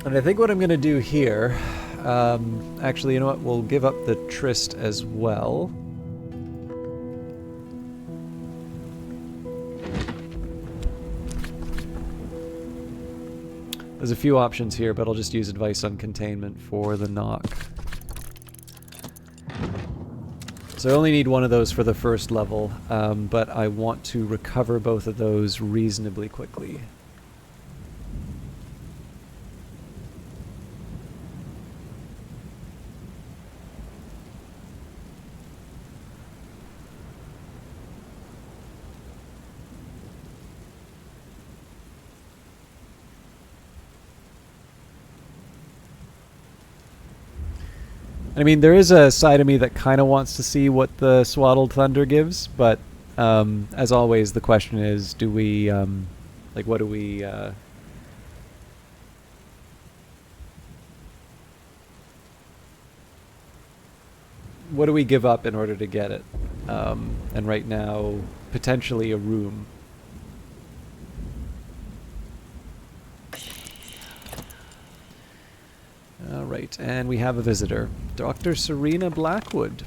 And I think what I'm going to do here, actually, you know what, we'll give up the Tryst as well. There's a few options here, but I'll just use advice on containment for the knock. So I only need one of those for the first level, but I want to recover both of those reasonably quickly. I mean, there is a side of me that kind of wants to see what the Swaddled Thunder gives, but as always, the question is, do we, like, what do we, what do we give up in order to get it? And right now, potentially a room. Alright, and we have a visitor. Dr. Serena Blackwood.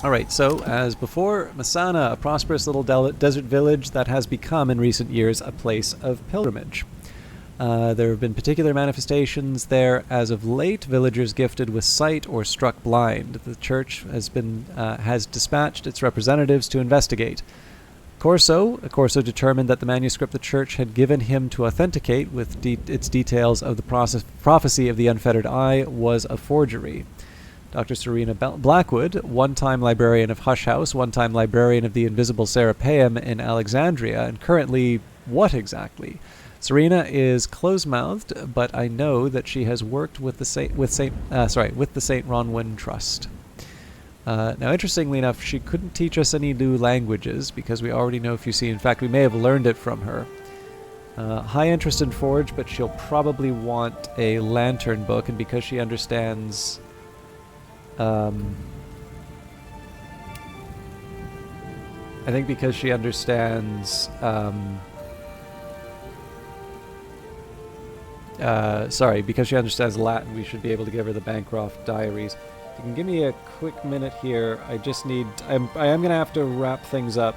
Alright, so, as before, Masana, a prosperous little desert village that has become, in recent years, a place of pilgrimage. There have been particular manifestations there as of late, villagers gifted with sight or struck blind. The church has dispatched its representatives to investigate. Corso determined that the manuscript the church had given him to authenticate with its details of the prophecy of the unfettered eye was a forgery. Dr. Serena Blackwood, one-time librarian of Hush House, one-time librarian of the Invisible Serapeum in Alexandria, and currently what exactly? Serena is close-mouthed, but I know that she has worked with the St. Ronwyn Trust. Now, interestingly enough, she couldn't teach us any new languages because we already know Fusi. In fact, we may have learned it from her. High interest in Forge, but she'll probably want a lantern book, and because she understands... I think because she understands... because she understands Latin, we should be able to give her the Bancroft Diaries. If you can give me a quick minute here, I just need... I am going to have to wrap things up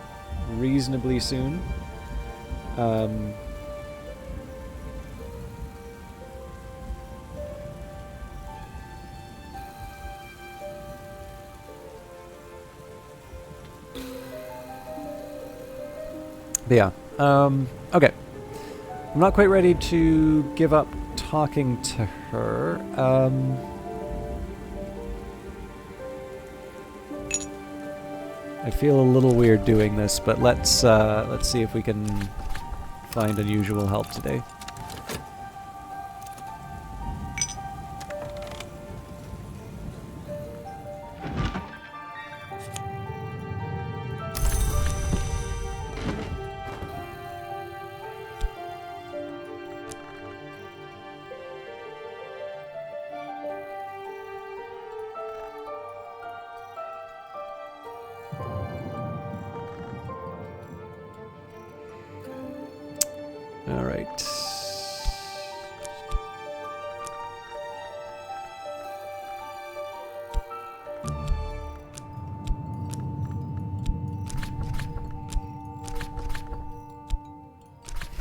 reasonably soon. But yeah, okay. I'm not quite ready to give up talking to her. I feel a little weird doing this, but let's see if we can find unusual help today.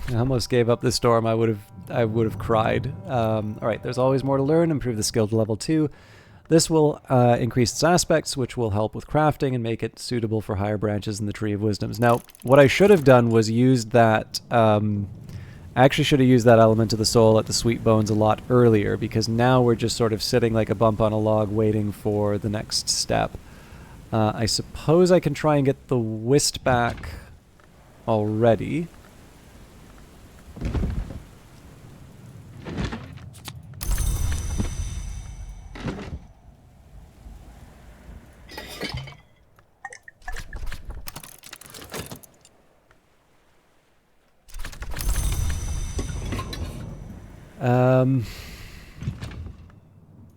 I almost gave up this storm. I would have cried. All right, there's always more to learn. Improve the skill to level 2. This will increase its aspects, which will help with crafting and make it suitable for higher branches in the Tree of Wisdoms. Now, what I should have done was used that... I actually should have used that element of the soul at the Sweet Bones a lot earlier, because now we're just sort of sitting like a bump on a log waiting for the next step. I suppose I can try and get the Whist back already.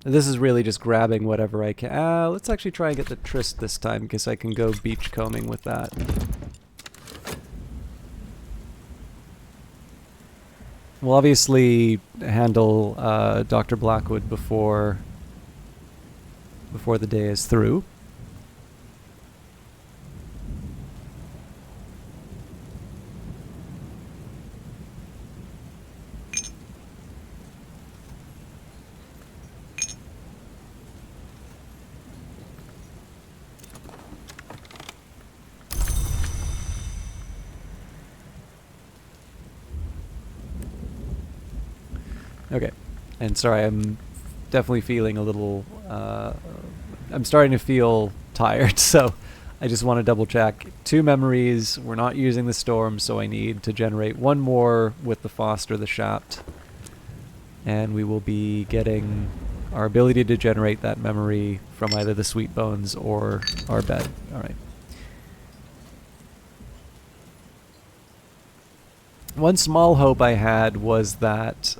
This is really just grabbing whatever I can. Let's actually try and get the tryst this time, because I can go beachcombing with that. We'll obviously handle Dr. Blackwood before the day is through. Okay, and sorry, I'm definitely feeling a little, I'm starting to feel tired, so I just want to double check. 2 memories, we're not using the storm, so I need to generate 1 more with the Foster, the Shaft, and we will be getting our ability to generate that memory from either the Sweet Bones or our bed. Alright. One small hope I had was that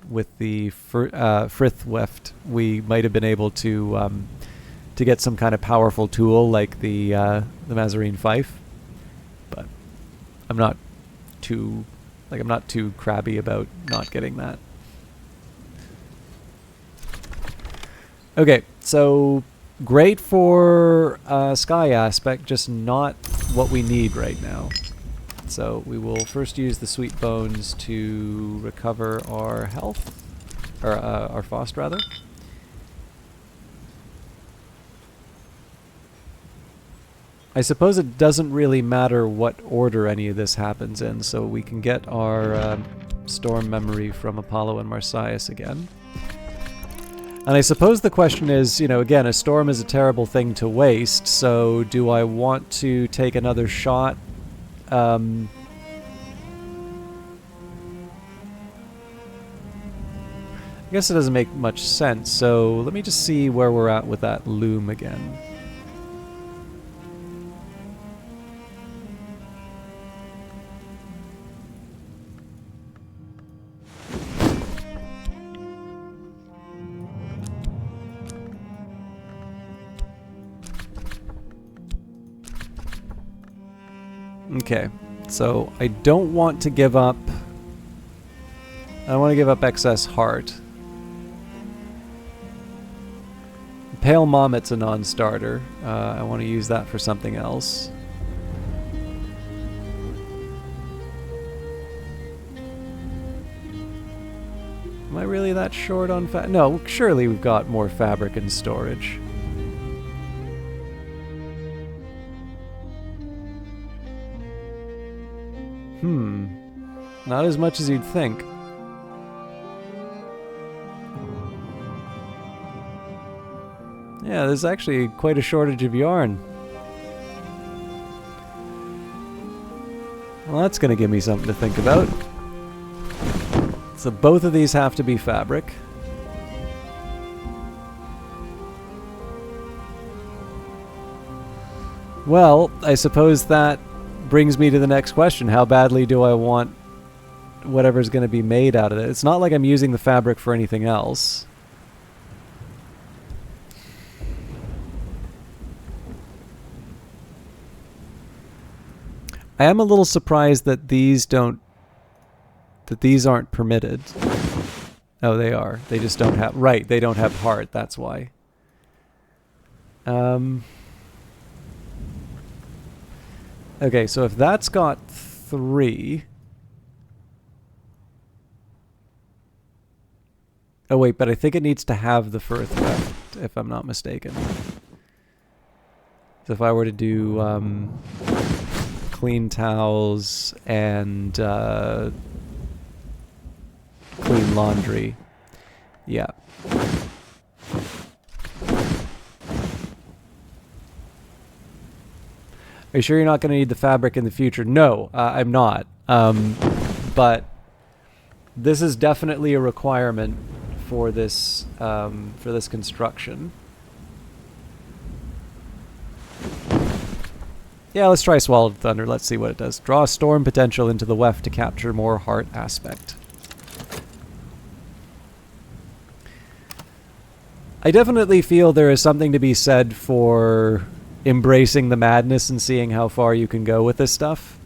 with the Frithweft, we might have been able to get some kind of powerful tool like the Mazarine Fife, but I'm not too crabby about not getting that. Okay, so great for sky aspect, just not what we need right now. So we will first use the Sweet Bones to recover our health, or our Fost rather. I suppose it doesn't really matter what order any of this happens in, so we can get our storm memory from Apollo and Marsyas again. And I suppose the question is, you know, again, a storm is a terrible thing to waste, so do I want to take another shot? I guess it doesn't make much sense, so let me just see where we're at with that loom again. Okay, so I don't want to give up... I don't want to give up excess heart. Pale Mommet's a non-starter. I want to use that for something else. Am I really that short on no, surely we've got more fabric and storage. Not as much as you'd think. Yeah, there's actually quite a shortage of yarn. Well, that's going to give me something to think about. So both of these have to be fabric. Well, I suppose that brings me to the next question. How badly do I want whatever's going to be made out of it? It's not like I'm using the fabric for anything else. I am a little surprised that these aren't permitted. Oh, they are. They just don't have... Right, they don't have heart, that's why. Okay, so if that's got 3... Oh wait, but I think it needs to have the Firth left, if I'm not mistaken. So if I were to do clean towels and clean laundry, yeah. Are you sure you're not going to need the fabric in the future? No, I'm not. But this is definitely a requirement for this construction. Yeah, let's try Swallowed Thunder. Let's see what it does. Draw storm potential into the weft to capture more heart aspect. I definitely feel there is something to be said for embracing the madness and seeing how far you can go with this stuff.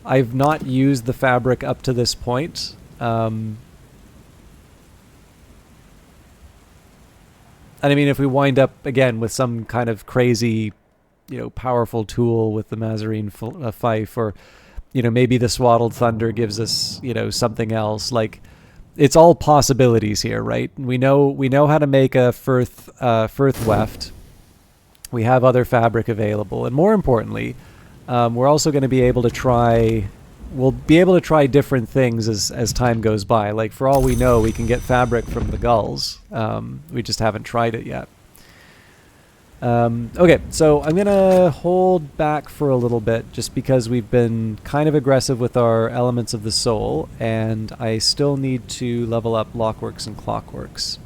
I've not used the fabric up to this point. And I mean, if we wind up again with some kind of crazy, powerful tool with the Mazarine fife, or, maybe the Swaddled Thunder gives us, something else. Like, it's all possibilities here, right? We know how to make a Firth weft. We have other fabric available, and more importantly, we're also going to be able to try. We'll be able to try different things as time goes by. Like, for all we know, we can get fabric from the gulls. We just haven't tried it yet. Okay, so I'm going to hold back for a little bit just because we've been kind of aggressive with our elements of the soul, and I still need to level up Lockworks and Clockworks.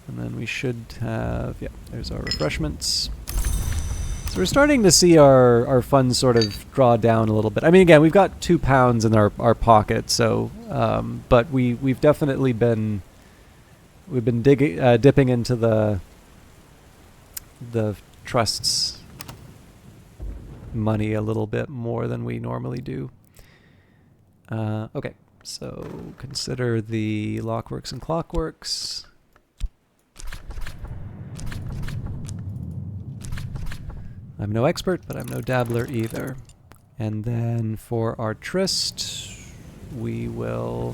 And then we should have, yeah, there's our refreshments. So we're starting to see our funds sort of draw down a little bit. I mean, again, we've got £2 in our pocket, so but we've definitely been dipping into the trust's money a little bit more than we normally do. Okay, so consider the Lockworks and Clockworks. I'm no expert, but I'm no dabbler either. And then for our tryst, we will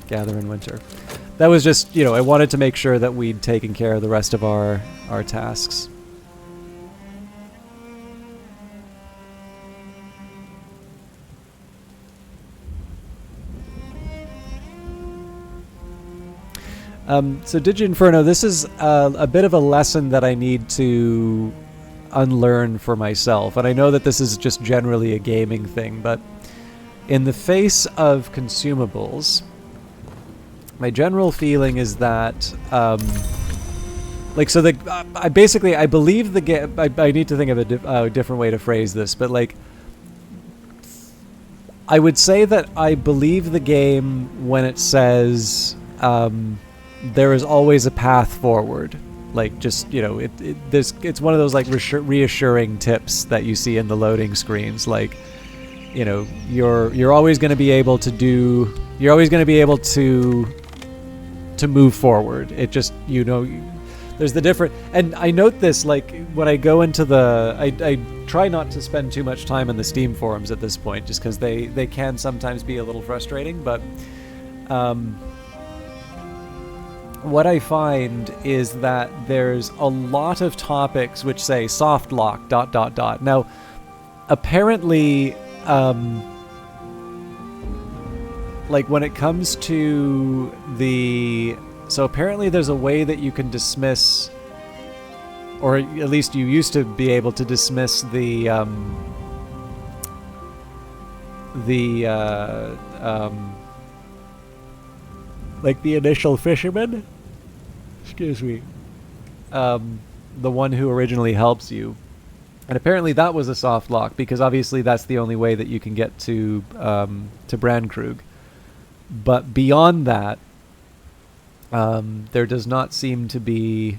gather in winter. That was just, I wanted to make sure that we'd taken care of the rest of our tasks. So Diginferno, this is a bit of a lesson that I need to unlearn for myself. And I know that this is just generally a gaming thing, but in the face of consumables, my general feeling is that, I believe the game, I need to think of a different way to phrase this, but I would say that I believe the game when it says, there is always a path forward. It's one of those reassuring tips that you see in the loading screens. You're always going to be able to move forward. It just, there's the different, and I note this, when I go into I try not to spend too much time in the Steam forums at this point, just because they can sometimes be a little frustrating, but, what I find is that there's a lot of topics which say soft lock ... Now, apparently, when it comes to so apparently there's a way that you can dismiss, or at least you used to be able to dismiss the initial fisherman, excuse me, the one who originally helps you, and apparently that was a soft lock because obviously that's the only way that you can get to Brandkrug. But beyond that, there does not seem to be.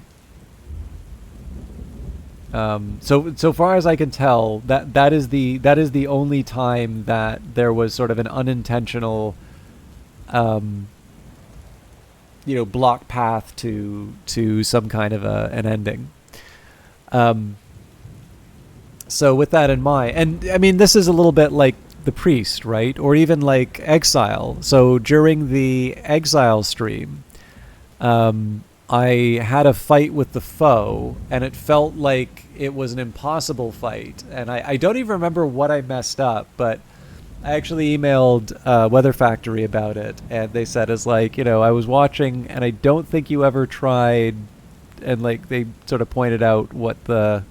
So far as I can tell, that is the only time that there was sort of an unintentional block path to some kind of an ending. So with that in mind, and I mean, this is a little bit like the priest, right? Or even like exile. So during the exile stream, I had a fight with the foe, and it felt like it was an impossible fight. And I don't even remember what I messed up, but I actually emailed Weather Factory about it, and they said, I was watching, and I don't think you ever tried, and they sort of pointed out what the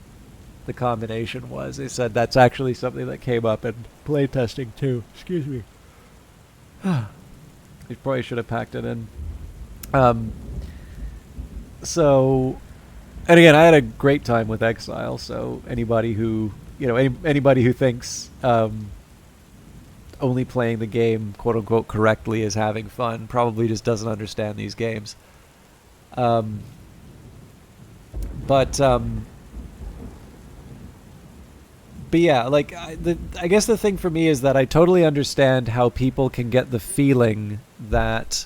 combination was. They said that's actually something that came up in playtesting too. Excuse me. You probably should have packed it in. Um, so, and again, I had a great time with Exile. So anybody who anybody who thinks only playing the game quote unquote correctly is having fun probably just doesn't understand these games. But yeah, like I guess the thing for me is that I totally understand how people can get the feeling that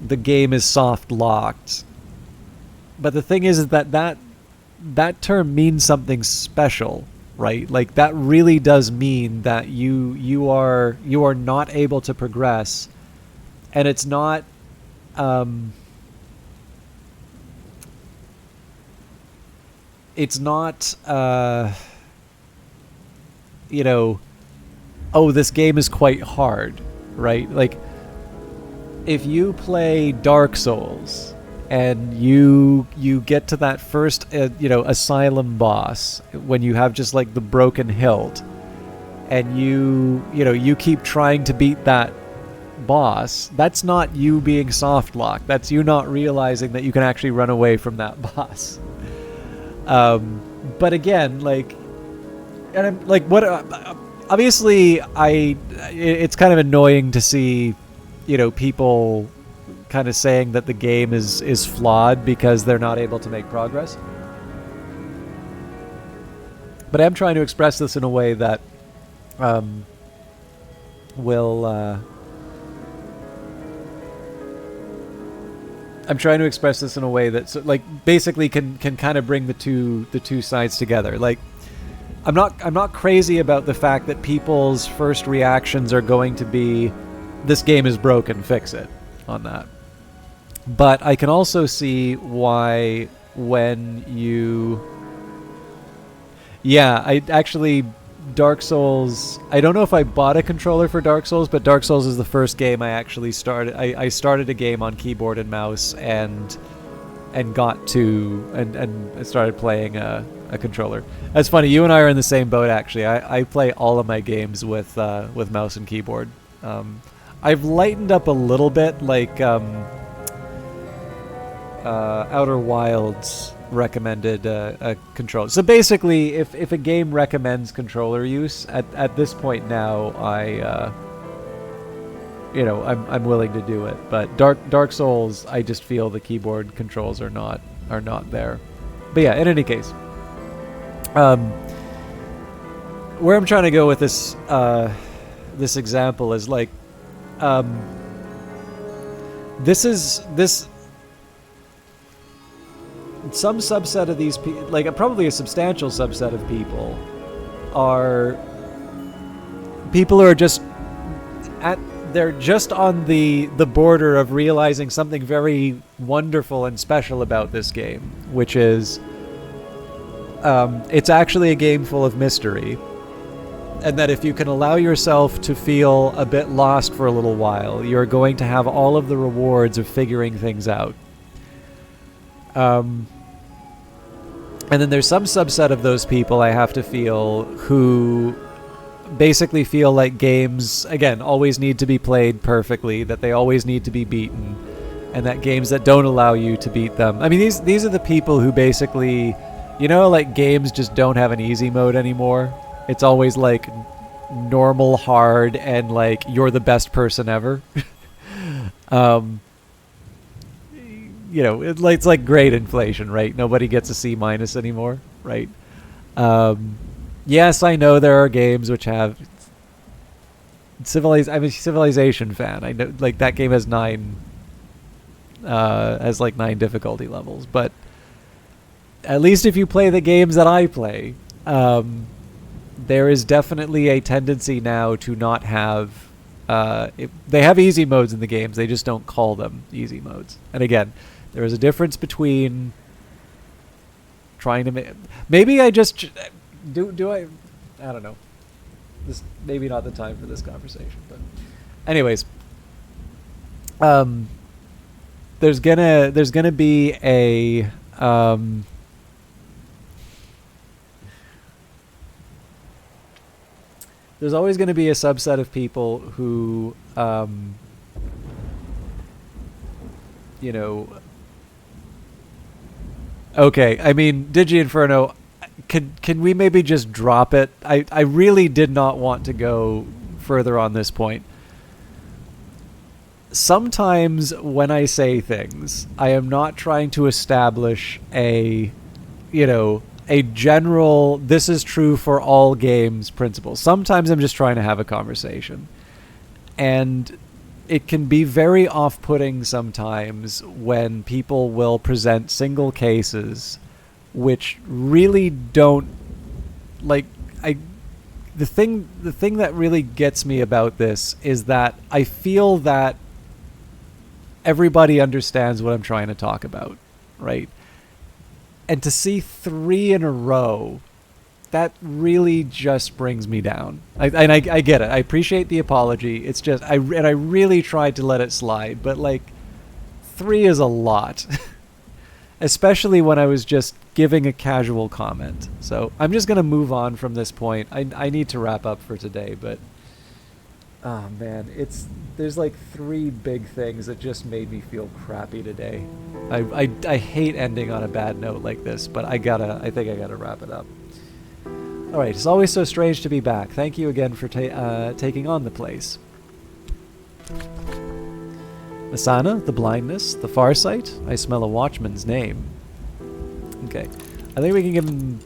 the game is soft locked. But the thing is that term means something special, right? Like that really does mean that you are not able to progress, and it's not it's not oh, this game is quite hard, right? Like if you play Dark Souls and you get to that first asylum boss when you have just like the broken hilt, and you keep trying to beat that boss, that's not you being soft locked. That's you not realizing that you can actually run away from that boss. But again, like, and I'm like, what? Obviously, it's kind of annoying to see, people kind of saying that the game is flawed because they're not able to make progress. But I'm trying to express this in a way that will. I'm trying to express this in a way that like basically can kind of bring the two sides together. Like I'm not crazy about the fact that people's first reactions are going to be, this game is broken, fix it, on that. But I can also see why when I actually, Dark Souls, I don't know if I bought a controller for Dark Souls, but Dark Souls is the first game I actually started. I started a game on keyboard and mouse and got to and started playing a controller. That's funny, you and I are in the same boat actually. I play all of my games with mouse and keyboard. I've lightened up a little bit, like Outer Wilds recommended a controller. So basically, if a game recommends controller use, at this point now, I'm willing to do it. But Dark Souls, I just feel the keyboard controls are not there. But yeah, in any case, where I'm trying to go with this this example is like, this. Some subset of these people, like probably a substantial subset of people, are people who are just they're just on the border of realizing something very wonderful and special about this game, which is it's actually a game full of mystery, and that if you can allow yourself to feel a bit lost for a little while, you're going to have all of the rewards of figuring things out. And then there's some subset of those people, I have to feel, who basically feel like games, again, always need to be played perfectly, that they always need to be beaten, and that games that don't allow you to beat them. I mean, these are the people who basically, like games just don't have an easy mode anymore. It's always like normal, hard, and like you're the best person ever. It's like grade inflation, right? Nobody gets a C- anymore, right? Yes, I know there are games which have I'm a Civilization fan. I know, like that game has 9 difficulty levels, but at least if you play the games that I play, there is definitely a tendency now to not have. They have easy modes in the games, they just don't call them easy modes. And again, there is a difference between trying to maybe I just do I don't know. This maybe not the time for this conversation, but anyways, there's gonna be a there's always going to be a subset of people who you know. Okay, I mean, Digi Inferno, can we maybe just drop it? I really did not want to go further on this point. Sometimes when I say things, I am not trying to establish a, you know, a general, this is true for all games principle. Sometimes I'm just trying to have a conversation. And it can be very off-putting sometimes when people will present single cases which really don't, like, the thing that really gets me about this is that I feel that everybody understands what I'm trying to talk about, right? And to see 3 in a row, that really just brings me down. I get it. I appreciate the apology. It's just I really tried to let it slide, but like 3 is a lot, especially when I was just giving a casual comment. So I'm just gonna move on from this point. I need to wrap up for today, but oh man, there's like 3 big things that just made me feel crappy today. I hate ending on a bad note like this, but I think I gotta wrap it up. All right, it's always so strange to be back. Thank you again for taking on the place. Asana, the blindness, the farsight. I smell a watchman's name. Okay, I think we can give him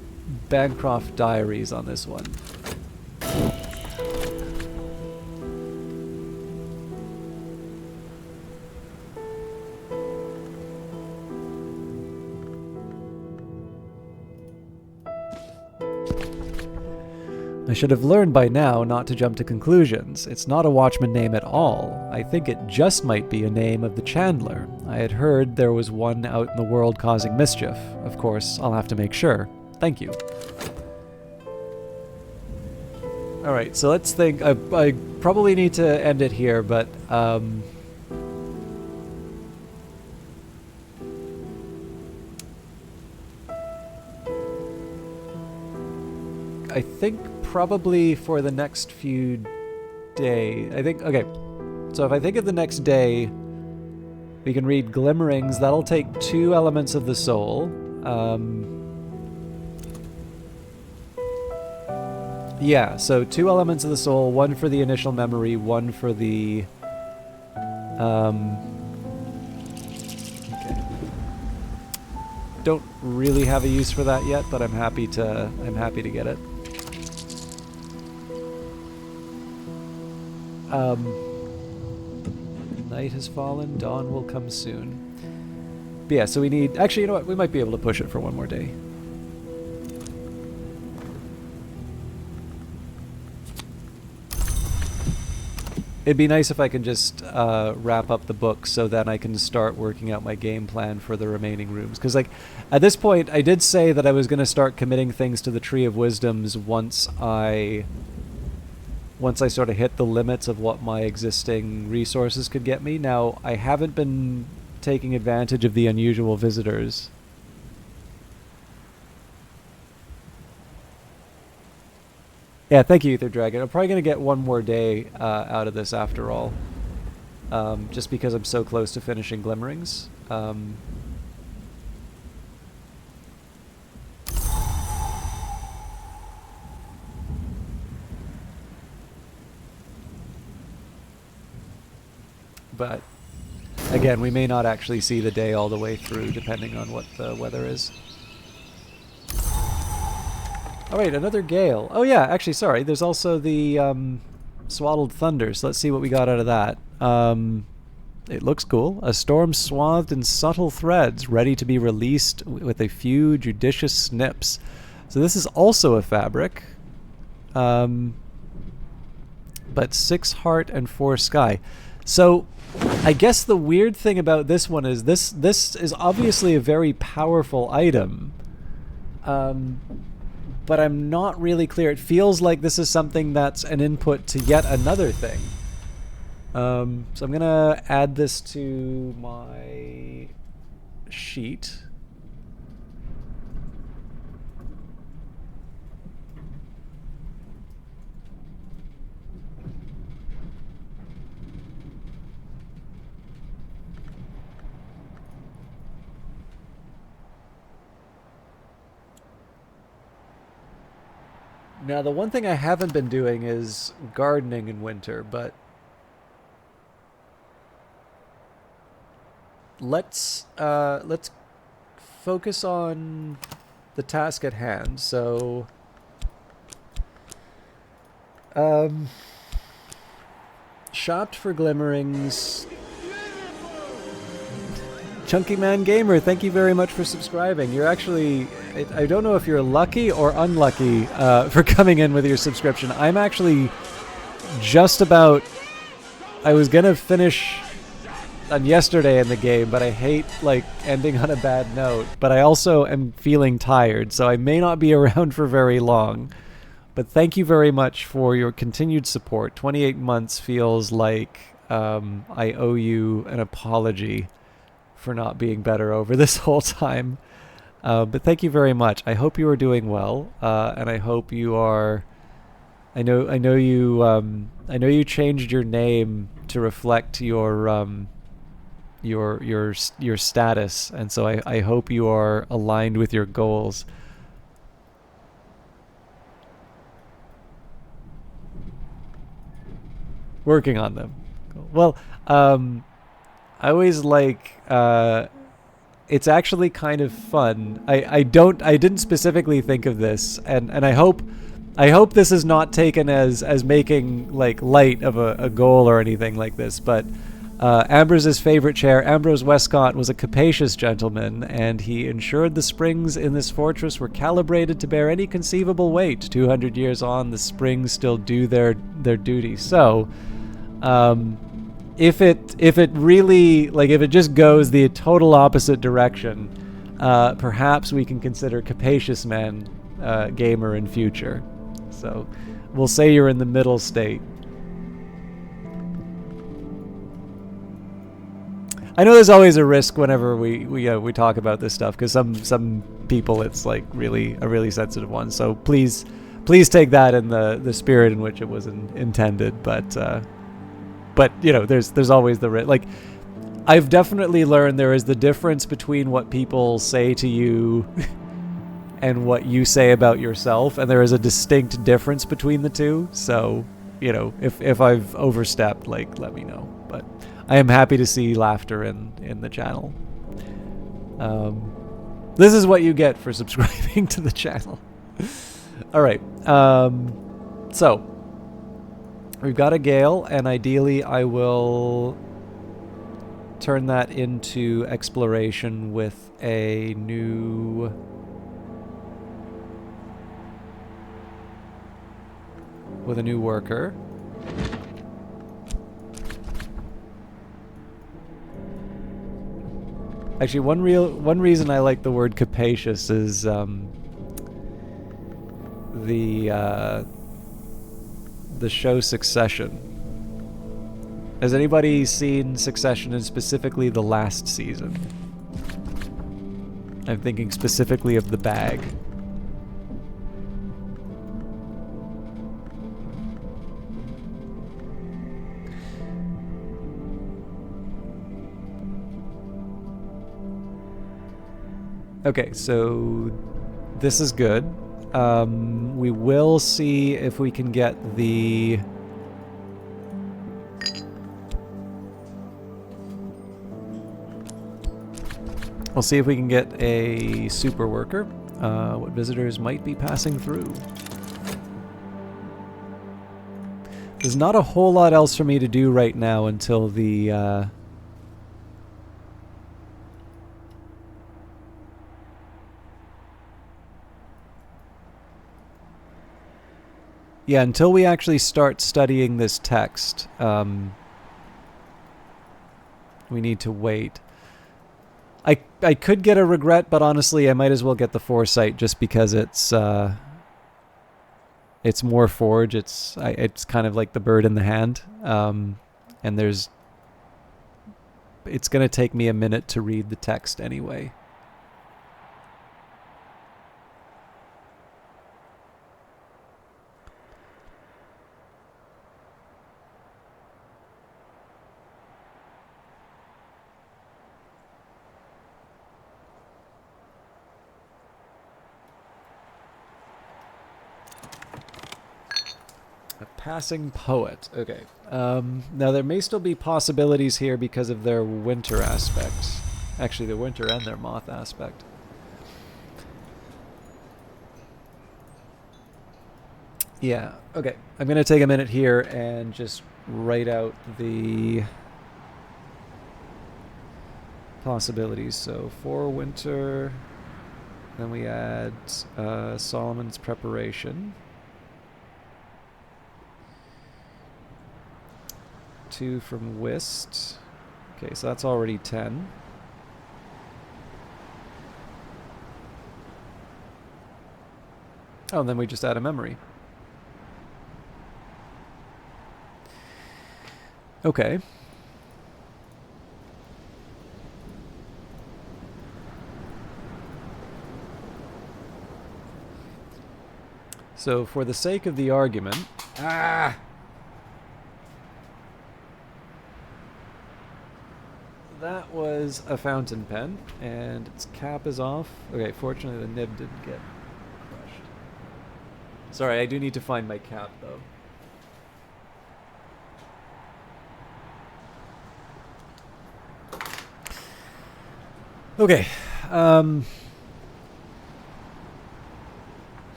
Bancroft Diaries on this one. I should have learned by now not to jump to conclusions. It's not a watchman name at all. I think it just might be a name of the Chandler. I had heard there was one out in the world causing mischief. Of course, I'll have to make sure. Thank you. Alright, so let's think. I probably need to end it here, but I think probably for the next few days, okay, so if I think of the next day, we can read Glimmerings. That'll take 2 elements of the soul. Yeah, so 2 elements of the soul, 1 for the initial memory, 1 for the okay. Don't really have a use for that yet, but I'm happy to get it. Night has fallen, dawn will come soon. But yeah, so we need... Actually, you know what? We might be able to push it for 1 more day. It'd be nice if I can just wrap up the book so that I can start working out my game plan for the remaining rooms. Because, like, at this point, I did say that I was going to start committing things to the Tree of Wisdoms once I sort of hit the limits of what my existing resources could get me. Now, I haven't been taking advantage of the unusual visitors. Yeah, thank you, Ether Dragon. I'm probably going to get 1 more day out of this after all. Just because I'm so close to finishing Glimmerings. But again, we may not actually see the day all the way through, depending on what the weather is. Oh wait, another gale. Oh yeah, actually, sorry. There's also the Swaddled Thunder. So let's see what we got out of that. It looks cool. A storm swathed in subtle threads, ready to be released with a few judicious snips. So this is also a fabric. But 6 heart and 4 sky. So I guess the weird thing about this one is this is obviously a very powerful item. But I'm not really clear. It feels like this is something that's an input to yet another thing. So I'm gonna add this to my sheet. Now, the one thing I haven't been doing is gardening in winter, but let's focus on the task at hand. So, shopped for glimmerings. Chunky Man Gamer, thank you very much for subscribing. You're actually, I don't know if you're lucky or unlucky for coming in with your subscription. I'm actually just about, I was going to finish on yesterday in the game, but I hate like ending on a bad note. But I also am feeling tired, so I may not be around for very long. But thank you very much for your continued support. 28 months feels like I owe you an apology for not being better over this whole time. But thank you very much. I hope you are doing well, and I hope you are. I know you changed your name to reflect your status, and so I hope you are aligned with your goals. Working on them. Well, I always like, it's actually kind of fun. I didn't specifically think of this, and I hope this is not taken as making like light of a goal or anything like this, but Ambrose's favorite chair, Ambrose Westcott, was a capacious gentleman, and he ensured the springs in this fortress were calibrated to bear any conceivable weight. 200 years on, the springs still do their duty. So, if it really, like, if it just goes the total opposite direction, perhaps we can consider Capacious Man Gamer in future. So we'll say you're in the middle state. I know there's always a risk whenever we talk about this stuff, because some people it's like really a really sensitive one. So please take that in the spirit in which it was intended. But you know, there's always the risk. Like, I've definitely learned there is the difference between what people say to you and what you say about yourself, and there is a distinct difference between the two. So, you know, if I've overstepped, like, let me know. But I am happy to see laughter in the channel. This is what you get for subscribing to the channel. All right. So we've got a gale, and ideally I will turn that into exploration with a new worker. Actually, one reason I like the word capacious is the show Succession. Has anybody seen Succession, and specifically the last season? I'm thinking specifically of the bag. Okay, so this is good. We will see if we can get the... We'll see if we can get a super worker. What visitors might be passing through. There's not a whole lot else for me to do right now until the... Yeah, until we actually start studying this text, we need to wait. I could get a regret, but honestly, I might as well get the foresight just because it's more forge. It's kind of like the bird in the hand, and it's gonna take me a minute to read the text anyway. A passing poet. Okay. Now there may still be possibilities here because of their winter aspect. Actually, their winter and their moth aspect. Yeah. Okay. I'm going to take a minute here and just write out the possibilities. So for winter, then we add Solomon's preparation. 2 from Whist. Okay, so that's already 10. Oh, and then we just add a memory. Okay. So for the sake of the argument... That was a fountain pen, and its cap is off. Okay, fortunately the nib didn't get crushed. Sorry, I do need to find my cap, though. Okay,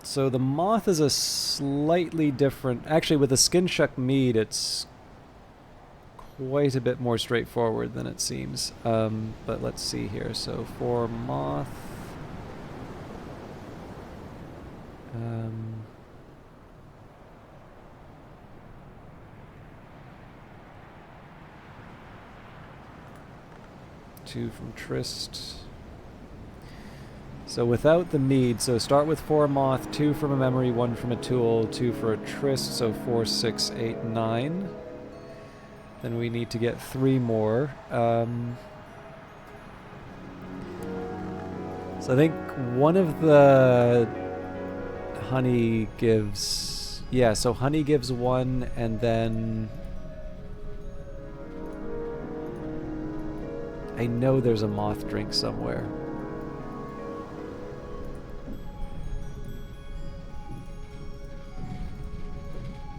so the moth is a slightly different... Actually, with the skin shuck mead, it's quite a bit more straightforward than it seems. But let's see here. So for moth... 2 from Trist. So without the mead, so start with 4 moth, 2 from a memory, 1 from a tool, 2 for a Trist, so 4, 6, 8, 9. Then we need to get 3 more. So I think one of the honey gives... Yeah, so honey gives 1, and then... I know there's a moth drink somewhere.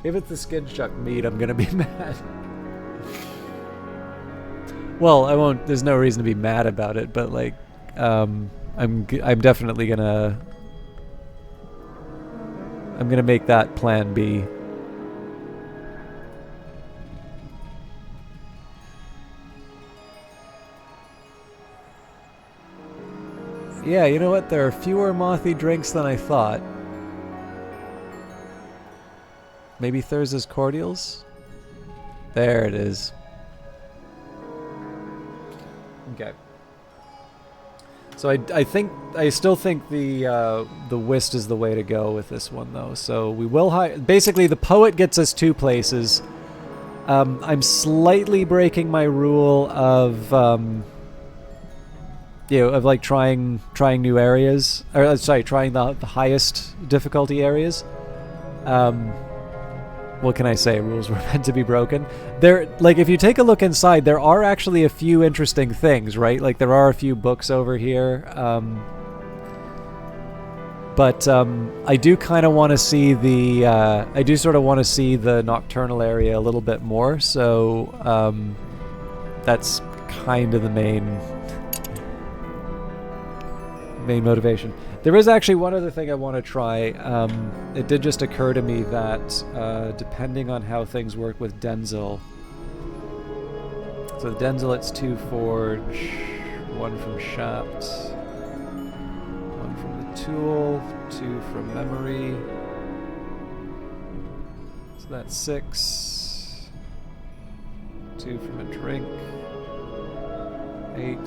If it's the skin shuck meat, I'm gonna be mad. Well, I won't. There's no reason to be mad about it, but like, I'm definitely gonna. I'm gonna make that plan B. Yeah, you know what? There are fewer mothy drinks than I thought. Maybe Thurza's cordials? There it is. Okay. So I still think the whist is the way to go with this one though. So we will basically the poet gets us 2 places. I'm slightly breaking my rule of of like trying new areas, or sorry, trying the highest difficulty areas. What can I say? Rules were meant to be broken. There, like, if you take a look inside, there are actually a few interesting things, right? Like, there are a few books over here. But I do kind of want to see the... I do sort of want to see the Nocturnal area a little bit more, so that's kind of the main motivation. There is actually one other thing I want to try. It did just occur to me that depending on how things work with Denzel... So Denzel, it's 2 forge, 1 from Shapt, 1 from the tool, 2 from memory. So that's 6. 2 from a drink. 8.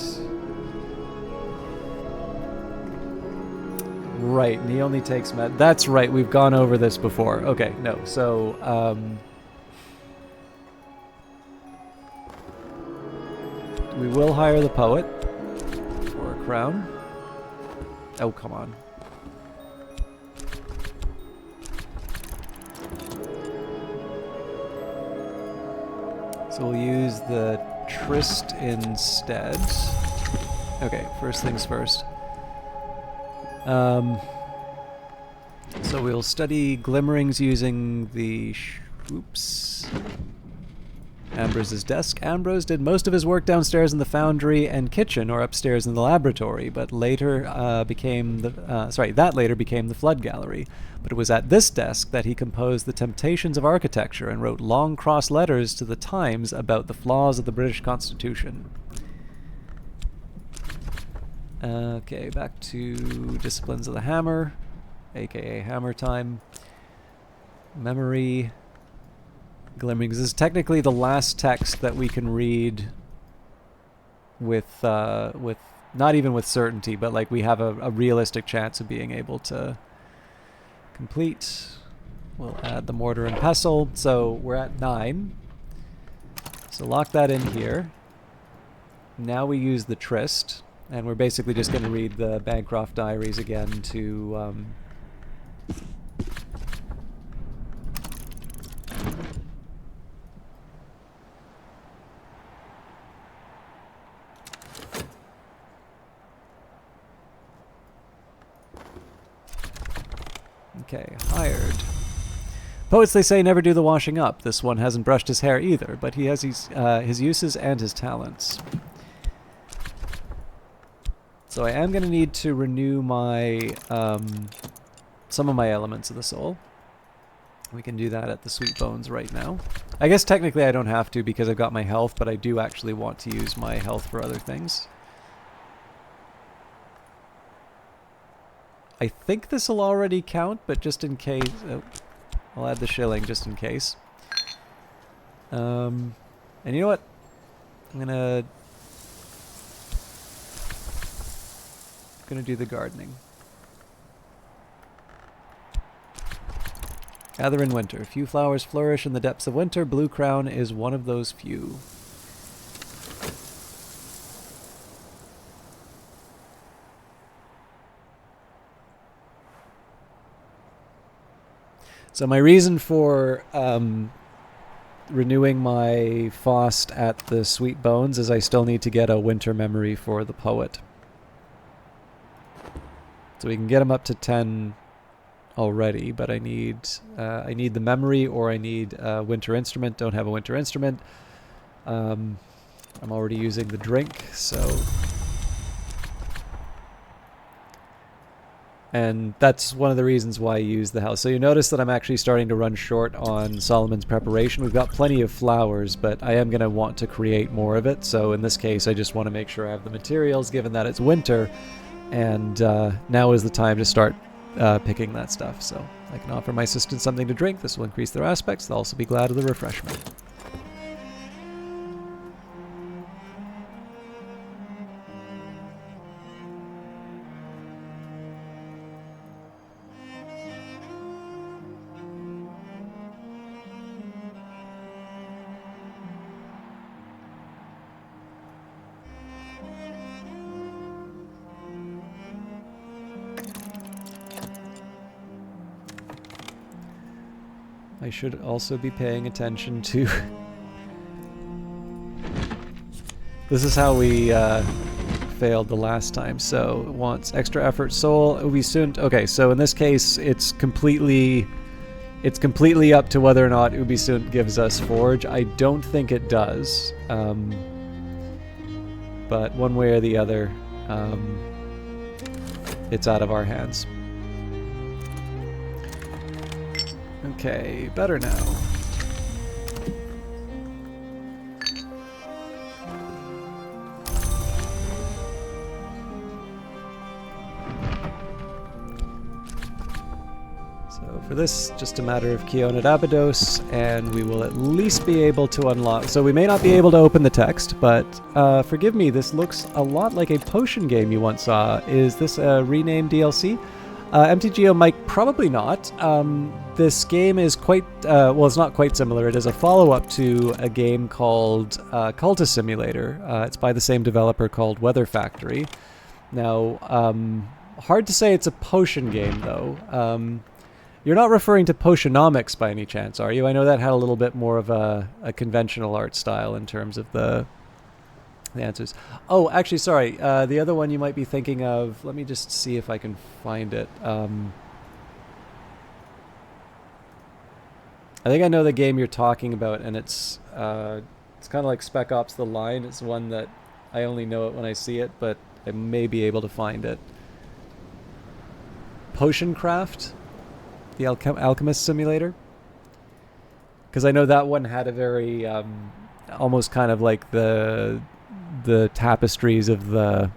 Right, and he only takes med. That's right, we've gone over this before. Okay, no, so, we will hire the poet for a crown. Oh, come on. So we'll use the Trist instead. Okay, first things first. So we'll study glimmerings using the... oops. Ambrose's desk. Ambrose did most of his work downstairs in the foundry and kitchen, or upstairs in the laboratory, but later became the... that later became the Flood Gallery. But it was at this desk that he composed The Temptations of Architecture and wrote long cross letters to the Times about the flaws of the British Constitution. Okay, back to Disciplines of the Hammer, aka Hammer Time. Memory... Glimmerings. This is technically the last text that we can read with not even with certainty, but like we have a realistic chance of being able to complete. We'll add the mortar and pestle. So we're at 9. So lock that in here. Now we use the Tryst, and we're basically just going to read the Bancroft Diaries again to... Okay, hired. Poets, they say, never do the washing up. This one hasn't brushed his hair either, but he has his uses and his talents. So I am going to need to renew my some of my elements of the soul. We can do that at the Sweet Bones right now. I guess technically I don't have to because I've got my health, but I do actually want to use my health for other things. I think this will already count, but just in case... Oh, I'll add the shilling just in case. And you know what? I'm gonna do the gardening. Gather in winter. Few flowers flourish in the depths of winter. Blue Crown is one of those few. So my reason for renewing my Faust at the Sweet Bones is I still need to get a winter memory for the poet. So we can get him up to 10 already, but I need the memory, or I need a winter instrument. Don't have a winter instrument. I'm already using the drink, so... And that's one of the reasons why I use the house. So you notice that I'm actually starting to run short on Solomon's preparation. We've got plenty of flowers, but I am going to want to create more of it. So in this case, I just want to make sure I have the materials, given that it's winter. And now is the time to start picking that stuff. So I can offer my assistants something to drink. This will increase their aspects. They'll also be glad of the refreshment. I should also be paying attention to... This is how we failed the last time. So it wants extra effort soul. Ubisoft. Okay, so in this case, it's completely up to whether or not Ubisoft gives us Forge. I don't think it does. But one way or the other, it's out of our hands. Okay, better now. So for this, just a matter of Keonid Abydos, and we will at least be able to unlock... So we may not be able to open the text, but forgive me, this looks a lot like a potion game you once saw. Is this a renamed DLC? MTGO Mike, probably not. This game is quite, well, it's not quite similar. It is a follow-up to a game called Cultist Simulator. It's by the same developer called Weather Factory. Now, hard to say it's a potion game, though. You're not referring to Potionomics by any chance, are you? I know that had a little bit more of a conventional art style in terms of the answers. Oh, actually, sorry. The other one you might be thinking of, let me just see if I can find it. I think I know the game you're talking about, and it's kind of like Spec Ops: The Line. It's one that I only know it when I see it, but I may be able to find it. Potion Craft, the Alchemist Simulator. Because I know that one had a very almost kind of like the tapestries of the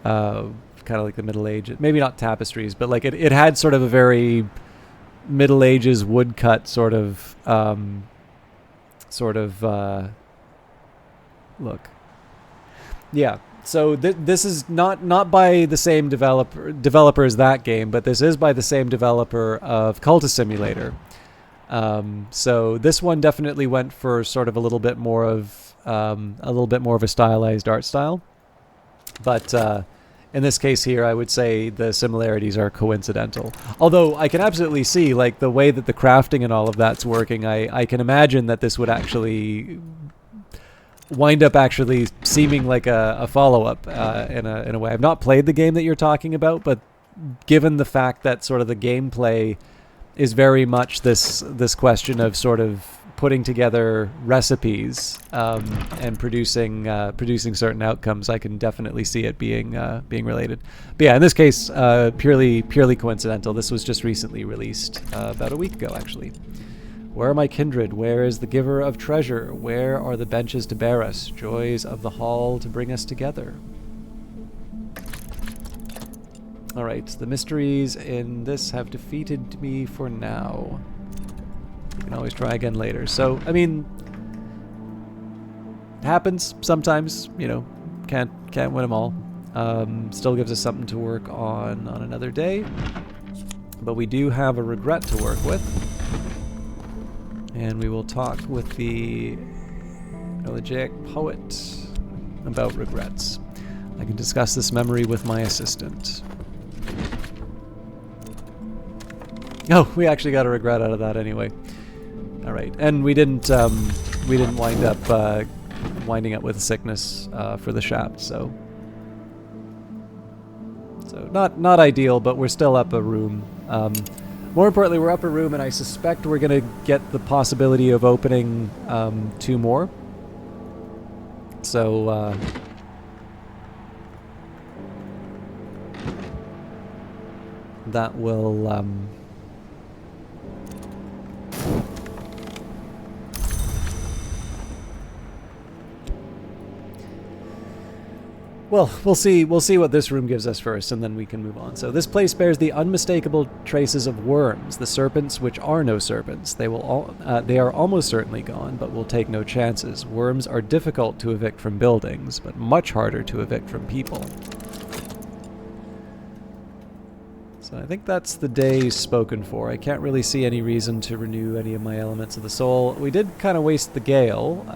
kind of like the Middle Ages. Maybe not tapestries, but like it had sort of a very Middle Ages woodcut sort of look. Yeah. So this is not by the same developer as that game, but this is by the same developer of Cultist Simulator. So this one definitely went for sort of a little bit more of a stylized art style, but in this case here, I would say the similarities are coincidental. Although I can absolutely see like the way that the crafting and all of that's working. I can imagine that this would actually wind up actually seeming like a follow-up in a way. I've not played the game that you're talking about, but given the fact that sort of the gameplay is very much this question of sort of putting together recipes and producing certain outcomes, I can definitely see it being related. But yeah, in this case, purely coincidental. This was just recently released about a week ago, actually. Where are my kindred? Where is the giver of treasure? Where are the benches to bear us? Joys of the hall to bring us together. Alright, the mysteries in this have defeated me for now. You can always try again later. So, I mean, happens sometimes, you know, can't win them all. Still gives us something to work on another day. But we do have a regret to work with. And we will talk with the elegiac poet about regrets. I can discuss this memory with my assistant. Oh, we actually got a regret out of that anyway. All right, and we didn't wind up winding up with sickness for the shaft, so not ideal, but we're still up a room. More importantly, we're up a room, and I suspect we're gonna get the possibility of opening 2 more. So that will. Well, we'll see what this room gives us first, and then we can move on. So this place bears the unmistakable traces of worms, the serpents which are no serpents. They are almost certainly gone, but will take no chances. Worms are difficult to evict from buildings, but much harder to evict from people. So I think that's the day spoken for. I can't really see any reason to renew any of my elements of the soul. We did kind of waste the gale,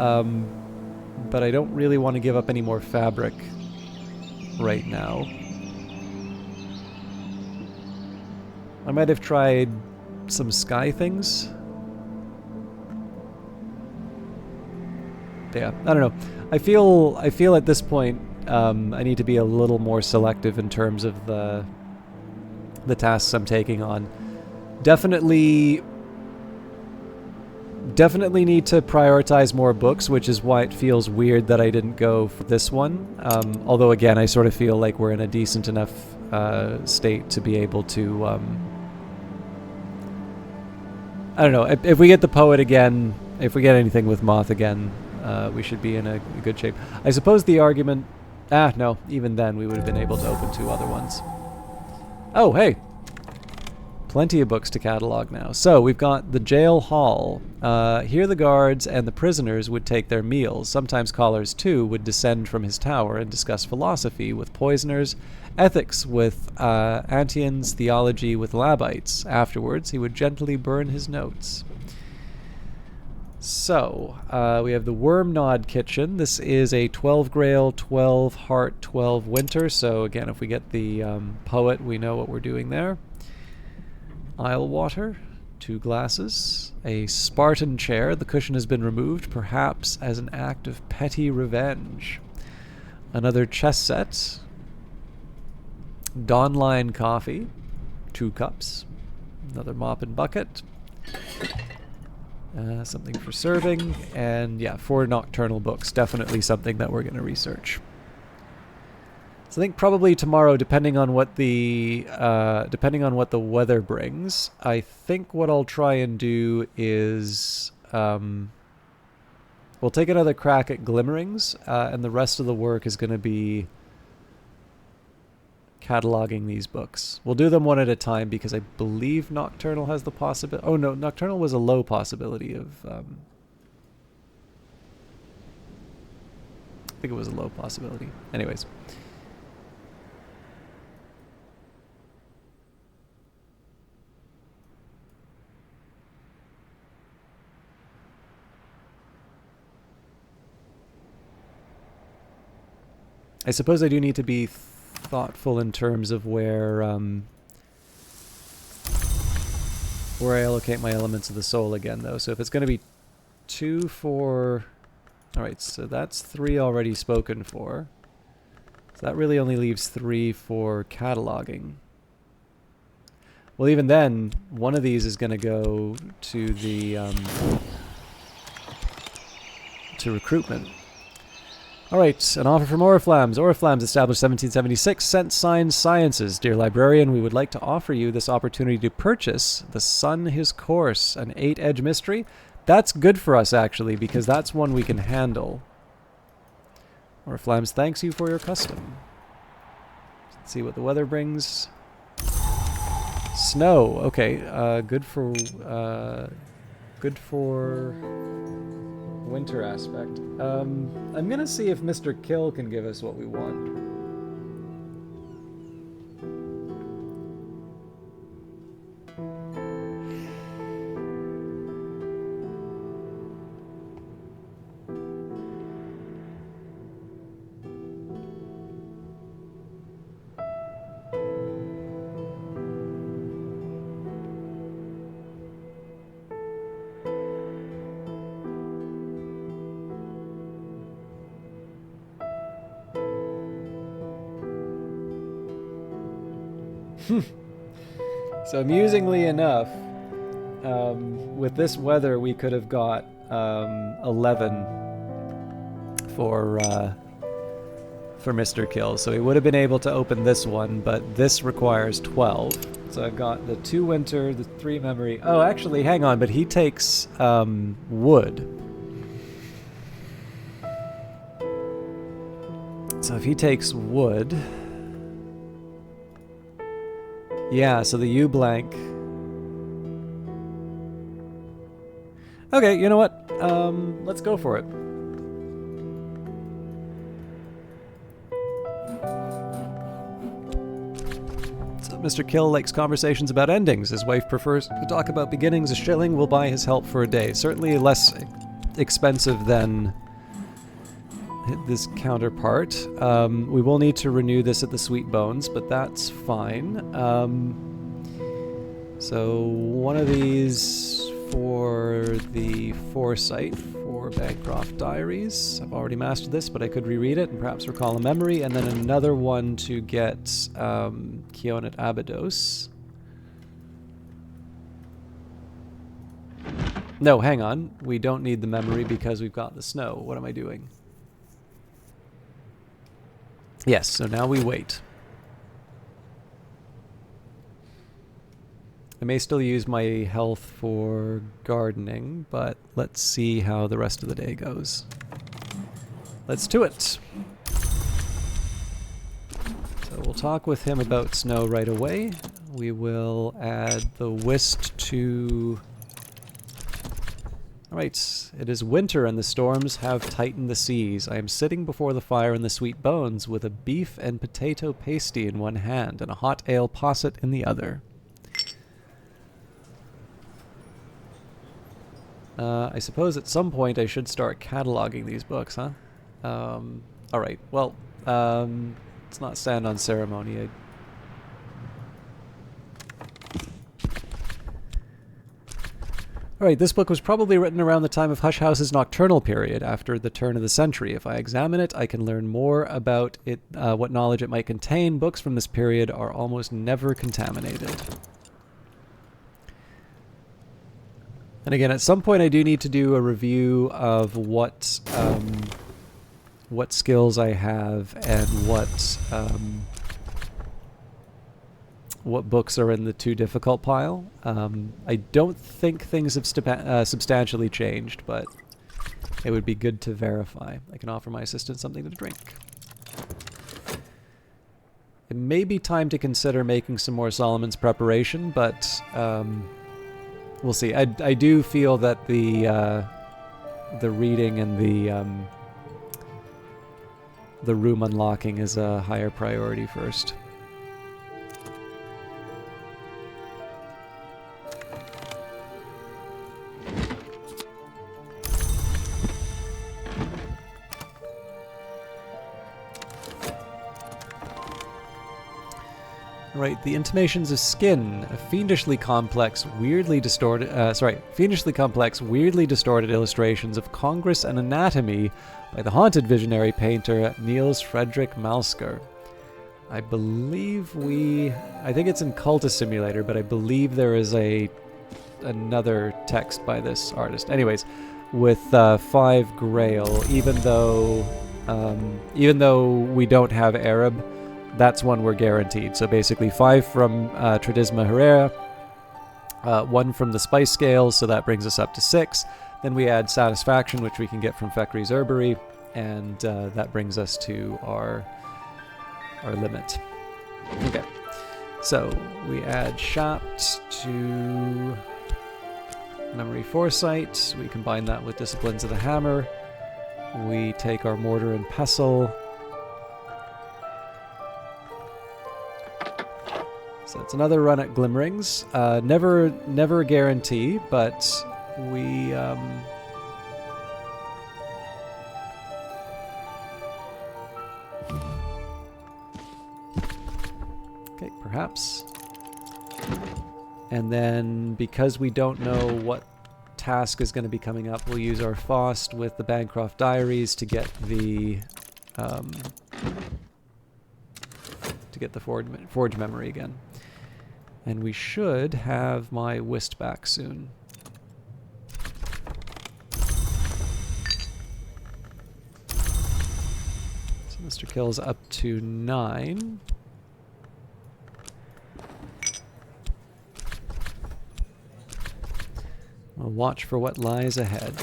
but I don't really want to give up any more fabric right now. I might have tried some sky things. Yeah, I don't know. I feel at this point I need to be a little more selective in terms of the tasks I'm taking on. Definitely need to prioritize more books, which is why it feels weird that I didn't go for this one. Although again, I sort of feel like we're in a decent enough state to be able to. I don't know. If we get the poet again, if we get anything with Moth again, we should be in a good shape. I suppose the argument. No. Even then, we would have been able to open 2 other ones. Oh, hey. Plenty of books to catalog now. So we've got the jail hall. Here the guards and the prisoners would take their meals. Sometimes callers, too, would descend from his tower and discuss philosophy with poisoners, ethics with Antians, theology with Labites. Afterwards, he would gently burn his notes. So, we have the Wormnod Kitchen. This is a 12 Grail, 12 Heart, 12 Winter. So again, if we get the poet, we know what we're doing there. Isle water, 2 glasses, a Spartan chair. The cushion has been removed, perhaps as an act of petty revenge. Another chess set. Dawnline coffee, 2 cups. Another mop and bucket. Something for serving, and yeah, 4 nocturnal books. Definitely something that we're going to research. So I think probably tomorrow, depending on what the weather brings, I think what I'll try and do is we'll take another crack at Glimmerings, and the rest of the work is going to be cataloging these books. We'll do them one at a time because I believe Nocturnal has the possibility. Oh no, Nocturnal was a low possibility of. I think it was a low possibility. Anyways. I suppose I do need to be thoughtful in terms of where I allocate my elements of the soul again, though. So if it's going to be 2 for... Alright, so that's 3 already spoken for. So that really only leaves 3 for cataloging. Well, even then, one of these is going to go to the... to recruitment. Alright, an offer from Oriflammes. Oriflammes, established 1776, Sense Signs Sciences. Dear librarian, we would like to offer you this opportunity to purchase The Sun His Course, an 8-edge mystery. That's good for us, actually, because that's one we can handle. Oriflammes thanks you for your custom. Let's see what the weather brings. Snow. Okay, good for winter aspect. I'm gonna see if Mr. Kill can give us what we want. So amusingly enough, with this weather, we could have got 11 for Mr. Kill. So he would have been able to open this one, but this requires 12. So I've got the 2 winter, the 3 memory. Oh, actually, hang on, but he takes wood. So if he takes wood... Yeah, so the U blank. Okay, you know what? Let's go for it. So Mr. Kill likes conversations about endings. His wife prefers to talk about beginnings. A shilling will buy his help for a day. Certainly less expensive than this counterpart. We will need to renew this at the Sweet Bones, but that's fine. So one of these for the Foresight for Bancroft Diaries. I've already mastered this, but I could reread it and perhaps recall a memory, and then another one to get Keon at Abydos. No, hang on. We don't need the memory because we've got the snow. What am I doing? Yes, so now we wait. I may still use my health for gardening, but let's see how the rest of the day goes. Let's do it! So we'll talk with him about snow right away. We will add the whist to... Alright, it is winter and the storms have tightened the seas. I am sitting before the fire in the Sweet Bones with a beef and potato pasty in one hand and a hot ale posset in the other. I suppose at some point I should start cataloging these books, huh? Alright, well, let's not stand on ceremony. Alright, this book was probably written around the time of Hush House's Nocturnal period, after the turn of the century. If I examine it, I can learn more about it, what knowledge it might contain. Books from this period are almost never contaminated. And again, at some point I do need to do a review of what skills I have and what books are in the too difficult pile. I don't think things have substantially changed, but it would be good to verify. I can offer my assistant something to drink. It may be time to consider making some more Solomon's preparation, but we'll see. I do feel that the reading and the room unlocking is a higher priority first. Right, the intimations of skin, a fiendishly complex, weirdly distorted illustrations of Congress and anatomy by the haunted visionary painter Niels Fredrik Malsker. I think it's in Cultist Simulator, but I believe there is another text by this artist. Anyways, with 5 Grail, even though we don't have Arab, that's one we're guaranteed. So basically 5 from Tradisma Herrera, 1 from the Spice Scales, so that brings us up to 6. Then we add Satisfaction, which we can get from Fekri's Herbery, and that brings us to our limit. Okay, so we add Shapt to Memory Foresight. We combine that with Disciplines of the Hammer. We take our Mortar and Pestle. So it's another run at Glimmerings. Never a guarantee, but we okay, perhaps. And then because we don't know what task is going to be coming up, we'll use our Faust with the Bancroft Diaries to get the Forge memory again. And we should have my Whist back soon. So Mr. Kill's up to 9. We'll watch for what lies ahead.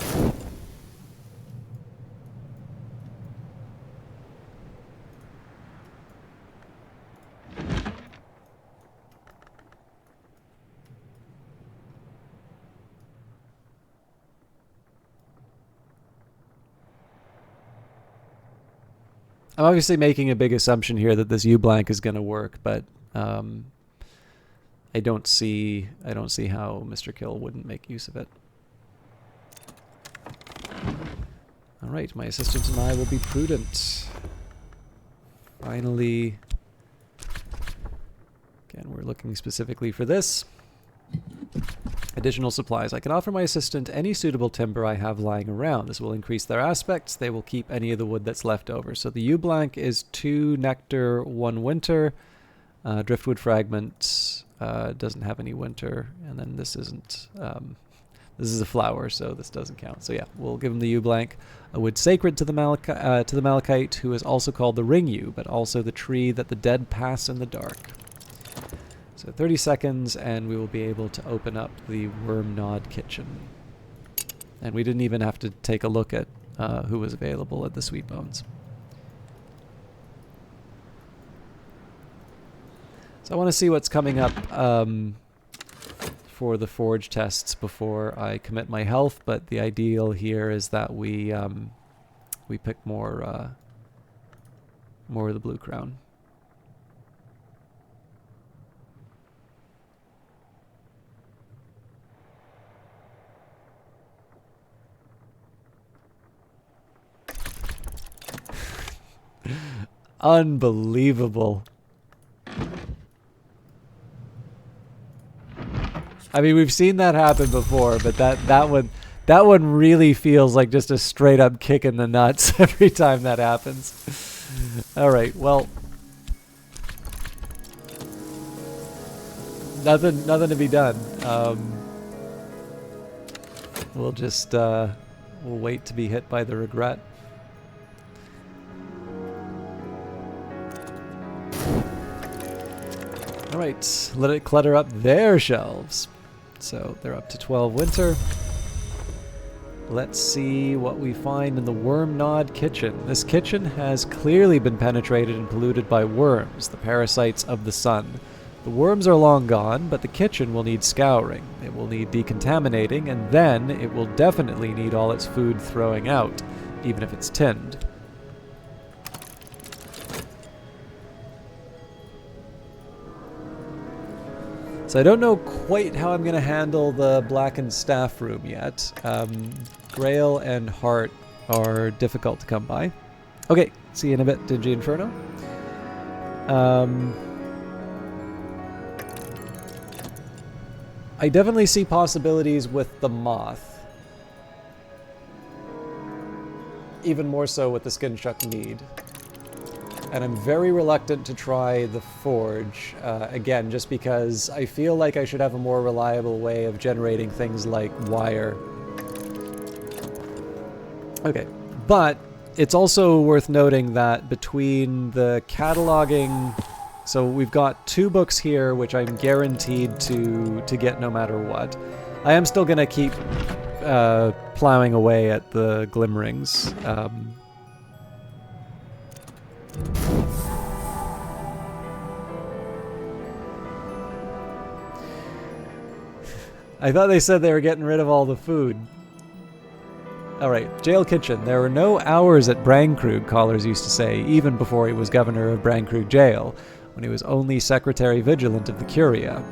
I'm obviously making a big assumption here that this U-blank is going to work, but I don't see how Mr. Kill wouldn't make use of it. All right, my assistant and I will be prudent. Finally, again, we're looking specifically for this. Additional supplies. I can offer my assistant any suitable timber I have lying around. This will increase their aspects. They will keep any of the wood that's left over. So the U-blank is 2 nectar, 1 winter. Driftwood fragment doesn't have any winter. And then this isn't... this is a flower, so this doesn't count. So yeah, we'll give him the U-blank. A wood sacred to the Malachite, who is also called the Ring Yew, but also the tree that the dead pass in the dark. So 30 seconds, and we will be able to open up the Wormnod Kitchen. And we didn't even have to take a look at who was available at the Sweet Bones. So I want to see what's coming up for the forge tests before I commit my health, but the ideal here is that we pick more of the Blue Crown. Unbelievable. I mean, we've seen that happen before, but that one really feels like just a straight up kick in the nuts every time that happens. All right, well, nothing to be done. we'll just we'll wait to be hit by the regret. Alright, let it clutter up their shelves. So they're up to 12 winter. Let's see what we find in the worm gnawed kitchen. This kitchen has clearly been penetrated and polluted by worms, the parasites of the sun. The worms are long gone, but the kitchen will need scouring. It will need decontaminating, and then it will definitely need all its food throwing out, even if it's tinned. So I don't know quite how I'm going to handle the blackened staff room yet. Grail and Heart are difficult to come by. Okay, see you in a bit, Dingy Inferno. I definitely see possibilities with the moth. Even more so with the Skin Shuck Mead. And I'm very reluctant to try the forge, again, just because I feel like I should have a more reliable way of generating things like wire. Okay, but it's also worth noting that between the cataloging... So we've got 2 books here, which I'm guaranteed to get no matter what. I am still going to keep plowing away at the Glimmerings. I thought they said they were getting rid of all the food. Alright, Jail Kitchen. There were no hours at Brangkrug, callers used to say, even before he was governor of Brangkrug Jail, when he was only Secretary Vigilant of the Curia.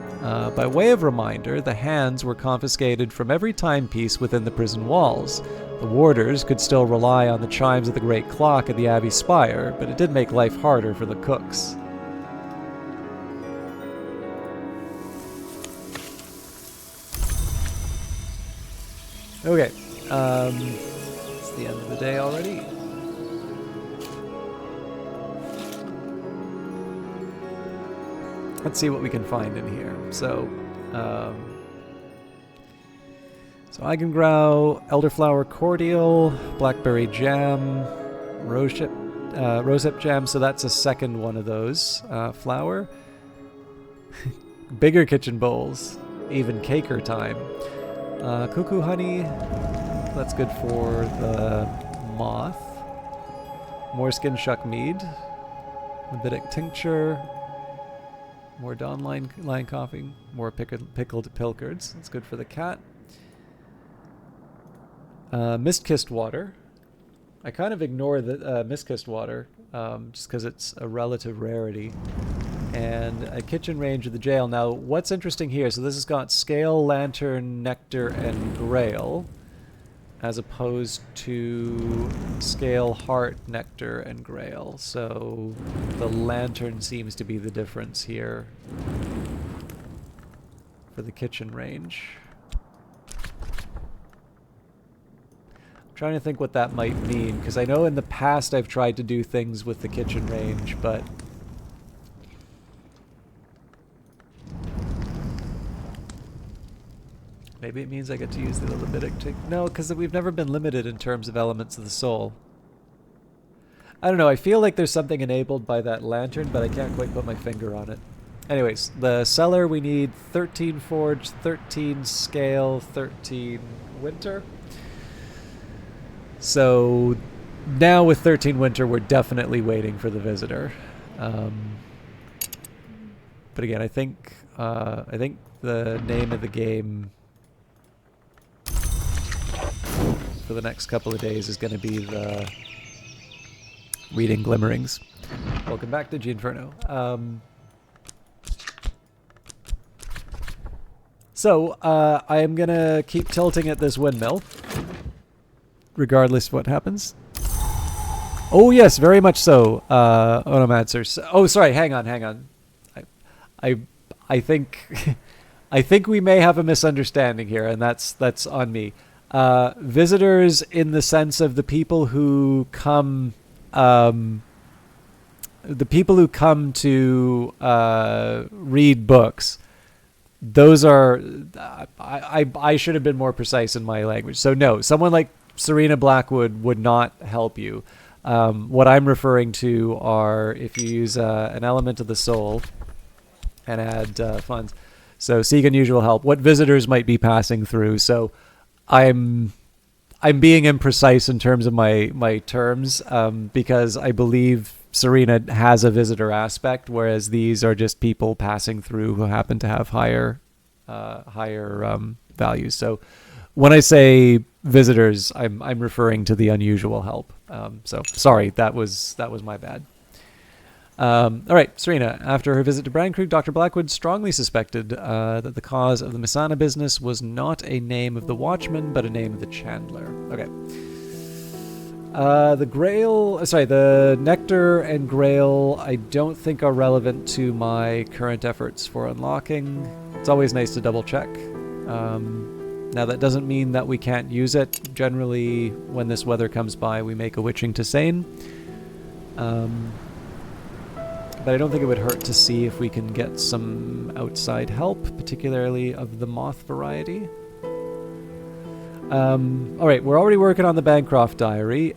By way of reminder, the hands were confiscated from every timepiece within the prison walls. The warders could still rely on the chimes of the great clock at the Abbey spire, but it did make life harder for the cooks. Okay, it's the end of the day already. Let's see what we can find in here. So Eigengrow, Elderflower Cordial, Blackberry Jam, Rosehip Jam, so that's a second one of those. Flour. Bigger kitchen bowls. Even caker time. Cuckoo Honey, that's good for the moth. More Skin Shuck Mead. Levitic Tincture. More Dawn Lion Coffee. More pickled pilchards. That's good for the cat. Mist-kissed water. I kind of ignore the mist-kissed water just because it's a relative rarity. And a kitchen range of the jail. Now, what's interesting here, so this has got Scale, Lantern, Nectar, and Grail, as opposed to Scale, Heart, Nectar, and Grail. So the Lantern seems to be the difference here for the kitchen range. I'm trying to think what that might mean, because I know in the past I've tried to do things with the kitchen range, but... maybe it means I get to use the Levitic tick. No, because we've never been limited in terms of elements of the soul. I don't know, I feel like there's something enabled by that lantern, but I can't quite put my finger on it. Anyways, the cellar we need 13 forge, 13 scale, 13 winter. So now with 13 winter, we're definitely waiting for the visitor. But again, I think the name of the game for the next couple of days is going to be the reading Glimmerings. Welcome back to Ginferno. I am going to keep tilting at this windmill, regardless of what happens. Oh yes, very much so, Onomancer. Oh, sorry, hang on. I think I think we may have a misunderstanding here, and that's on me. Visitors in the sense of the people who come to read books. those are I should have been more precise in my language. So no, someone like Serena Blackwood would not help you. What I'm referring to are if you use an element of the soul and add funds. So seek unusual help. What visitors might be passing through. So I'm being imprecise in terms of my terms because I believe Serena has a visitor aspect, whereas these are just people passing through who happen to have higher values. So when I say visitors, I'm referring to the unusual help. So sorry, that was my bad. All right, Serena. After her visit to Brankrug, Dr. Blackwood strongly suspected that the cause of the Messana business was not a name of the Watchman, but a name of the Chandler. Okay. The Nectar and Grail, I don't think are relevant to my current efforts for unlocking. It's always nice to double check. Now that doesn't mean that we can't use it. Generally, when this weather comes by, we make a witching to Sane. But I don't think it would hurt to see if we can get some outside help, particularly of the moth variety. All right, we're already working on the Bancroft diary.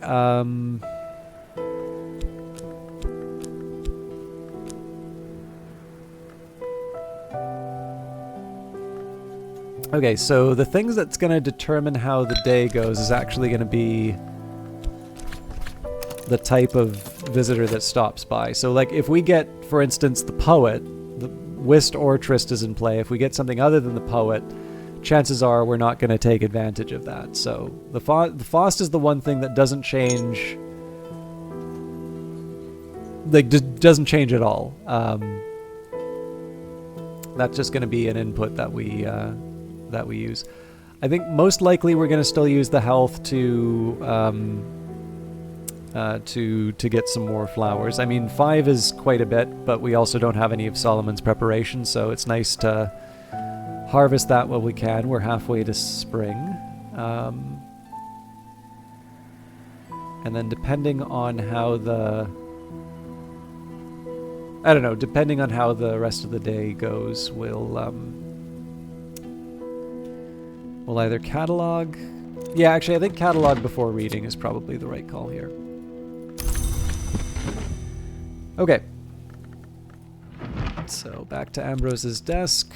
Okay, so the things that's going to determine how the day goes is actually going to be the type of visitor that stops by. So like if we get, for instance, the poet, the Whist or Trist is in play. If we get something other than the poet, chances are we're not going to take advantage of that. So the Faust is the one thing that doesn't change, like doesn't change at all. That's just going to be an input that we use. I think most likely we're going to still use the health to get some more flowers. I mean, 5 is quite a bit, but we also don't have any of Solomon's preparation, so it's nice to harvest that while we can. We're halfway to spring. And then depending on how depending on how the rest of the day goes, we'll either catalog. Yeah, actually, I think catalog before reading is probably the right call here. Okay. So back to Ambrose's desk.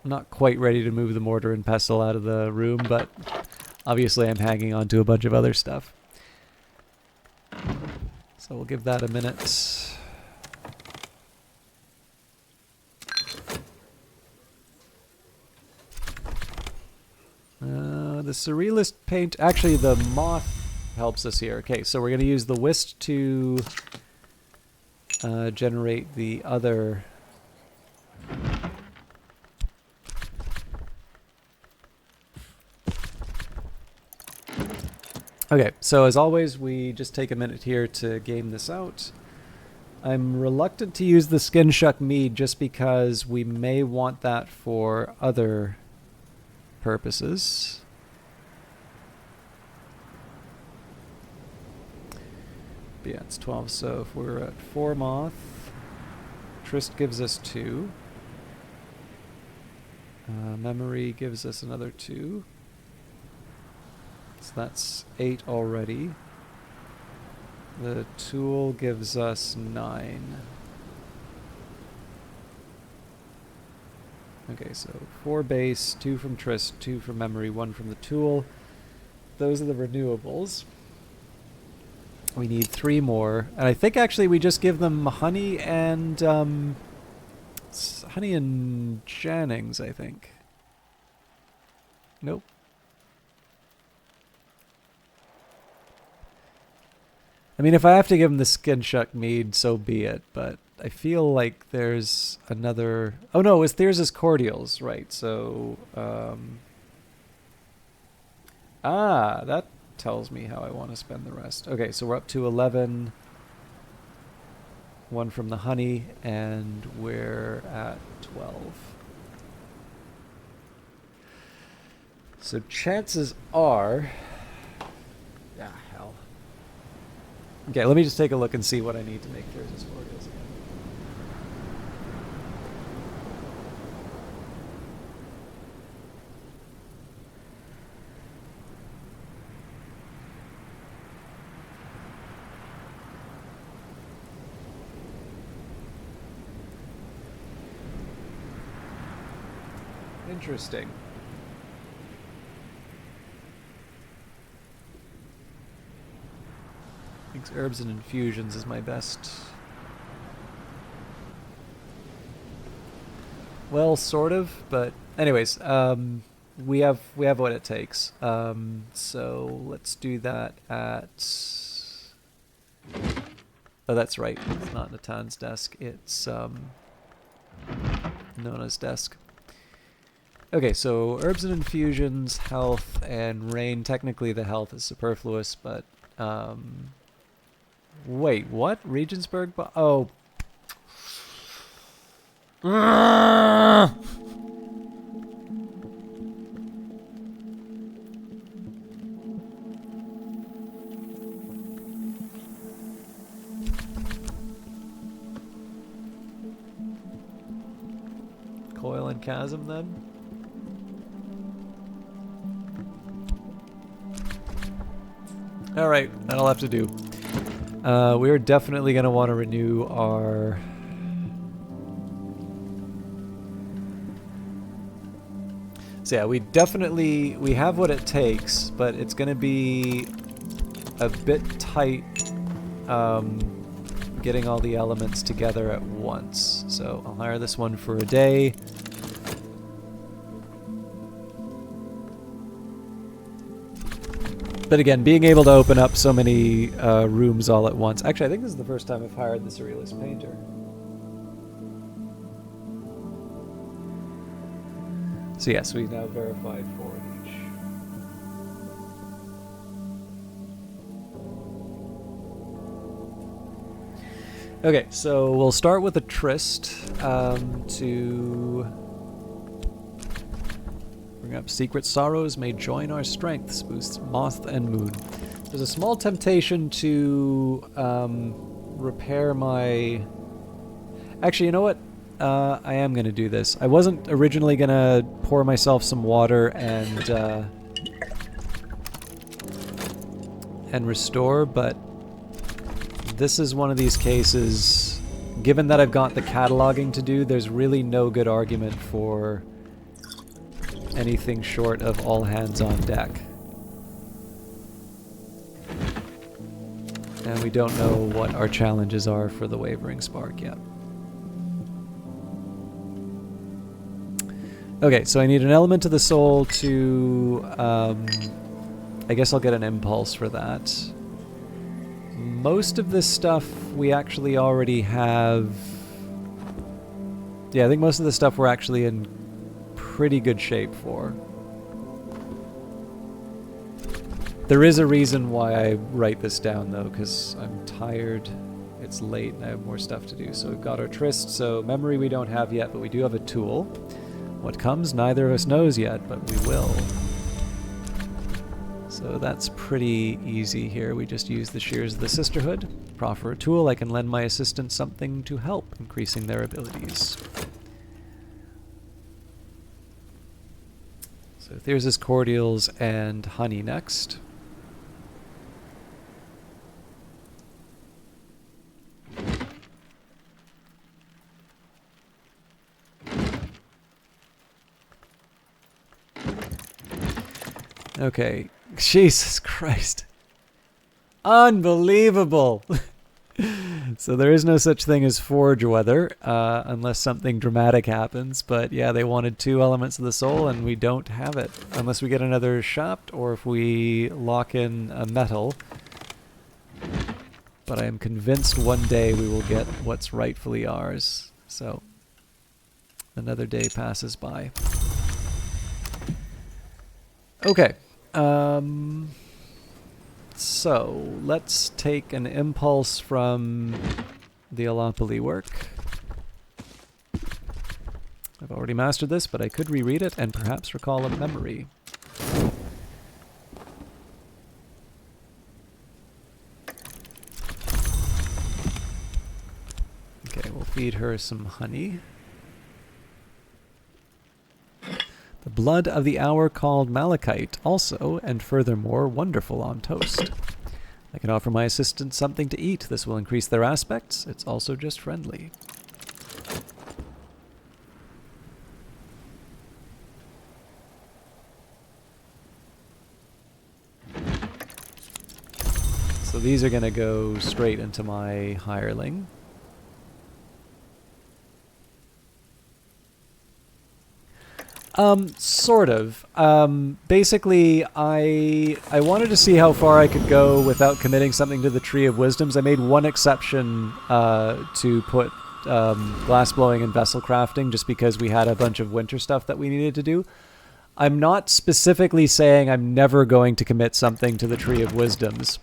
Not quite ready to move the mortar and pestle out of the room, but obviously I'm hanging on to a bunch of other stuff. So we'll give that a minute. The Surrealist paint... Actually, the moth helps us here. Okay, so we're going to use the Whist to generate the other... Okay, so as always, we just take a minute here to game this out. I'm reluctant to use the Skin Shuck Mead just because we may want that for other purposes. But yeah, it's 12, so if we're at 4 moth, Trist gives us 2. Memory gives us another 2. So that's 8 already. The tool gives us 9. Okay, so 4 base, 2 from Trist, 2 from memory, 1 from the tool. Those are the renewables. We need 3 more. And I think actually we just give them honey and Jannings, I think. Nope. I mean, if I have to give them the Skin Shuck Mead, so be it, but I feel like there's another... Oh no, it's Thyrsis Cordials, right, so... that tells me how I want to spend the rest. Okay, so we're up to 11. 1 from the honey, and we're at 12. So chances are... Okay, let me just take a look and see what I need to make Thyrsis cordials again. Interesting. I think herbs and infusions is my best. Well, sort of, but anyways, we have what it takes. So let's do that at. Oh, that's right. It's not Natan's desk. It's Nona's desk. Okay, so herbs and infusions, health, and rain. Technically, the health is superfluous, but wait, what? Regensburg? Oh. Coil and chasm, then? Alright, that'll have to do. We're definitely going to want to renew our... So yeah, we have what it takes, but it's going to be a bit tight getting all the elements together at once. So I'll hire this one for a day. But again, being able to open up so many rooms all at once. Actually, I think this is the first time I've hired the Surrealist Painter. So yes, we've now verified 4 of each. Okay, so we'll start with a tryst to bring up secret sorrows may join our strengths, boosts moth and moon. There's a small temptation to repair my... Actually, you know what? I am going to do this. I wasn't originally going to pour myself some water and restore, but this is one of these cases, given that I've got the cataloging to do, there's really no good argument for anything short of all hands on deck. And we don't know what our challenges are for the Wavering Spark yet. Okay, so I need an element of the soul to... I guess I'll get an impulse for that. Most of this stuff we actually already have... Yeah, I think most of the stuff we're actually in pretty good shape for. There is a reason why I write this down, though, because I'm tired. It's late and I have more stuff to do. So we've got our tryst, so memory we don't have yet, but we do have a tool. What comes, neither of us knows yet, but we will. So that's pretty easy here. We just use the Shears of the Sisterhood. Proffer a tool, I can lend my assistant something to help, increasing their abilities. So Thyrsis Cordials and honey next. Okay, Jesus Christ. Unbelievable! So there is no such thing as forge weather, unless something dramatic happens, but yeah, they wanted 2 elements of the soul, and we don't have it. Unless we get another shaft, or if we lock in a metal. But I am convinced one day we will get what's rightfully ours. So, another day passes by. Okay. So, let's take an impulse from the Alompoli work. I've already mastered this, but I could reread it and perhaps recall a memory. feed her some honey. The blood of the hour called malachite, also, and furthermore, wonderful on toast. I can offer my assistants something to eat. This will increase their aspects. It's also just friendly. So these are going to go straight into my hireling. Sort of. Basically, I wanted to see how far I could go without committing something to the Tree of Wisdoms. I made one exception to put glass blowing and vessel crafting just because we had a bunch of winter stuff that we needed to do. I'm not specifically saying I'm never going to commit something to the Tree of Wisdoms.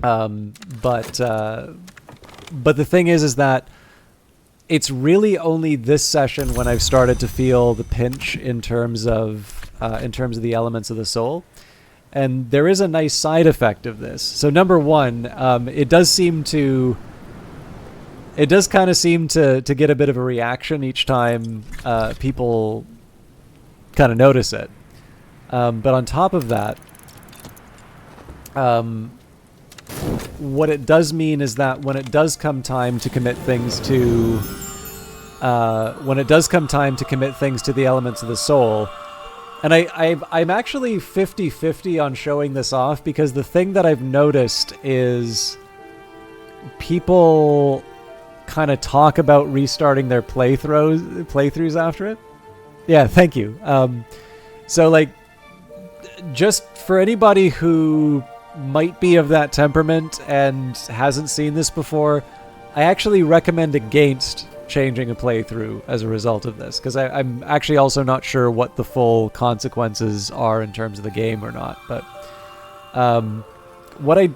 But the thing is that it's really only this session when I've started to feel the pinch in terms of the elements of the soul, and there is a nice side effect of this. So number one, it does kind of seem to get a bit of a reaction each time people kind of notice it. But on top of that, what it does mean is that when it does come time to commit things to the elements of the soul, and I'm actually 50-50 on showing this off, because the thing that I've noticed is people kind of talk about restarting their playthroughs after it. Yeah, thank you. So like, just for anybody who might be of that temperament and hasn't seen this before, I actually recommend against changing a playthrough as a result of this, because I'm actually also not sure what the full consequences are in terms of the game or not. But what I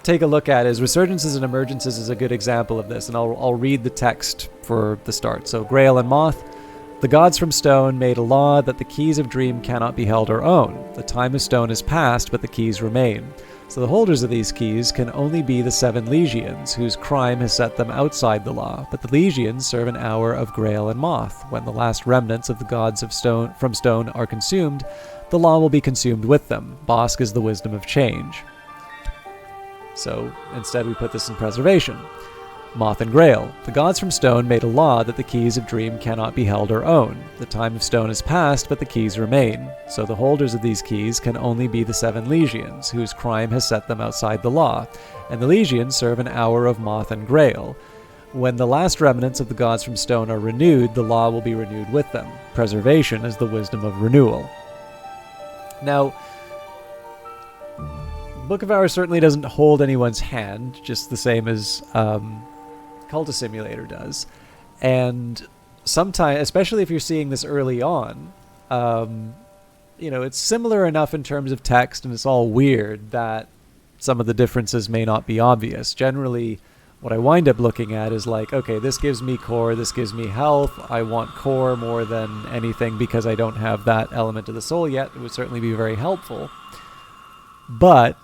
take a look at is Resurgences and Emergences is a good example of this, and I'll read the text for the start. So, Grail and Moth. The gods from stone made a law that the keys of dream cannot be held or owned. The time of stone is past, but the keys remain. So the holders of these keys can only be the 7 legions, whose crime has set them outside the law. But the legions serve an hour of Grail and Moth. When the last remnants of the gods of stone from stone are consumed, the law will be consumed with them. Bosk is the wisdom of change. So instead we put this in preservation. Moth and Grail. The gods from stone made a law that the keys of dream cannot be held or owned. The time of stone is past, but the keys remain. So the holders of these keys can only be the 7 legions, whose crime has set them outside the law. And the legions serve an hour of Moth and Grail. When the last remnants of the gods from stone are renewed, the law will be renewed with them. Preservation is the wisdom of renewal. Now, Book of Hours certainly doesn't hold anyone's hand, just the same as Cultist Simulator does. And sometimes, especially if you're seeing this early on, it's similar enough in terms of text, and it's all weird that some of the differences may not be obvious. Generally, what I wind up looking at is like, okay, this gives me core, this gives me health. I want core more than anything because I don't have that element of the soul yet. It would certainly be very helpful. But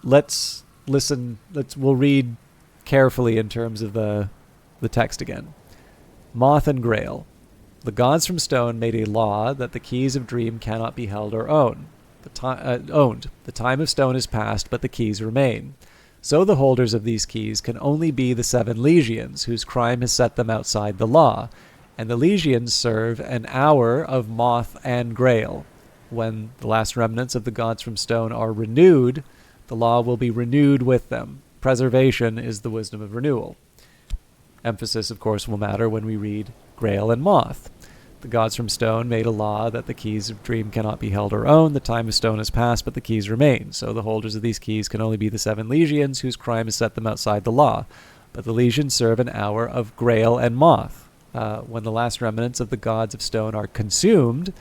let's listen. We'll read carefully in terms of the text again. Moth and Grail. The gods from stone made a law that the keys of dream cannot be held or owned. The time of stone is past, but the keys remain. So the holders of these keys can only be the 7 legions, whose crime has set them outside the law. And the legions serve an hour of Moth and Grail. When the last remnants of the gods from stone are renewed, the law will be renewed with them. Preservation is the wisdom of renewal. Emphasis, of course, will matter when we read Grail and Moth. The gods from stone made a law that the keys of dream cannot be held or owned. The time of stone is past, but the keys remain. So the holders of these keys can only be the 7 legions, whose crime has set them outside the law. But the legions serve an hour of Grail and Moth. When the last remnants of the gods of stone are consumed,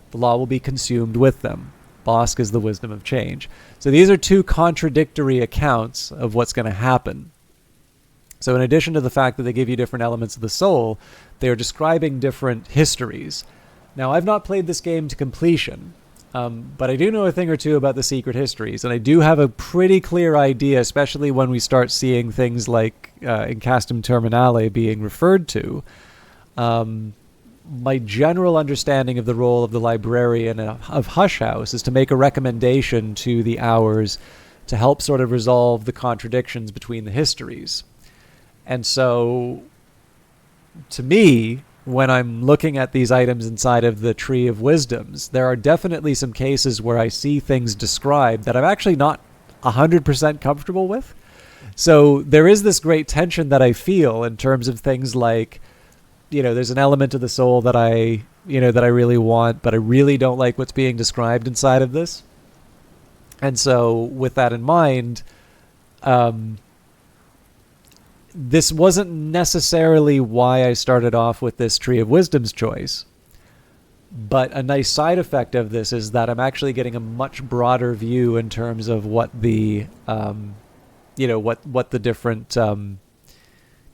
the law will be consumed with them. Bosk is the wisdom of change. So these are 2 contradictory accounts of what's going to happen. So in addition to the fact that they give you different elements of the soul, they are describing different histories. Now, I've not played this game to completion, But I do know a thing or two about the secret histories, and I do have a pretty clear idea, especially when we start seeing things like in Castum Terminale being referred to. My general understanding of the role of the librarian of Hush House is to make a recommendation to the Hours to help sort of resolve the contradictions between the histories. And so, to me, when I'm looking at these items inside of the Tree of Wisdoms, there are definitely some cases where I see things described that I'm actually not 100% comfortable with. So there is this great tension that I feel in terms of things like, there's an element of the soul that I really want, but I really don't like what's being described inside of this. And so with that in mind, this wasn't necessarily why I started off with this Tree of Wisdom's choice. But a nice side effect of this is that I'm actually getting a much broader view in terms of what the, what the different kind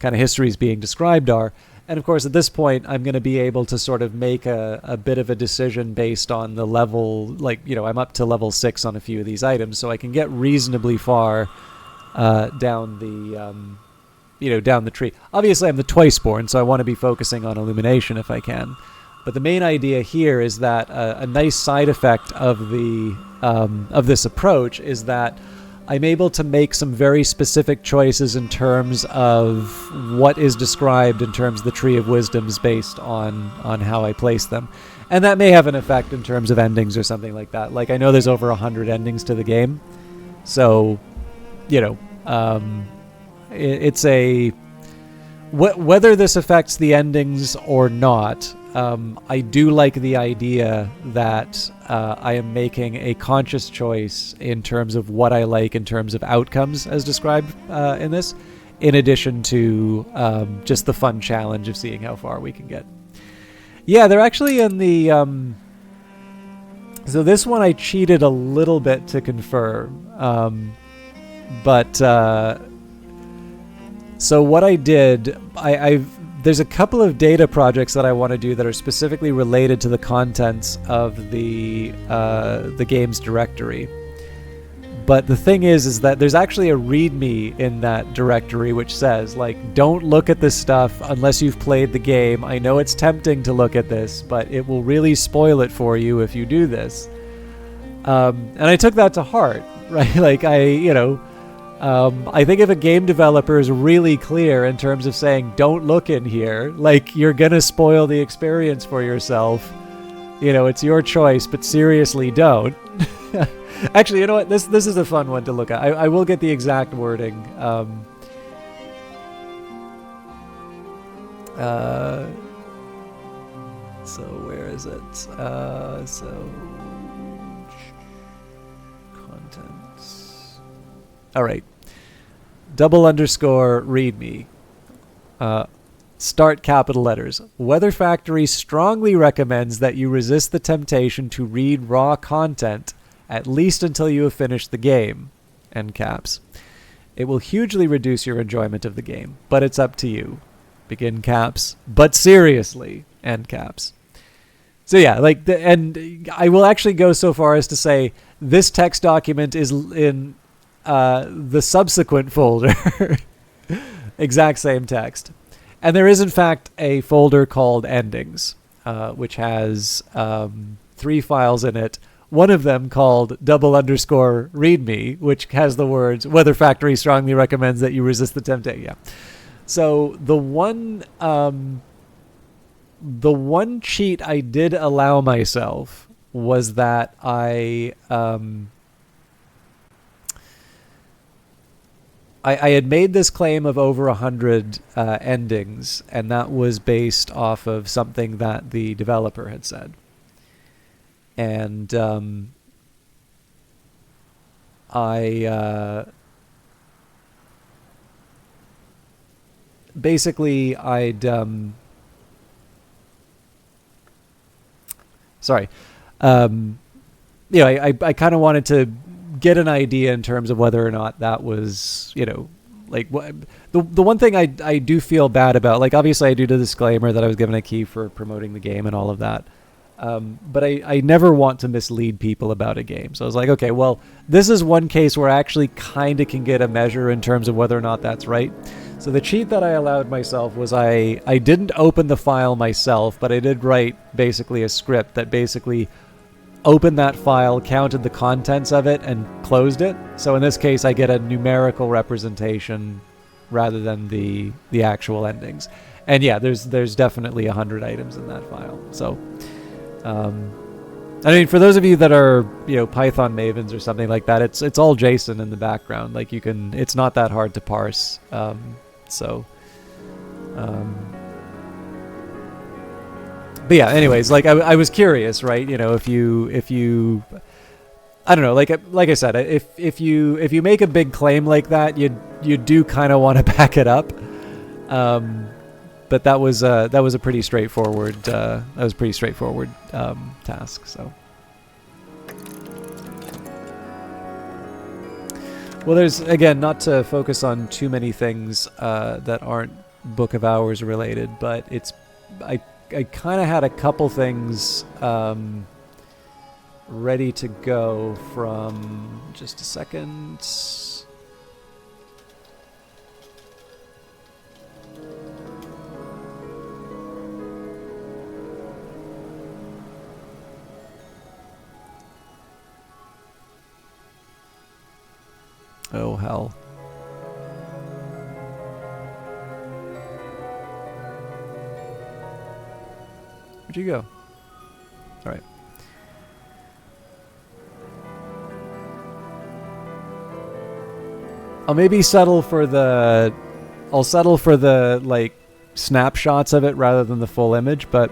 of histories being described are. And of course, at this point, I'm going to be able to sort of make a bit of a decision based on the level, I'm up to level 6 on a few of these items, so I can get reasonably far down the tree. Obviously, I'm the Twiceborn, so I want to be focusing on illumination if I can. But the main idea here is that a nice side effect of this approach is that I'm able to make some very specific choices in terms of what is described in terms of the Tree of Wisdoms based on how I place them. And that may have an effect in terms of endings or something like that. Like, I know there's over 100 endings to the game. So, it's a... Whether this affects the endings or not, I do like the idea that I am making a conscious choice in terms of what I like in terms of outcomes as described in this, in addition to just the fun challenge of seeing how far we can get. Yeah, they're actually in the... so this one I cheated a little bit to confirm, but... So what I did, there's a couple of data projects that I want to do that are specifically related to the contents of the game's directory. But the thing is that there's actually a README in that directory which says, don't look at this stuff unless you've played the game. I know it's tempting to look at this, but it will really spoil it for you if you do this. And I took that to heart, right? I think if a game developer is really clear in terms of saying, don't look in here, you're going to spoil the experience for yourself. It's your choice, but seriously, don't. Actually, you know what? This is a fun one to look at. I will get the exact wording. So where is it? Contents. All right. _readme. Start capital letters. Weather Factory strongly recommends that you resist the temptation to read raw content, at least until you have finished the game. End caps. It will hugely reduce your enjoyment of the game, but it's up to you. Begin caps. But seriously. End caps. So yeah, and I will actually go so far as to say this text document is in the subsequent folder. Exact same text. And there is in fact a folder called endings, which has 3 files in it. One of them called _readme, which has the words Weather Factory strongly recommends that you resist the temptation. Yeah. So the one cheat I did allow myself was that I had made this claim of over 100 endings, and that was based off of something that the developer had said. And basically I'd sorry. I kind of wanted to get an idea in terms of whether or not that was, the one thing I do feel bad about, obviously I do the disclaimer that I was given a key for promoting the game and all of that. But I never want to mislead people about a game. So I was like, okay, well, this is one case where I actually kind of can get a measure in terms of whether or not that's right. So the cheat that I allowed myself was I didn't open the file myself, but I did write basically a script that basically opened that file, counted the contents of it, and closed it. So in this case, I get a numerical representation rather than the actual endings. And yeah, there's definitely 100 items in that file. So, I mean, for those of you that are, Python mavens or something like that, it's all JSON in the background. Like it's not that hard to parse. But yeah, anyways, like I was curious, right? If you, I don't know, like I said, if you make a big claim like that, you do kind of want to back it up. But that was a pretty straightforward task. So, well, there's again, not to focus on too many things that aren't Book of Hours related, but I kind of had a couple things ready to go from just a second. Oh, hell. Where'd you go? All right. I'll settle for the like snapshots of it rather than the full image, but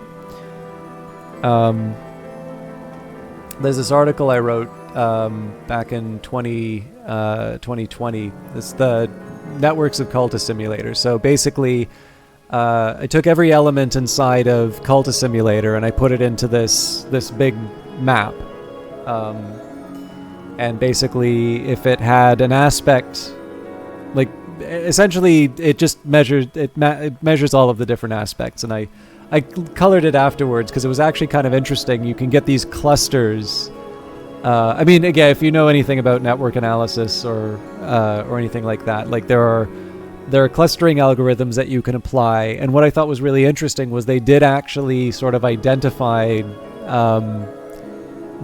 there's this article I wrote back in 2020. It's the Networks of Cultist Simulator. So basically, I took every element inside of Cultist Simulator and I put it into this big map. And basically, if it had an aspect, like essentially, it just measures measures all of the different aspects. And I colored it afterwards because it was actually kind of interesting. You can get these clusters. I mean, again, if you know anything about network analysis or anything like that, like there are clustering algorithms that you can apply. And what I thought was really interesting was they did actually sort of identified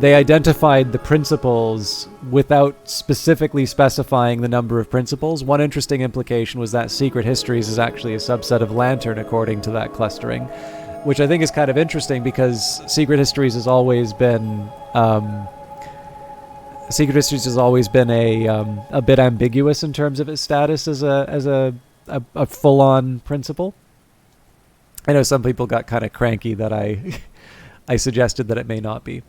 the principles without specifically specifying the number of principles. One interesting implication was that Secret Histories is actually a subset of Lantern according to that clustering, which I think is kind of interesting because Secret Histories has always been a bit ambiguous in terms of its status as a full-on principle. I know some people got kind of cranky that I suggested that it may not be.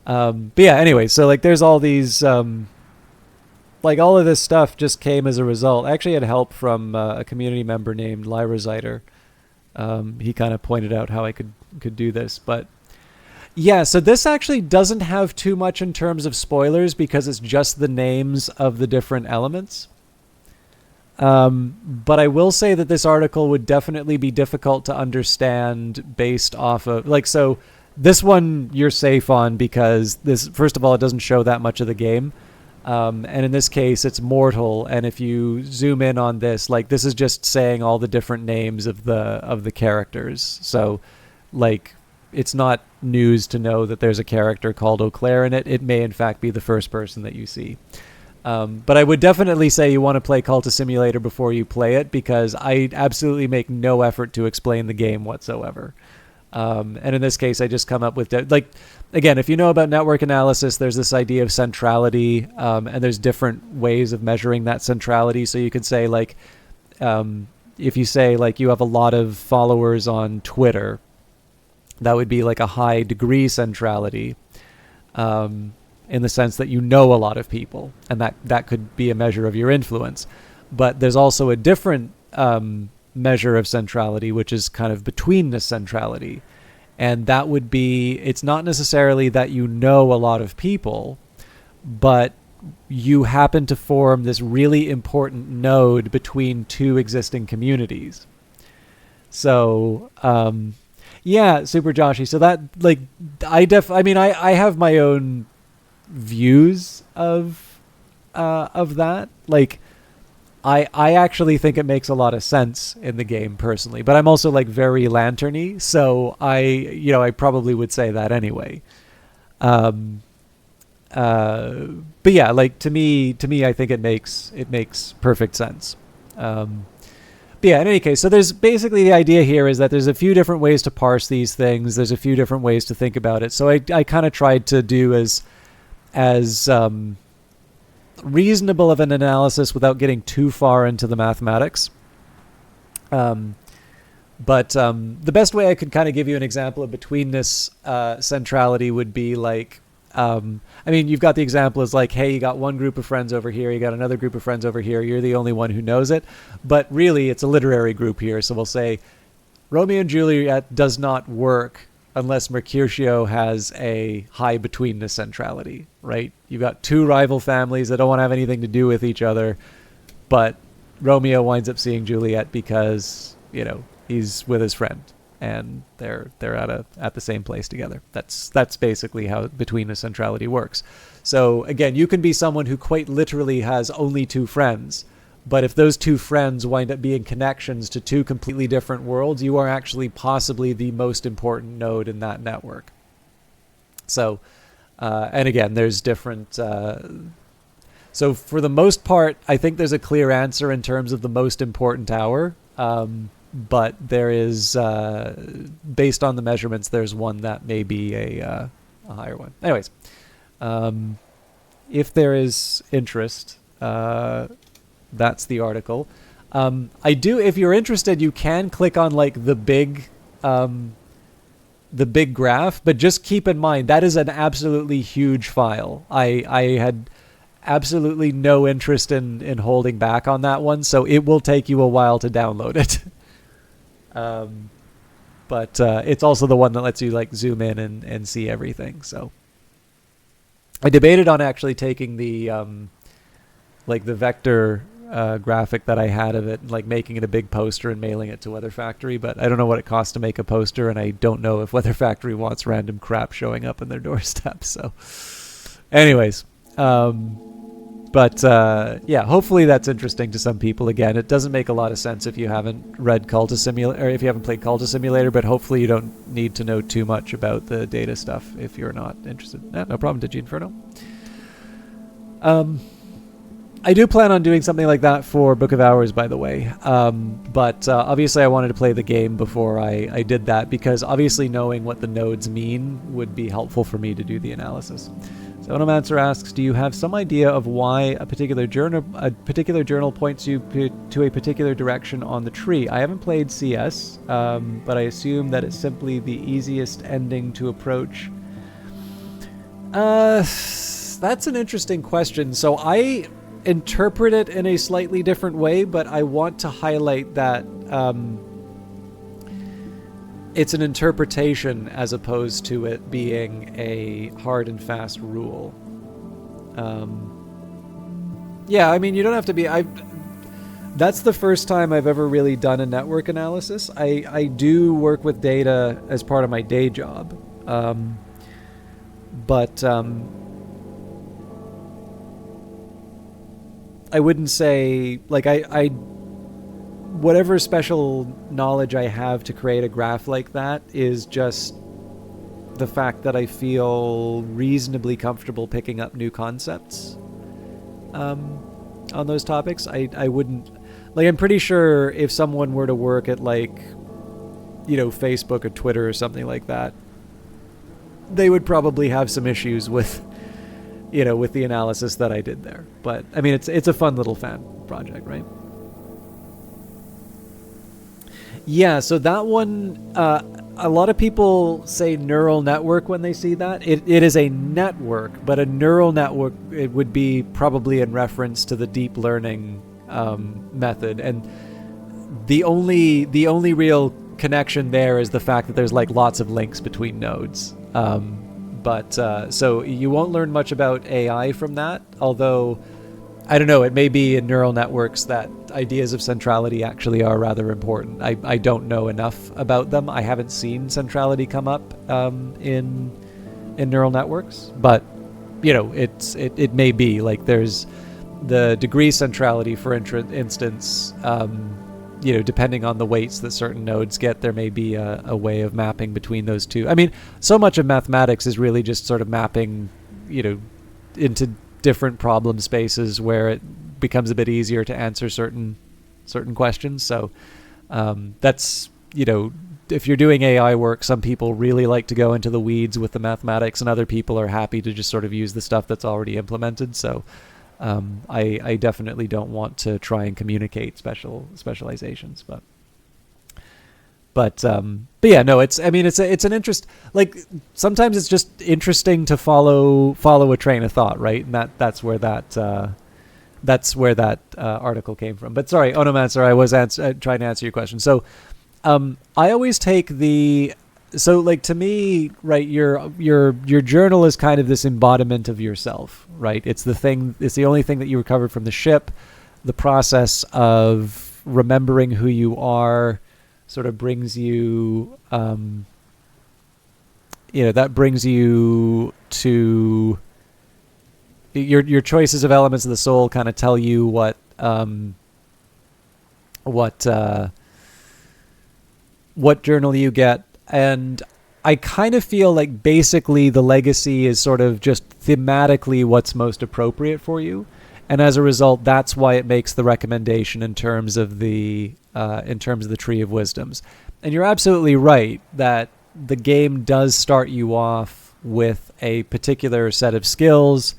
But yeah, anyway, so like there's all these like all of this stuff just came as a result. I actually had help from a community member named Lyra Zeiter. He kind of pointed out how I could do this, but yeah, so this actually doesn't have too much in terms of spoilers because it's just the names of the different elements. But I will say that this article would definitely be difficult to understand based off of, like, so this one you're safe on because this, first of all, it doesn't show that much of the game. And in this case, it's mortal. And if you zoom in on this, like, this is just saying all the different names of the characters. So, like, it's not news to know that there's a character called Eau Claire in it. It may, in fact, be the first person that you see. But I would definitely say you want to play Cultist Simulator before you play it because I absolutely make no effort to explain the game whatsoever. And in this case, I just come up with, like, again, if you know about network analysis, there's this idea of centrality, and there's different ways of measuring that centrality. So you could say, like, if you say, like, you have a lot of followers on Twitter, that would be like a high degree centrality, in the sense that you know a lot of people, and that could be a measure of your influence. But there's also a different measure of centrality, which is kind of between the centrality. And that would be, it's not necessarily that you know a lot of people, but you happen to form this really important node between two existing communities. So, Yeah, super Joshy. So that like I mean I have my own views of that. Like I actually think it makes a lot of sense in the game personally, but I'm also like very lanterny, so I probably would say that anyway. Um but yeah, like to me I think it makes perfect sense. But yeah, in any case, so there's basically the idea here is that there's a few different ways to parse these things. There's a few different ways to think about it. So I kind of tried to do as reasonable of an analysis without getting too far into the mathematics. But the best way I could kind of give you an example of betweenness centrality would be like, I mean, you've got the example is like, hey, you got one group of friends over here, you got another group of friends over here, you're the only one who knows it. But really, it's a literary group here. So we'll say Romeo and Juliet does not work unless Mercutio has a high betweenness centrality, right? You've got two rival families that don't want to have anything to do with each other, but Romeo winds up seeing Juliet because, he's with his friend and they're at the same place together. That's basically how betweenness centrality works. So again, you can be someone who quite literally has only two friends, but if those two friends wind up being connections to two completely different worlds, you are actually possibly the most important node in that network. So, and again, there's different. So for the most part, I think there's a clear answer in terms of the most important tower. But there is, based on the measurements, there's one that may be a higher one. Anyways, if there is interest, that's the article. If you're interested, you can click on like the big graph, but just keep in mind that is an absolutely huge file. I had absolutely no interest in holding back on that one, so it will take you a while to download it. But it's also the one that lets you like zoom in and see everything. So I debated on actually taking the like the vector graphic that I had of it, and like making it a big poster and mailing it to Weather Factory, but I don't know what it costs to make a poster, and I don't know if Weather Factory wants random crap showing up in their doorstep. So anyways, But yeah, hopefully that's interesting to some people. Again, it doesn't make a lot of sense if you haven't read Culta Simulator, or if you haven't played Culta Simulator, but hopefully you don't need to know too much about the data stuff if you're not interested. No problem, Digi Inferno. I do plan on doing something like that for Book of Hours, by the way. But obviously I wanted to play the game before I did that, because obviously knowing what the nodes mean would be helpful for me to do the analysis. So Onomancer asks, do you have some idea of why a particular journal points you to a particular direction on the tree? I haven't played CS, but I assume that it's simply the easiest ending to approach. That's an interesting question. So I interpret it in a slightly different way, but I want to highlight that it's an interpretation as opposed to it being a hard and fast rule. Yeah, I mean, you don't have to be... That's the first time I've ever really done a network analysis. I do work with data as part of my day job. But I wouldn't say... Like, whatever special knowledge I have to create a graph like that is just the fact that I feel reasonably comfortable picking up new concepts on those topics. I wouldn't... Like, I'm pretty sure if someone were to work at, like, Facebook or Twitter or something like that, they would probably have some issues with, with the analysis that I did there. But, I mean, it's a fun little fan project, right? Yeah, so that one, a lot of people say neural network when they see that. It is a network, but a neural network, it would be probably in reference to the deep learning method. And the only real connection there is the fact that there's like lots of links between nodes. So you won't learn much about AI from that, although I don't know, it may be in neural networks that ideas of centrality actually are rather important. I don't know enough about them. I haven't seen centrality come up in neural networks, but you know, it may be like there's the degree centrality, for instance. You know, depending on the weights that certain nodes get, there may be a way of mapping between those two. I mean, so much of mathematics is really just sort of mapping, you know, into different problem spaces where it becomes a bit easier to answer certain questions. So that's, you know, if you're doing AI work, some people really like to go into the weeds with the mathematics, and other people are happy to just sort of use the stuff that's already implemented. So I definitely don't want to try and communicate specializations, but yeah, no, it's an interest. Like sometimes it's just interesting to follow a train of thought, right? And that's where that article came from. But sorry, Onomancer, I was trying to answer your question. So I always take so like to me, right, your journal is kind of this embodiment of yourself, right? It's the only thing that you recovered from the ship. The process of remembering who you are sort of brings you, that brings you to your choices of elements of the soul kind of tell you what journal you get. And I kind of feel like basically the legacy is sort of just thematically what's most appropriate for you. And as a result, that's why it makes the recommendation in terms of the Tree of Wisdoms. And you're absolutely right that the game does start you off with a particular set of skills,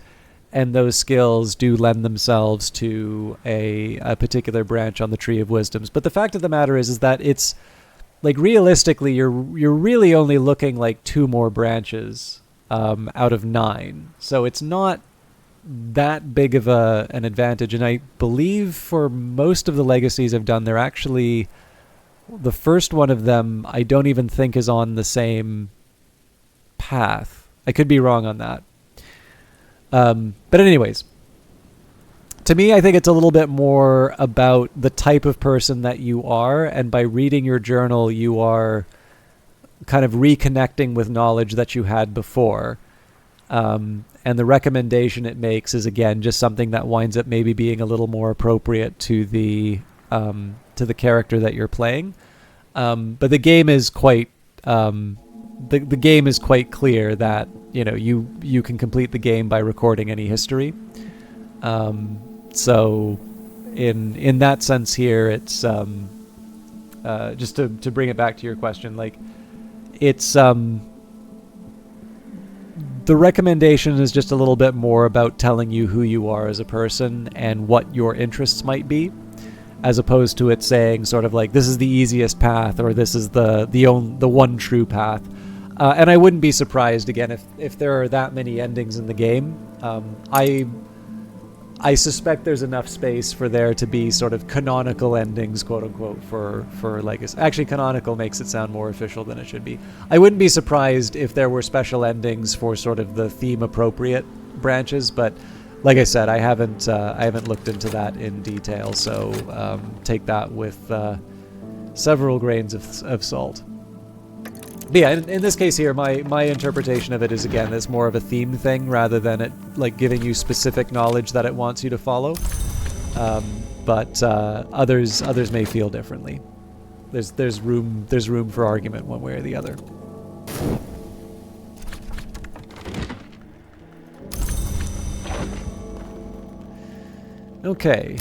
and those skills do lend themselves to a particular branch on the Tree of Wisdoms. But the fact of the matter is that it's like realistically, you're really only looking like 2 more branches out of 9. So it's not that big of an advantage. And I believe for most of the legacies I've done, they're actually, the first one of them I don't even think is on the same path. I could be wrong on that. But anyways, to me, I think it's a little bit more about the type of person that you are, and by reading your journal, you are kind of reconnecting with knowledge that you had before. And the recommendation it makes is, again, just something that winds up maybe being a little more appropriate to the character that you're playing. But the game is quite the game is quite clear that you can complete the game by recording any history. So in that sense here, it's just to bring it back to your question, like it's the recommendation is just a little bit more about telling you who you are as a person and what your interests might be, as opposed to it saying sort of like this is the easiest path or this is the one true path. And I wouldn't be surprised again if there are that many endings in the game. I suspect there's enough space for there to be sort of canonical endings, quote unquote, for Legacy. Actually, canonical makes it sound more official than it should be. I wouldn't be surprised if there were special endings for sort of the theme appropriate branches, but like I said, I haven't looked into that in detail, so take that with several grains of salt. But yeah, in this case here, my interpretation of it is, again, it's more of a theme thing rather than it like giving you specific knowledge that it wants you to follow. But others may feel differently. There's room for argument one way or the other. Okay.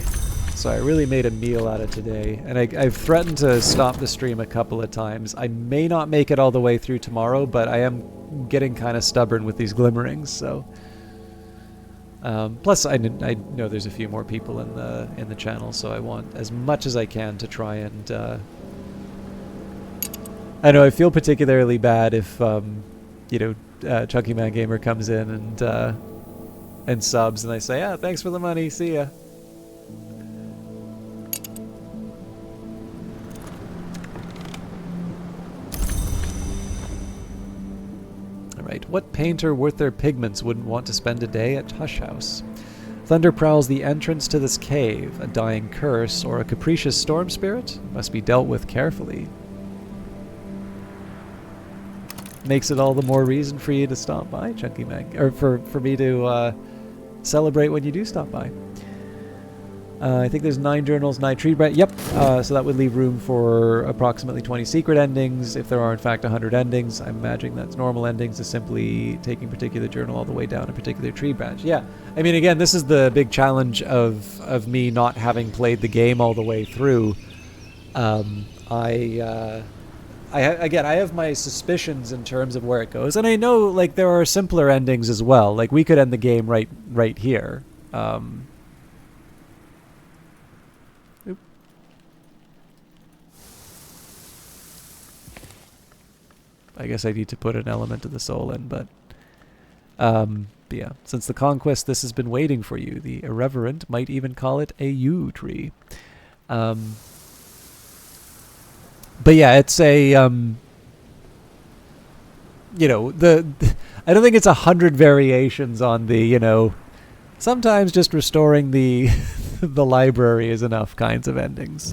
So I really made a meal out of today, and I've threatened to stop the stream a couple of times. I may not make it all the way through tomorrow, but I am getting kind of stubborn with these glimmerings. So, plus I know there's a few more people in the channel, so I want as much as I can to try and. I know I feel particularly bad if Chunky Man Gamer comes in and subs, and I say, thanks for the money, see ya. Right. What painter worth their pigments wouldn't want to spend a day at Hush House? Thunder prowls the entrance to this cave. A dying curse or a capricious storm spirit must be dealt with carefully. Makes it all the more reason for you to stop by, Chunky Mag, or for me to celebrate when you do stop by. I think there's 9 journals, 9 tree branch. Yep. So that would leave room for approximately 20 secret endings. If there are in fact 100 endings, I'm imagining that's normal endings is simply taking particular journal all the way down a particular tree branch. Yeah. I mean, again, this is the big challenge of me not having played the game all the way through. I have my suspicions in terms of where it goes, and I know like there are simpler endings as well. Like we could end the game right here. I guess I need to put an element of the soul in, but yeah. Since the conquest, this has been waiting for you. The irreverent might even call it a yew tree. But yeah, it's a I don't think it's 100 variations on the sometimes just restoring the the library is enough kinds of endings.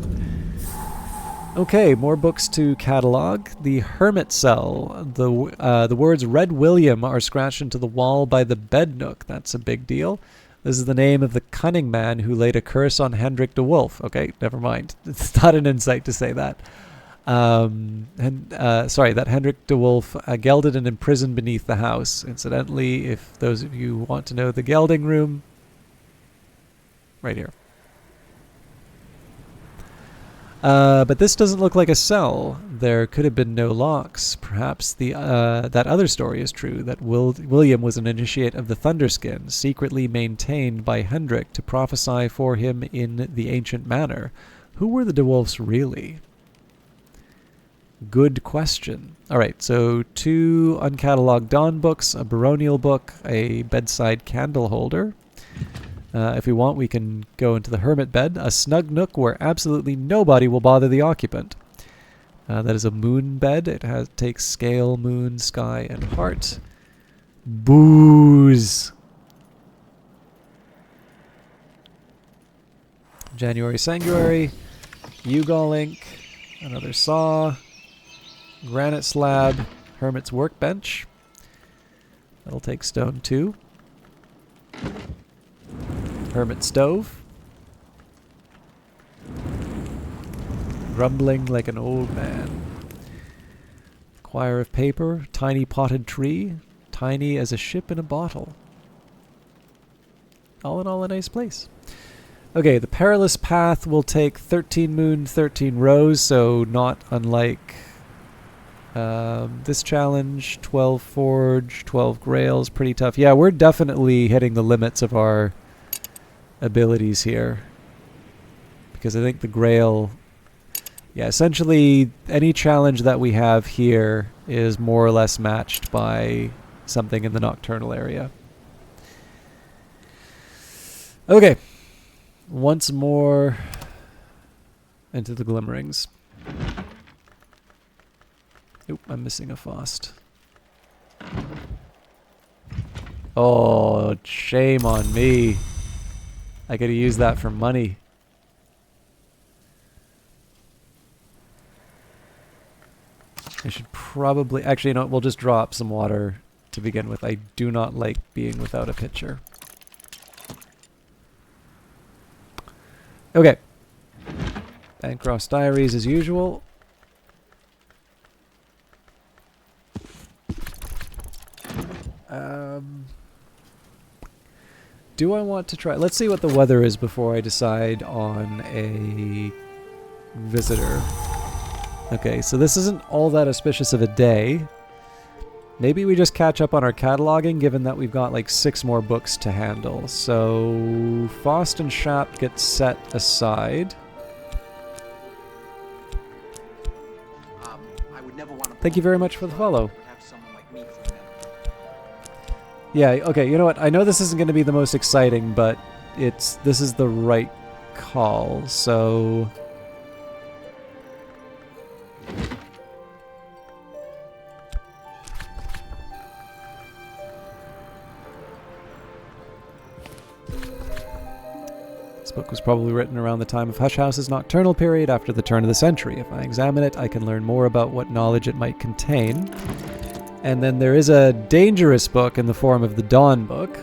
Okay, more books to catalog. The Hermit Cell. The words Red William are scratched into the wall by the bed nook. That's a big deal. This is the name of the cunning man who laid a curse on Hendrik de Wolf. Okay, never mind. It's not an insight to say that. That Hendrik de Wolf gelded and imprisoned beneath the house. Incidentally, if those of you want to know the gelding room, right here. But this doesn't look like a cell. There could have been no locks. Perhaps that other story is true, that William was an initiate of the Thunderskin, secretly maintained by Hendrik to prophesy for him in the ancient manner. Who were the de Wolfs really? Good question. Alright, so 2 uncatalogued Dawn books, a baronial book, a bedside candle holder. If we want, we can go into the hermit bed, a snug nook where absolutely nobody will bother the occupant. That is a moon bed. It takes scale, moon, sky, and heart. Booze. January Sanguary, Ugal ink, another saw, granite slab, hermit's workbench. That'll take stone 2. Hermit stove. Grumbling like an old man. Quire of paper. Tiny potted tree. Tiny as a ship in a bottle. All in all, a nice place. Okay, the perilous path will take 13 moon, 13 rows, so not unlike this challenge. 12 forge, 12 grails, pretty tough. Yeah, we're definitely hitting the limits of our abilities here, because I think the Grail, yeah, essentially any challenge that we have here is more or less matched by something in the Nocturnal area. Okay, once more into the Glimmerings. Oop, I'm missing a Faust. Oh, shame on me. I could have used that for money. I should probably... Actually, you know what? We'll just draw up some water to begin with. I do not like being without a pitcher. Okay. Bancroft's Diaries as usual. Do I want to try... Let's see what the weather is before I decide on a visitor. Okay, so this isn't all that auspicious of a day. Maybe we just catch up on our cataloging, given that we've got like 6 more books to handle. So Faust and Shap get set aside. Thank you very much for the follow. Yeah, okay, you know what? I know this isn't going to be the most exciting, but this is the right call, so... This book was probably written around the time of Hush House's Nocturnal period after the turn of the century. If I examine it, I can learn more about what knowledge it might contain. And then there is a dangerous book in the form of the Dawn book.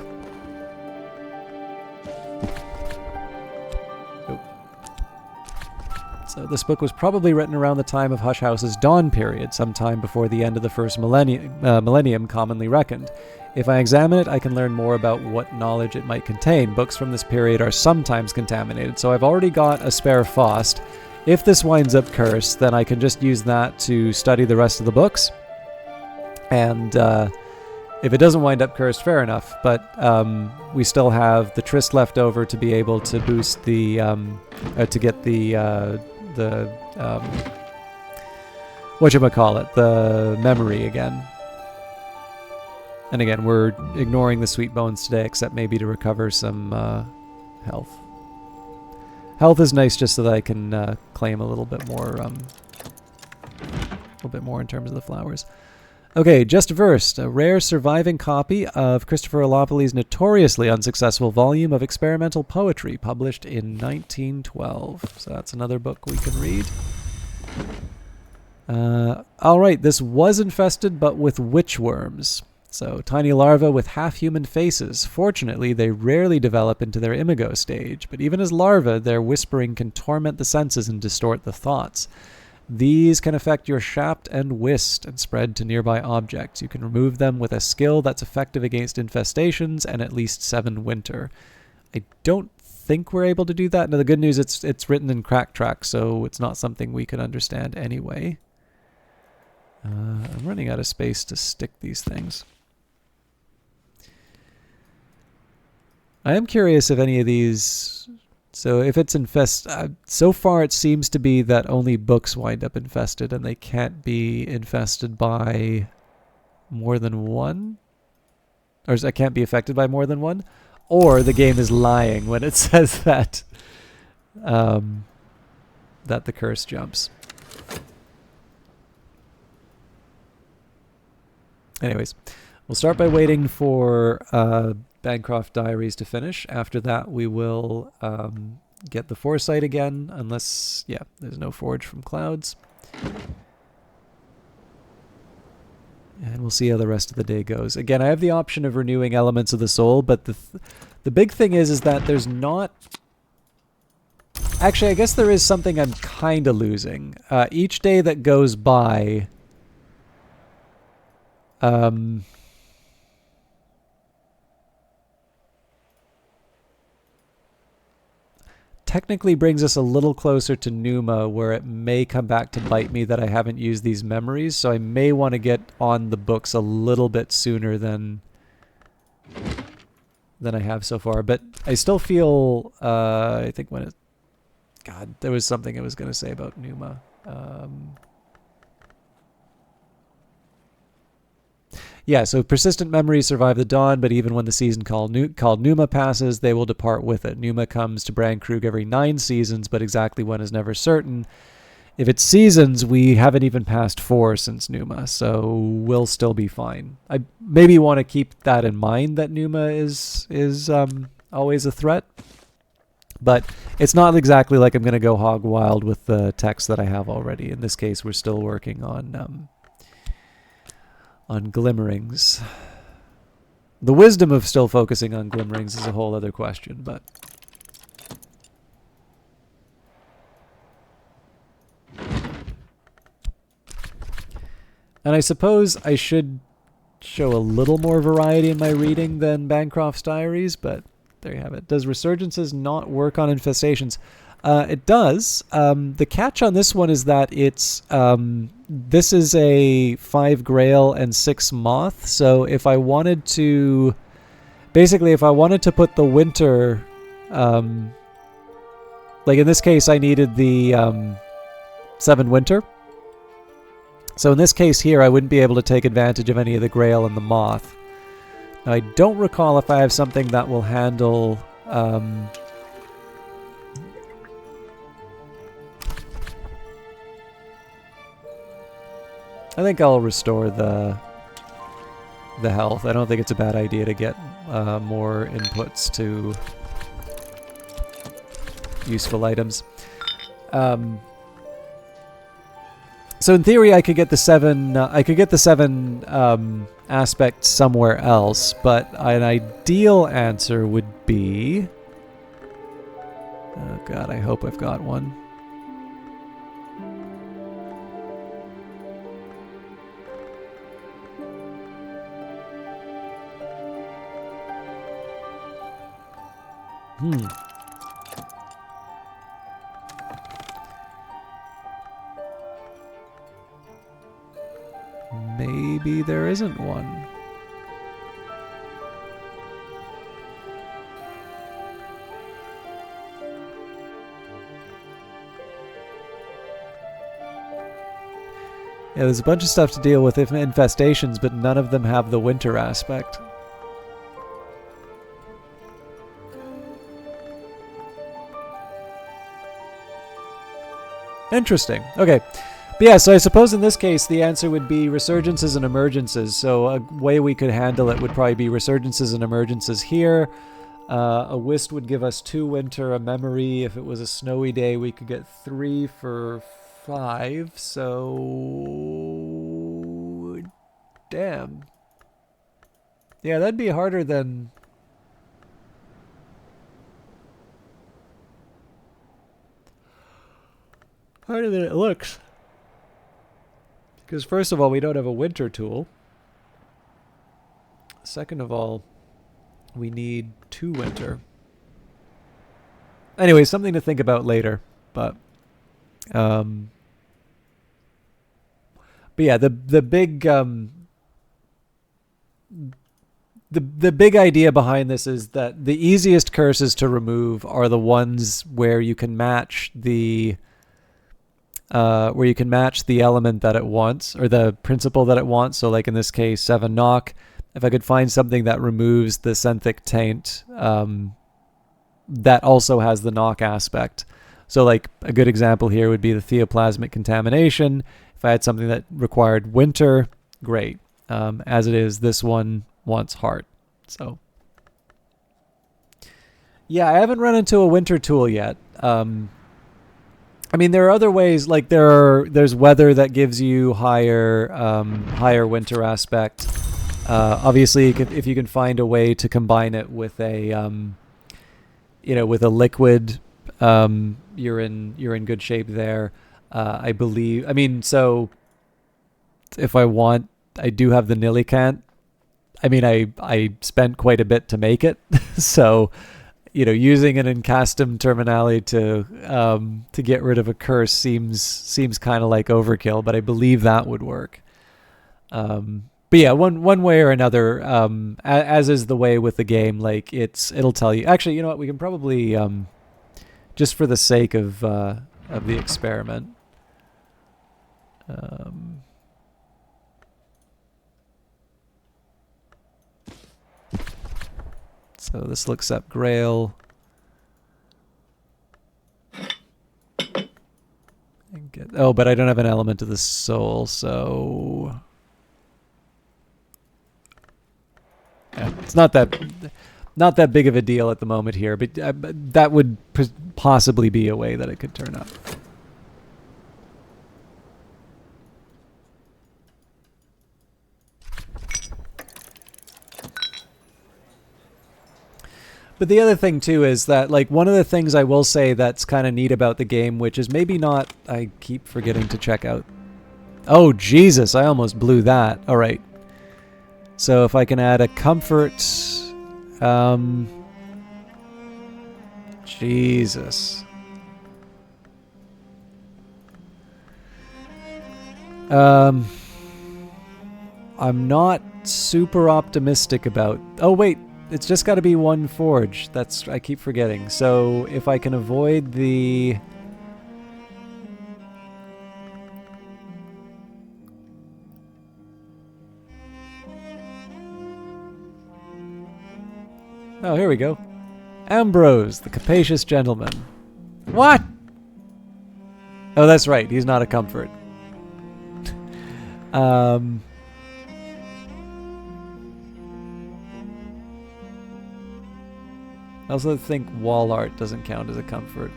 So this book was probably written around the time of Hush House's Dawn period, sometime before the end of the first millennium, commonly reckoned. If I examine it, I can learn more about what knowledge it might contain. Books from this period are sometimes contaminated, so I've already got a spare Faust. If this winds up cursed, then I can just use that to study the rest of the books. And if it doesn't wind up cursed, fair enough. But we still have the Tryst left over to be able to boost the to get the whatchamacallit, the memory again. And again, we're ignoring the sweet bones today, except maybe to recover some health. Health is nice just so that I can claim a little bit more in terms of the flowers. Okay, just versed, a rare surviving copy of Christopher Alopoulos' notoriously unsuccessful volume of experimental poetry, published in 1912. So that's another book we can read. Alright, this was infested, but with witchworms. So, tiny larvae with half-human faces. Fortunately, they rarely develop into their imago stage, but even as larvae, their whispering can torment the senses and distort the thoughts. These can affect your shaft and whist and spread to nearby objects. You can remove them with a skill that's effective against infestations and at least 7 winter. I don't think we're able to do that. Now, the good news, it's written in crack track, so it's not something we can understand anyway. I'm running out of space to stick these things. I am curious if any of these... So if it's so far it seems to be that only books wind up infested and they can't be infested by more than one? Or it can't be affected by more than one? Or the game is lying when it says that that the curse jumps. Anyways, we'll start by waiting for Bancroft Diaries to finish. After that, we will get the Foresight again, unless, yeah, there's no Forge from Clouds. And we'll see how the rest of the day goes. Again, I have the option of renewing Elements of the Soul, but the big thing is that there's not... Actually, I guess there is something I'm kind of losing. Each day that goes by... technically brings us a little closer to Numa, where it may come back to bite me that I haven't used these memories, so I may want to get on the books a little bit sooner than I have so far. But I still feel, I think when it... God, there was something I was going to say about Numa. Yeah, so persistent memories survive the dawn, but even when the season called Numa passes, they will depart with it. Numa comes to Brandkrug every 9 seasons, but exactly when is never certain. If it's seasons, we haven't even passed 4 since Numa, so we'll still be fine. I maybe want to keep that in mind, that Numa is always a threat, but it's not exactly like I'm going to go hog wild with the text that I have already. In this case, we're still working on glimmerings. The wisdom of still focusing on glimmerings is a whole other question, but... And I suppose I should show a little more variety in my reading than Bancroft's Diaries, but there you have it. Does Resurgences not work on infestations? It does. The catch on this one is that it's... this is a 5 Grail and 6 Moth, so if I wanted to... Basically, if I wanted to put the winter... like in this case, I needed the 7 winter. So in this case here, I wouldn't be able to take advantage of any of the Grail and the Moth. Now, I don't recall if I have something that will handle... I think I'll restore the health. I don't think it's a bad idea to get more inputs to useful items. So in theory, I could get the 7. I could get the 7 aspects somewhere else, but an ideal answer would be. Oh god, I hope I've got one. Maybe there isn't one. Yeah, there's a bunch of stuff to deal with infestations, but none of them have the winter aspect. Interesting. Okay. But yeah, so I suppose in this case the answer would be resurgences and emergences. So a way we could handle it would probably be resurgences and emergences here. A Whist would give us 2 winter, a memory. If it was a snowy day, we could get 3 for 5. So damn. Yeah, that'd be harder than... harder than it looks. Because first of all, we don't have a winter tool. Second of all, we need 2 winter. Anyway, something to think about later. But yeah, the big the big idea behind this is that the easiest curses to remove are the ones where you can match the element that it wants, or the principle that it wants. So like in this case, 7 knock. If I could find something that removes the Senthic Taint, that also has the knock aspect. So like a good example here would be the Theoplasmic Contamination. If I had something that required winter, great. As it is, this one wants heart. So yeah, I haven't run into a winter tool yet. I mean, there are other ways. Like there's weather that gives you higher winter aspect. Obviously, if you can find a way to combine it with a with a liquid, you're in good shape there. I believe. I mean, so if I want, I do have the Nillicant. I mean, I spent quite a bit to make it, so. Using an Encastum Terminale to get rid of a curse seems kind of like overkill, but I believe that would work. But yeah, one way or another, as is the way with the game, like it'll tell you. Actually, you know what? We can probably just for the sake of the experiment. So this looks up Grail. But I don't have an element of the soul, so yeah, it's not that big of a deal at the moment here. But that would possibly be a way that it could turn up. But the other thing too is that, like, one of the things I will say that's kind of neat about the game, which is maybe not, I keep forgetting to check out. Oh Jesus, I almost blew that. All right. So if I can add a comfort, Jesus. I'm not super optimistic about. Oh wait. It's just got to be 1 forge. I keep forgetting. So if I can avoid the... Oh, here we go. Ambrose, the capacious gentleman. What? Oh, that's right. He's not a comfort. I also think wall art doesn't count as a comfort.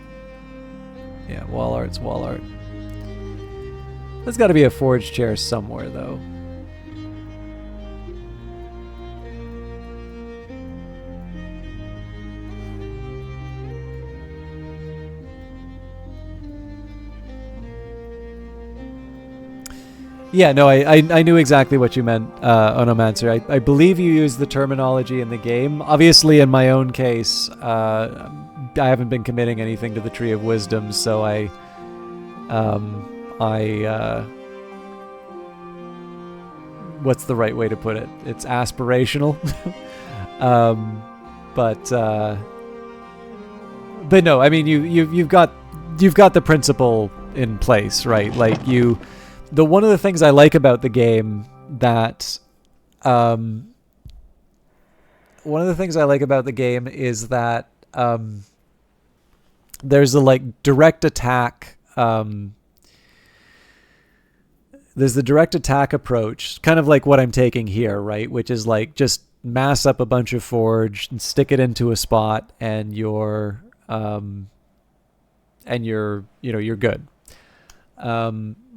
Yeah, wall art's wall art. There's got to be a forge chair somewhere, though. Yeah, no, I knew exactly what you meant, Onomancer. I believe you use the terminology in the game. Obviously, in my own case, I haven't been committing anything to the Tree of Wisdom, so what's the right way to put it? It's aspirational. But no, I mean you've got the principle in place, right? Like one of the things I like about the game is that there's a like direct attack. There's the direct attack approach, kind of like what I'm taking here, right? Which is like just mass up a bunch of forge and stick it into a spot, and you're good.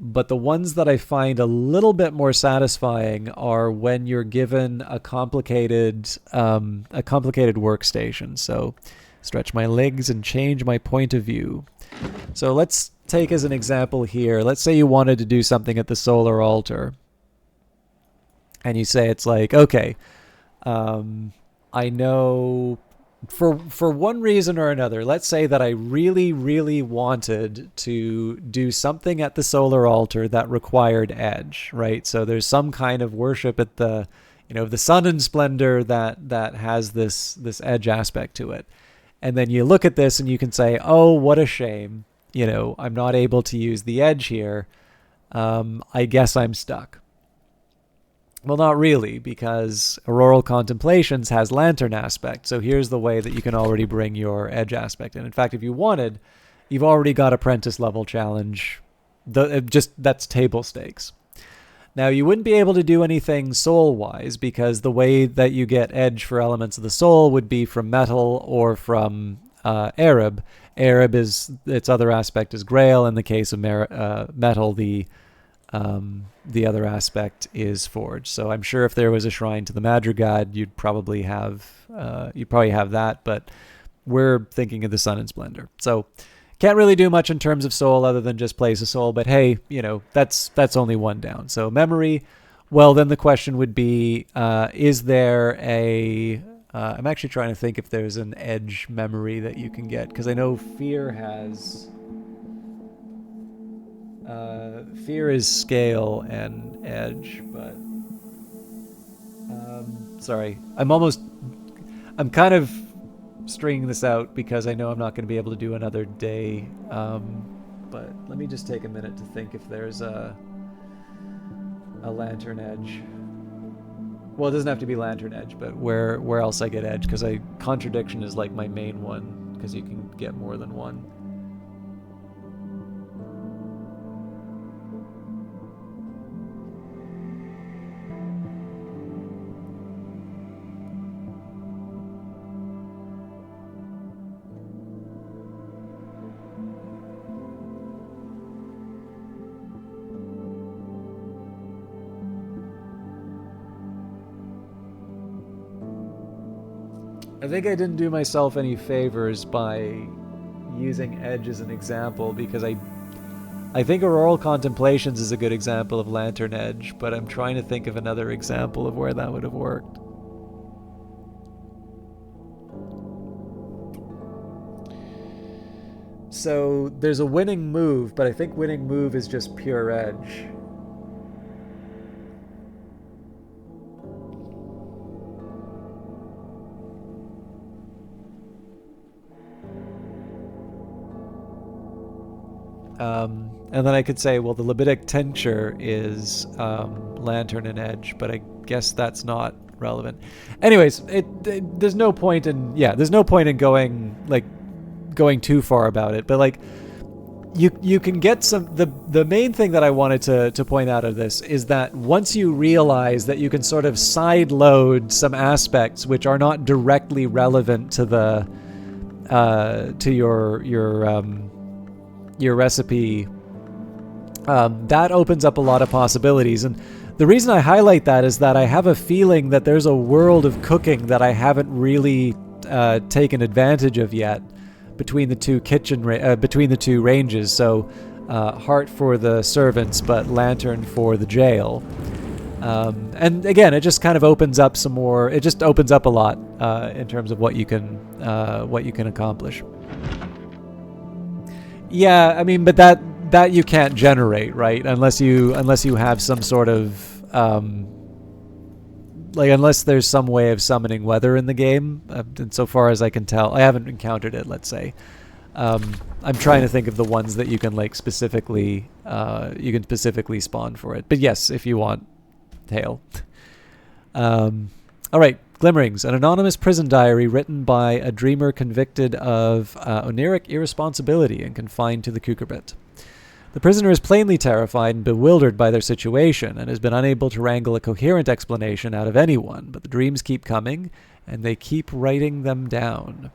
But the ones that I find a little bit more satisfying are when you're given a complicated workstation. So stretch my legs and change my point of view. So let's take as an example here. Let's say you wanted to do something at the solar altar. And you say it's like, okay, I know for one reason or another, let's say that I really, really wanted to do something at the solar altar that required edge, right? So there's some kind of worship at the sun and splendor that has this edge aspect to it. And then you look at this and you can say, oh, what a shame. I'm not able to use the edge here. I guess I'm stuck. Well, not really, because Auroral Contemplations has lantern aspect. So here's the way that you can already bring your edge aspect in. In fact, if you wanted, you've already got apprentice level challenge. That's table stakes. Now, you wouldn't be able to do anything soul-wise, because the way that you get edge for elements of the soul would be from metal or from Arab. Arab is its other aspect is Grail. In the case of metal, the other aspect is forge. So I'm sure if there was a shrine to the Madrigad, you'd probably have that. But we're thinking of the Sun and Splendor. So can't really do much in terms of soul other than just place a soul. But hey, that's only one down. So memory. Well, then the question would be, is there a I'm actually trying to think if there's an edge memory that you can get, because I know fear has fear is scale and edge, but sorry, I'm kind of stringing this out because I know I'm not going to be able to do another day, but let me just take a minute to think if there's a lantern edge. Well, it doesn't have to be lantern edge, but where else I get edge, because contradiction is like my main one, because you can get more than one. I think I didn't do myself any favors by using edge as an example, because I think Auroral Contemplations is a good example of lantern edge, but I'm trying to think of another example of where that would have worked. So there's a winning move, but I think winning move is just pure edge. And then I could say, well, the Libidic Tincture is lantern and edge, but I guess that's not relevant. Anyways, there's no point in going too far about it. But like, you can get some. The main thing that I wanted to point out of this is that once you realize that you can sort of side load some aspects which are not directly relevant to the to your your recipe, that opens up a lot of possibilities. And the reason I highlight that is that I have a feeling that there's a world of cooking that I haven't really taken advantage of yet between the two between the two ranges. So heart for the servants, but lantern for the jail. And again, it just kind of opens up some more. It just opens up a lot in terms of what you can accomplish. Yeah, I mean, but that you can't generate, right? Unless you have some sort of unless there's some way of summoning weather in the game. And so far as I can tell, I haven't encountered it. Let's say. I'm trying to think of the ones that you can specifically spawn for it. But yes, if you want hail. All right. Glimmerings, an anonymous prison diary written by a dreamer convicted of oniric irresponsibility and confined to the cucurbit. The prisoner is plainly terrified and bewildered by their situation and has been unable to wrangle a coherent explanation out of anyone, but the dreams keep coming, and they keep writing them down.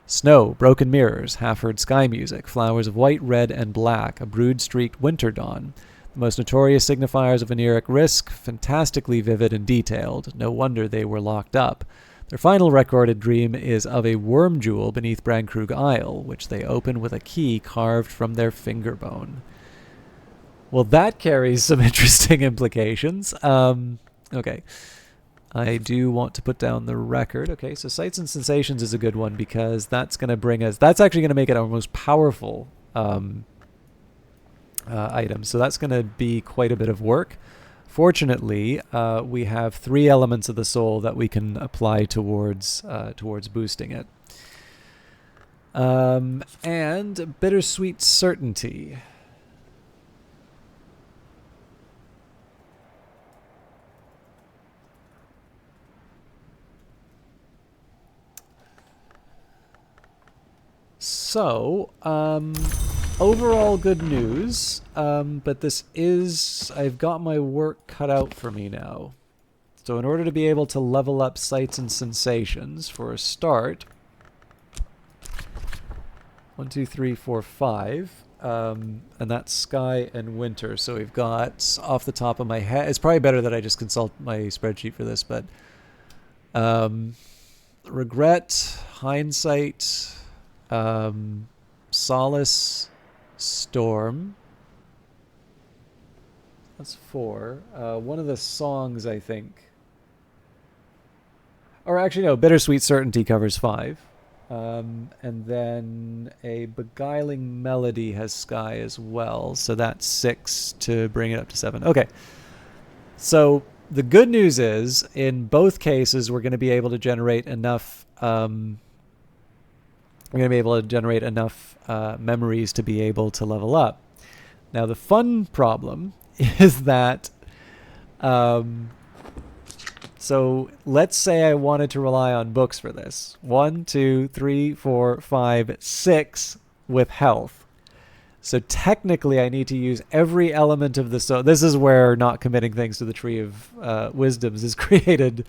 Snow, broken mirrors, half-heard sky music, flowers of white, red, and black, a brood-streaked winter dawn. The most notorious signifiers of oniric risk, fantastically vivid and detailed. No wonder they were locked up. Their final recorded dream is of a worm jewel beneath Brandkrug Isle, which they open with a key carved from their finger bone. Well, that carries some interesting implications. Okay. I do want to put down the record. Okay, so Sights and Sensations is a good one because that's going to bring us... That's actually going to make it our most powerful item. So that's going to be quite a bit of work. Fortunately, we have 3 elements of the soul that we can apply towards boosting it. And Bittersweet Certainty. So, overall good news, but this is... I've got my work cut out for me now. So in order to be able to level up Sights and Sensations, for a start... 1, 2, 3, 4, 5. And that's Sky and Winter. So we've got, off the top of my head... It's probably better that I just consult my spreadsheet for this, but... Regret, Hindsight... Solace, Storm. That's 4. One of the songs, I think. Or actually, no, Bittersweet Certainty covers 5. And then a Beguiling Melody has Sky as well. So that's 6 to bring it up to 7. Okay. So the good news is, in both cases, we're going to be able to generate enough... We're going to be able to generate enough memories to be able to level up. Now, the fun problem is that... so let's say I wanted to rely on books for this. 1, 2, 3, 4, 5, 6 with health. So technically I need to use every element of the soul. This is where not committing things to the Tree of Wisdoms is created...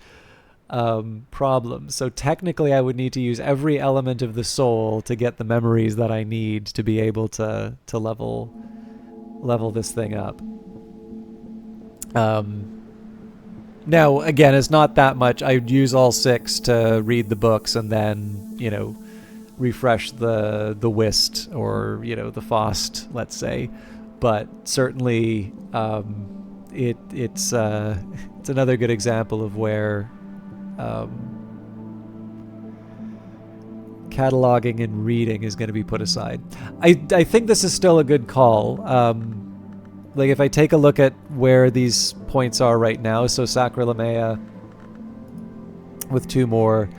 problems. So technically I would need to use every element of the soul to get the memories that I need to be able to level this thing up. Now again, it's not that much. I'd use all 6 to read the books and then, refresh the Wist or, the Fost, let's say. But certainly it's another good example of where cataloging and reading is going to be put aside. I think this is still a good call. If I take a look at where these points are right now, so Sacralamea with 2 more,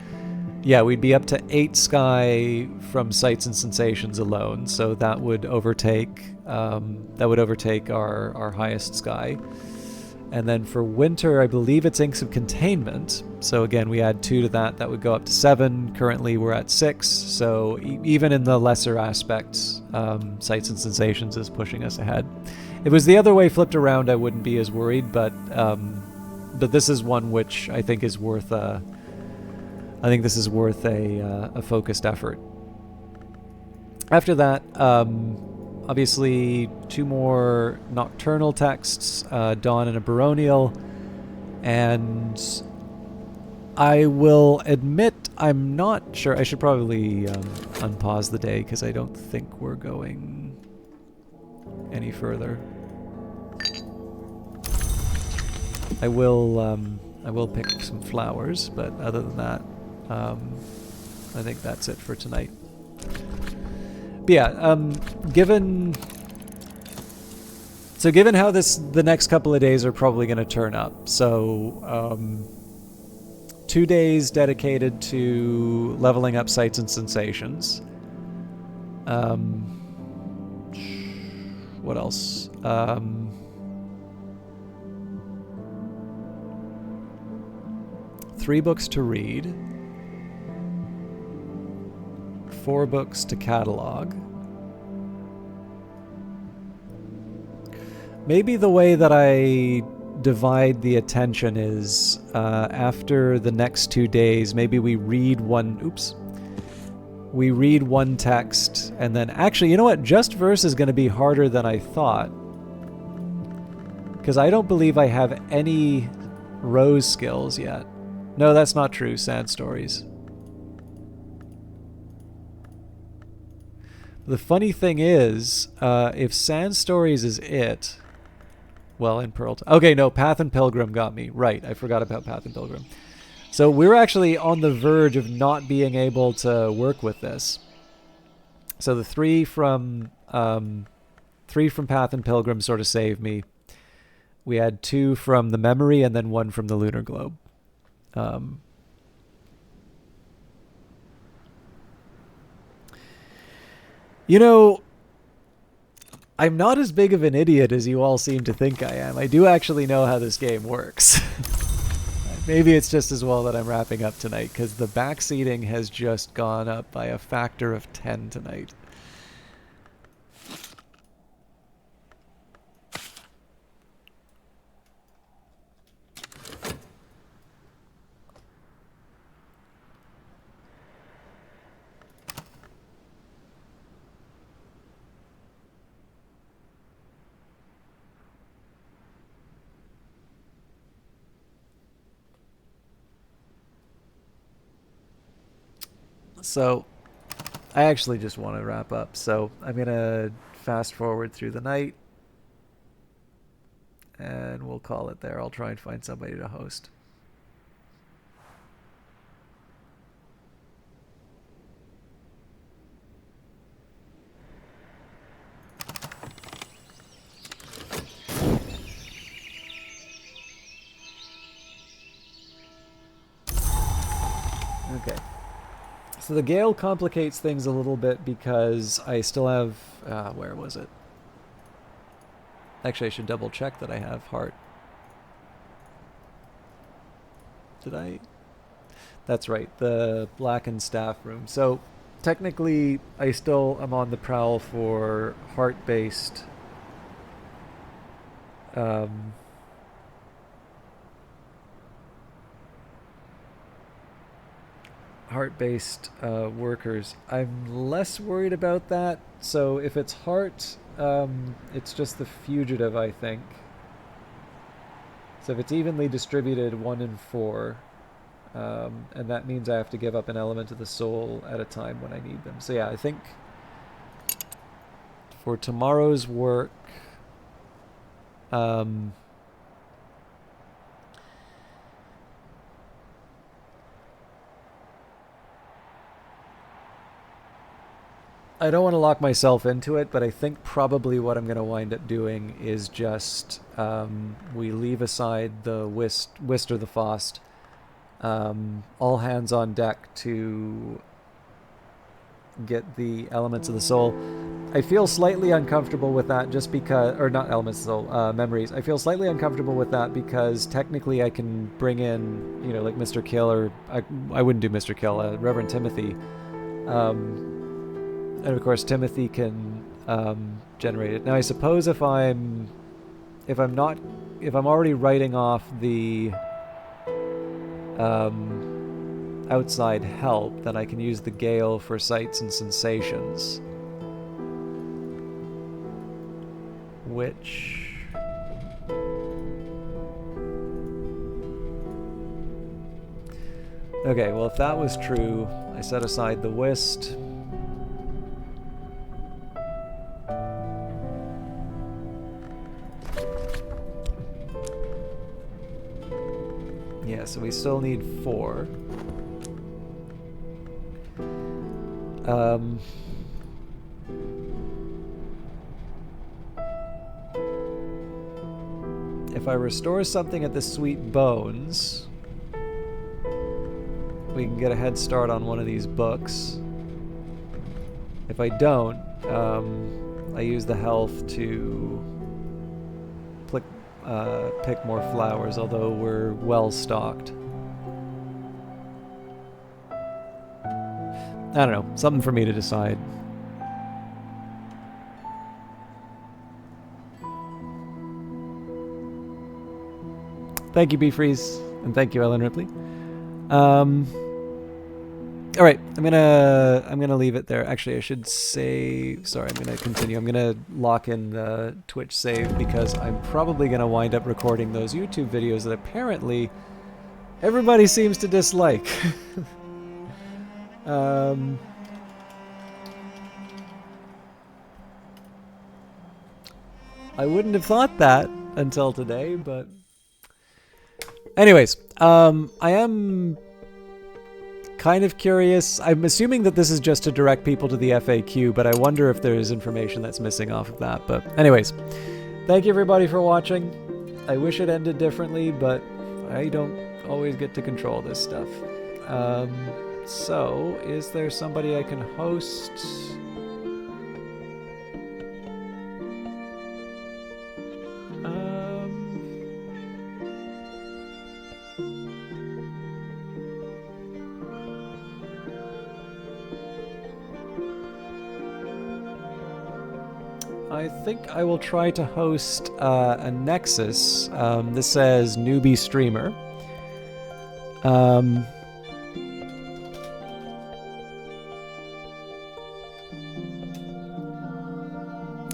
yeah, we'd be up to 8 Sky from Sights and Sensations alone. So that would overtake our highest Sky. And then for Winter, I believe it's Inks of Containment. So again, we add 2 to that. That would go up to 7. Currently, we're at 6. So even in the lesser aspects, Sights and Sensations is pushing us ahead. If it was the other way flipped around, I wouldn't be as worried. But this is one which I think is worth a focused effort. After that, Obviously, 2 more Nocturnal texts, Dawn and a Baronial, and I will admit I'm not sure. I should probably unpause the day because I don't think we're going any further. I will pick some flowers, but other than that, I think that's it for tonight. But yeah, given how the next couple of days are probably going to turn up, so 2 days dedicated to leveling up sights and sensations. What else? 3 books to read. 4 books to catalog. Maybe the way that I divide the attention is after the next 2 days, maybe we read one text, and then actually, you know what? Just verse is going to be harder than I thought, because I don't believe I have any rose skills yet. No, that's not true. Sad stories. The funny thing is, if Sand Stories is it, well, in Pearl... Okay, no, Path and Pilgrim got me. Right, I forgot about Path and Pilgrim. So we're actually on the verge of not being able to work with this. So the 3 from Path and Pilgrim sort of saved me. We had 2 from the Memory and then 1 from the Lunar Globe. You know, I'm not as big of an idiot as you all seem to think I am. I do actually know how this game works. Maybe it's just as well that I'm wrapping up tonight, because the backseating has just gone up by a factor of 10 tonight. So, I actually just want to wrap up, so I'm going to fast forward through the night, and we'll call it there. I'll try and find somebody to host. Okay. So the gale complicates things a little bit because I still have... where was it? Actually, I should double check that I have heart. Did I? That's right, the blackened staff room. So technically, I still am on the prowl for heart-based... heart-based workers. I'm less worried about that. So if it's heart, it's just the fugitive, I think. So if it's evenly distributed, 1 in 4, and that means I have to give up an element of the soul at a time when I need them. So yeah, I think for tomorrow's work, I don't want to lock myself into it, but I think probably what I'm going to wind up doing is just we leave aside the Whist or the Fost, all hands on deck to get the elements of the soul. I feel slightly uncomfortable with that just because, or not elements of the soul, memories. I feel slightly uncomfortable with that because technically I can bring in, you know, like Mr. Kill, or I wouldn't do Mr. Kill, Reverend Timothy. And of course, Timothy can generate it. Now, I suppose if I'm already writing off the outside help, then I can use the gale for sights and sensations. which... Okay, well, if that was true, I set aside the whist. Yeah, so we still need 4. If I restore something at the Sweet Bones, we can get a head start on one of these books. If I don't, I use the health to pick more flowers, although we're well stocked. I don't know, something for me to decide. Thank you, B-Freeze, and thank you, Ellen Ripley. All right, I'm gonna leave it there. Actually, I should say, sorry, I'm gonna continue. I'm gonna lock in the Twitch save because I'm probably gonna wind up recording those YouTube videos that apparently everybody seems to dislike. I wouldn't have thought that until today, but anyways, I am kind of curious. I'm assuming that this is just to direct people to the FAQ, but I wonder if there's information that's missing off of that. But anyways, thank you everybody for watching. I wish it ended differently, but I don't always get to control this stuff. So, is there somebody I can host? I think I will try to host a Nexus. This says newbie streamer.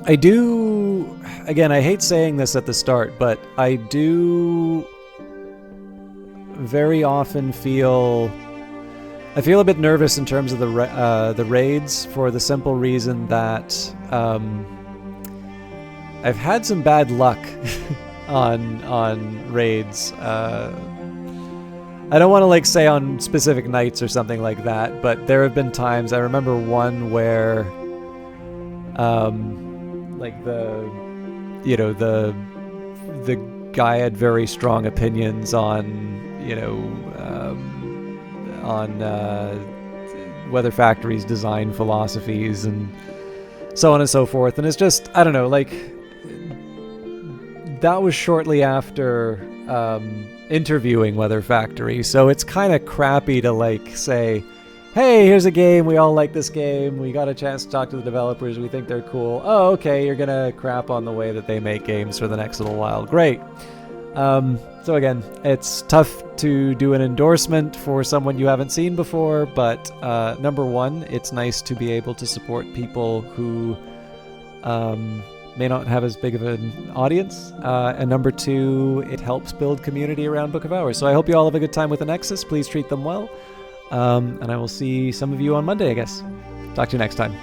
I do, again, I hate saying this at the start, but I do very often feel a bit nervous in terms of the raids, for the simple reason that I've had some bad luck on raids. I don't want to like say on specific nights or something like that, but there have been times. I remember one where like the guy had very strong opinions on Weather Factory's design philosophies and so on and so forth, and it's just, I don't know, like, that was shortly after interviewing Weather Factory, so it's kind of crappy to like say, hey, here's a game, we all like this game, we got a chance to talk to the developers, we think they're cool. Oh, okay, you're gonna crap on the way that they make games for the next little while. Great. So again, it's tough to do an endorsement for someone you haven't seen before, but number one, it's nice to be able to support people who may not have as big of an audience, and number two, it helps build community around Book of Hours. So I hope you all have a good time with the Nexus. Please treat them well, and I will see some of you on Monday, I guess. Talk to you next time.